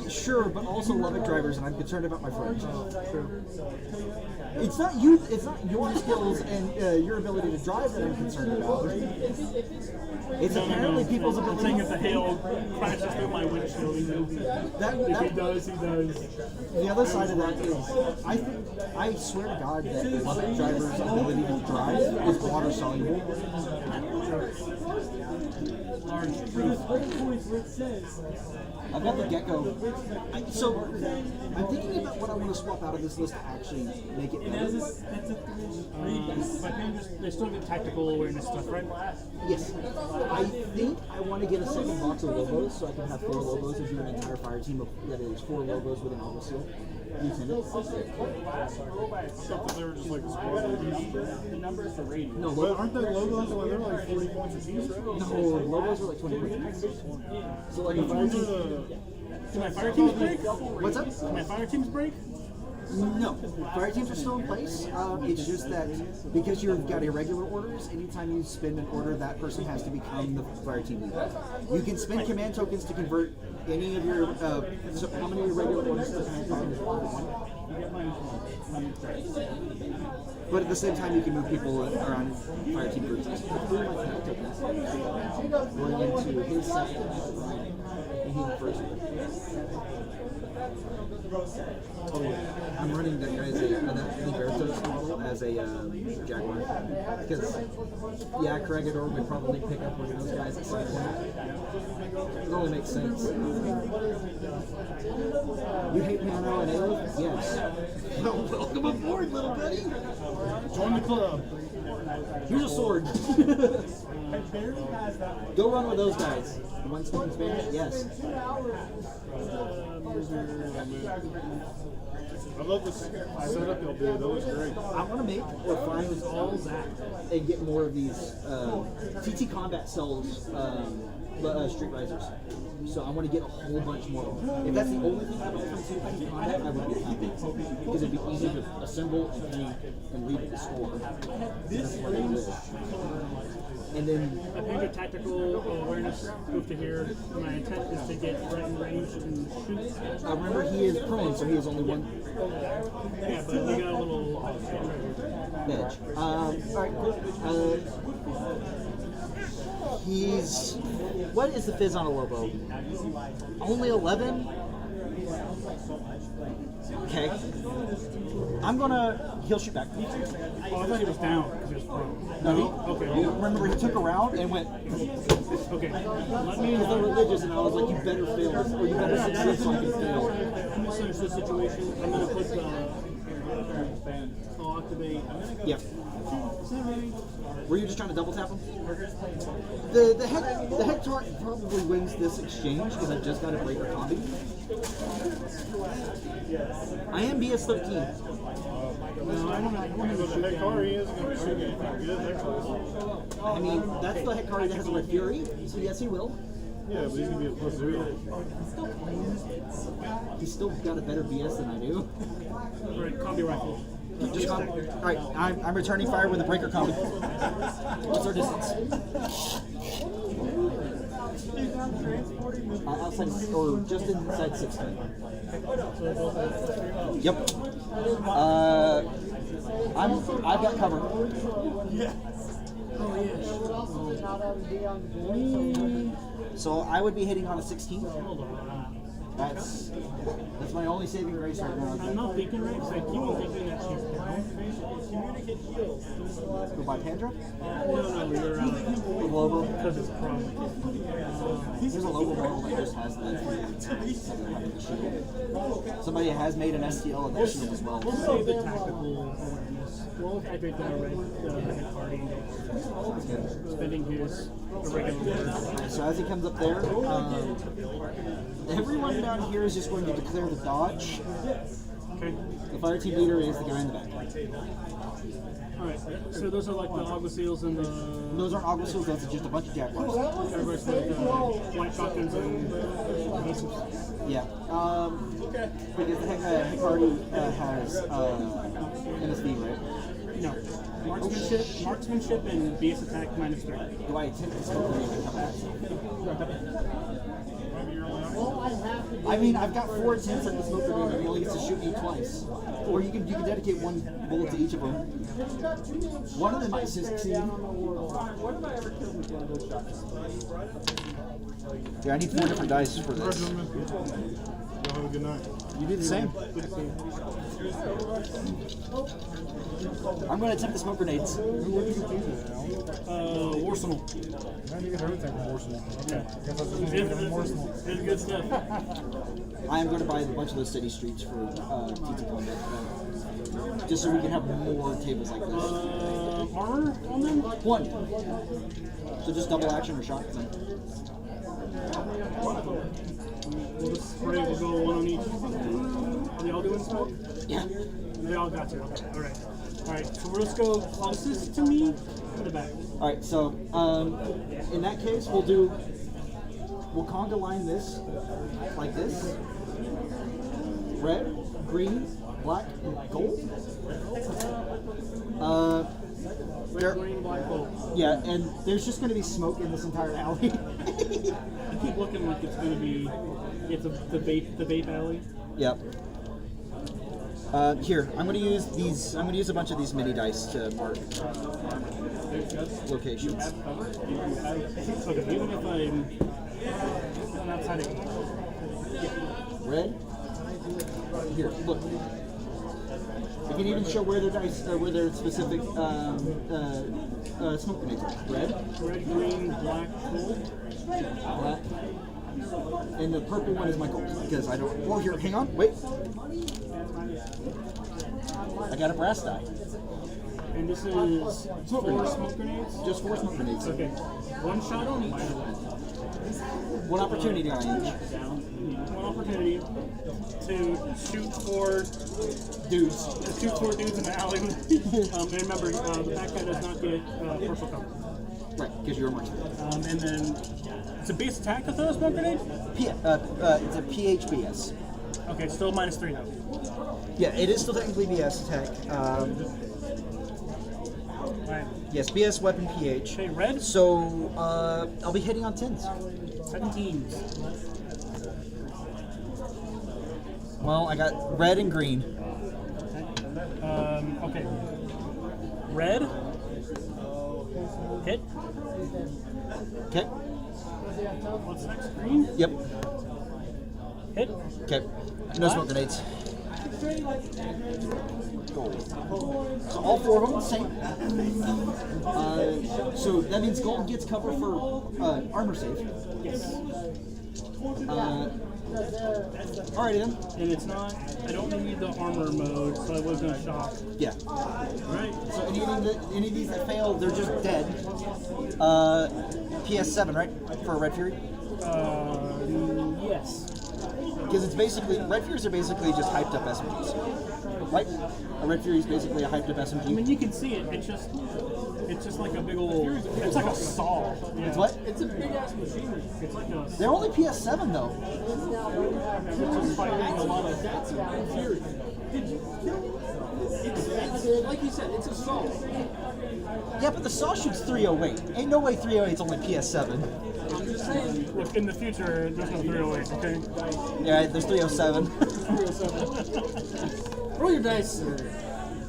Sure, but also Lubbock drivers, and I'm concerned about my friends. It's not you. It's not your skills and your ability to drive that I'm concerned about. It's apparently people's The ability. thing if the hail crashes through my windshield, he knows. That, If he that, does, he does. the other side of that is, I swear to God that Lubbock drivers' ability to drive is water soluble. large proof. I've got the gecko. So I'm thinking about what I want to swap out of this list to actually make it better. But they still get tactical awareness stuff, right? Yes. I think I want to get a second box of Lobos so I can have 4 Lobos and do an entire fire team that is 4 Lobos with an Algo Seal. Lieutenant. Something they were just like The numbers for rating. No, But aren't they logos when they're like 40 points a piece, right? no, Lobos are like 20 points. So like a fire team. Can my fire teams break? What's up? Can my fire teams break? No, fire teams are still in place. It's just that because you've got irregular orders, anytime you spend an order, that person has to become the fire team leader. You can spend command tokens to convert any of your. So how many irregular orders does command token? But at the same time, you can move people around fire team groups. Going into his second, and he first. I'm running that guy's Libertos model as a Jaguar. Because, yeah, Corregidor would probably pick up one of those guys at some point. It only makes sense. You hate Pano and Alo? Yes. Well, welcome aboard, little buddy! Join the club. Here's a sword. Go run with those guys. One speaking Spanish? Yes. I love this setup y'all did. That was great. I want to make or find all that and get more of these. TT Combat sells Street Risers, so I want to get a whole bunch more. If that's the only thing I buy from TT Combat, I would be happy because it'd be easy to assemble and paint and leave at the store. That's what it is. And then I painted tactical awareness proof to here. My intent is to get right in range to shoot. remember he is prone, so he has only one Yeah, but we got a little edge. Alright, he's. What is the fizz on a Lobo? Only 11? Okay. I'm gonna. He'll shoot back. Oh, I thought he was down because he was prone. No, he. Okay. Remember, he took a round and went. Okay. Let me. Because they're religious, and I was like, you better fail this, or you better succeed so I can fail. Misunderstood situation. I'm gonna put the. I'll activate. Yep. Were you just trying to double tap him? The head target probably wins this exchange because I just got a breaker combi. I am BS 13. No, I don't know. So the Hekari isn't going to shoot anything good. I mean, that's the Hekari that has a Red Fury, so yes, he will. Yeah, but he's going to be a +0. He's still got a better BS than I do. Alright, combi rifle. Just alright, I'm returning fire with a breaker combi. What's our distance? Outside, or just inside 16. Yep. I've got cover. So I would be hitting on a 16. That's my only saving grace right now. I'm not thinking right because I keep on thinking that she's down. Go by Pandra? No, you're The Lobo? because it's prone. There's a Lobo model that just has that. Somebody has made an STL of that shield as well. We'll save the tactical awareness. We'll activate the red party. Spending his irregular. So as he comes up there, everyone down here is just going to declare the dodge. Okay. The fire team leader is the guy in the back. Alright. So those are like the Agua Seals and the. Those aren't Agua Seals, those are just a bunch of Jaguars. Everybody's like white shotguns and. Yeah. Because the Hekari has MSV, right? No. Marksmanship and base attack -3. Do I attempt to smoke grenade and come back? I mean, I've got 4 attempts at the smoke grenade and he only gets to shoot me twice. Or you can dedicate 1 bullet to each of them. One of them might succeed. Yeah, I need 4 different dice for All right, this. gentlemen. Y'all have a good night. You do the same. I'm going to attempt the smoke grenades. Where'd you get these at, Al? War Arsenal. Man, you get everything from Arsenal. Okay. I guess that's just get from Arsenal. It's good stuff. I am going to buy a bunch of those city streets for TT Combat, just so we can have more tables like this. Armor on them? One. So just double action or shot. We'll just spray, we'll go one on each. Are they all doing smoke? Yeah. They all got you. Okay. Alright. Alright, so we'll just go closest to me to the back. All right. So in that case, we'll conga line this like this. Red, green, black, and gold. Red, green, black, gold. Yeah, and there's just going to be smoke in this entire alley. I keep looking like it's going to be the vape alley. Yep. Here, I'm going to use these. I'm going to use a bunch of these mini dice to mark locations. Okay, even if I'm outside of Red. Here, look. I can even show where their dice, where their specific smoke grenades are. Red, green, black, gold. black, and the purple one is my gold because I don't. Oh, here, hang on, wait. I got a brass die. And this is 4 smoke grenades? Just 4 smoke grenades. Okay. One shot on each. One opportunity on each. One opportunity to shoot 4 dudes. Shoot 4 dudes in the alley. And remember, the back guy does not get partial cover. Right, because you're a marksman. And then it's a base attack to throw a smoke grenade? It's a PHBS. Okay, still -3 though. Yeah, it is still technically BS attack. Right. Yes, BS weapon PH. Okay, red? So I'll be hitting on 10s. 17s. Well, I got red and green. Okay. Red. Hit. Okay. What's next? Green. Yep. Hit. Okay. No smoke grenades. Gold. So all 4 of them the same. So that means gold gets cover for armor save. Yes. Alrighty then. And it's not. I don't need the armor mode, so I was gonna shock. Yeah. Right. So any of these that fail, they're just dead. PS7, right? For a Red Fury? Yes. Because it's basically, Red Furies are basically just hyped up SMGs. Right? A Red Fury is basically a hyped up SMG. I mean, you can see it. It's just like a big old. It's like a saw. Yeah. It's what? It's a big ass machine. It's like a. They're only PS7 though. It's just fighting a lot of. That's a Red Fury. It's like you said. It's a saw. Yeah, but the saw shoots 308. Ain't no way 308's only PS7. I'm just saying. Look, in the future, there's no 308. Okay. Yeah, there's 307. 307. Roll your dice, sir.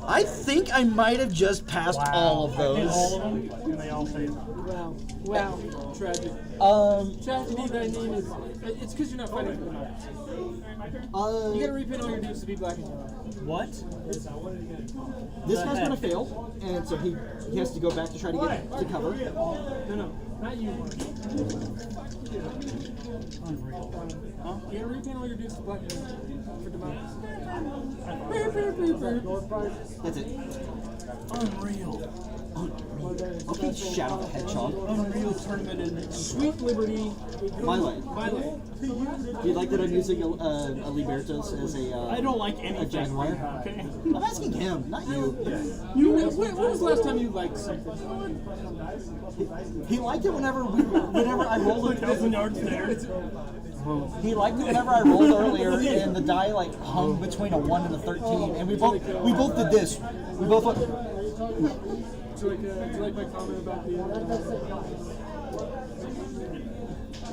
I think I might have just passed all of those. And all of them, and they all fail. Wow. Tragic. Tragedy that I mean is, it's because you're not fighting for the Nomads. You gotta repin all your dudes to be black and yellow. What? This guy's gonna fail, and so he has to go back to try to get to cover. No, not you. Unreal. Huh? You gotta repin all your dudes to black and yellow for democracy. That's it. Unreal. Okay, Shadow the Hedgehog. Unreal tournament in Sweet Liberty. My land. My land. Do you like that I'm using a Libertos as a I don't like anything. Jaguar? Okay. I'm asking him, not you. When was the last time you liked something? He liked it whenever I rolled it. 1,000 yards there. He liked it whenever I rolled earlier, and the die like hung between a 1 and a 13, and we both did this. We both went. Do you like my comment about the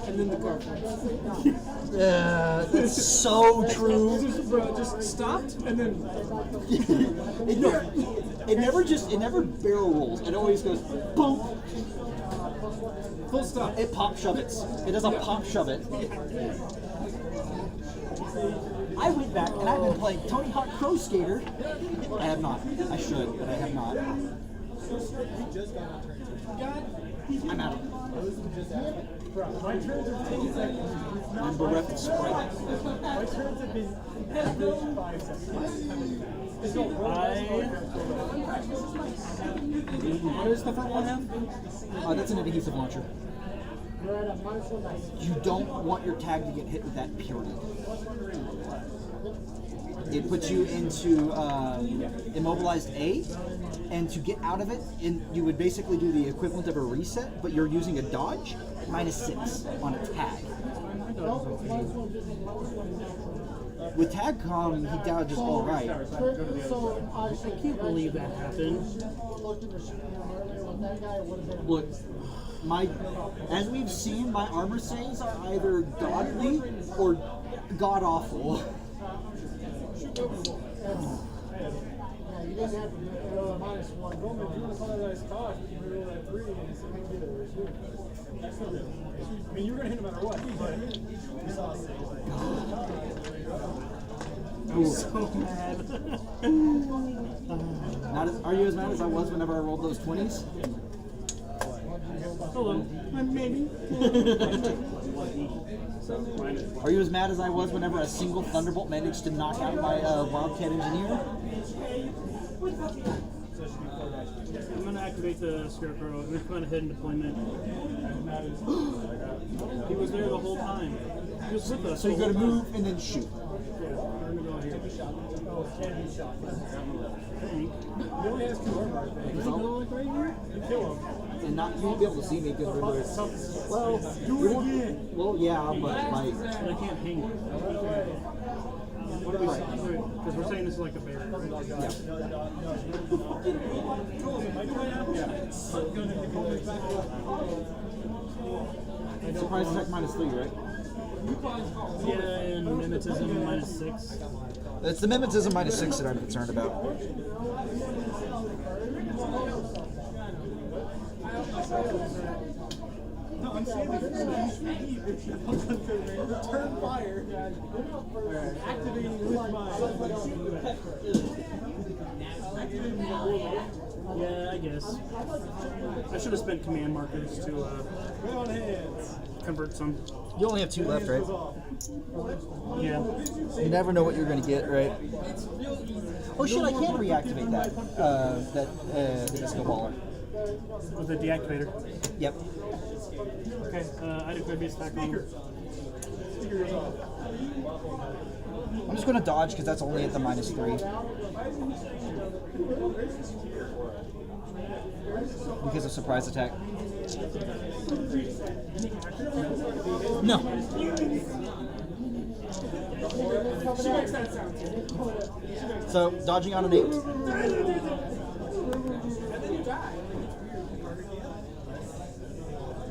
and then the car flips? Yeah, that's so true. Bro, just stopped and then It never barrel rolls. It always goes boom. full stop. It pop shove it. It does a pop shove it. I went back and I've been playing Tony Hawk Pro Skater. I have not. I should, but I have not. I'm out. My turns are 10 seconds. I'm bereft of Sprite. My turns have been average 5 seconds. What does the front one have? That's an adhesive launcher. You're at a -190. You don't want your tag to get hit with that, period. It puts you into immobilized A, and to get out of it, you would basically do the equivalent of a reset, but you're using a dodge, -6 on a tag. With tag com, he dodges all right. So I Can't believe that happened. looking to shoot him earlier with that guy. What is that? Look, as we've seen, my armor saves are either godly or god awful. Yeah, you didn't have to do it. -1. Roman, if you want to call that as cock, you can roll that 3 and it's going to get it. That's not real. I mean, you were going to hit no matter what, but you saw us. I'm so mad. Are you as mad as I was whenever I rolled those 20s? Hello. Maybe. Are you as mad as I was whenever a single Thunderbolt managed to knock out my Wildcat Engineer? I'm gonna activate the Scarecrow. I'm gonna head in deployment. He was there the whole time. He was with us. So you the gotta whole move and then shoot. time. I'm gonna go here. Oh, candy shot. I think. He only has 2 armor, I think. Does he go like right here? You kill him. And you won't be able to see me because we're well, Do it again. well, yeah, but like, I can't hang. What are we saying? Because we're saying this is like a bear, right? yeah. Surprise attack -3, right? Yeah, and mimetism -6. It's the mimetism -6 that I'm concerned about. No, I'm saying return fire. Activating with my. Yeah, I guess. I should have spent command markers to Right on hands. convert some. You only have 2 left, right? Yeah. You never know what you're going to get, right? Oh shit! I can reactivate that. The disco baller. With the deactivator. Yep. Okay, I declare base attack on him. I'm just going to dodge because that's only at the -3. Because of surprise attack. No. So dodging on an 8.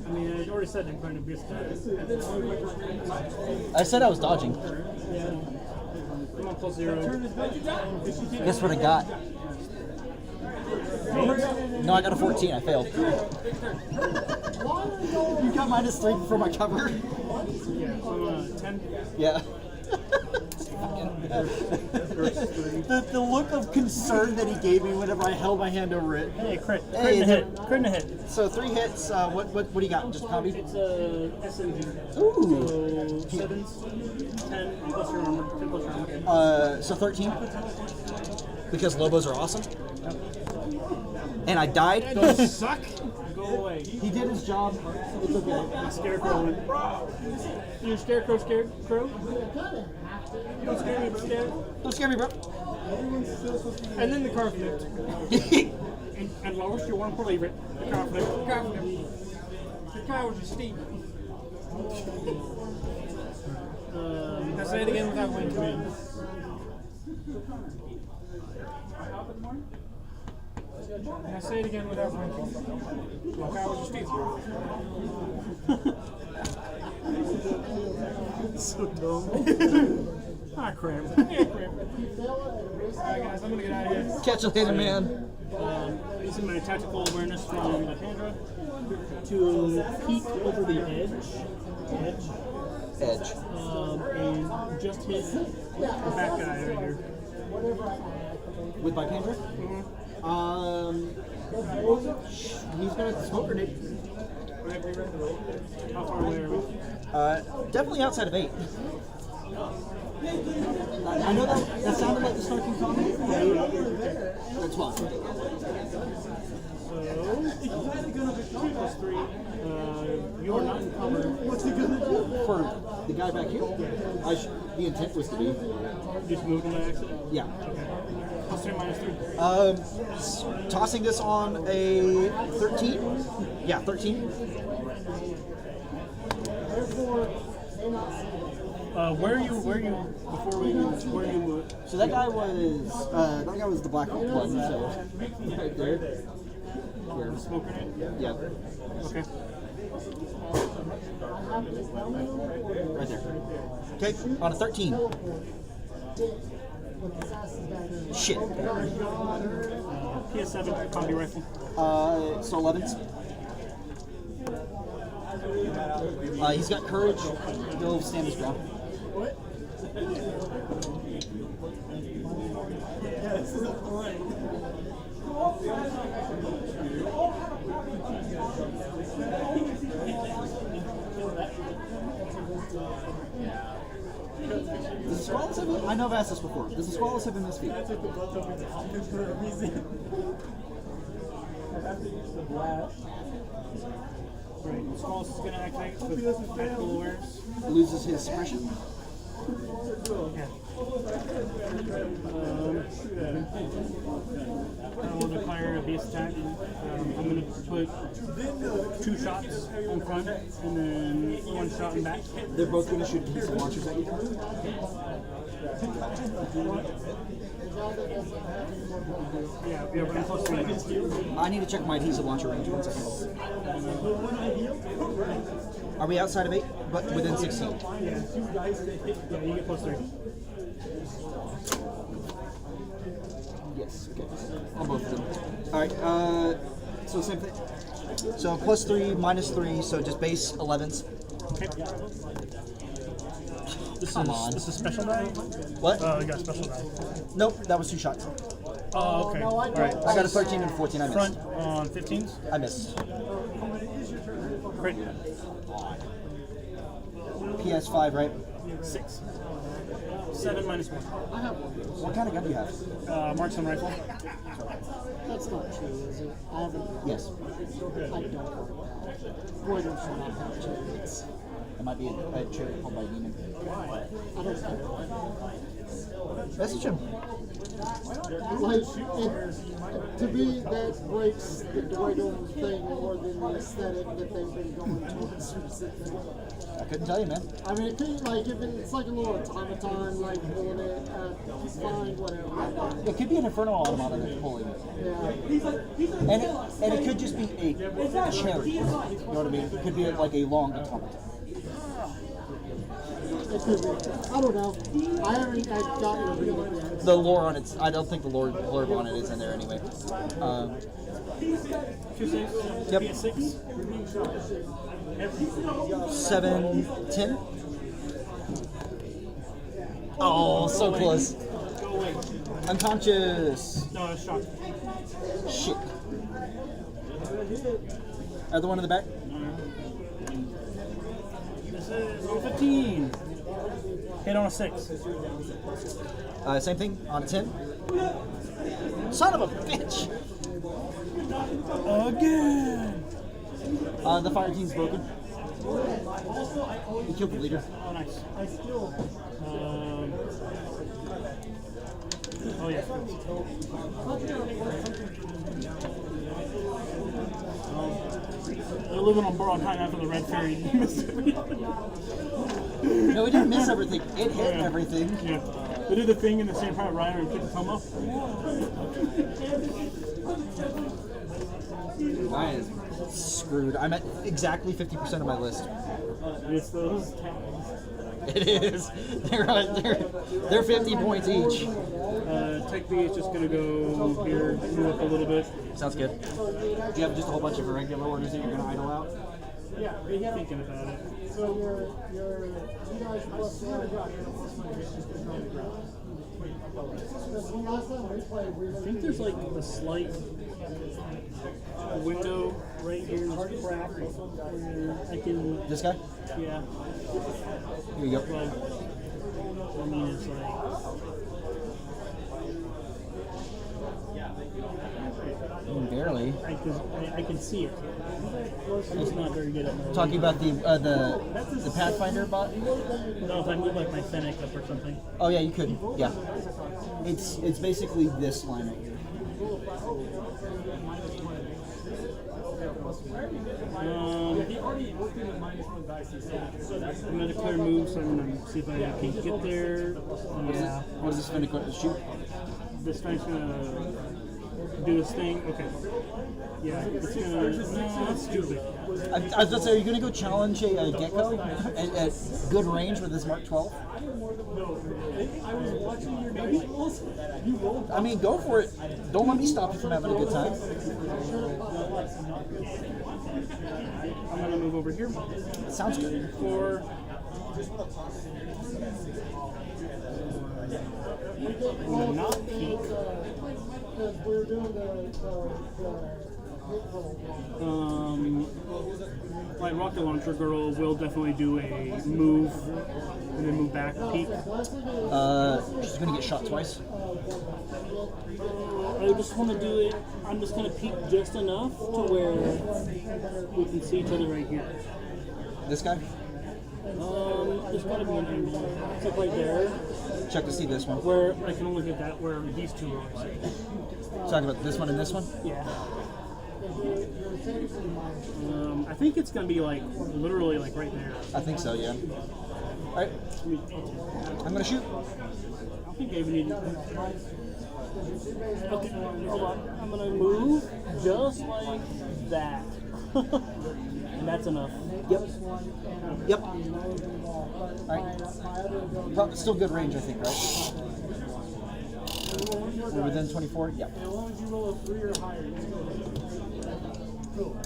I mean, I already said I'm going to base attack. I said I was dodging. I'm on +0. Guess what I got? No, I got a 14. I failed. You got -3 before my cover. Yeah, so I'm on 10. Yeah. the look of concern that he gave me whenever I held my hand over it. Hey, crit. Hey, Crit and a hit. Crit and a hit. So 3 hits. What do you got? Just combi? It's SMG. Ooh. So 7s, 10 plus your armor. 10 plus your armor. So 13. Because Lobos are awesome. And I died. Those suck. Go away. He did his job. It's okay. Scarecrow went. You Scarecrow, Scarecrow? Don't scare me, bro. Don't scare me, bro. And then the car flipped. and Lois, you won't believe it. The car flipped. The car flipped. The car was a steep. Now say it again without wind command. Now say it again without wind command. The car was a steep. So dumb. Ah, crap. Yeah, crap. Alright, guys, I'm gonna get out of here. Catch you later, man. Using my tactical awareness from Lysandra to peek over the edge, Edge. and just hit the back guy right here. With my Pandra? He's gonna smoke grenade. How far away are we? Definitely outside of 8. I know that sounded like the snarking comment. That's fine. Plus 3. You are not encumbered. What's he gonna do? For the guy back here? The intent was to be. Just moved him by accident? Yeah. Plus 3 minus 3. Tossing this on a 13? Yeah, 13. Where are you before we where are you So that guy was the black one, so right there. Here. smoke grenade? Yeah, Okay. right there. Okay, on a 13. Shit. PS7 combi rifle. So 11s. He's got courage. He'll stand his ground. Does the squalls have I know I've asked this before. Does the squalls have MS feet? I took the butt of it for a reason. I have to use the blast. Right. Smalls is gonna activate with tactical awareness. Loses his suppression. Yeah. I will declare a base attack. I'm going to put 2 shots in front and then 1 shot in back. They're both going to shoot adhesive launchers at you. Yeah, we're close to it. I need to check my adhesive launcher range. 1 second. Are we outside of 8, but within 16? Yeah, you get plus 3. Yes, okay. On both of them. Alright, so same thing. So plus 3, minus 3, so just base 11s. Okay. Come on. This is special die? What? Oh, you got special die. Nope, that was 2 shots. Oh, okay. Alright. I got a 13 and a 14, I missed. Front on 15s. I missed. Crit. PS5, right? 6. 7 minus 1. What kind of gun do you have? Marksman rifle. That's not true, is it? I haven't. Yes. I don't. Reuters should not have chariots. It might be a chariot pulled by a demon. I don't care. Message him. Like, to me, that breaks the Dorito thing more than the aesthetic that they've been going towards recently. I couldn't tell you, man. I mean, it could, like, if it's like a little automaton, like, pulling it, fine, whatever. It could be an Inferno Automata that's pulling it. Yeah. And it could just be a chariot. You know what I mean? It could be like a long automaton. It could be. I don't know. I haven't gotten to read it yet. The lore on it, I don't think the lore blurb on it is in there anyway. 2 6. Yep. 6. 7, 10. Oh, so close. Go away. Unconscious. No, I was shocked. Shit. Other one in the back? This is on 15. Hit on a 6. Same thing on a 10. Son of a bitch! Again. The fire team's broken. He killed the leader. Oh, nice. Oh, yeah. They're living on borrowed time after the Red Fairy missed it. No, it didn't miss everything. It hit everything. Yeah. They did the thing in the same part Ryan and picked the thumb up. I am screwed. I'm at exactly 50% of my list. It's those tags. It is. They're 50 points each. Tech B is just going to go here, move up a little bit. Sounds good. Do you have just a whole bunch of irregular orders that you're going to idle out? Yeah, thinking about it. So you guys plus 1. Because last time we played, we I think there's like a slight window right here in this crack. I can, This guy? yeah. Here you go. Like, I mean, it's like. Barely. I can see it. I'm just not very good at moving. Talking about the Pathfinder bot? No, if I move like my Fennec up or something. Oh yeah, you could. Yeah. It's basically this line right here. I'm gonna clear move, so I'm gonna see if I can get there. Yeah. What is this going to shoot? This guy's gonna do his thing. Okay. Yeah, it's gonna. No, that's stupid. I was about to say, are you going to go challenge a gecko at good range with this Mark 12? I was watching your visuals. You rolled. I mean, go for it. Don't let me stop you from having a good time. I'm gonna move over here. Sounds good. For I'm gonna not peek. Because we're doing the Like rocket launcher girl will definitely do a move and then move back, peek. She's going to get shot twice. I just want to do it. I'm just gonna peek just enough to where we can see each other right here. This guy? There's gotta be an angle. It's like right there, Check to see this one. where I can only hit that where these two are. Talking about this one and this one? Yeah. I think it's gonna be like literally like right there. I think so, yeah. Alright, I'm going to shoot. I don't think I even need. Okay, hold on. I'm gonna move just like that, and that's enough. Yep. Yep. Alright. Still good range, I think, right? We're within 24? Yep. As long as you roll a 3 or higher.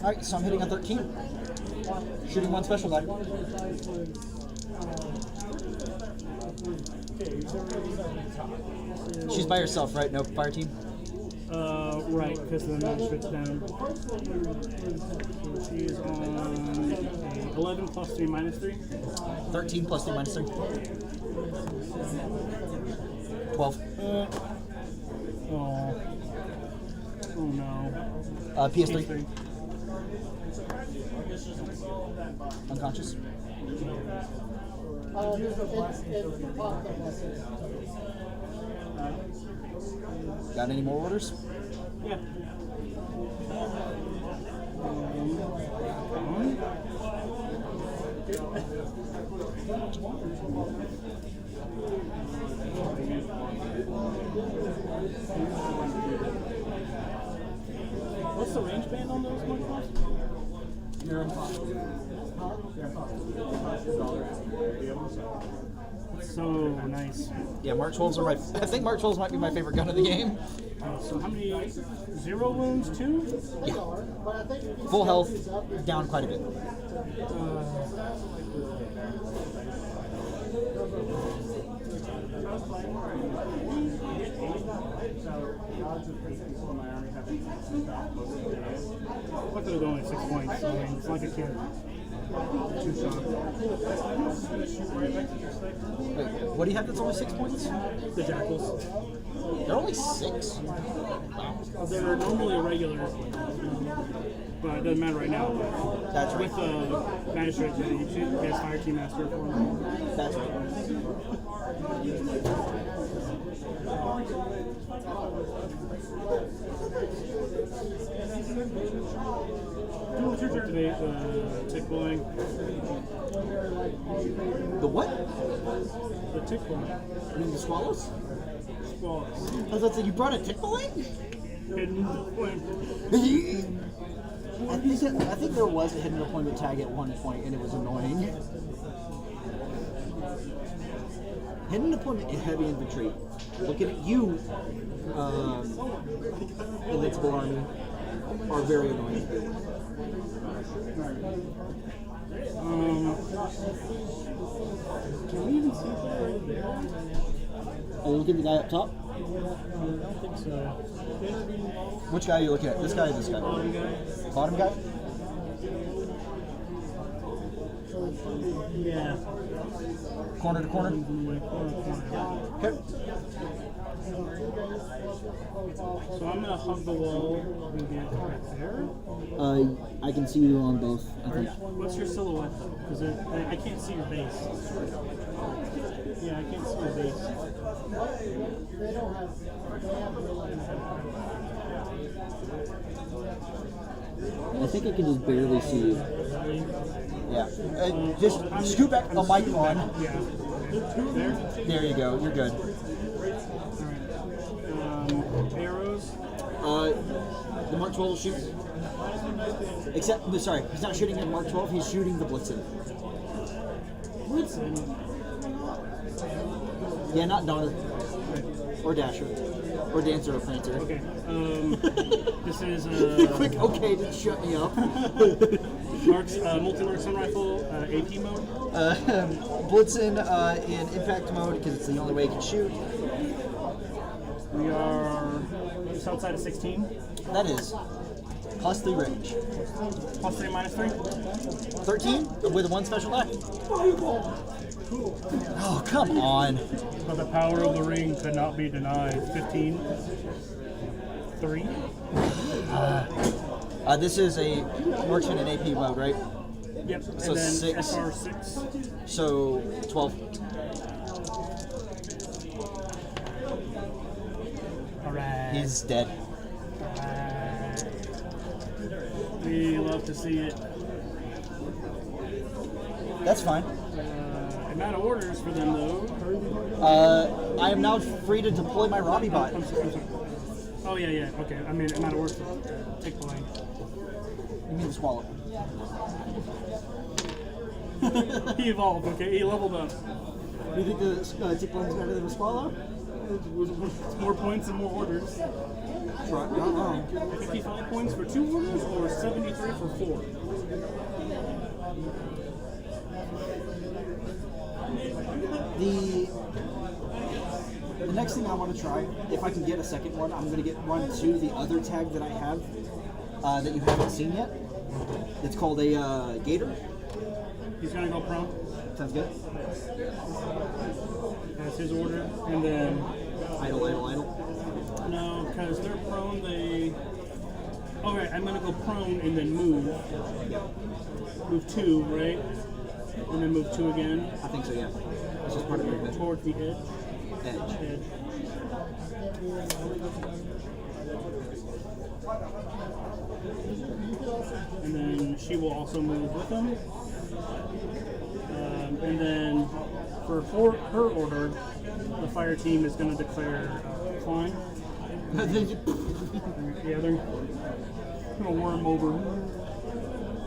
Alright, so I'm hitting a 13. Shooting one special die. She's by herself, right? No fire team? Right, because the magistrate's down. So she is on a 11 plus 3 minus 3. 13 plus 3 minus 3. 12. Oh no. PS3. PS3. Unconscious. it popped up. Got any more orders? Yeah. What's the range band on those ones? So nice. Yeah, Mark 12s are my. I think Mark 12s might be my favorite gun of the game. So how many? 0 wounds, 2? Yeah. Full health, down quite a bit. Look at it, only 6 points. So, I mean, it's like a kid. 2 shots. Wait, what do you have that's only 6 points? The jackals. They're only 6? They're normally regular, but it doesn't matter right now. That's With right. the magistrate, you should get fire team master for them. That's right. Activate tick blowing. The what? The tick blowing. You mean the swallows? Squalls. I was about to say, you brought a tickling? Hidden deployment. I think there was a hidden deployment tag at one point, and it was annoying. Hidden deployment in heavy infantry. Looking at you, Invincible Army, are very annoying. Can we even see that right there? Are you looking at the guy up top? I don't think so. Which guy are you looking at? This guy or this guy? Bottom guy? Bottom guy? Yeah. Corner to corner. Okay. So I'm gonna hug the wall and get right there. I can see you on both. I think. What's your silhouette though? Because I can't see your base. Yeah, I can't see your base. They don't have, I think I can just barely see you. Yeah. Just scoot back a mic on. Yeah. There. There you go. You're good. Alright. Arrows. The Mark 12 will shoot. Except, sorry, he's not shooting at Mark 12. He's shooting the Blitzen. Blitzen. Yeah, not Donner. Or Dasher. Or Dancer or Prancer. Okay. This is Quick, okay, to shut me up. multi-mark stun rifle, AP mode. Blitzen in impact mode because it's the only way he can shoot. We are just outside of 16. That is plus 3 range. Plus 3, minus 3. 13 with one special die. Oh, come on. But the power of the ring could not be denied. 15. 3. This is a marksman in AP mode, right? Yep. So and then 6. SR 6. So 12. Alright. He's dead. We love to see it. That's fine. I'm out of orders for them though. I am now free to deploy my Robbie bot. I'm sorry. Oh yeah. Okay. I mean, I'm out of orders for take the lane. You mean the swallow? He evolved. Okay. He leveled up. You think the tick line's better than the swallow? More points and more orders. Not wrong. 55 points for 2 orders or 73 for 4? The next thing I want to try, if I can get a second one, I'm going to get one to the other tag that I have that you haven't seen yet. It's called a Gator. He's gonna go prone. Sounds good. That's his order. And then Idle. no, because they're prone, they. All right, I'm gonna go prone and then move. Move 2, right? And then move 2 again. I think so, yeah. That's just part of movement. Towards the edge. Edge. And then she will also move with him. And then for her order, the fire team is going to declare climb. Yeah, they're going to worm over.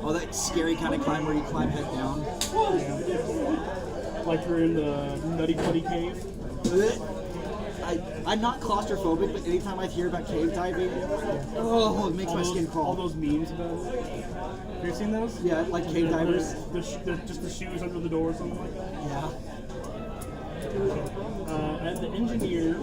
Oh, that scary kind of climb where you climb head down. Yeah. Like you're in the Nutty Putty cave. I'm not claustrophobic, but anytime I hear about cave diving, oh, it makes my skin crawl. All those memes about it. Have you seen those? Yeah, like cave divers. Just the shoes under the door or something like that. Yeah. And the engineer.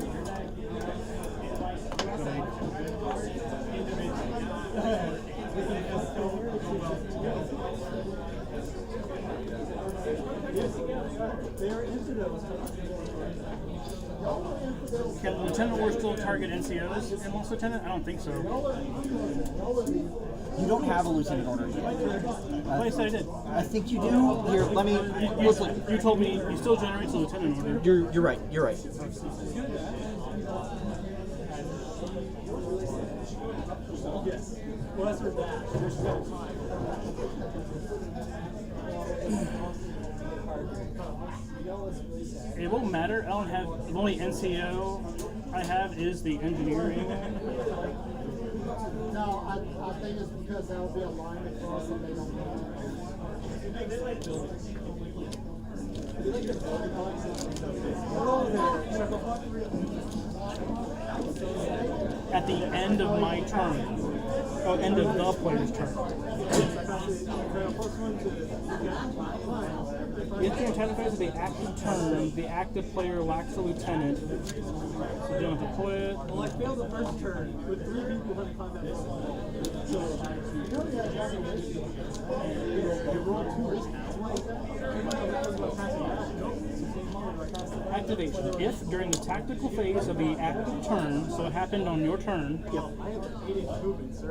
Can Lieutenant War still target NCOs in Lost Lieutenant? I don't think so. You don't have a lieutenant order. I said I did. I think you do. Here, let me. Listen. You told me you still generates a lieutenant order. You're right. You're right. Well, that's her back. There's no time. It won't matter. I don't have the only NCO I have is the engineering. No, I think it's because there will be a line across and they don't know. At the end of my turn. Oh, end of the player's turn. If the anticipates the active turn, the active player lacks a lieutenant. So you don't have to quit. Well, I failed the first turn with 3 people having combat. So, I rolled 2 risk. activation. If during the tactical phase of the active turn, so it happened on your turn,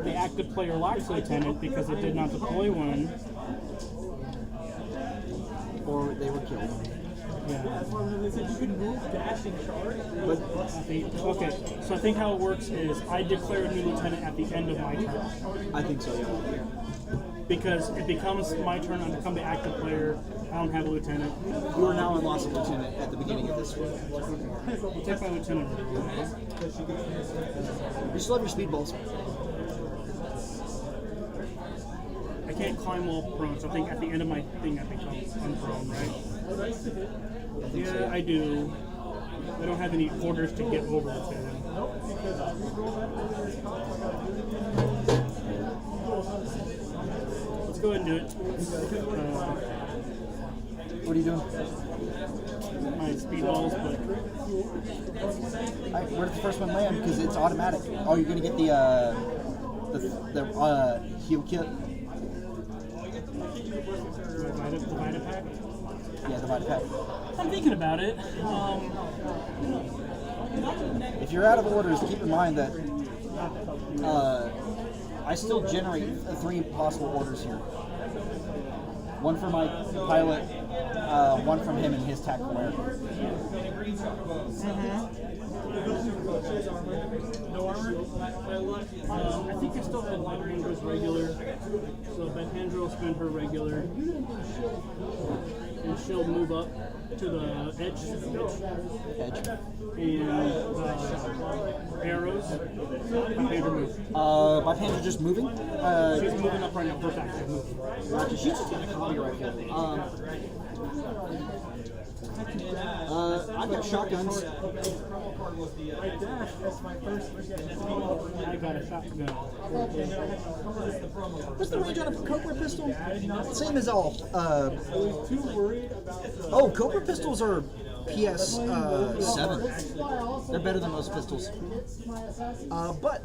the active player lacks a lieutenant because it did not deploy one. Or they were killed. Yeah. That's why when they said you could move, dash, and charge. Okay, so I think how it works is I declare a new lieutenant at the end of my turn. I think so, yeah. Because it becomes my turn, I become the active player, I don't have a lieutenant. You are now in loss of lieutenant at the beginning of this. I'll take my lieutenant. You still have your speedballs. I can't climb while prone, so I think at the end of my thing I become unprone, right? Yeah, I do. I don't have any orders to get over to him. Let's go ahead and do it. What are you doing? My speedballs, but Where did the first one land? Because it's automatic. Oh, you're gonna get the heal kit. the Vita pack. Yeah, the Vita pack. I'm thinking about it. If you're out of orders, keep in mind that I still generate 3 possible orders here. One for my pilot, one from him and his tactical air. No armor? I think I still have Alejandro's regular, so Alejandro will spend her regular, and she'll move up to the edge. And arrows. Alejandro move. My hands are just moving. She's moving up right now. First action. Move. She's just got a combi rifle. I've got shotguns. I dashed as my first. I got a shotgun. What's the range on a Cobra pistol? Same as all. Too worried about Oh, Cobra pistols are PS 7. They're better than most pistols. But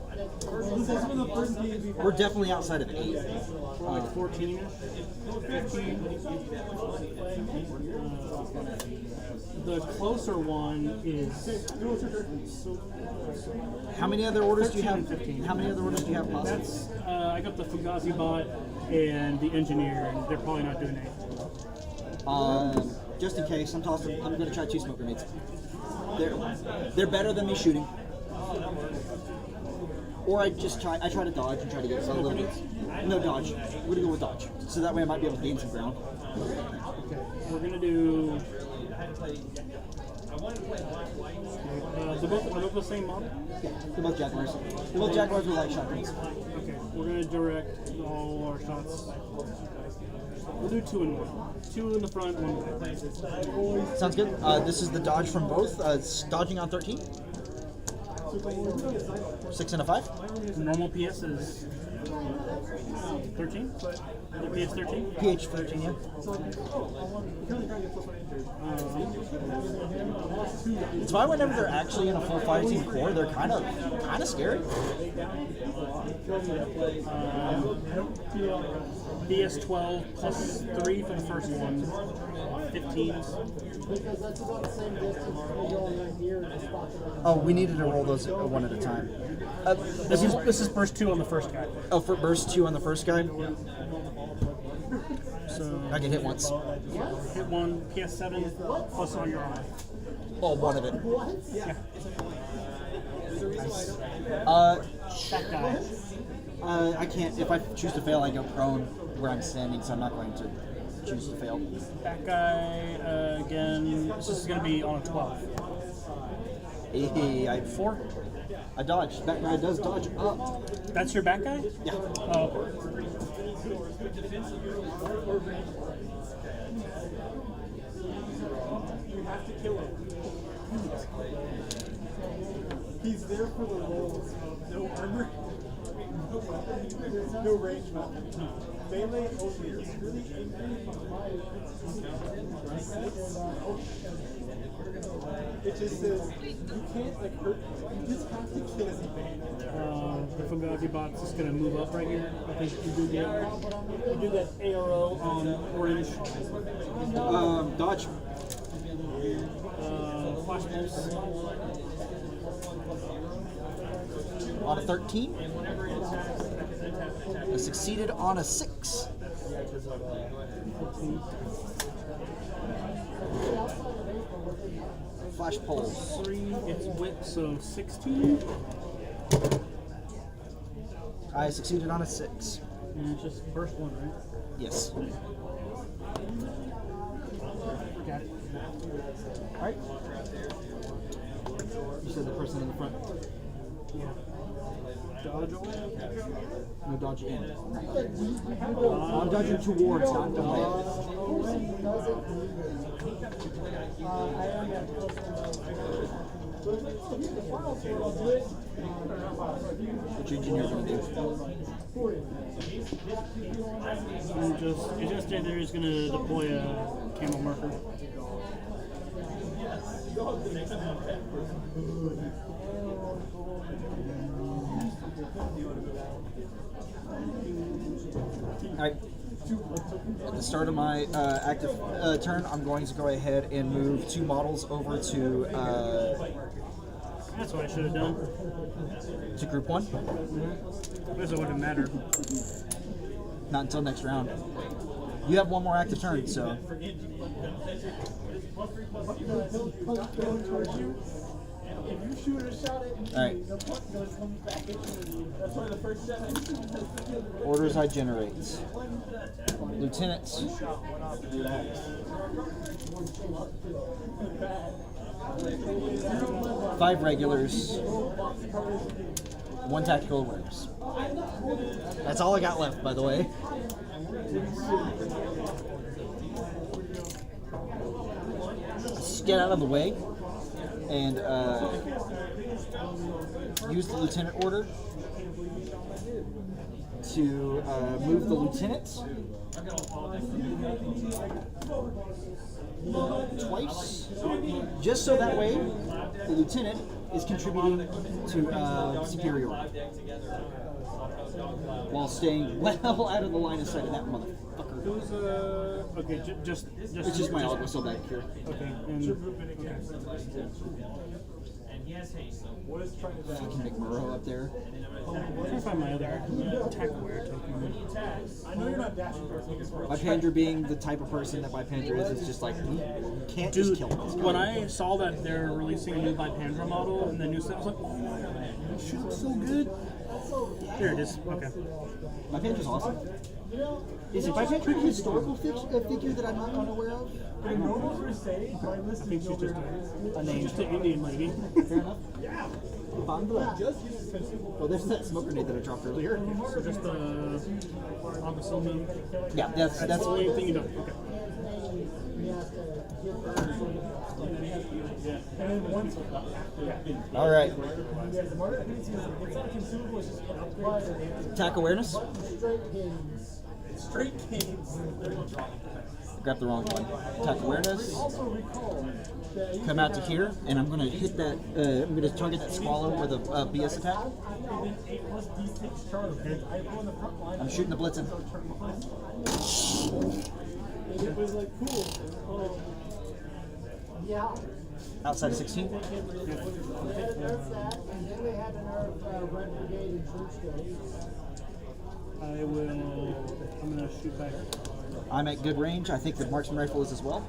we're definitely outside of 8. Like 14 15. The closer one is. How many other orders do you 13 have? and 15. How many other orders do you have possible? That's I got the Fugazi bot and the engineer, and they're probably not doing anything. Just in case, I'm going to try 2 smoke grenades. They're better than me shooting. Or I try to dodge and try to get some little bit. No dodge. We're gonna go with dodge. So that way I might be able to gain some ground. Okay, we're gonna do. They're both the same model. Yeah, they're both Jaguars. They're both Jaguars with light shotguns. Okay, we're gonna direct all our shots. We'll do 2 and 1. 2 in the front, 1 back. Sounds good. This is the dodge from both. It's dodging on 13. 6 and a 5. Normal PS is 13. PS 13. PH 13, yeah. It's fine whenever they're actually in a full fire team core. They're kind of scary. PS 12 plus 3 for the first one. 15s. Because that's about the same distance as me going right here and just spot it. Oh, we needed to roll those one at a time. This is burst 2 on the first guy. Oh, for burst 2 on the first guy. So I can hit once. hit 1, PS 7 plus all your armor. Oh, one of it. Yeah. That guy. I can't. If I choose to fail, I go prone where I'm standing, so I'm not going to choose to fail. That guy again. This is gonna be on a 12. Hey, 4. I dodged. That guy does dodge up. That's your back guy? Yeah. Oh. you have to kill him. He's there for the roles of no armor, no weapon, no range weapon. Melee only. He's really angry. It just says you can't like hurt. You just have to kill him. The Fugazi bot's just gonna move up right here. I think you do that ARO on orange. Dodge. Flash pulse. On a 13. I succeeded on a 6. Flash pulse. 3, it's wit, so 16. I succeeded on a 6. And it's just first one, right? Yes. Got it. Alright. You said the person in the front. Dodge away. No, dodge in. I'm dodging towards, not away. What's your engineer going to do? It's just that they're just going to deploy a camo marker. Alright. At the start of my active turn, I'm going to go ahead and move 2 models over to That's what I should have done. group 1. I guess it wouldn't matter. Not until next round. You have 1 more active turn, so. If you shoot a shot at me, Alright. the puck goes comes back at you. That's why the first shot. Orders I generate. Lieutenant. 5 regulars. 1 tactical awareness. That's all I got left, by the way. Let's get out of the way and use the lieutenant order to move the lieutenant twice, just so that way the lieutenant is contributing to superior while staying well out of the line of sight of that motherfucker. Who's okay? Just It's just my auto whistle back here. Okay. Fucking McMurrow up there. I'm trying to find my other attack aware token. I know you're not dashing first. My Pandra being the type of person that my Pandra is just like, can't just Dude, kill this guy. when I saw that they're releasing a new Bipandra model and the new set, I was like, oh my god, she looks so good. There it is. Okay. My Pandra's awesome. Is it Bipandra a historical figure that I'm not unaware of? The normals were saved. My list I think is she's just A a, name. just an Indian lady. Fair enough. Pandra. Oh, there's that smoke grenade that I dropped earlier. So just Augustinian. Yeah, that's That's the only thing you know. Okay. And then once, All right. it's not a consumable, it's just an upgrade. Attack awareness. Straight games. Grab the wrong one. Attack awareness. Also recall that you Come out to here, and I'm gonna hit that. I'm gonna target that swallow with a BS attack. and then 8 plus D6 charge. I roll in the front line. I'm shooting the blitzen. And it was like cool. Oh, Yeah. Outside of 16. That's that. And then they had to nerf Red Brigade and Churchville. I'm gonna shoot back. I'm at good range. I think the marksman rifle is as well.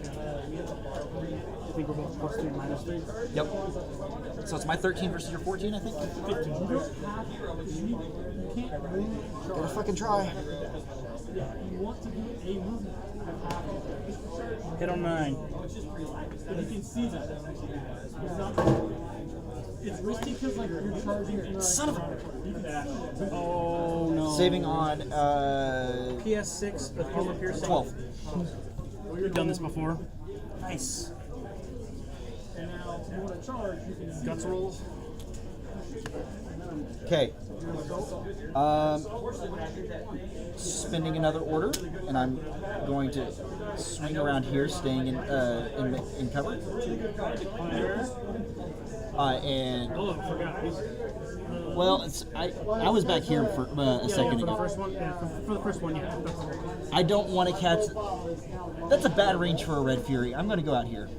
I think we're both plus 3 minus 3. Yep. So it's my 13 versus your 14, I think. 15. Gotta fucking try. you want to do a movement. Hit on 9. And you can see that. It's not. It's risky because like you're charging. Son of a. Oh no. Saving on PS6 with armor piercing. 12. We've done this before. Nice. And now you want to charge, you can see. Guts rolls. Okay. Spending another order, and I'm going to swing around here, staying in cover. And Oh, I forgot. well, I was back here for a second For the ago. first one, yeah. For the first one, yeah. I don't want to catch. That's a bad range for a Red Fury. I'm going to go out here.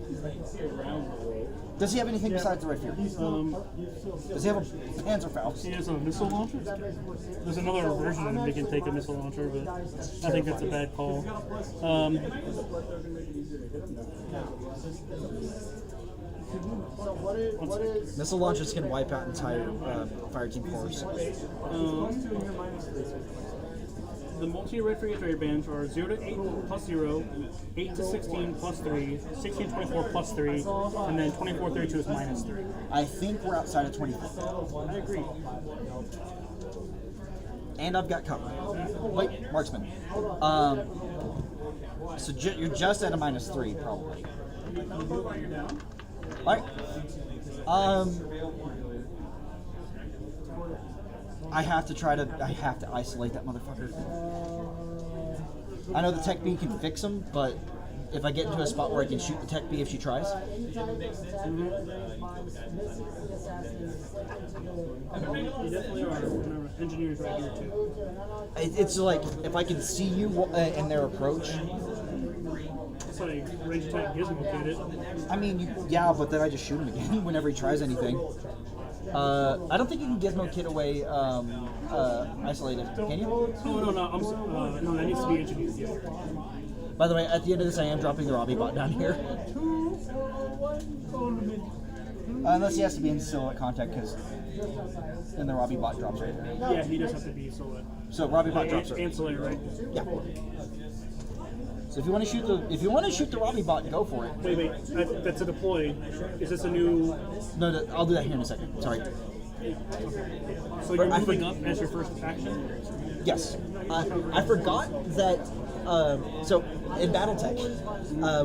Does he have anything besides the Red Fury? Does he have a Panzerfaust? He has a missile launcher. There's another version of him that can take a missile launcher, but I think that's a bad call. So what is Missile launchers can wipe out entire fire team force. The multi-red free trade bands are 0 to 8 plus 0, 8 to 16 plus 3, 16 to 24 plus 3, and then 24 32 is minus 3. I think we're outside of 24. I agree. And I've got cover. Wait, marksman. So you're just at a minus 3, probably. Alright. I have to isolate that motherfucker. I know the Tech B can fix him, but if I get into a spot where I can shoot the Tech B if she tries. You definitely are. Engineers right here too. It's like, if I can see you in their approach. It's like range attack gizmo kid it. I mean, yeah, but then I just shoot him again whenever he tries anything. I don't think you can Gizmo Kid away isolated, can you? Oh no, no, that needs to be engineered. Yeah. By the way, at the end of this, I am dropping the Robbie bot down here. Unless he has to be in silhouette contact, because then the Robbie bot drops right there. Yeah, he does have to be silhouette. So Robbie bot drops right. Ancillary, right? Yeah. So if you want to shoot the Robbie bot, go for it. Wait, that's a deploy. Is this a new? No, I'll do that here in a second. Sorry. So you're moving up as your first action? Yes. I forgot that. So in BattleTech,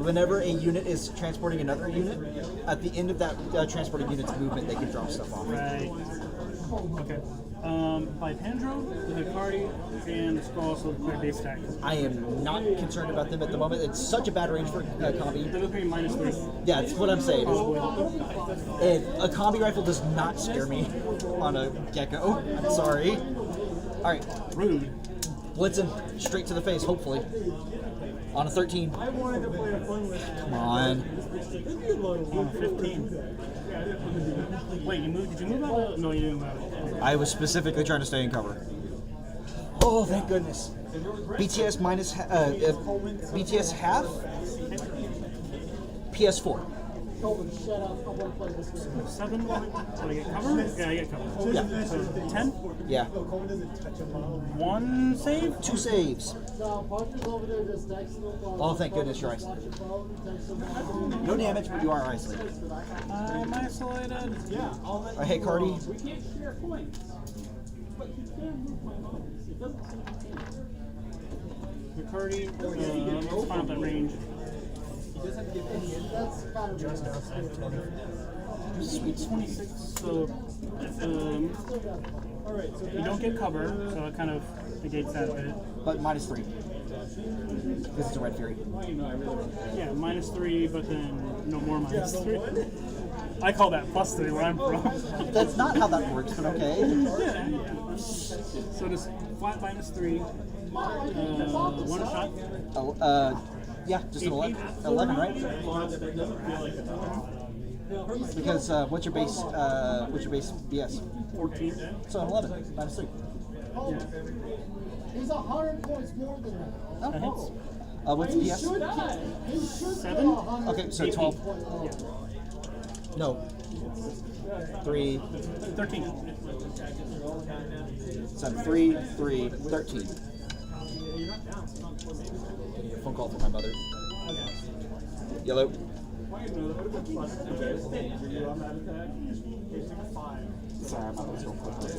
whenever a unit is transporting another unit, at the end of that transporting unit's movement, they can drop stuff off. Right. Okay. By Pandro, the Hikari, and the Skull, so my base attack. I am not concerned about them at the moment. It's such a bad range for combi. They're looking minus 3. Yeah, that's what I'm saying. And a combi rifle does not scare me on a Gecko. I'm sorry. All right. Rude. Blitzen straight to the face, hopefully. On a 13. I wanted to play a fun with. Come on. On a 15. Wait, you moved? Did you move out? No, you didn't move out. I was specifically trying to stay in cover. Oh, thank goodness. BTS minus BTS half. PS4. Holy shit, I want to play this game. 7? Did I get cover? Yeah, I get cover. Yeah. So 10? Yeah. 1 save? 2 saves. So, Parker's over there just texting him. Oh, thank goodness you're isolated. No damage, but you are isolated. I'm isolated. Yeah, I'll let Hey, Cardi. We can't share points. But you can move my mouse. It doesn't say you can. Hikari, let's find out that range. That's kind of just outside. Sweet 26, so you don't get cover, so it kind of negates that a bit. But minus 3. Because it's a Red Fury. Yeah, minus 3, but then no more minus 3. I call that plus 3 where I'm from. That's not how that works, but okay. Yeah. So just flat minus 3, one shot. Yeah, just an 11, right? Because what's your base BS? 14. So an 11 minus 3. He's 100 points more than that. That hits. What's PS? He should 7? Okay, so 12. No. 3. 13. So 3, 3, 13. Getting a phone call from my mother. Yellow. Sorry, I'm not going to go quickly.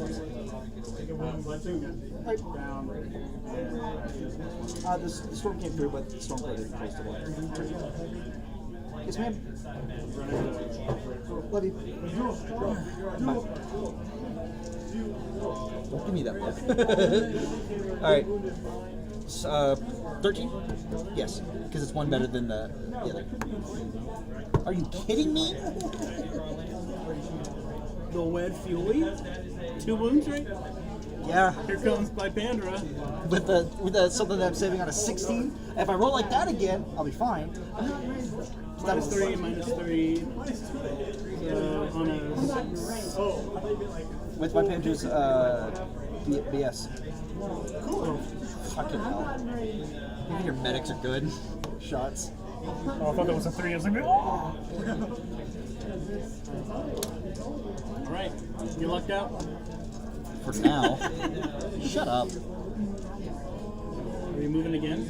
The storm came through, but the storm cleared close to one. Yes, ma'am. Love you. Bye. Don't give me that look. Alright. 13? Yes, because it's one better than the other. Are you kidding me? The Wed Fury? 2 wounds, right? Yeah. Here comes by Pandora. With the something that I'm saving on a 16. If I roll like that again, I'll be fine. That was -3, -3. On a with my Pandra's BS. cool. Fucking hell. Even your medics are good. Shots. Oh, I thought that was a 3. I was like, oh. All right, you lucked out. For now. Shut up. Are you moving again?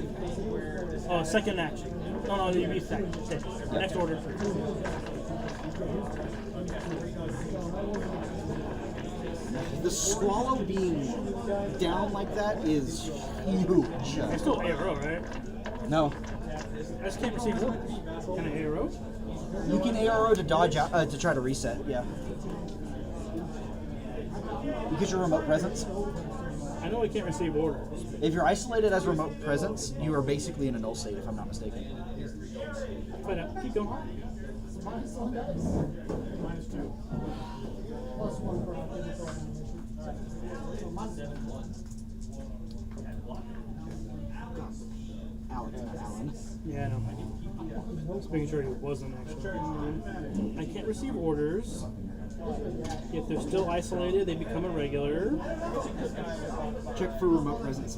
Oh, second action. No, you be second. Okay. Next order. The Swallow being down like that is huge. It's still ARO, right? No. I just can't receive orders. Can I ARO? You can ARO to dodge out, to try to reset, yeah. You get your remote presence. I know I can't receive orders. If you're isolated as remote presence, you are basically in a null state, if I'm not mistaken. Find out. Keep going. +1 for Alan. Yeah, I know. Just making sure he wasn't actually. I can't receive orders. If they're still isolated, they become a regular. Check for remote presence.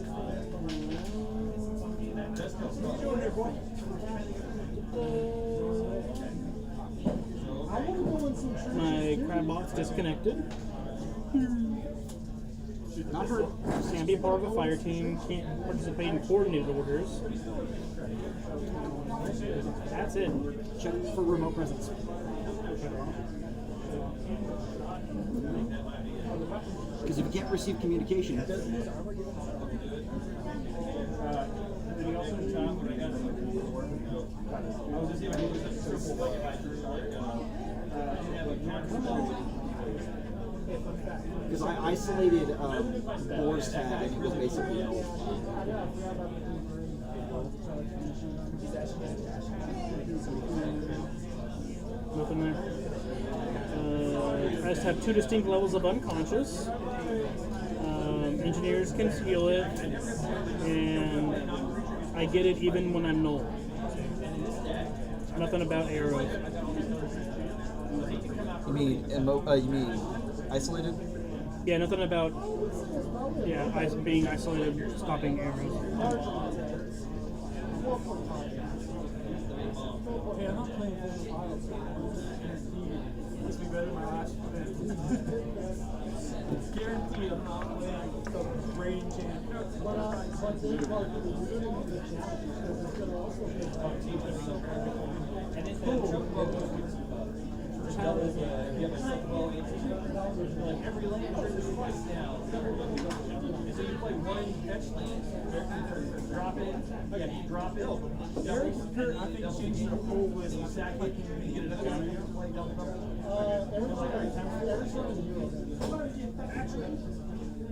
My crabbot's disconnected. Not hurt. Can't be part of a fire team. Can't participate in coordinated orders. That's it. Check for remote presence. Because if you can't receive communication, because I isolated Boar's tag and it was basically null. Nothing there. I just have 2 distinct levels of unconscious. Engineers can feel it, and I get it even when I'm null. Nothing about arrows. You mean isolated? Yeah, nothing about being isolated, stopping arrows. Hey, I'm not playing full files. Must be better than my last event. Guaranteed I'm not playing the brain champ. But then part of the unit of the chat is going to also be Every land is twice now. So you play one fetch land, drop it, yeah, you drop it. Eric's Kurt, I think, changed the whole list. You sack it, you get it down here, play down the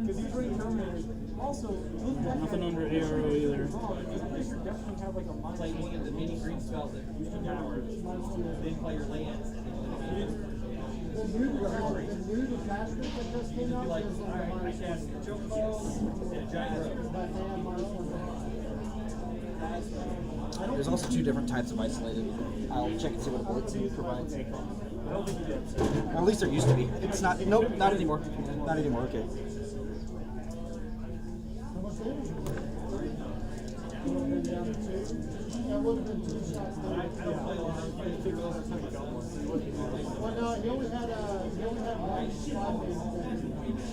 because he's running Terminators. Also, Nothing under ARO either. you definitely have like a mind. Play one of the mini green spells that use 2 powers, then play your lands. the new master that just came out. Like, alright, I cast Chocobo and a giant rogue. There's also 2 different types of isolated. I'll check and see what a Blitzen provides. Or at least there used to be. It's not. Nope, not anymore. Not anymore. Okay. That would have been 2 shots. Well, no, he only had 1 5 days.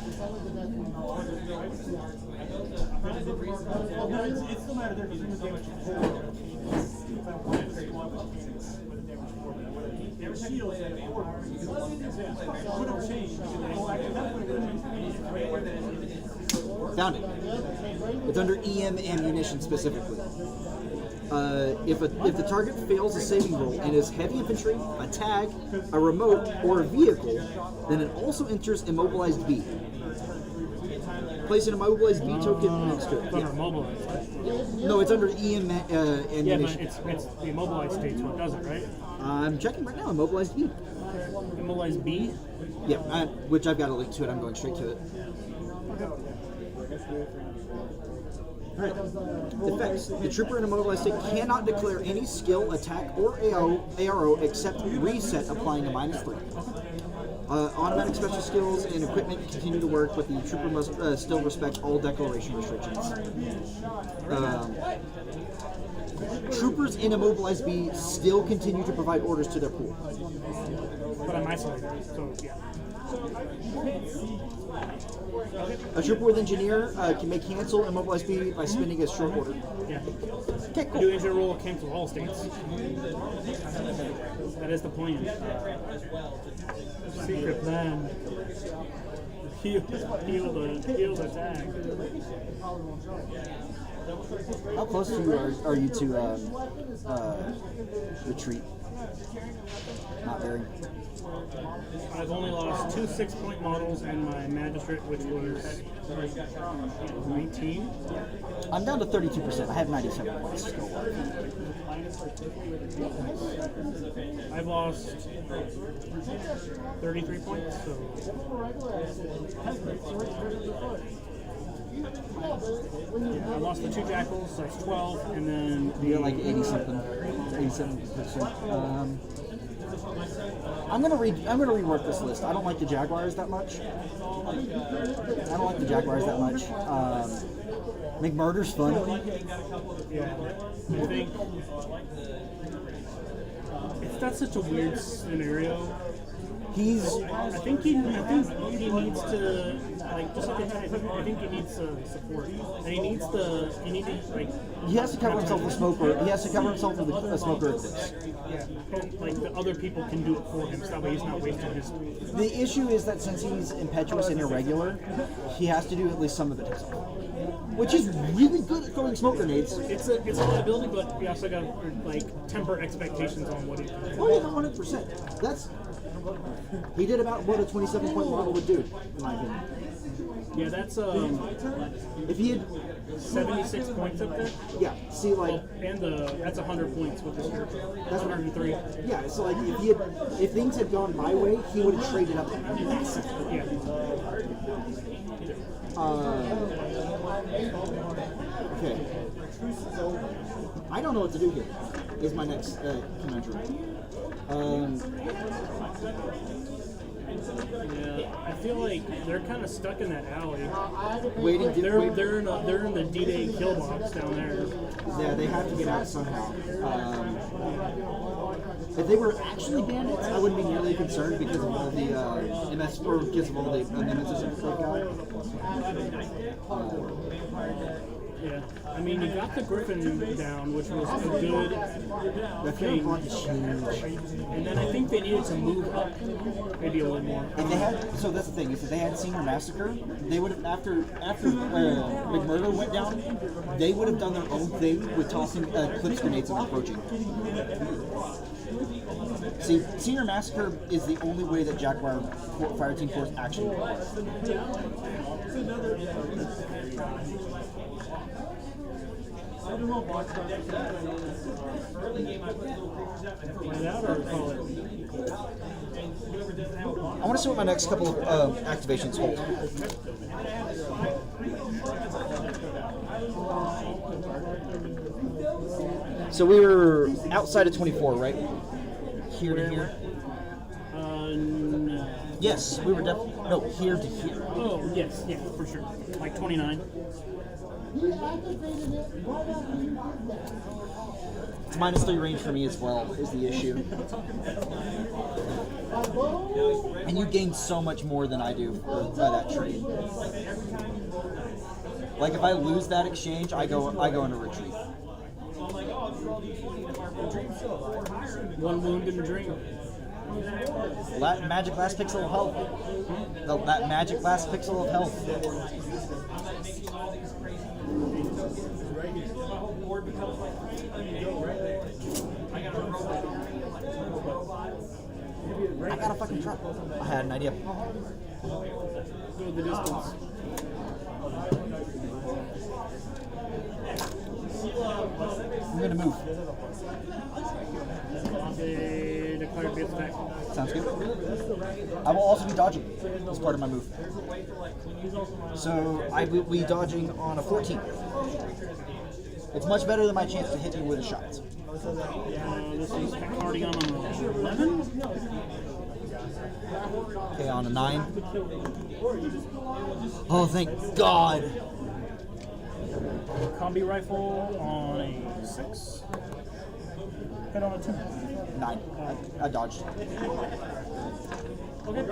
It's only the next one. But it still matters there because the damage is if I wanted to go up with damage before, their shields at 4 could have changed. Found it. It's under EM ammunition specifically. If the target fails a saving roll and is heavy infantry, a tag, a remote, or a vehicle, then it also enters immobilized B. Place an immobilized B token next to it. It's under mobilized. No, it's under EM Yeah, but ammunition. it's the immobilized state's what does it, right? I'm checking right now. Immobilized B. Immobilized B? Yeah, which I've got a link to it. I'm going straight to it. Alright. Effects. The trooper in a mobilized state cannot declare any skill, attack, or ARO except reset, applying a -3. Automatic special skills and equipment continue to work, but the trooper must still respect all declaration restrictions. Troopers in a mobilized B still continue to provide orders to their pool. But I'm isolated, so yeah. A trooper with engineer may cancel immobilized B by spending a short order. Yeah. Okay, Do cool. engine roll, cancel all states. That is the plan. Secret plan. Heal the tag. How close to you are you to retreat? Not very. I've only lost 2 6-point models and my magistrate, which was 19. I'm down to 32%. I have 97 points still. I've lost 33 points, so I lost the 2 jackals, so that's 12, and then You're like 80 something, 87%. I'm gonna rework this list. I don't like the Jaguars that much. McMurder's fun. yeah, I think that's such a weird scenario. I think he needs to, like, just like I think he needs support. And he needs to He has to cover himself with smoker. He has to cover himself with a smoker eclipse. yeah, and, like, the other people can do it for him, so that way he's not wasting his. The issue is that since he's impetuous and irregular, he has to do at least some of it himself. Which is really good at throwing smoke grenades. It's a liability, but we also got to, like, temper expectations on what he can do. Oh yeah, 100%. He did about what a 27-point model would do, in my opinion. Yeah, that's If he had, 76 points up there, yeah, see, like, and that's 100 points with the strip. That's 103. yeah, so like if things had gone my way, he would have traded up massively. Yeah. Okay. I don't know what to do here. Is my next conundrum. Yeah, I feel like they're kind of stuck in that alley. Waiting. They're in the D-Day kill box down there. Yeah, they have to get out somehow. If they were actually bandits, I wouldn't be nearly concerned because of all the MS or because of all the amendments they've got. Yeah, I mean, you got the Griffin down, which was a good thing. And then I think they needed to move up maybe a little more. If they had, so that's the thing. If they had Senior Massacre, they would have after McMurdo went down, they would have done their own thing with tossing clips grenades and approaching. See, Senior Massacre is the only way that Jaguar Fire Team Force actually works. I want to see what my next couple of activations hold. So we were outside of 24, right? Here to here. No. Yes, we were definitely here to here. Oh, yes, yeah, for sure. Like 29. It's -3 range for me as well, is the issue. And you gain so much more than I do for that trade. Like if I lose that exchange, I go into retreat. One wound in a dream. Magic last pixel of health. That magic last pixel of health. I got a fucking trap. I had an idea. Go the distance. going to move. They declare base attack. Sounds good. I will also be dodging as part of my move. So I will be dodging on a 14. It's much better than my chance to hit me with a shot. This is Cardigan on 11. Okay, on a 9. Oh, thank God. Combi rifle on a 6. Hit on a 2. 9. I dodged. Okay.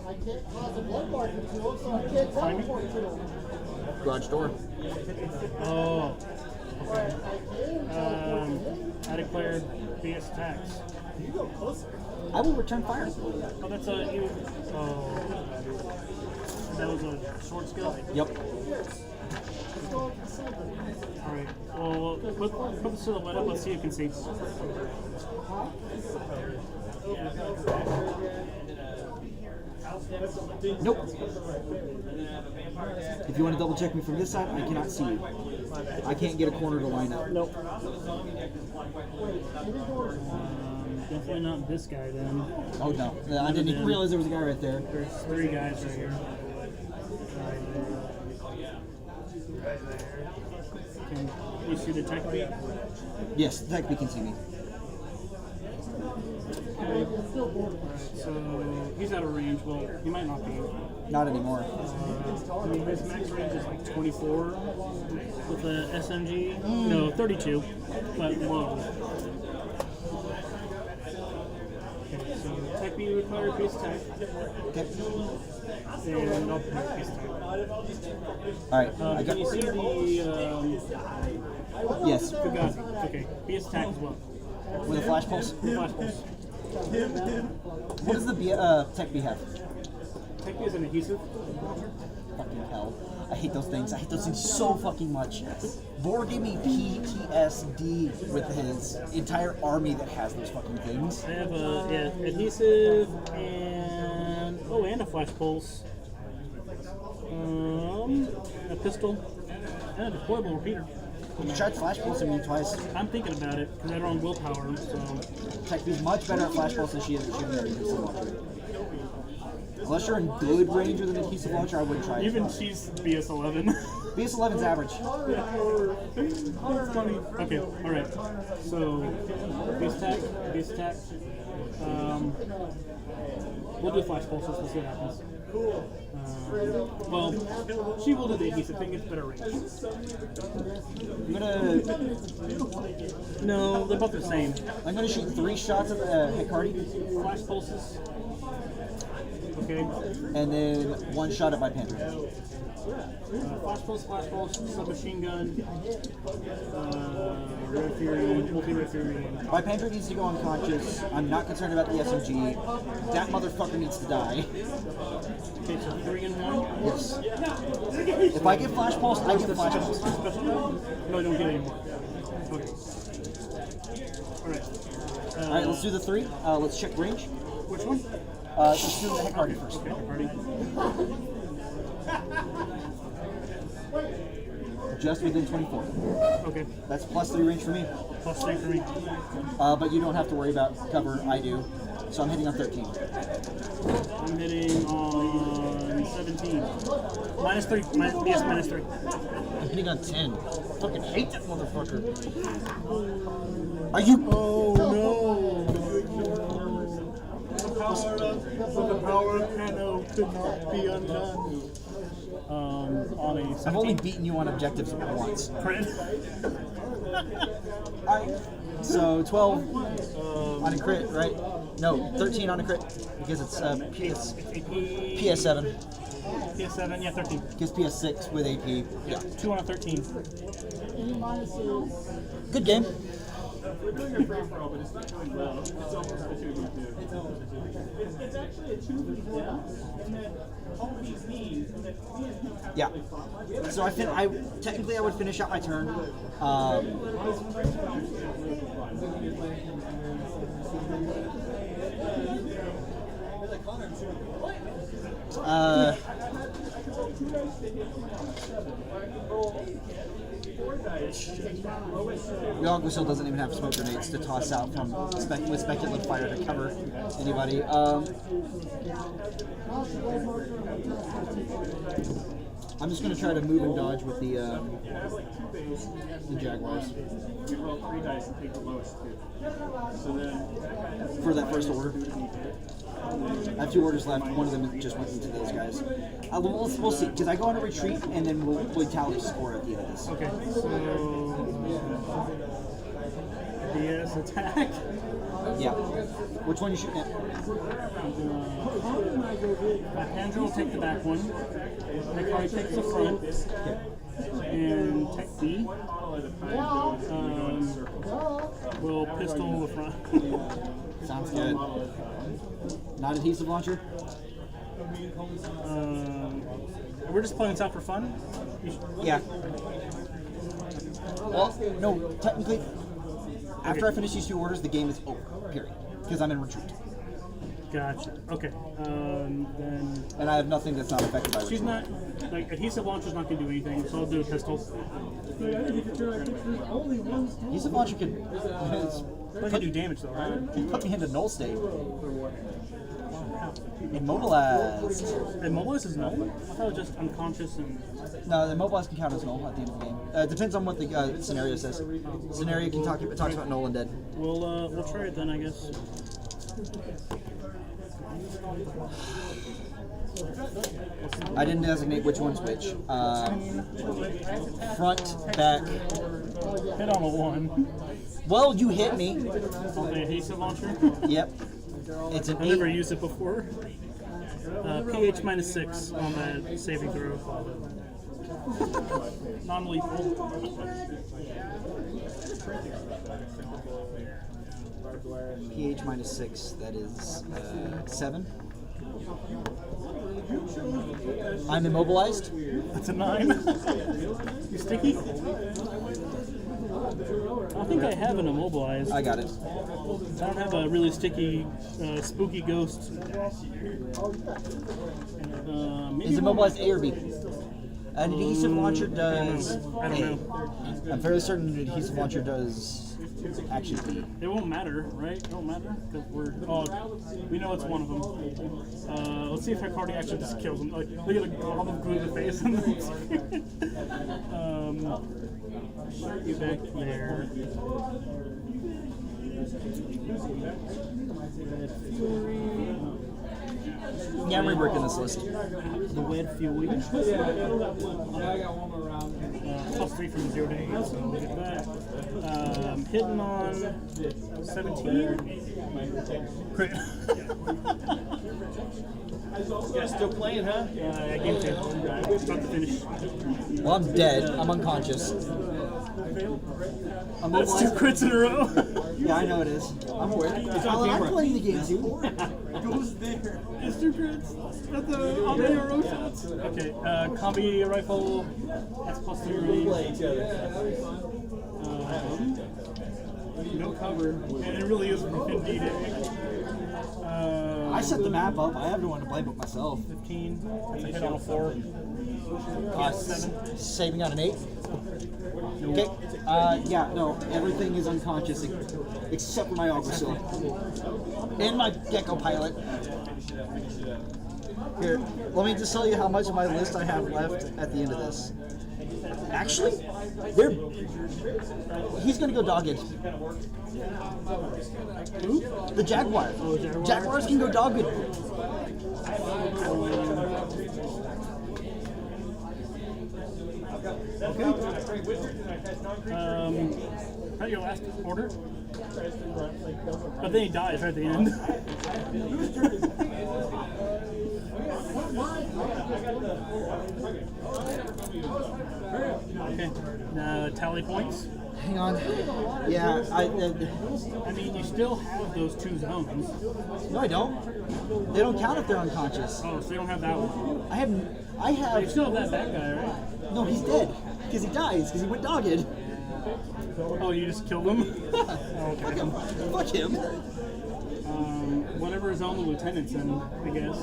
I can't cause a blood market to it, so I can't teleport to it. Garage door. Oh. I declare BS attacks. I will return fire. Oh, that's a you. Oh. That was a short skill? Yep. Alright. Well, put the silhouette up. Let's see if you can see. Nope. If you want to double check me from this side, I cannot see you. I can't get a corner to line up. Nope. Definitely not this guy then. Oh no. I didn't even realize there was a guy right there. There's 3 guys right here. Can you see the tech beat? Yes, the tech can see me. So he's out of range. Well, he might not be. Not anymore. I mean, his max range is like 24 with the SMG. No, 32, but low. Okay, so tech beat required base tech. Okay. And I'll pick base tech. Alright, I Can got. you see the Yes. Fugazi? Okay, base attack as well. With a flash pulse. Flash pulse. What does the tech B have? Tech B is an adhesive. Fucking hell. I hate those things. I hate those things so fucking much. Vor gave me PTSD with his entire army that has those fucking things. I have a adhesive and a flash pulse. A pistol and a deployable repeater. You tried flash pulsing me twice. I'm thinking about it because I don't have willpower. So Tech B's much better at flash pulse than she is at shooting at adhesive launcher. Unless you're in good range with an adhesive launcher, I wouldn't try it. even she's BS11. BS11's average. That's funny. Okay, all right. So base attack. We'll do flash pulses. We'll see what happens. Well, she will do the adhesive thing. It's better range. I'm gonna No, they're both the same. I'm gonna shoot 3 shots at the Hecate, Flash pulses. Okay. and then 1 shot at my pantry. Flash pulse, submachine gun, red fury, multi-red fury. My pantry needs to go unconscious. I'm not concerned about the SMG. That motherfucker needs to die. Okay, so 3 and 1. Yes. If I get flash pulse, I get flash pulse. Special gun? No, I don't get any more. Okay. Alright. Alright, let's do the 3. Let's check range. Which one? Let's do the Hecate first. Okay, party. Just within 24. Okay. That's +3 range for me. Plus 3 for me. But you don't have to worry about cover. I do. So I'm hitting on 13. I'm hitting on 17. Minus 3. Yes, minus 3. I'm hitting on 10. I fucking hate that motherfucker. Are you? Oh no! The power of Pano could not be undone. On a 17. I've only beaten you on objectives once. Crit. So 12 on a crit, right? No, 13 on a crit because it's PS7. PS7, yeah, 13. Because PS6 with AP. Yeah. 2 on a 13. Any minuses? Good game. We're doing a free for all, but it's not going well. It's almost a 2v2. It's actually a 2v1, and then Homie's knees, and then me and him have Yeah. So I technically I would finish out my turn. The Aguasil doesn't even have smoke grenades to toss out from with speculative fire to cover anybody. I'm just going to try to move and dodge with the Jaguars. You roll 3 dice and take the lowest 2. So then, For that first order. I have 2 orders left. One of them just went into those guys. We'll see, because I go on a retreat and then we'll tally score at the end of this. Okay, so DS attack. Yeah. Which one you shooting at? Andrew will take the back one. Hikari takes the front. And Tech B will pistol the front. Sounds good. Not adhesive launcher? We're just playing this out for fun. Yeah. Well, no, technically, after I finish these 2 orders, the game is over, period. Because I'm in retreat. Gotcha. Okay. Then And I have nothing that's not affected by retreat. she's not like adhesive launcher's not gonna do anything, so I'll do a pistol. Adhesive launcher can It can do damage though, right? put me into null state. Immobilized. Immobilized is null. I thought it was just unconscious and. No, the immobilized can count as null at the end of the game. It depends on what the scenario says. Scenario can talks about null and dead. We'll try it then, I guess. I didn't designate which one's which. Front, back. Hit on a 1. Well, you hit me. On the adhesive launcher. Yep. It's an I've never 8. used it before. PH -6 on that saving throw. Non-lethal. pH -6. That is 7. I'm immobilized. That's a 9. You sticky? I think I have an immobilized. I got it. I don't have a really sticky, spooky ghost. Is immobilized A or B? An adhesive launcher does I don't A. know. I'm fairly certain an adhesive launcher does actually B. It won't matter, right? It won't matter because we know it's one of them. Let's see if Hikari actually just kills him. Like, look at the glob of glue in the face. Shut you back there. Yeah, I'm reworking this list. The Wed Fury. +3 from 0 to 8, so we'll get that. Hitting on 17. Crit. You guys still playing, huh? Game 2. About to finish. Well, I'm dead. I'm unconscious. I'm That's 2 crits in a row. Yeah, I know it is. I'm aware. I'm playing the game too. goes there. It's 2 crits. At the on the arrow shots. Okay, combi rifle. That's +3 range. No cover. And it really is from D-Day. I set the map up. I have no one to blame but myself. 15. That's a hit on a 4. 7. Saving on an 8. Okay. Yeah, no, everything is unconscious except for my Aguasil. And my Gecko pilot. Here, let me just tell you how much of my list I have left at the end of this. Actually, he's gonna go dogged. Who? The Jaguar. Jaguars can go dogged. Okay. Not your last order? But then he dies right at the end. Okay. Tally points. Hang on. Yeah, I mean, you still have those 2 zones. no, I don't. They don't count if they're unconscious. Oh, so you don't have that one. I You still have that bad guy, right? No, he's dead. Because he dies, because he went dogged. Oh, you just killed him? Fuck him. Fuck him. whatever is on the lieutenants, in, I guess.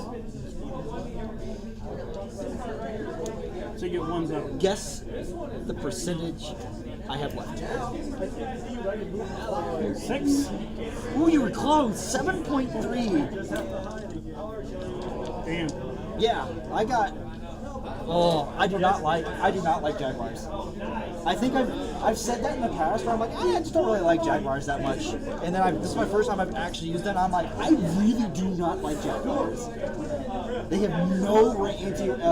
So you get ones up. Guess the percentage I have left. 6? Ooh, you were close. 7.3. Damn. Yeah, I got. Oh, I do not like Jaguars. I think I've said that in the past where I'm like, I just don't really like Jaguars that much. And then this is my first time I've actually used it. And I'm like, I really do not like Jaguars. They have no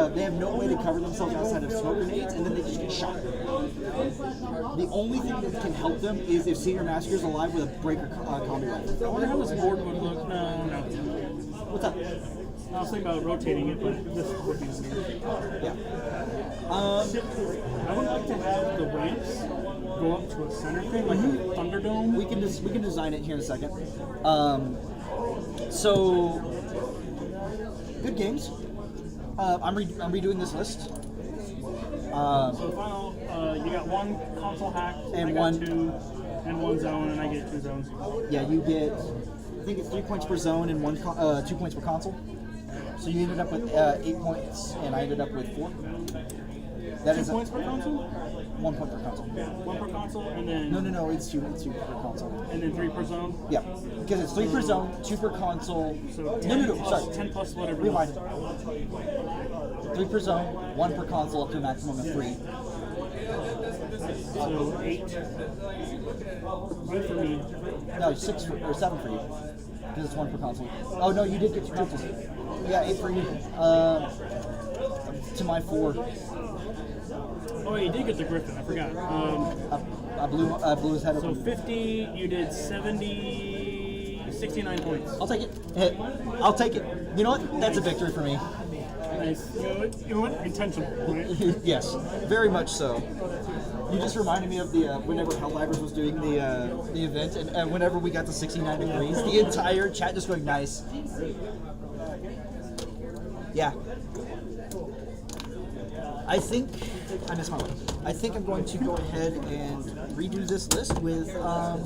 they have no way to cover themselves outside of smoke grenades, and then they just get shot. The only thing that can help them is if Senior Massacre's alive with a breaker combi rifle. I wonder how this board would look. No. What's up? I was thinking about rotating it, but this would be weird. Yeah. I would like to have the ramps go up to a center thing, like a Thunderdome. We can design it here in a second. So good games. I'm redoing this list. So final, you got one console hack, And I got one- 2, and 1 zone, and I get 2 zones. Yeah, you get. I think it's 3 points per zone and 2 points per console. So you ended up with 8 points, and I ended up with 4. That 2 is points per console? 1 point per console. 1 per console, and then No, it's two per console. and then 3 per zone. Yeah, because it's 3 per zone, 2 per console. So No, plus, sorry. 10 plus whatever. Rewind. 3 per zone, 1 per console, up to a maximum of 3. So 8. 8 for me. No, 7 for you. Because it's 1 per console. Oh no, you did get 2 triples. Yeah, 8 for you. To my 4. Oh, you did get the Griffin. I forgot. I blew his head So open. 50. You did 69 points. I'll take it. Hey, I'll take it. You know what? That's a victory for me. Nice. You know what? Intentional, right? Yes, very much so. You just reminded me of the whenever Helldivers was doing the event, and whenever we got to 69 degrees, the entire chat just going nice. Yeah. I think I missed my one. I think I'm going to go ahead and redo this list with a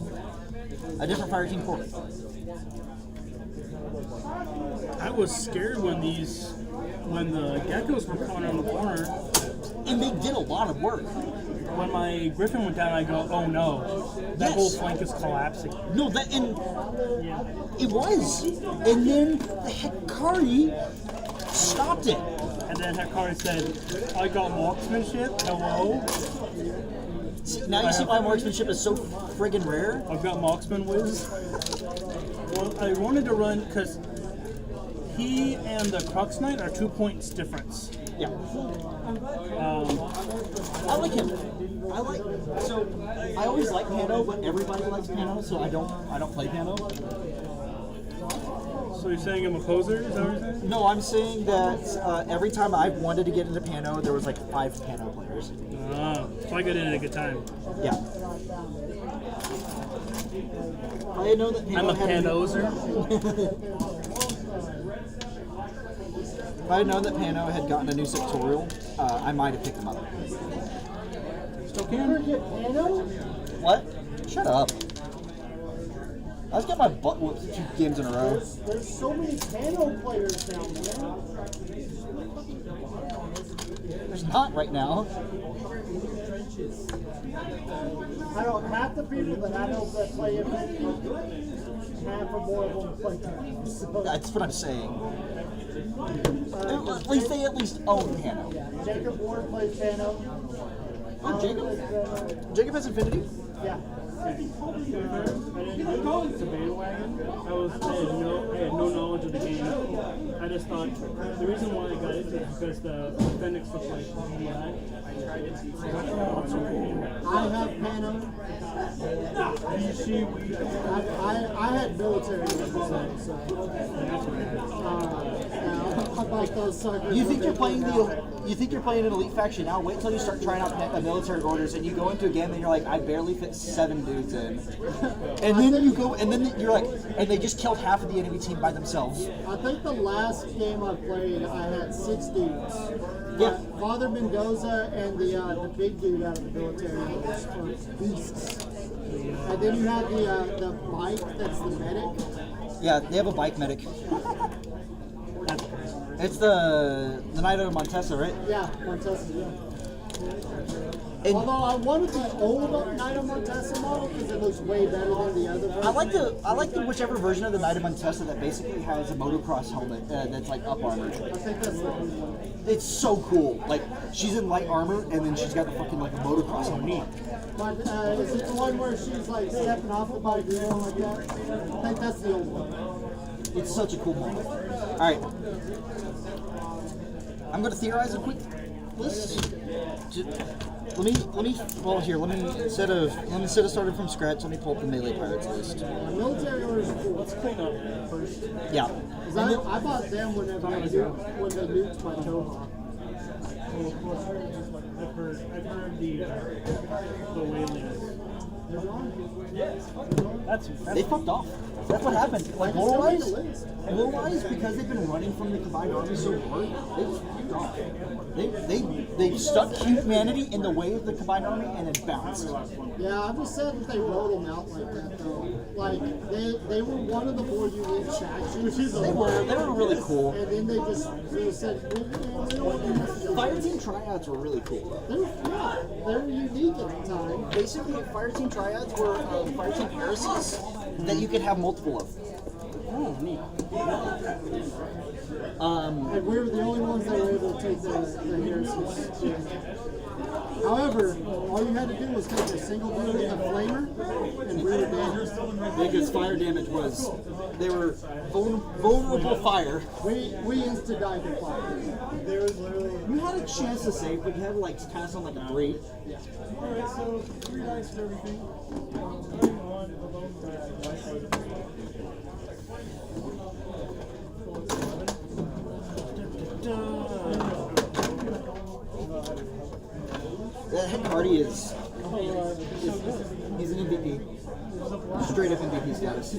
different fire team core. I was scared when the geckos were coming around the corner. And they did a lot of work. When my Griffin went down, I go, oh no, that Yes. whole flank is collapsing. No, that and Yeah. it was. And then the Hekari stopped it. And then Hekari said, I got marksmanship, hello? See, now you see why marksmanship is so friggin' rare? I've got marksman whiz. Well, I wanted to run, because he and the Crux Knight are 2 points difference. Yeah. I like him. So I always like Pano, but everybody likes Pano, so I don't play Pano. So you're saying I'm a poser? Is that what you're saying? No, I'm saying that every time I've wanted to get into Pano, there was like 5 Pano players. So I got in at a good time. Yeah. I know that Pano I'm a had panoser. If I had known that Pano had gotten a new sectorial, I might have picked him up. Still can? What? Shut up. I just got my butt whooped 2 games in a row. There's so many Pano players down there. There's not right now. I don't have the people that I know that play it. Half or more of them play Pano. So, That's what I'm saying. At least they own Pano. Jacob Ward plays Pano. Oh, Jacob? Jacob has Infinity? Yeah. I didn't know it's a bandwagon. I had no knowledge of the game. I just thought the reason why I got into it is because the Fenix was like DI. I have Pano. I had military represented, so. I like those suckers. You think you're playing an elite faction now? Wait till you start trying out military orders, and you go into a game and you're like, I barely fit 7 dudes in, and then you go, and then you're like, and they just killed half of the enemy team by themselves. I think the last game I played, I had 6 dudes. Yeah. Father Mendoza and the big dude out of the military were beasts. And then you have the Mike, that's the medic. Yeah, they have a bike medic. That's crazy. It's the Knight of Montesa, right? Yeah, Montesa, yeah. And Although I wanted the old Knight of Montesa model because it looks way better than the other version. I like the whichever version of the Knight of Montesa that basically has a motocross helmet that's like up armored. I think that's the old one. It's so cool. Like she's in light armor and then she's got the fucking like a motocross helmet. But is it the one where she's like stepping off the bike or something like that? I think that's the old one. It's such a cool model. All right, I'm gonna theorize a quick list. Let me instead of starting from scratch, let me pull up the melee pirates list. Military orders are cool. Let's clean up first. Yeah. 'Cause I bought them when they nuked my Tomahawk. Well, of course, I've heard the whalings. That's They fucked off. That's what happened. Like lore-wise, because they've been running from the combined army so hard, they just fucked off. They stuck humanity in the way of the combined army and then bounced. Yeah, I'm just sad that they rolled them out like that though. Like they were one of the more unique statues. They were really cool. And then they said, we don't want to mess with them. Fireteam tryouts were really cool. They were unique at the time. Basically, Fireteam tryouts were Fireteam heresies that you could have multiple of. oh neat. And we were the only ones that were able to take the heresies. However, all you had to do was take a single dude with a flamer and rear it down. Because fire damage was, they were vulnerable fire. We insta-died to fire. There was literally. You had a chance to save, but you had to like pass on like a 3. Alright, so 3 dice for everything. That head party is he's an MVP. Straight up MVP status.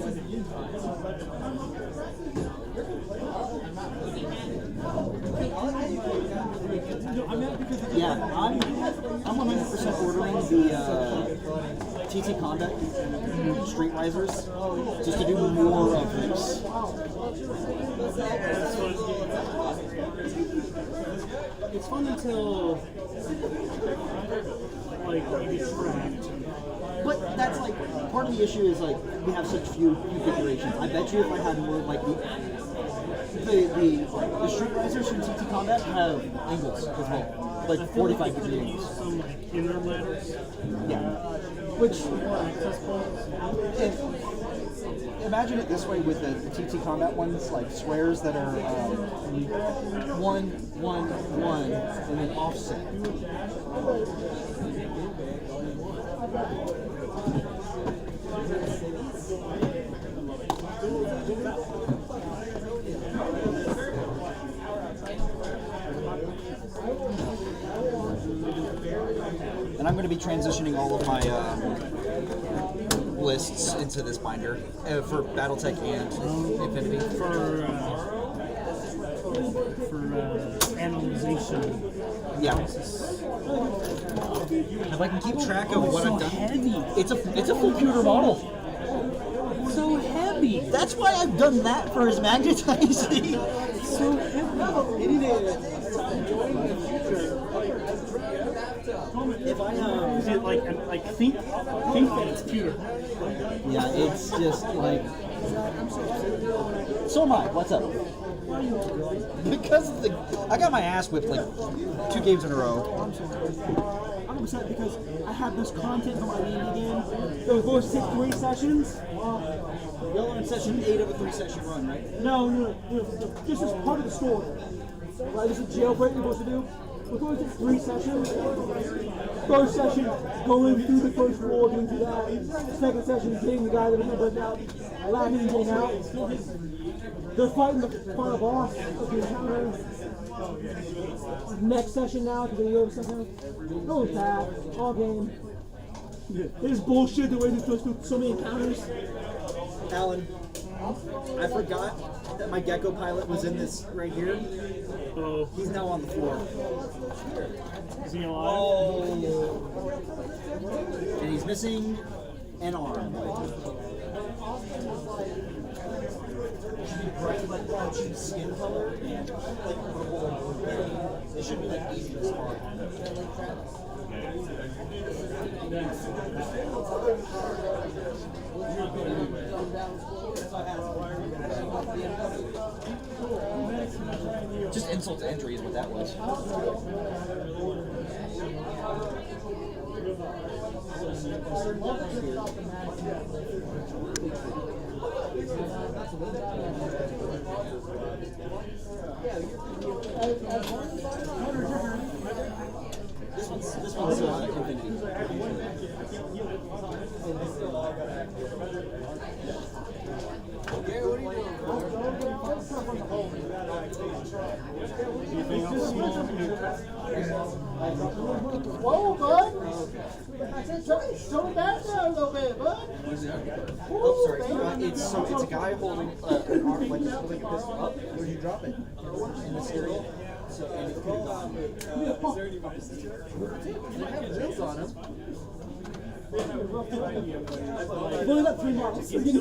Yeah, I'm 100% ordering the TT Combat Street Risers just to do more of this. It's fun until like you distract. But that's like part of the issue is like we have such few configurations. I bet you if I had more like the Street Risers from TT Combat have angles as well, like 45 degree angles. Some like inner ladders. Yeah. Which Access points. imagine it this way with the TT Combat ones, like squares that are 1, 1, 1, and then offset. And I'm going to be transitioning all of my lists into this binder for BattleTech and Infinity. For analyzation. Yeah. If I can keep track of what I've done. Heavy. It's a full pewter model. So heavy. That's why I've done that for his magnetizing. So heavy. If I Is it like think that it's pewter. yeah, it's just like. So am I. What's up? Because of I got my ass whipped like 2 games in a row. I'm upset because I had this content for my D&D game. It was supposed to take 3 sessions. You're on session 8 of a 3-session run, right? No. This is part of the story. Right, this is jailbreak you're supposed to do. We're going to take 3 sessions. First session, going through the first floor, getting through that. Second session, getting the guy that was going to out. Allowing him to get out. They're fighting the final boss of the encounter. Next session now, because they go to second. No bad, all game. It is bullshit the way they're supposed to do so many encounters. Alan, I forgot that my Gecko pilot was in this right here. Oh, He's now on the floor. is he alive? Oh. And he's missing an arm. It should be bright, like pouchy skin color, and it should be like easy to spot. Just insult to injury is what that was. This one's Infinity. Whoa, bud! I said, show it back there a little bit, bud. Oh, sorry. It's a guy holding an arm like holding a pistol up. Where do you drop it? In this area. So, and it could have gone. And it had wheels on him. I've only got 3 marks. Until it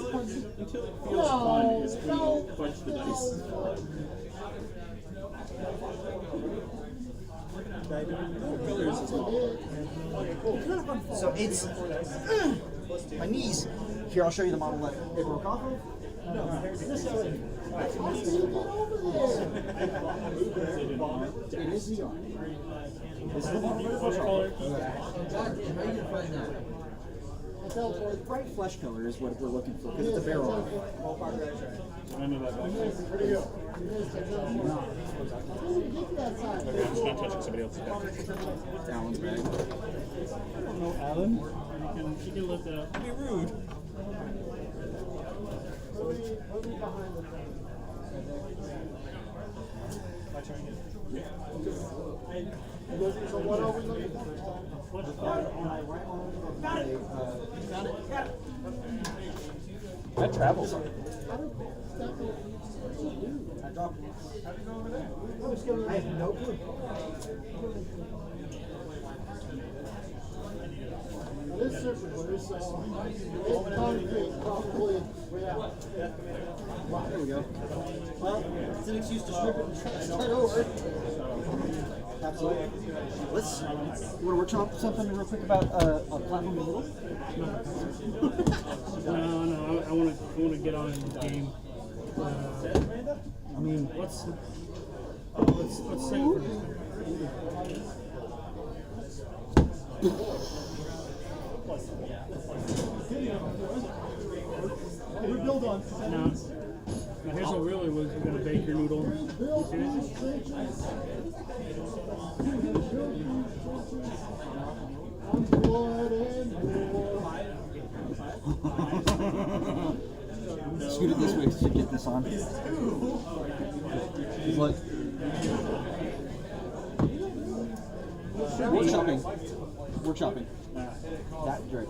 feels fun is when you punch the dice. Colors as well. So it's my knees. Here, I'll show you the model that it broke off of. It is the arm. This is the model. What color? Bright flesh color is what we're looking for because it's a barrel arm. I know that. Okay, I'm just not touching somebody else's bag. It's Alan's bag. I don't know, Alan. You can lift it up. Be rude. My turn again. So what are we looking for? That travels. I dropped it. How'd you go over there? I have no clue. This circle is it's concrete, probably way out. There we go. Well, it's an excuse to strip it and start over. Absolutely. Let's. You want to workshop something real quick about a platform in the middle? No, I want to get on in the game. I mean, Let's save it for this We build on. Now here's what really was. You're gonna bake your noodle. You scoot it this way to get this on. Look. Workshopping. That direction.